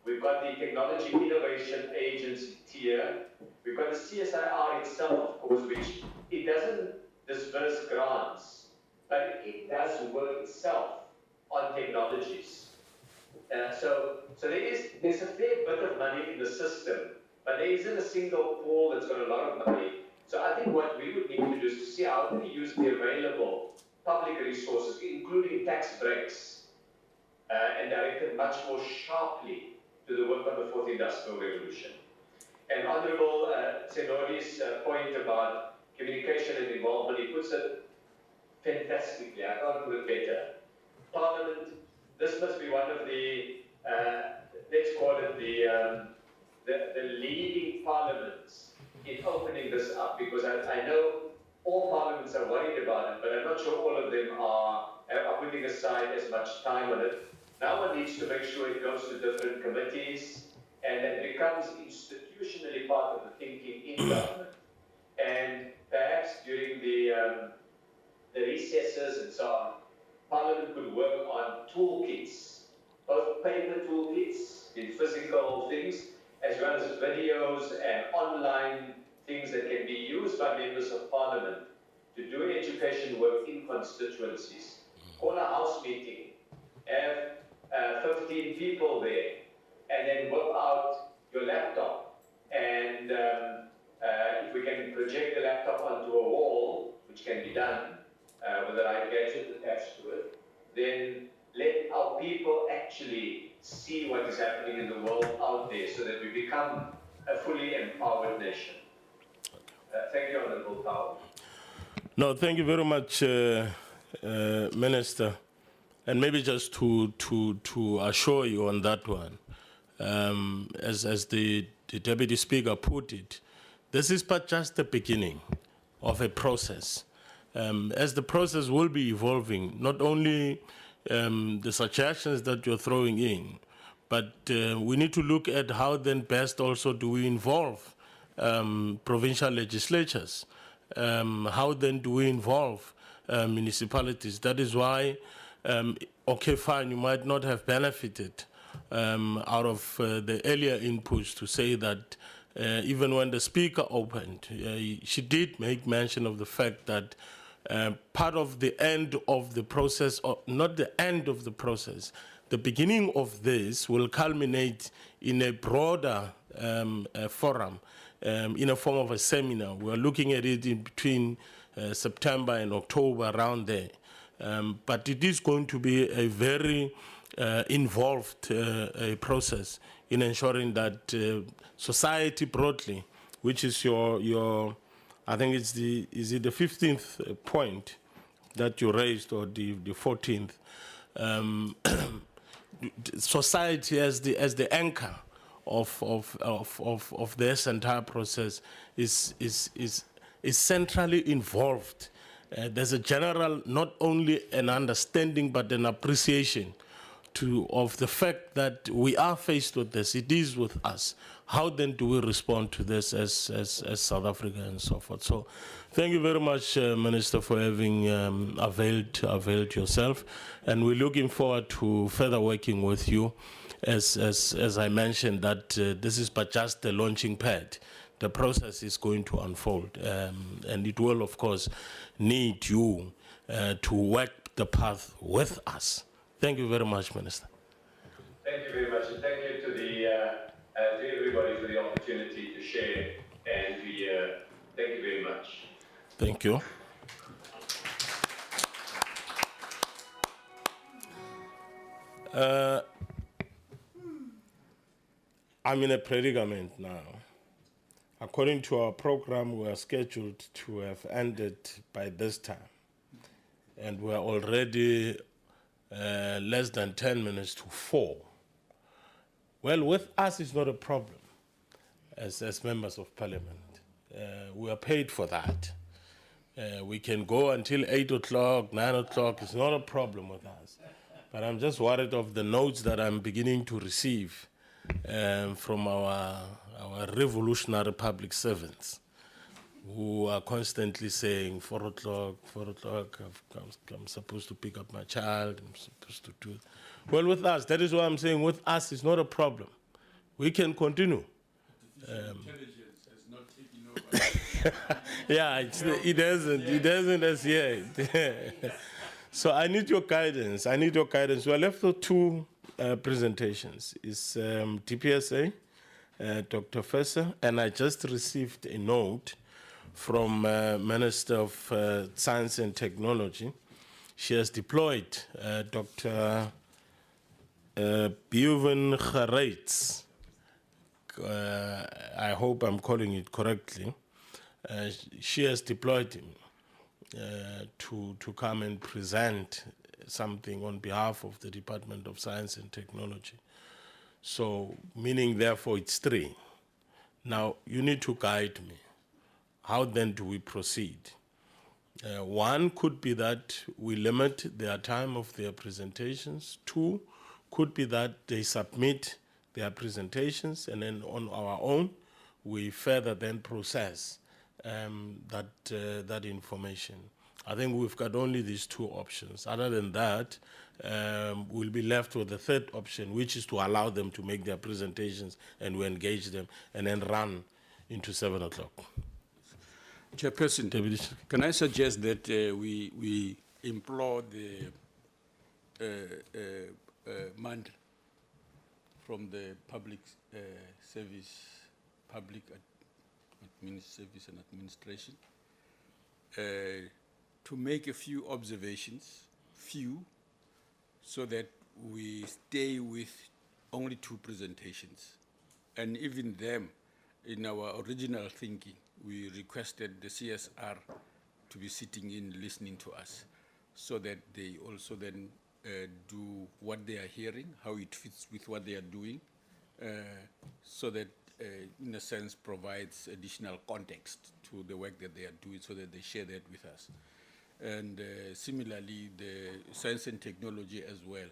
We've got the Technology Innovation Agency tier. We've got the CSIR itself, of course, which it doesn't disperse grants, but it does work itself on technologies. So there's a fair bit of money in the system, but there isn't a single pool that's got a lot of money. So I think what we would need to do is to see how do we use the available public resources, including tax breaks, and direct it much more sharply to the work on the Fourth Industrial Revolution. And Honourable Senori's point about communication and involvement, he puts it fantastically. I can't put it better. Parliament, this must be one of the, let's call it the leading parliaments in opening this up, because I know all parliaments are worried about it, but I'm not sure all of them are putting aside as much time on it. Now one needs to make sure it goes to different committees and that it becomes institutionally part of the thinking in government. And perhaps during the recesses and so on, Parliament could work on toolkits, both paper toolkits in physical things, as as well as videos and online things that can be used by members of parliament to do education work in constituencies. Call a house meeting, have 15 people there, and then whip out your laptop. And if we can project the laptop onto a wall, which can be done with the right gadget attached to it, then let our people actually see what is happening in the world out there so that we become a fully empowered nation. Thank you, Honorable Powell. No, thank you very much, Minister. And maybe just to assure you on that one, as the Deputy Speaker put it, this is but just the beginning of a process. As the process will be evolving, not only the suggestions that you're throwing in, but we need to look at how then best also do we involve provincial legislatures. How then do we involve municipalities? That is why, okay, fine, you might not have benefited out of the earlier inputs to say that even when the Speaker opened, she did make mention of the fact that part of the end of the process, or not the end of the process, the beginning of this will culminate in a broader forum, in a form of a seminar. We are looking at it in between September and October, around there. But it is going to be a very involved process in ensuring that society broadly, which is your I think it's is it the 15th point that you raised, or the 14th? Society as the anchor of this entire process is centrally involved. There's a general, not only an understanding, but an appreciation of the fact that we are faced with this. It is with us. How then do we respond to this as South Africa and so forth? So thank you very much, Minister, for having availed yourself. And we're looking forward to further working with you. As I mentioned, that this is but just the launching pad. The process is going to unfold, and it will, of course, need you to work the path with us. Thank you very much, Minister. Thank you very much, and thank you to everybody for the opportunity to share and to hear. Thank you very much. Thank you. I'm in a predicament now. According to our program, we are scheduled to have ended by this time. And we are already less than 10 minutes to 4. Well, with us, it's not a problem as members of parliament. We are paid for that. We can go until 8 o'clock, 9 o'clock. It's not a problem with us. But I'm just worried of the notes that I'm beginning to receive from our revolutionary public servants, who are constantly saying 4 o'clock, I'm supposed to pick up my child, I'm supposed to do it. Well, with us, that is why I'm saying with us, it's not a problem. We can continue. Intelligence has not taken over. Yeah, it hasn't as yet. So I need your guidance. We are left with 2 presentations. It's DPSA, Dr. Fesser, and I just received a note from Minister of Science and Technology. She has deployed Dr. Beuven Gerets. I hope I'm calling it correctly. She has deployed him to come and present something on behalf of the Department of Science and Technology. So, meaning therefore it's 3. Now, you need to guide me. How then do we proceed? One could be that we limit their time of their presentations. 2 could be that they submit their presentations, and then on our own, we further then process that information. I think we've got only these two options. Other than that, we'll be left with the third option, which is to allow them to make their presentations and we engage them and then run into 7 o'clock. Chairperson, can I suggest that we implore the mandate from the public service and administration to make a few observations, so that we stay with only 2 presentations. And even them, in our original thinking, we requested the CSR to be sitting in listening to us, so that they also then do what they are hearing, how it fits with what they are doing, so that in a sense provides additional context to the work that they are doing, so that they share that with us. And similarly, the science and technology as well.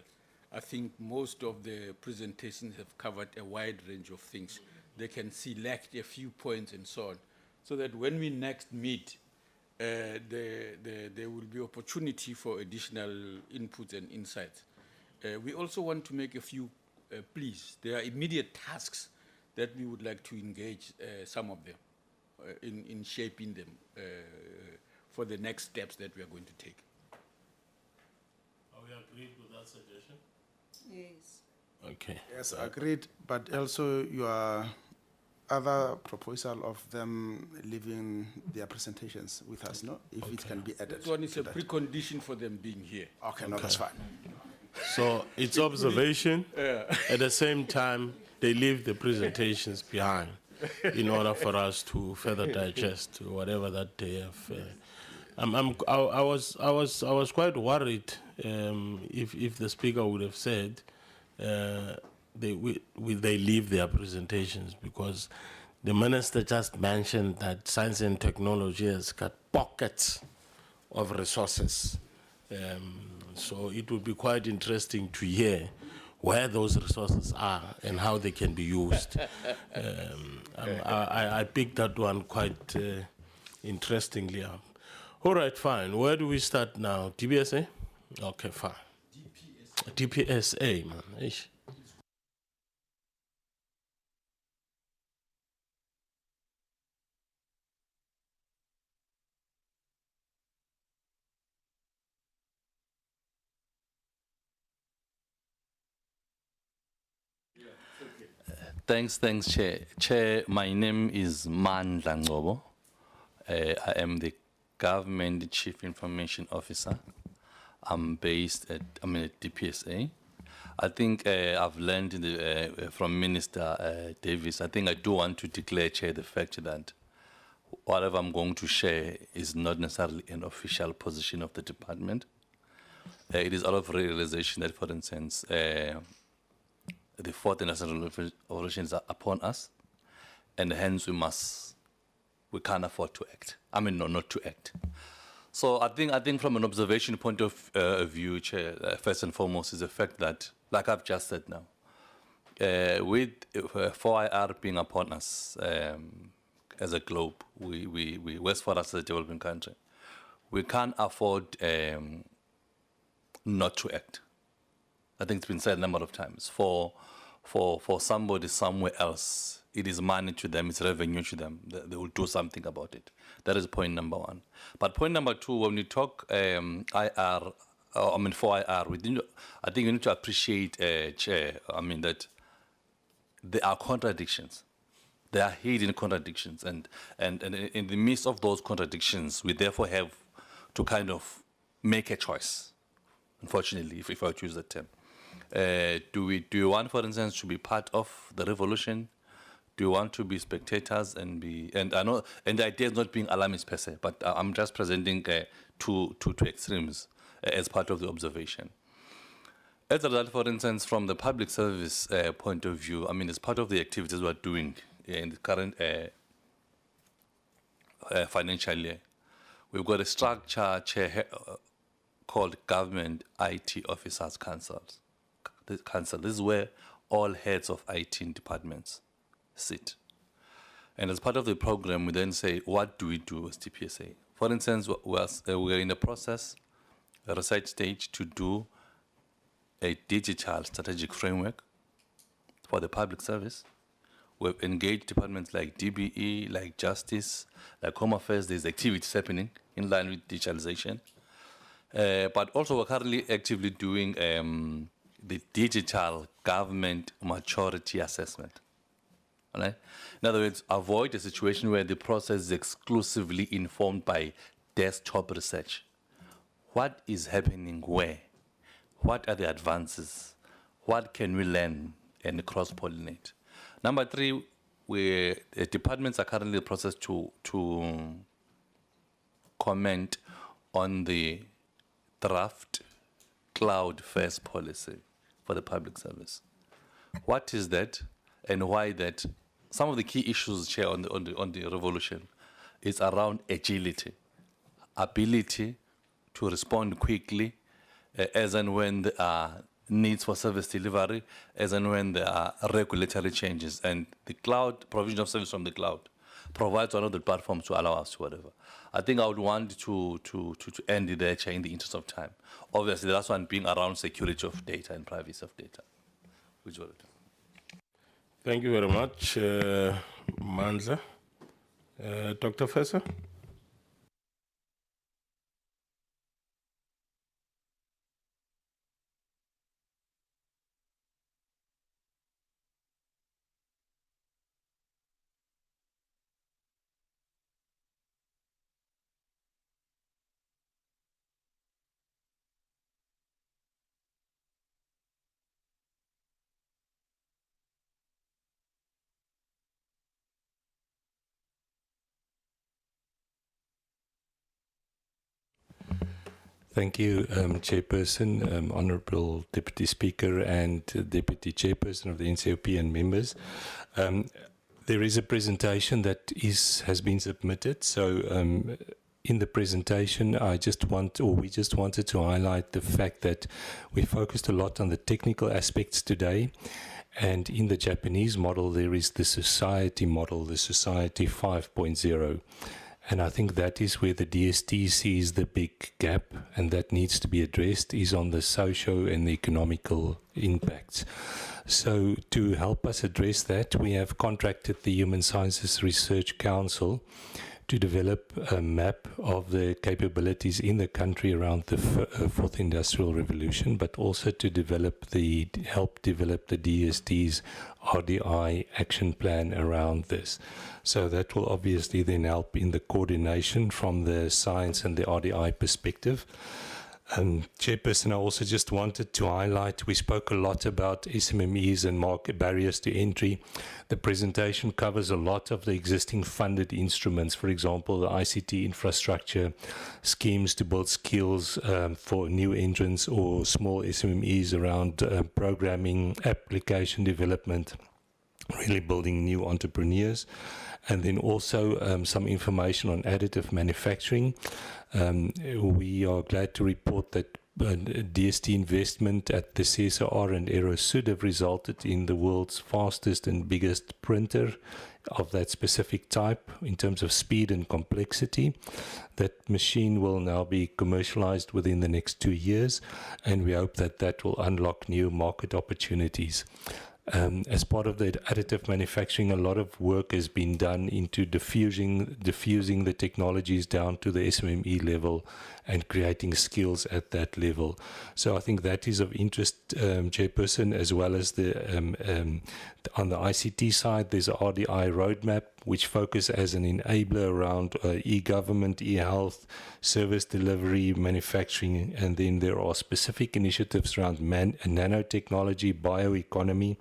I think most of the presentations have covered a wide range of things. They can select a few points and so on, so that when we next meet, there will be opportunity for additional inputs and insights. We also want to make a few pleas. There are immediate tasks that we would like to engage some of them in shaping them for the next steps that we are going to take. Are we agreed with that suggestion? Yes. Okay. Yes, agreed, but also your other proposal of them leaving their presentations with us, no? If it can be added. That one is to a that. precondition for them being here. Okay, no, that's fine. So it's observation. At the same time, they leave the presentations behind in order for us to further digest whatever that they have. I was quite worried if the speaker would have said they leave their presentations, because the minister just mentioned that science and technology has got pockets of resources. So it would be quite interesting to hear where those resources are and how they can be used. I picked that one quite interestingly up. All right, fine. Where do we start now? DBSA? Okay, fine. DPSA, man. Ish. Thanks, Chair. Chair, my name is Mandla Ngobo. I am the Government Chief Information Officer. I'm at DPSA. I think I've learned from Minister Davis. I think I do want to declare, Chair, the fact that whatever I'm going to share is not necessarily an official position of the department. It is out of realization that, for instance, the 4th Industrial Revolution is upon us, and hence we can't afford to act. I mean, no, not to act. So I think from an observation point of view, Chair, first and foremost is the fact that, like I've just said now, with 4IR being upon us as a globe, West for us as a developing country, we can't afford not to act. I think it's been said a number of times. For somebody somewhere else, it is money to them, it's revenue to them. They will do something about it. That is point number 1. But point number 2, when we talk 4IR, I think we need to appreciate, Chair, that there are contradictions. There are hidden contradictions. And in the midst of those contradictions, we therefore have to kind of make a choice, unfortunately, if I choose that term. Do you want, for instance, to be part of the revolution? Do you want to be spectators and I know, and the idea is not being alarmist per se, but I'm just presenting two extremes as part of the observation. As a result, for instance, from the public service point of view, as part of the activities we're doing in the current financial year, we've got a structure, Chair, called Government IT Officers Council. This is where all heads of IT departments sit. And as part of the program, we then say, what do we do as DPSA? For instance, we're in the process, a research stage, to do a digital strategic framework for the public service. We've engaged departments like DBE, like Justice, like Home Affairs. There's activities happening in line with digitalization. But also we're currently actively doing the digital government maturity assessment. All right? In other words, avoid a situation where the process is exclusively informed by desktop research. What is happening where? What are the advances? What can we learn and cross-pollinate? Number three, the departments are currently in the process to comment on the draft cloud-first policy for the public service. What is that and why that? Some of the key issues, Chair, on the revolution is around agility, ability to respond quickly as and when there are needs for service delivery, as and when there are regulatory changes. And the cloud, provision of service from the cloud, provides one of the platforms to allow us to whatever. I think I would want to end it there, Chair, in the interest of time. Obviously, the last one being around security of data and privacy of data. Which will it? Thank you very much, Mandla. Dr. Fessa? Thank you, Chairperson, Honourable Deputy Speaker and Deputy Chairperson of the NCOP and members. There is a presentation that has been submitted. So in the presentation, we just wanted to highlight the fact that we focused a lot on the technical aspects today. And in the Japanese model, there is the society model, the Society 5.0. And I think that is where the DST sees the big gap, and that needs to be addressed, is on the socio and the economical impacts. So to help us address that, we have contracted the Human Sciences Research Council to develop a map of the capabilities in the country around the fourth industrial revolution, but also to help develop the DST's RDI action plan around this. So that will obviously then help in the coordination from the science and the RDI perspective. Chairperson, I also just wanted to highlight, we spoke a lot about SMMEs and market barriers to entry. The presentation covers a lot of the existing funded instruments, for example, the ICT infrastructure schemes to build skills for new entrants or small SMMEs around programming, application development, really building new entrepreneurs. And then also some information on additive manufacturing. We are glad to report that DST investment at the CSIR and Aerosud have resulted in the world's fastest and biggest printer of that specific type in terms of speed and complexity. That machine will now be commercialized within the next 2 years, and we hope that that will unlock new market opportunities. As part of the additive manufacturing, a lot of work has been done into diffusing the technologies down to the SMME level and creating skills at that level. So I think that is of interest, Chairperson, as well as on the ICT side, there's a RDI roadmap which focuses as an enabler around e-government, e-health, service delivery, manufacturing, and then there are specific initiatives around nanotechnology, bioeconomy,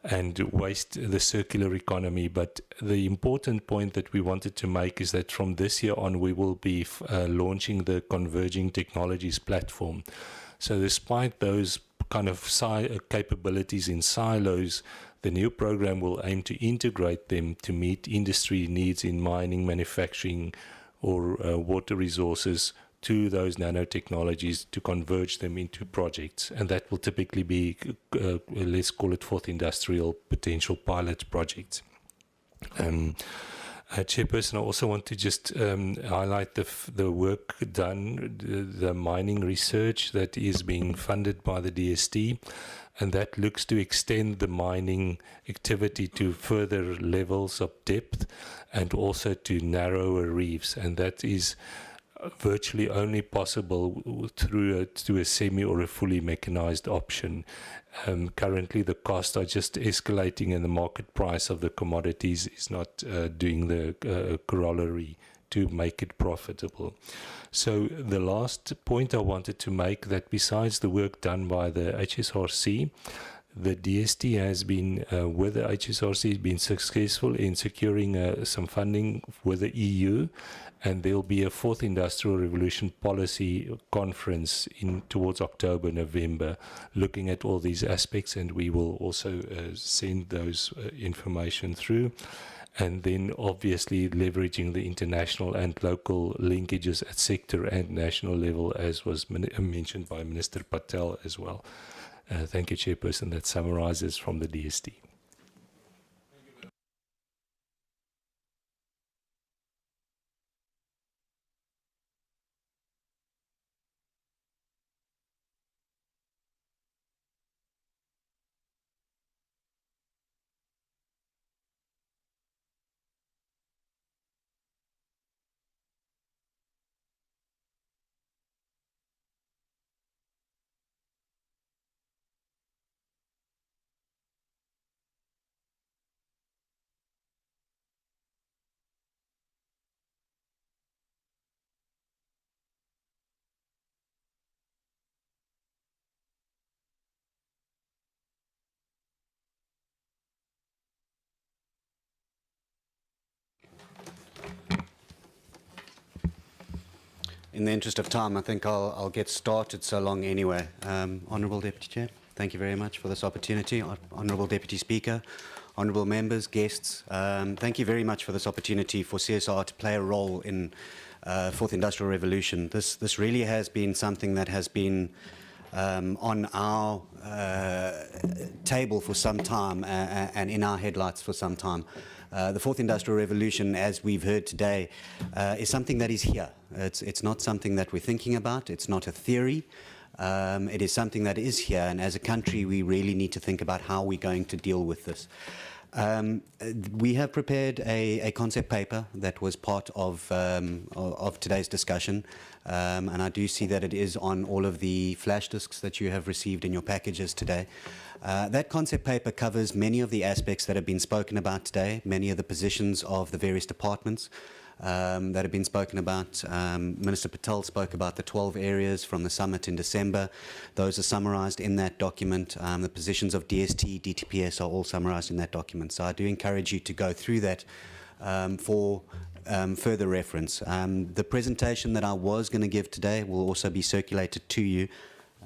and waste, the circular economy. But the important point that we wanted to make is that from this year on, we will be launching the Converging Technologies platform. So despite those kind of capabilities in silos, the new program will aim to integrate them to meet industry needs in mining, manufacturing, or water resources to those nanotechnologies to converge them into projects. And that will typically be, let's call it fourth industrial potential pilot projects. Chairperson, I also want to just highlight the work done, the mining research that is being funded by the DST, and that looks to extend the mining activity to further levels of depth and also to narrower reefs, and that is virtually only possible through a semi or a fully mechanized option. Currently, the costs are just escalating, and the market price of the commodities is not doing the corollary to make it profitable. So the last point I wanted to make, that besides the work done by the HSRC, the DST has been, with the HSRC, has been successful in securing some funding with the EU, and there will be a fourth Industrial Revolution policy conference towards October, November, looking at all these aspects, and we will also send those information through. And then obviously leveraging the international and local linkages at sector and national level, as was mentioned by Minister Patel as well. Thank you, Chairperson. That summarizes from the DST. In the interest of time, I think I'll get started so long anyway. Honourable Deputy Chair, thank you very much for this opportunity. Honourable Deputy Speaker, honourable members, guests, thank you very much for this opportunity for CSR to play a role in Fourth Industrial Revolution. This really has been something that has been on our table for some time and in our headlights for some time. The Fourth Industrial Revolution, as we've heard today, is something that is here. It's not something that we're thinking about. It's not a theory. It is something that is here, and as a country, we really need to think about how we're going to deal with this. We have prepared a concept paper that was part of today's discussion, and I do see that it is on all of the flash discs that you have received in your packages today. That concept paper covers many of the aspects that have been spoken about today, many of the positions of the various departments that have been spoken about. Minister Patel spoke about the 12 areas from the summit in December. Those are summarized in that document. The positions of DST, DTPS are all summarized in that document. So I do encourage you to go through that for further reference. The presentation that I was going to give today will also be circulated to you.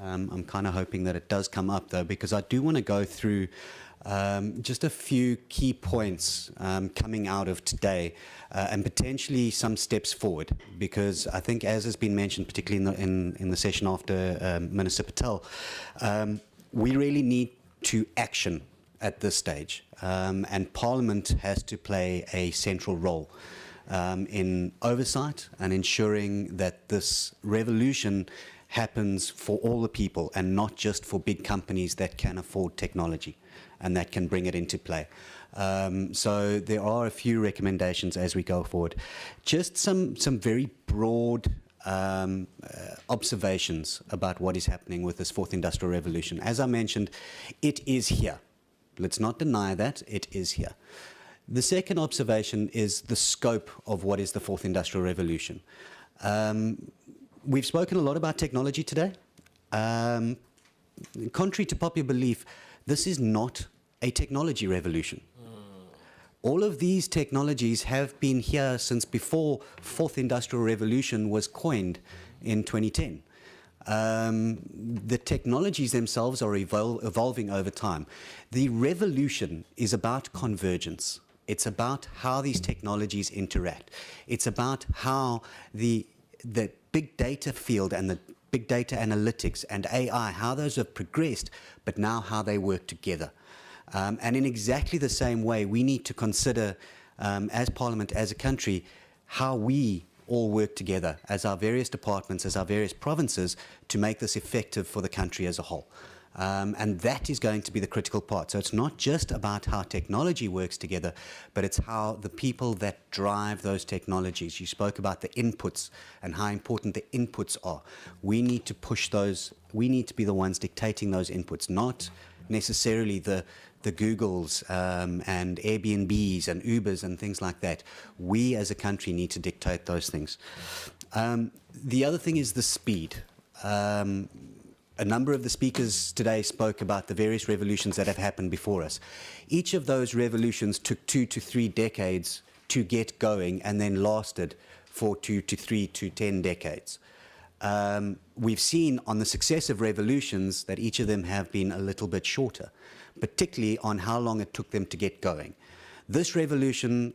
I'm kind of hoping that it does come up, though, because I do want to go through just a few key points coming out of today and potentially some steps forward, because I think, as has been mentioned, particularly in the session after Minister Patel, we really need to action at this stage, and Parliament has to play a central role in oversight and ensuring that this revolution happens for all the people and not just for big companies that can afford technology and that can bring it into play. So there are a few recommendations as we go forward. Just some very broad observations about what is happening with this Fourth Industrial Revolution. As I mentioned, it is here. Let's not deny that, it is here. The second observation is the scope of what is the Fourth Industrial Revolution. We've spoken a lot about technology today. Contrary to popular belief, this is not a technology revolution. All of these technologies have been here since before Fourth Industrial Revolution was coined in 2010. The technologies themselves are evolving over time. The revolution is about convergence. It's about how these technologies interact. It's about how the big data field and the big data analytics and AI, how those have progressed, but now how they work together. And in exactly the same way, we need to consider as Parliament, as a country, how we all work together as our various departments, as our various provinces, to make this effective for the country as a whole. And that is going to be the critical part. So it's not just about how technology works together, but it's how the people that drive those technologies. You spoke about the inputs and how important the inputs are. We need to push those. We need to be the ones dictating those inputs, not necessarily the Googles and Airbnbs and Ubers and things like that. We as a country need to dictate those things. The other thing is the speed. A number of the speakers today spoke about the various revolutions that have happened before us. Each of those revolutions took 2 to 3 decades to get going and then lasted for 2 to 3 to 10 decades. We've seen on the successive revolutions that each of them have been a little bit shorter, particularly on how long it took them to get going. This revolution,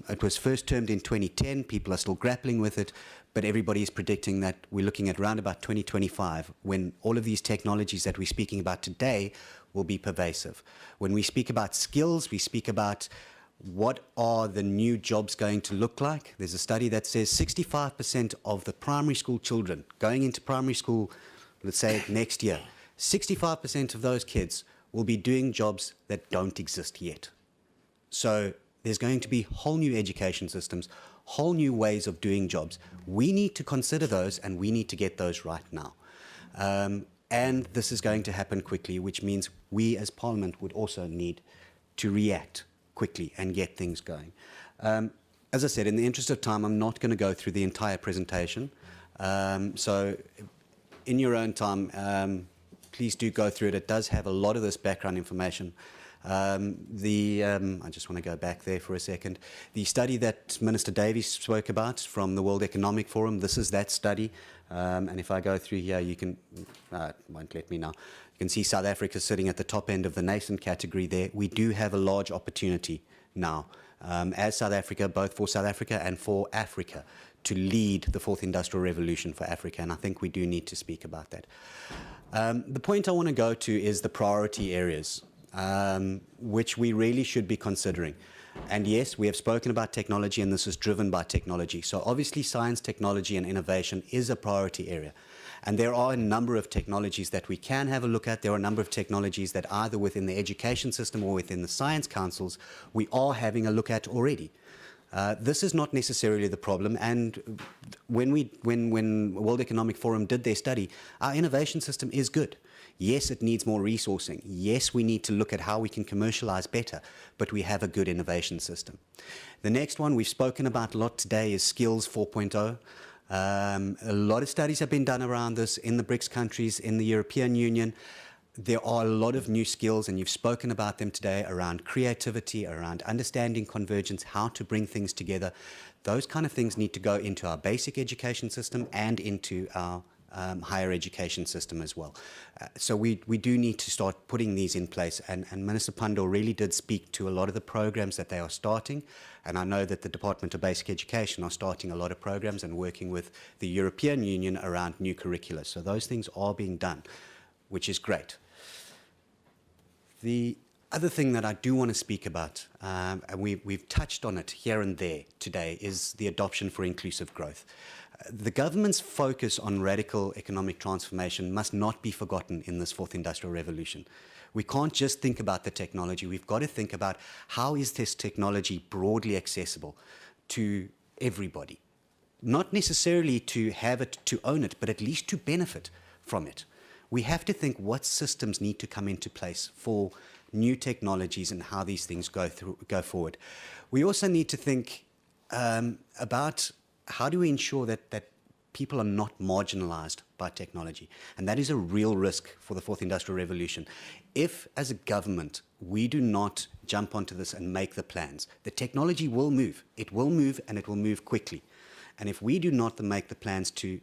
it was first termed in 2010. People are still grappling with it, but everybody is predicting that we're looking at around about 2025 when all of these technologies that we're speaking about today will be pervasive. When we speak about skills, we speak about what are the new jobs going to look like. There's a study that says 65% of the primary school children going into primary school, let's say next year, 65% of those kids will be doing jobs that don't exist yet. So there's going to be whole new education systems, whole new ways of doing jobs. We need to consider those, and we need to get those right now. And this is going to happen quickly, which means we as Parliament would also need to react quickly and get things going. As I said, in the interest of time, I'm not going to go through the entire presentation. So in your own time, please do go through it. It does have a lot of this background information. I just want to go back there for a second. The study that Minister Davies spoke about from the World Economic Forum, this is that study. And if I go through here, you can, it won't let me now. You can see South Africa sitting at the top end of the nascent category there. We do have a large opportunity now as South Africa, both for South Africa and for Africa, to lead the fourth industrial revolution for Africa. And I think we do need to speak about that. The point I want to go to is the priority areas, which we really should be considering. And yes, we have spoken about technology, and this is driven by technology. So obviously science, technology, and innovation is a priority area. And there are a number of technologies that we can have a look at. There are a number of technologies that either within the education system or within the science councils we are having a look at already. This is not necessarily the problem, and when World Economic Forum did their study, our innovation system is good. Yes, it needs more resourcing. Yes, we need to look at how we can commercialize better, but we have a good innovation system. The next one we've spoken about a lot today is Skills 4.0. A lot of studies have been done around this in the BRICS countries, in the European Union. There are a lot of new skills, and you've spoken about them today, around creativity, around understanding convergence, how to bring things together. Those kind of things need to go into our basic education system and into our higher education system as well. So we do need to start putting these in place, and Minister Pandor really did speak to a lot of the programs that they are starting, and I know that the Department of Basic Education are starting a lot of programs and working with the European Union around new curricula. So those things are being done, which is great. The other thing that I do want to speak about, and we've touched on it here and there today, is the adoption for inclusive growth. The government's focus on radical economic transformation must not be forgotten in this fourth industrial revolution. We can't just think about the technology. We've got to think about how is this technology broadly accessible to everybody. Not necessarily to have it, to own it, but at least to benefit from it. We have to think what systems need to come into place for new technologies and how these things go forward. We also need to think about how do we ensure that people are not marginalized by technology? And that is a real risk for the fourth industrial revolution. If, as a government, we do not jump onto this and make the plans, the technology will move. It will move, and it will move quickly. And if we do not make the plans to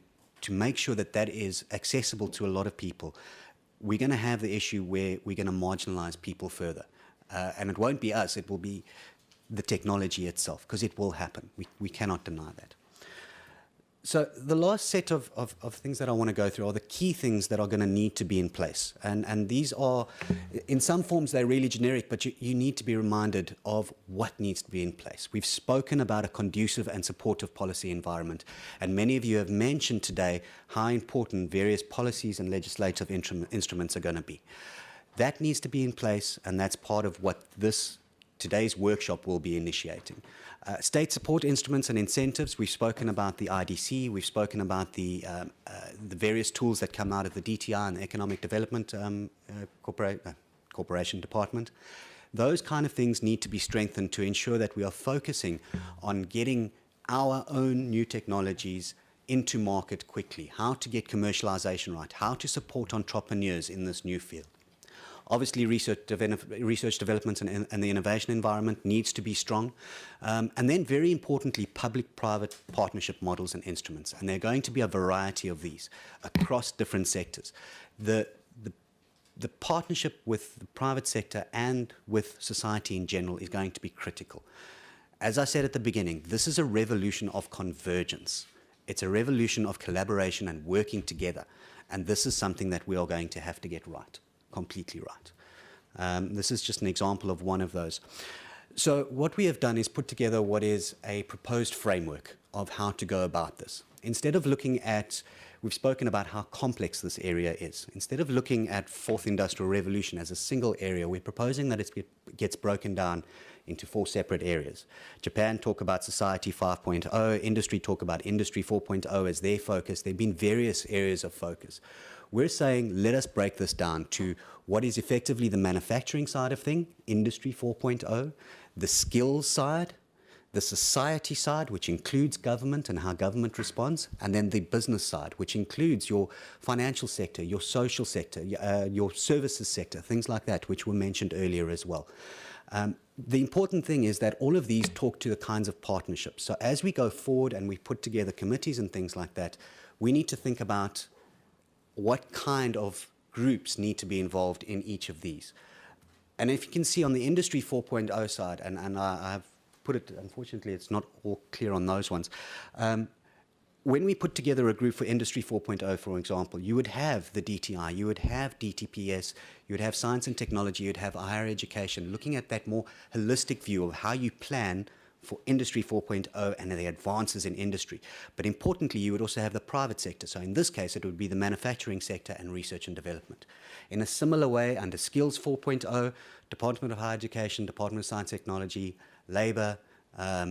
make sure that that is accessible to a lot of people, we're going to have the issue where we're going to marginalize people further. And it won't be us, it will be the technology itself, because it will happen. We cannot deny that. So the last set of things that I want to go through are the key things that are going to need to be in place. And these are, in some forms, they're really generic, but you need to be reminded of what needs to be in place. We've spoken about a conducive and supportive policy environment, and many of you have mentioned today how important various policies and legislative instruments are going to be. That needs to be in place, and that's part of what today's workshop will be initiating. State support instruments and incentives, we've spoken about the IDC, we've spoken about the various tools that come out of the DTI and the Economic Development Corporation Department. Those kind of things need to be strengthened to ensure that we are focusing on getting our own new technologies into market quickly, how to get commercialization right, how to support entrepreneurs in this new field. Obviously, research development and the innovation environment needs to be strong. And then, very importantly, public-private partnership models and instruments. And there are going to be a variety of these across different sectors. The partnership with the private sector and with society in general is going to be critical. As I said at the beginning, this is a revolution of convergence. It's a revolution of collaboration and working together. And this is something that we are going to have to get right. Completely right. This is just an example of one of those. So what we have done is put together what is a proposed framework of how to go about this. Instead of looking at, we've spoken about how complex this area is. Instead of looking at Fourth Industrial Revolution as a single area, we're proposing that it gets broken down into 4 separate areas. Japan talk about Society 5.0, industry talk about Industry 4.0 as their focus. There have been various areas of focus. We're saying, let us break this down to what is effectively the manufacturing side of thing, Industry 4.0, the skills side, the society side, which includes government and how government responds, and then the business side, which includes your financial sector, your social sector, your services sector, things like that, which were mentioned earlier as well. The important thing is that all of these talk to the kinds of partnerships. So as we go forward and we put together committees and things like that, we need to think about what kind of groups need to be involved in each of these. And if you can see on the Industry 4.0 side, and I have put it, unfortunately, it's not all clear on those ones. When we put together a group for Industry 4.0, for example, you would have the DTI, you would have DTPS, you would have science and technology, you'd have higher education, looking at that more holistic view of how you plan for Industry 4.0 and the advances in industry. But importantly, you would also have the private sector. So in this case, it would be the manufacturing sector and research and development. In a similar way, under Skills 4.0, Department of Higher Education, Department of Science and Technology, Labour,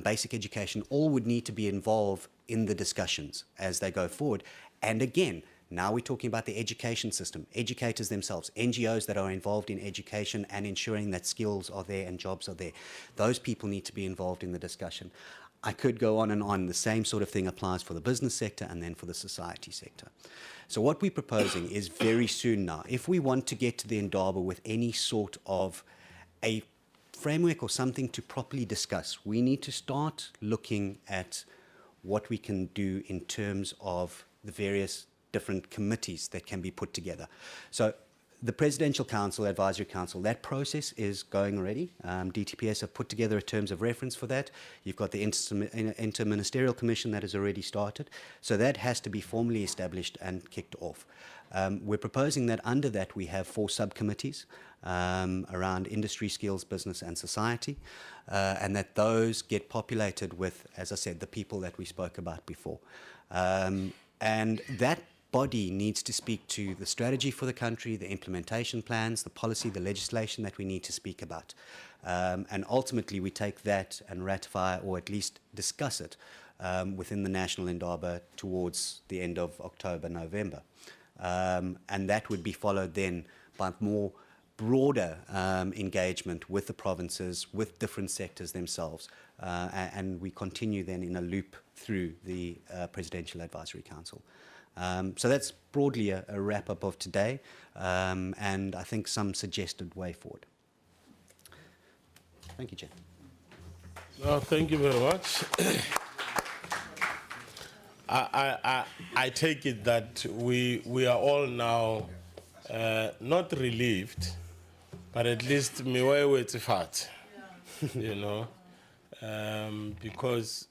basic education, all would need to be involved in the discussions as they go forward. And again, now we're talking about the education system, educators themselves, NGOs that are involved in education and ensuring that skills are there and jobs are there. Those people need to be involved in the discussion. I could go on and on. The same sort of thing applies for the business sector and then for the society sector. So what we're proposing is very soon now, if we want to get to the Indaba with any sort of a framework or something to properly discuss, we need to start looking at what we can do in terms of the various different committees that can be put together. So the Presidential Council, Advisory Council, that process is going already. DTPS have put together terms of reference for that. You've got the Interministerial Commission that has already started. So that has to be formally established and kicked off. We're proposing that under that we have 4 subcommittees around industry, skills, business and society, and that those get populated with, as I said, the people that we spoke about before. And that body needs to speak to the strategy for the country, the implementation plans, the policy, the legislation that we need to speak about. And ultimately we take that and ratify or at least discuss it within the National Indaba towards the end of October, November. And that would be followed then by more broader engagement with the provinces, with different sectors themselves. And we continue then in a loop through the Presidential Advisory Council. So that's broadly a wrap-up of today, and I think some suggested way forward. Thank you, Chair. No, thank you very much. I take it that we are all now not relieved, but at least miwewe tifat, you know, because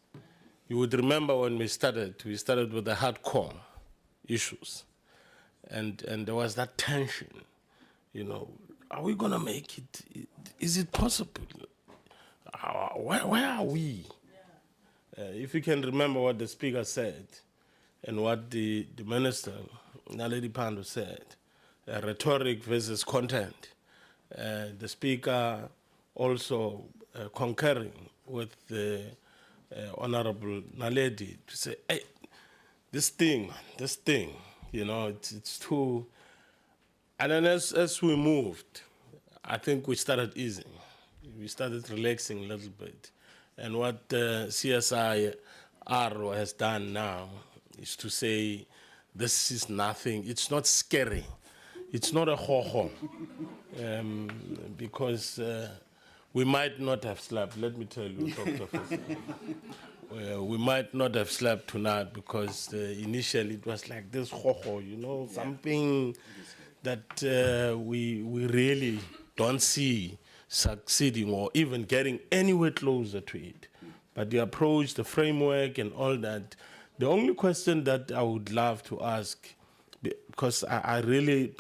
You would remember when we started with the hardcore issues. And there was that tension, you know, are we gonna make it? Is it possible? Where are we? If you can remember what the speaker said and what the minister, Naledi Pandor, said, rhetoric versus content. The speaker also concurring with the Honorable Naledi to say, hey, this thing, you know, it's too. And then as we moved, I think we started easing. We started relaxing a little bit. And what CSIR has done now is to say, this is nothing, it's not scary. It's not a ho-ho. Because we might not have slept, let me tell you, Dr. Foster. We might not have slept tonight because initially it was like this ho-ho, you know, something that we really don't see succeeding or even getting anywhere closer to it. But the approach, the framework and all that, the only question that I would love to ask, because I really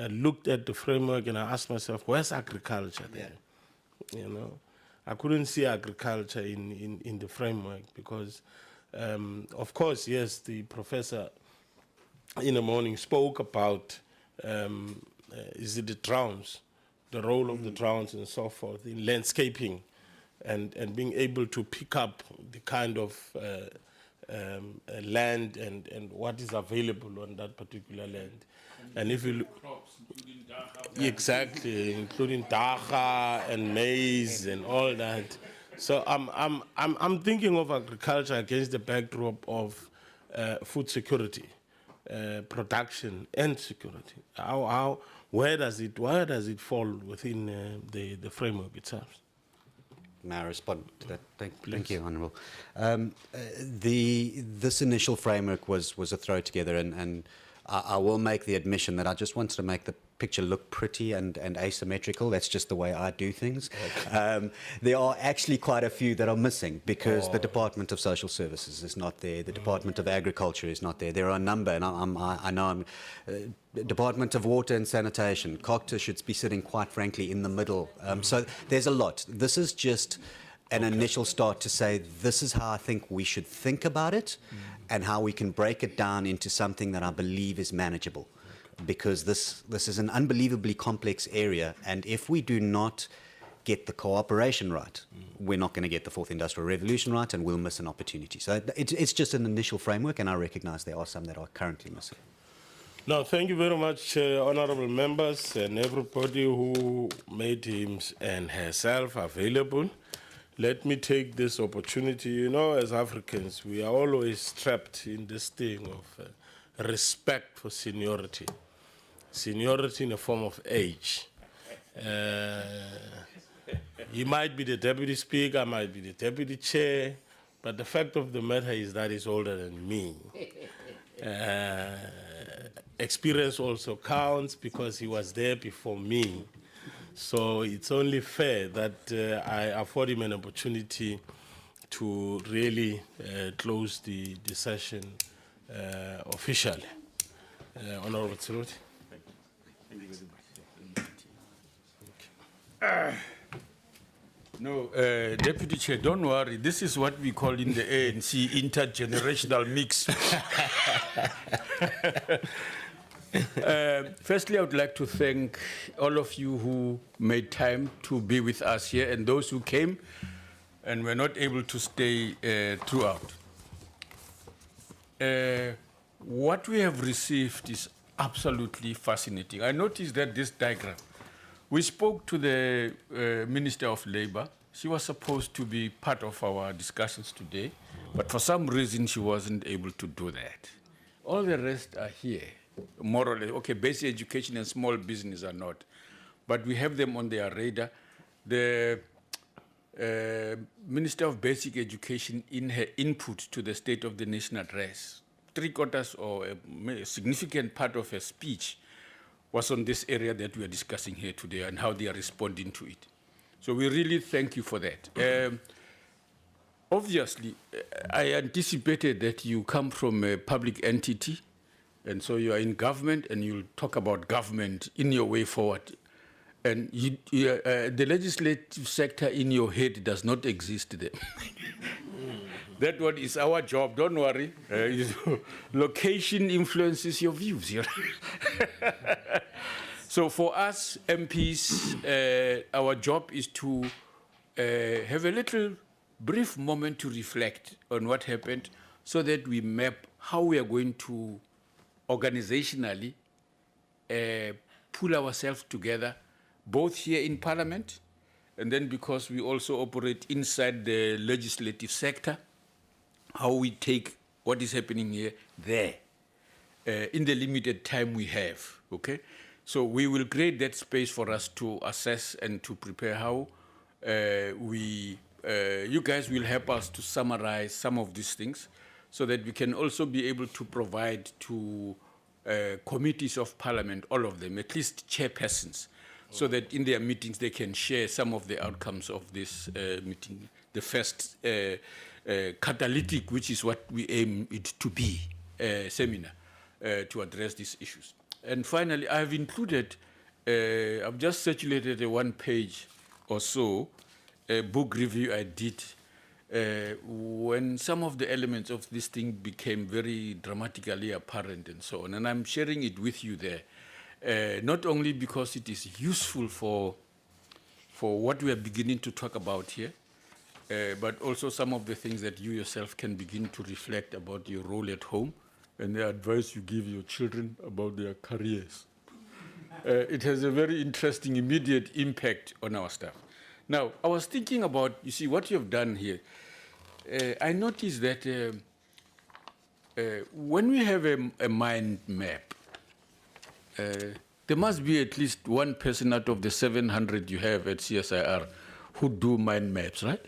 looked at the framework and I asked myself, where's agriculture there? You know, I couldn't see agriculture in the framework because, of course, yes, the professor in the morning spoke about, is it the drones, the role of the drones and so forth in landscaping and being able to pick up the kind of land and what is available on that particular land. And if you look, exactly, including dagga and maize and all that. So I'm thinking of agriculture against the backdrop of food security, production and security. Where does it fall within the framework itself? May I respond to that? Thank you, Honourable. This initial framework was a throw together, and I will make the admission that I just wanted to make the picture look pretty and asymmetrical. That's just the way I do things. Okay. There are actually quite a few that are missing because the Department of Social Services is not there, the Department of Agriculture is not there. There are a number, and I know Department of Water and Sanitation, COGTA should be sitting, quite frankly, in the middle. So there's a lot. This is just an initial start to say this is how I think we should think about it and how we can break it down into something that I believe is manageable. Because this is an unbelievably complex area, and if we do not get the cooperation right, we're not going to get the fourth industrial revolution right, and we'll miss an opportunity. So it's just an initial framework, and I recognize there are some that are currently missing. No, thank you very much, honorable members and everybody who made him and herself available. Let me take this opportunity. You know, as Africans, we are always trapped in this thing of respect for seniority. Seniority in the form of age. He might be the deputy speaker, I might be the deputy chair, but the fact of the matter is that he's older than me. Experience also counts because he was there before me. So it's only fair that I afford him an opportunity to really close the session officially. Honorable Tsuruti. Thank you very much. No, Deputy Chair, don't worry. This is what we call in the ANC intergenerational mix. Firstly, I would like to thank all of you who made time to be with us here and those who came and were not able to stay throughout. What we have received is absolutely fascinating. I noticed that this diagram, we spoke to the Minister of Labour. She was supposed to be part of our discussions today, but for some reason she wasn't able to do that. All the rest are here, more or less. Okay, basic education and small business are not, but we have them on their radar. The Minister of Basic Education, in her input to the State of the Nation address, 3/4 or a significant part of her speech was on this area that we are discussing here today and how they are responding to it. So we really thank you for that. Obviously, I anticipated that you come from a public entity, and so you are in government, and you'll talk about government in your way forward. And the legislative sector in your head does not exist there. That one is our job, don't worry. Location influences your views. So for us MPs, our job is to have a little brief moment to reflect on what happened so that we map how we are going to organizationally pull ourselves together, both here in Parliament, and then because we also operate inside the legislative sector, how we take what is happening here there in the limited time we have, okay? So we will create that space for us to assess and to prepare how you guys will help us to summarize some of these things so that we can also be able to provide to committees of Parliament, all of them, at least chairpersons, so that in their meetings they can share some of the outcomes of this meeting, the first catalytic, which is what we aim it to be, seminar to address these issues. And finally, I have included, I've just circulated a 1 page or so, a book review I did when some of the elements of this thing became very dramatically apparent and so on. And I'm sharing it with you there, not only because it is useful for what we are beginning to talk about here, but also some of the things that you yourself can begin to reflect about your role at home and the advice you give your children about their careers. It has a very interesting immediate impact on our staff. Now, I was thinking about, you see, what you have done here. I noticed that when we have a mind map, there must be at least one person out of the 700 you have at CSIR who do mind maps, right?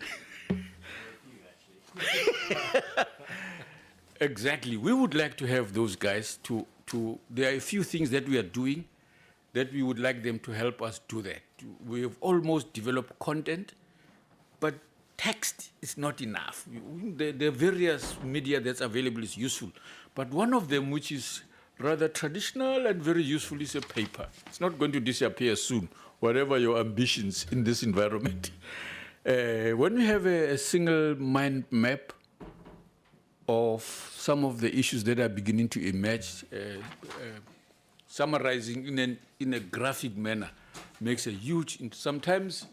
Exactly. We would like to have those guys there are a few things that we are doing that we would like them to help us do that. We have almost developed content, but text is not enough. The various media that's available is useful, but one of them, which is rather traditional and very useful, is a paper. It's not going to disappear soon, whatever your ambitions in this environment. When we have a single mind map of some of the issues that are beginning to emerge, summarizing in a graphic manner makes a huge, sometimes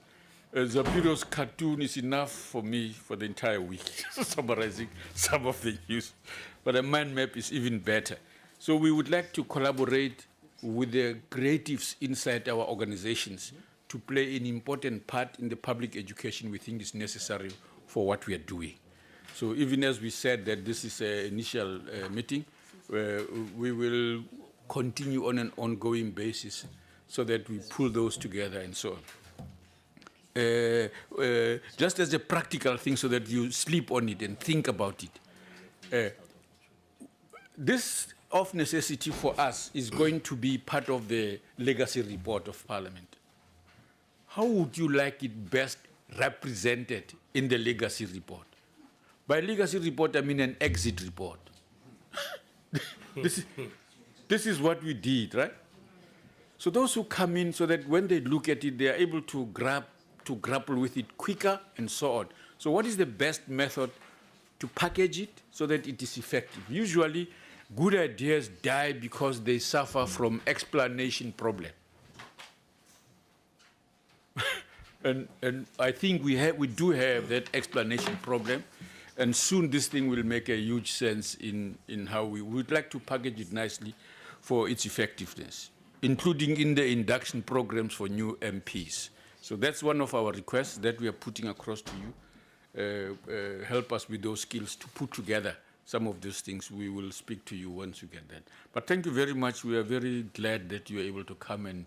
Zapiro's cartoon is enough for me for the entire week, summarizing some of the issues. But a mind map is even better. So we would like to collaborate with the creatives inside our organizations to play an important part in the public education we think is necessary for what we are doing. So even as we said that this is an initial meeting, we will continue on an ongoing basis so that we pull those together and so on. Just as a practical thing so that you sleep on it and think about it. This of necessity for us is going to be part of the legacy report of Parliament. How would you like it best represented in the legacy report? By legacy report, I mean an exit report. This is what we did, right? So those who come in, so that when they look at it, they are able to grapple with it quicker and so on. So what is the best method to package it so that it is effective? Usually, good ideas die because they suffer from explanation problem. and I think we do have that explanation problem, and soon this thing will make a huge sense in how we would like to package it nicely for its effectiveness, including in the induction programs for new MPs. So that's one of our requests that we are putting across to you. Help us with those skills to put together some of those things. We will speak to you once you get that. But thank you very much. We are very glad that you were able to come, and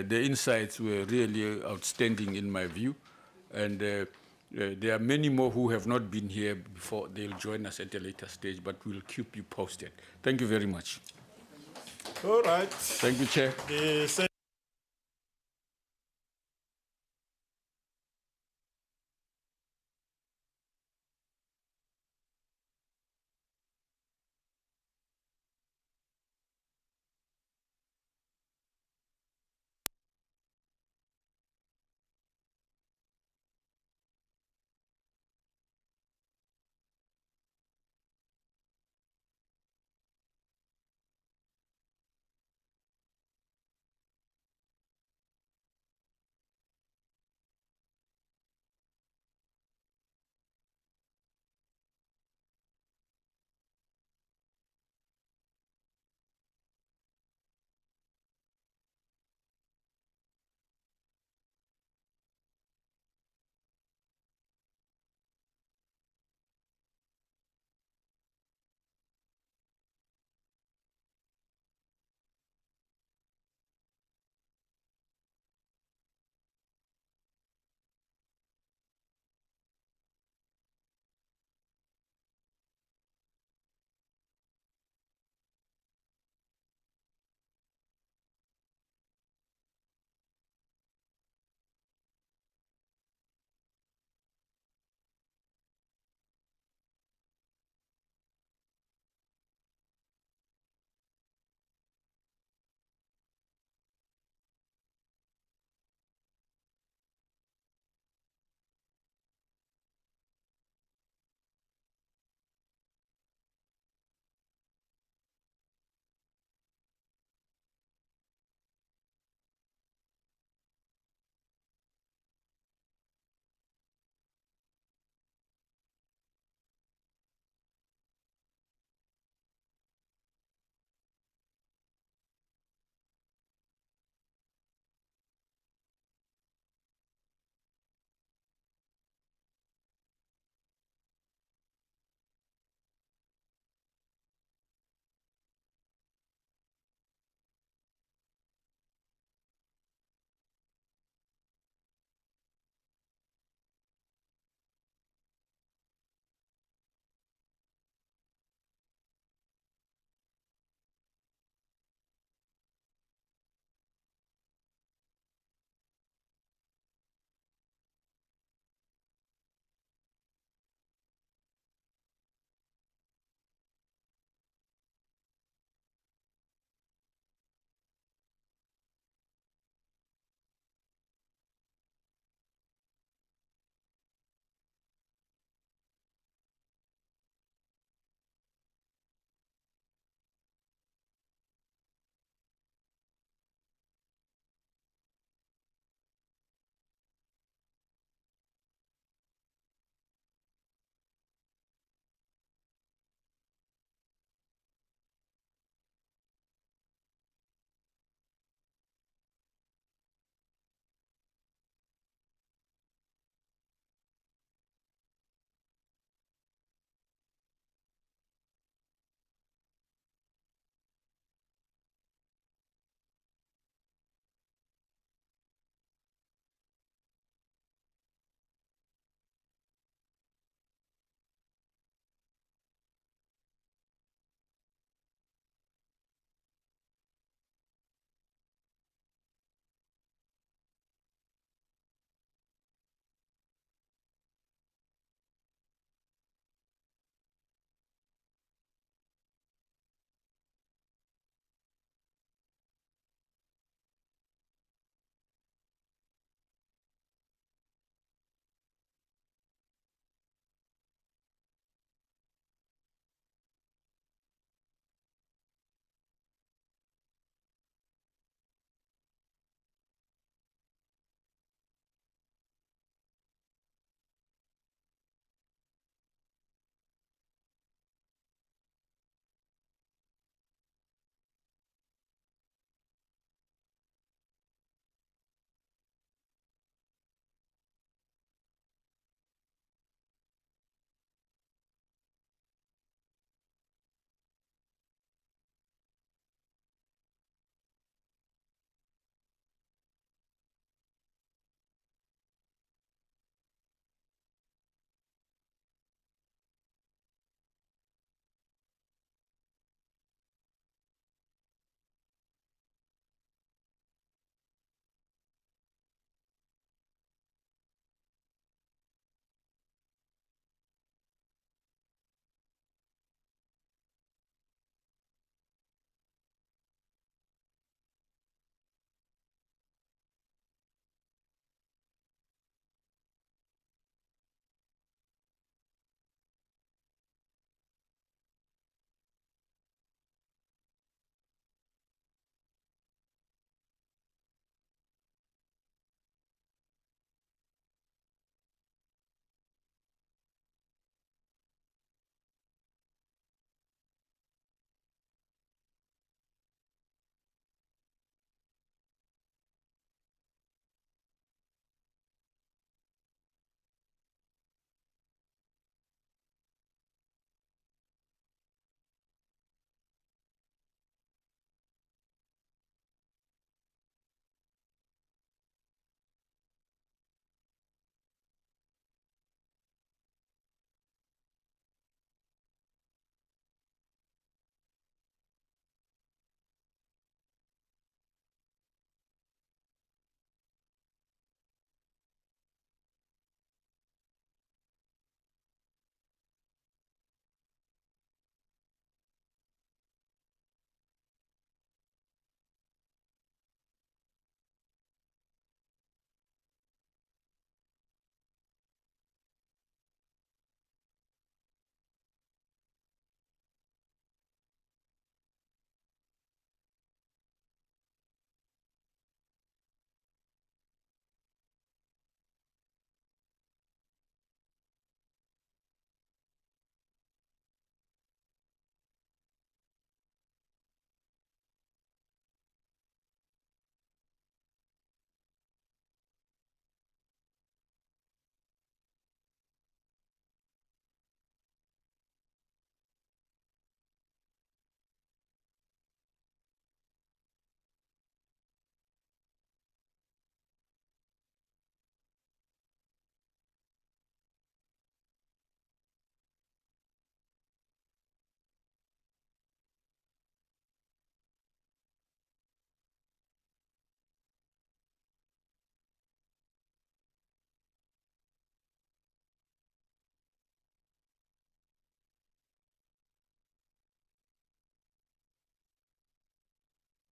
the insights were really outstanding in my view. And there are many more who have not been here before. They'll join us at a later stage, but we'll keep you posted. Thank you very much. All right. Thank you, Chair.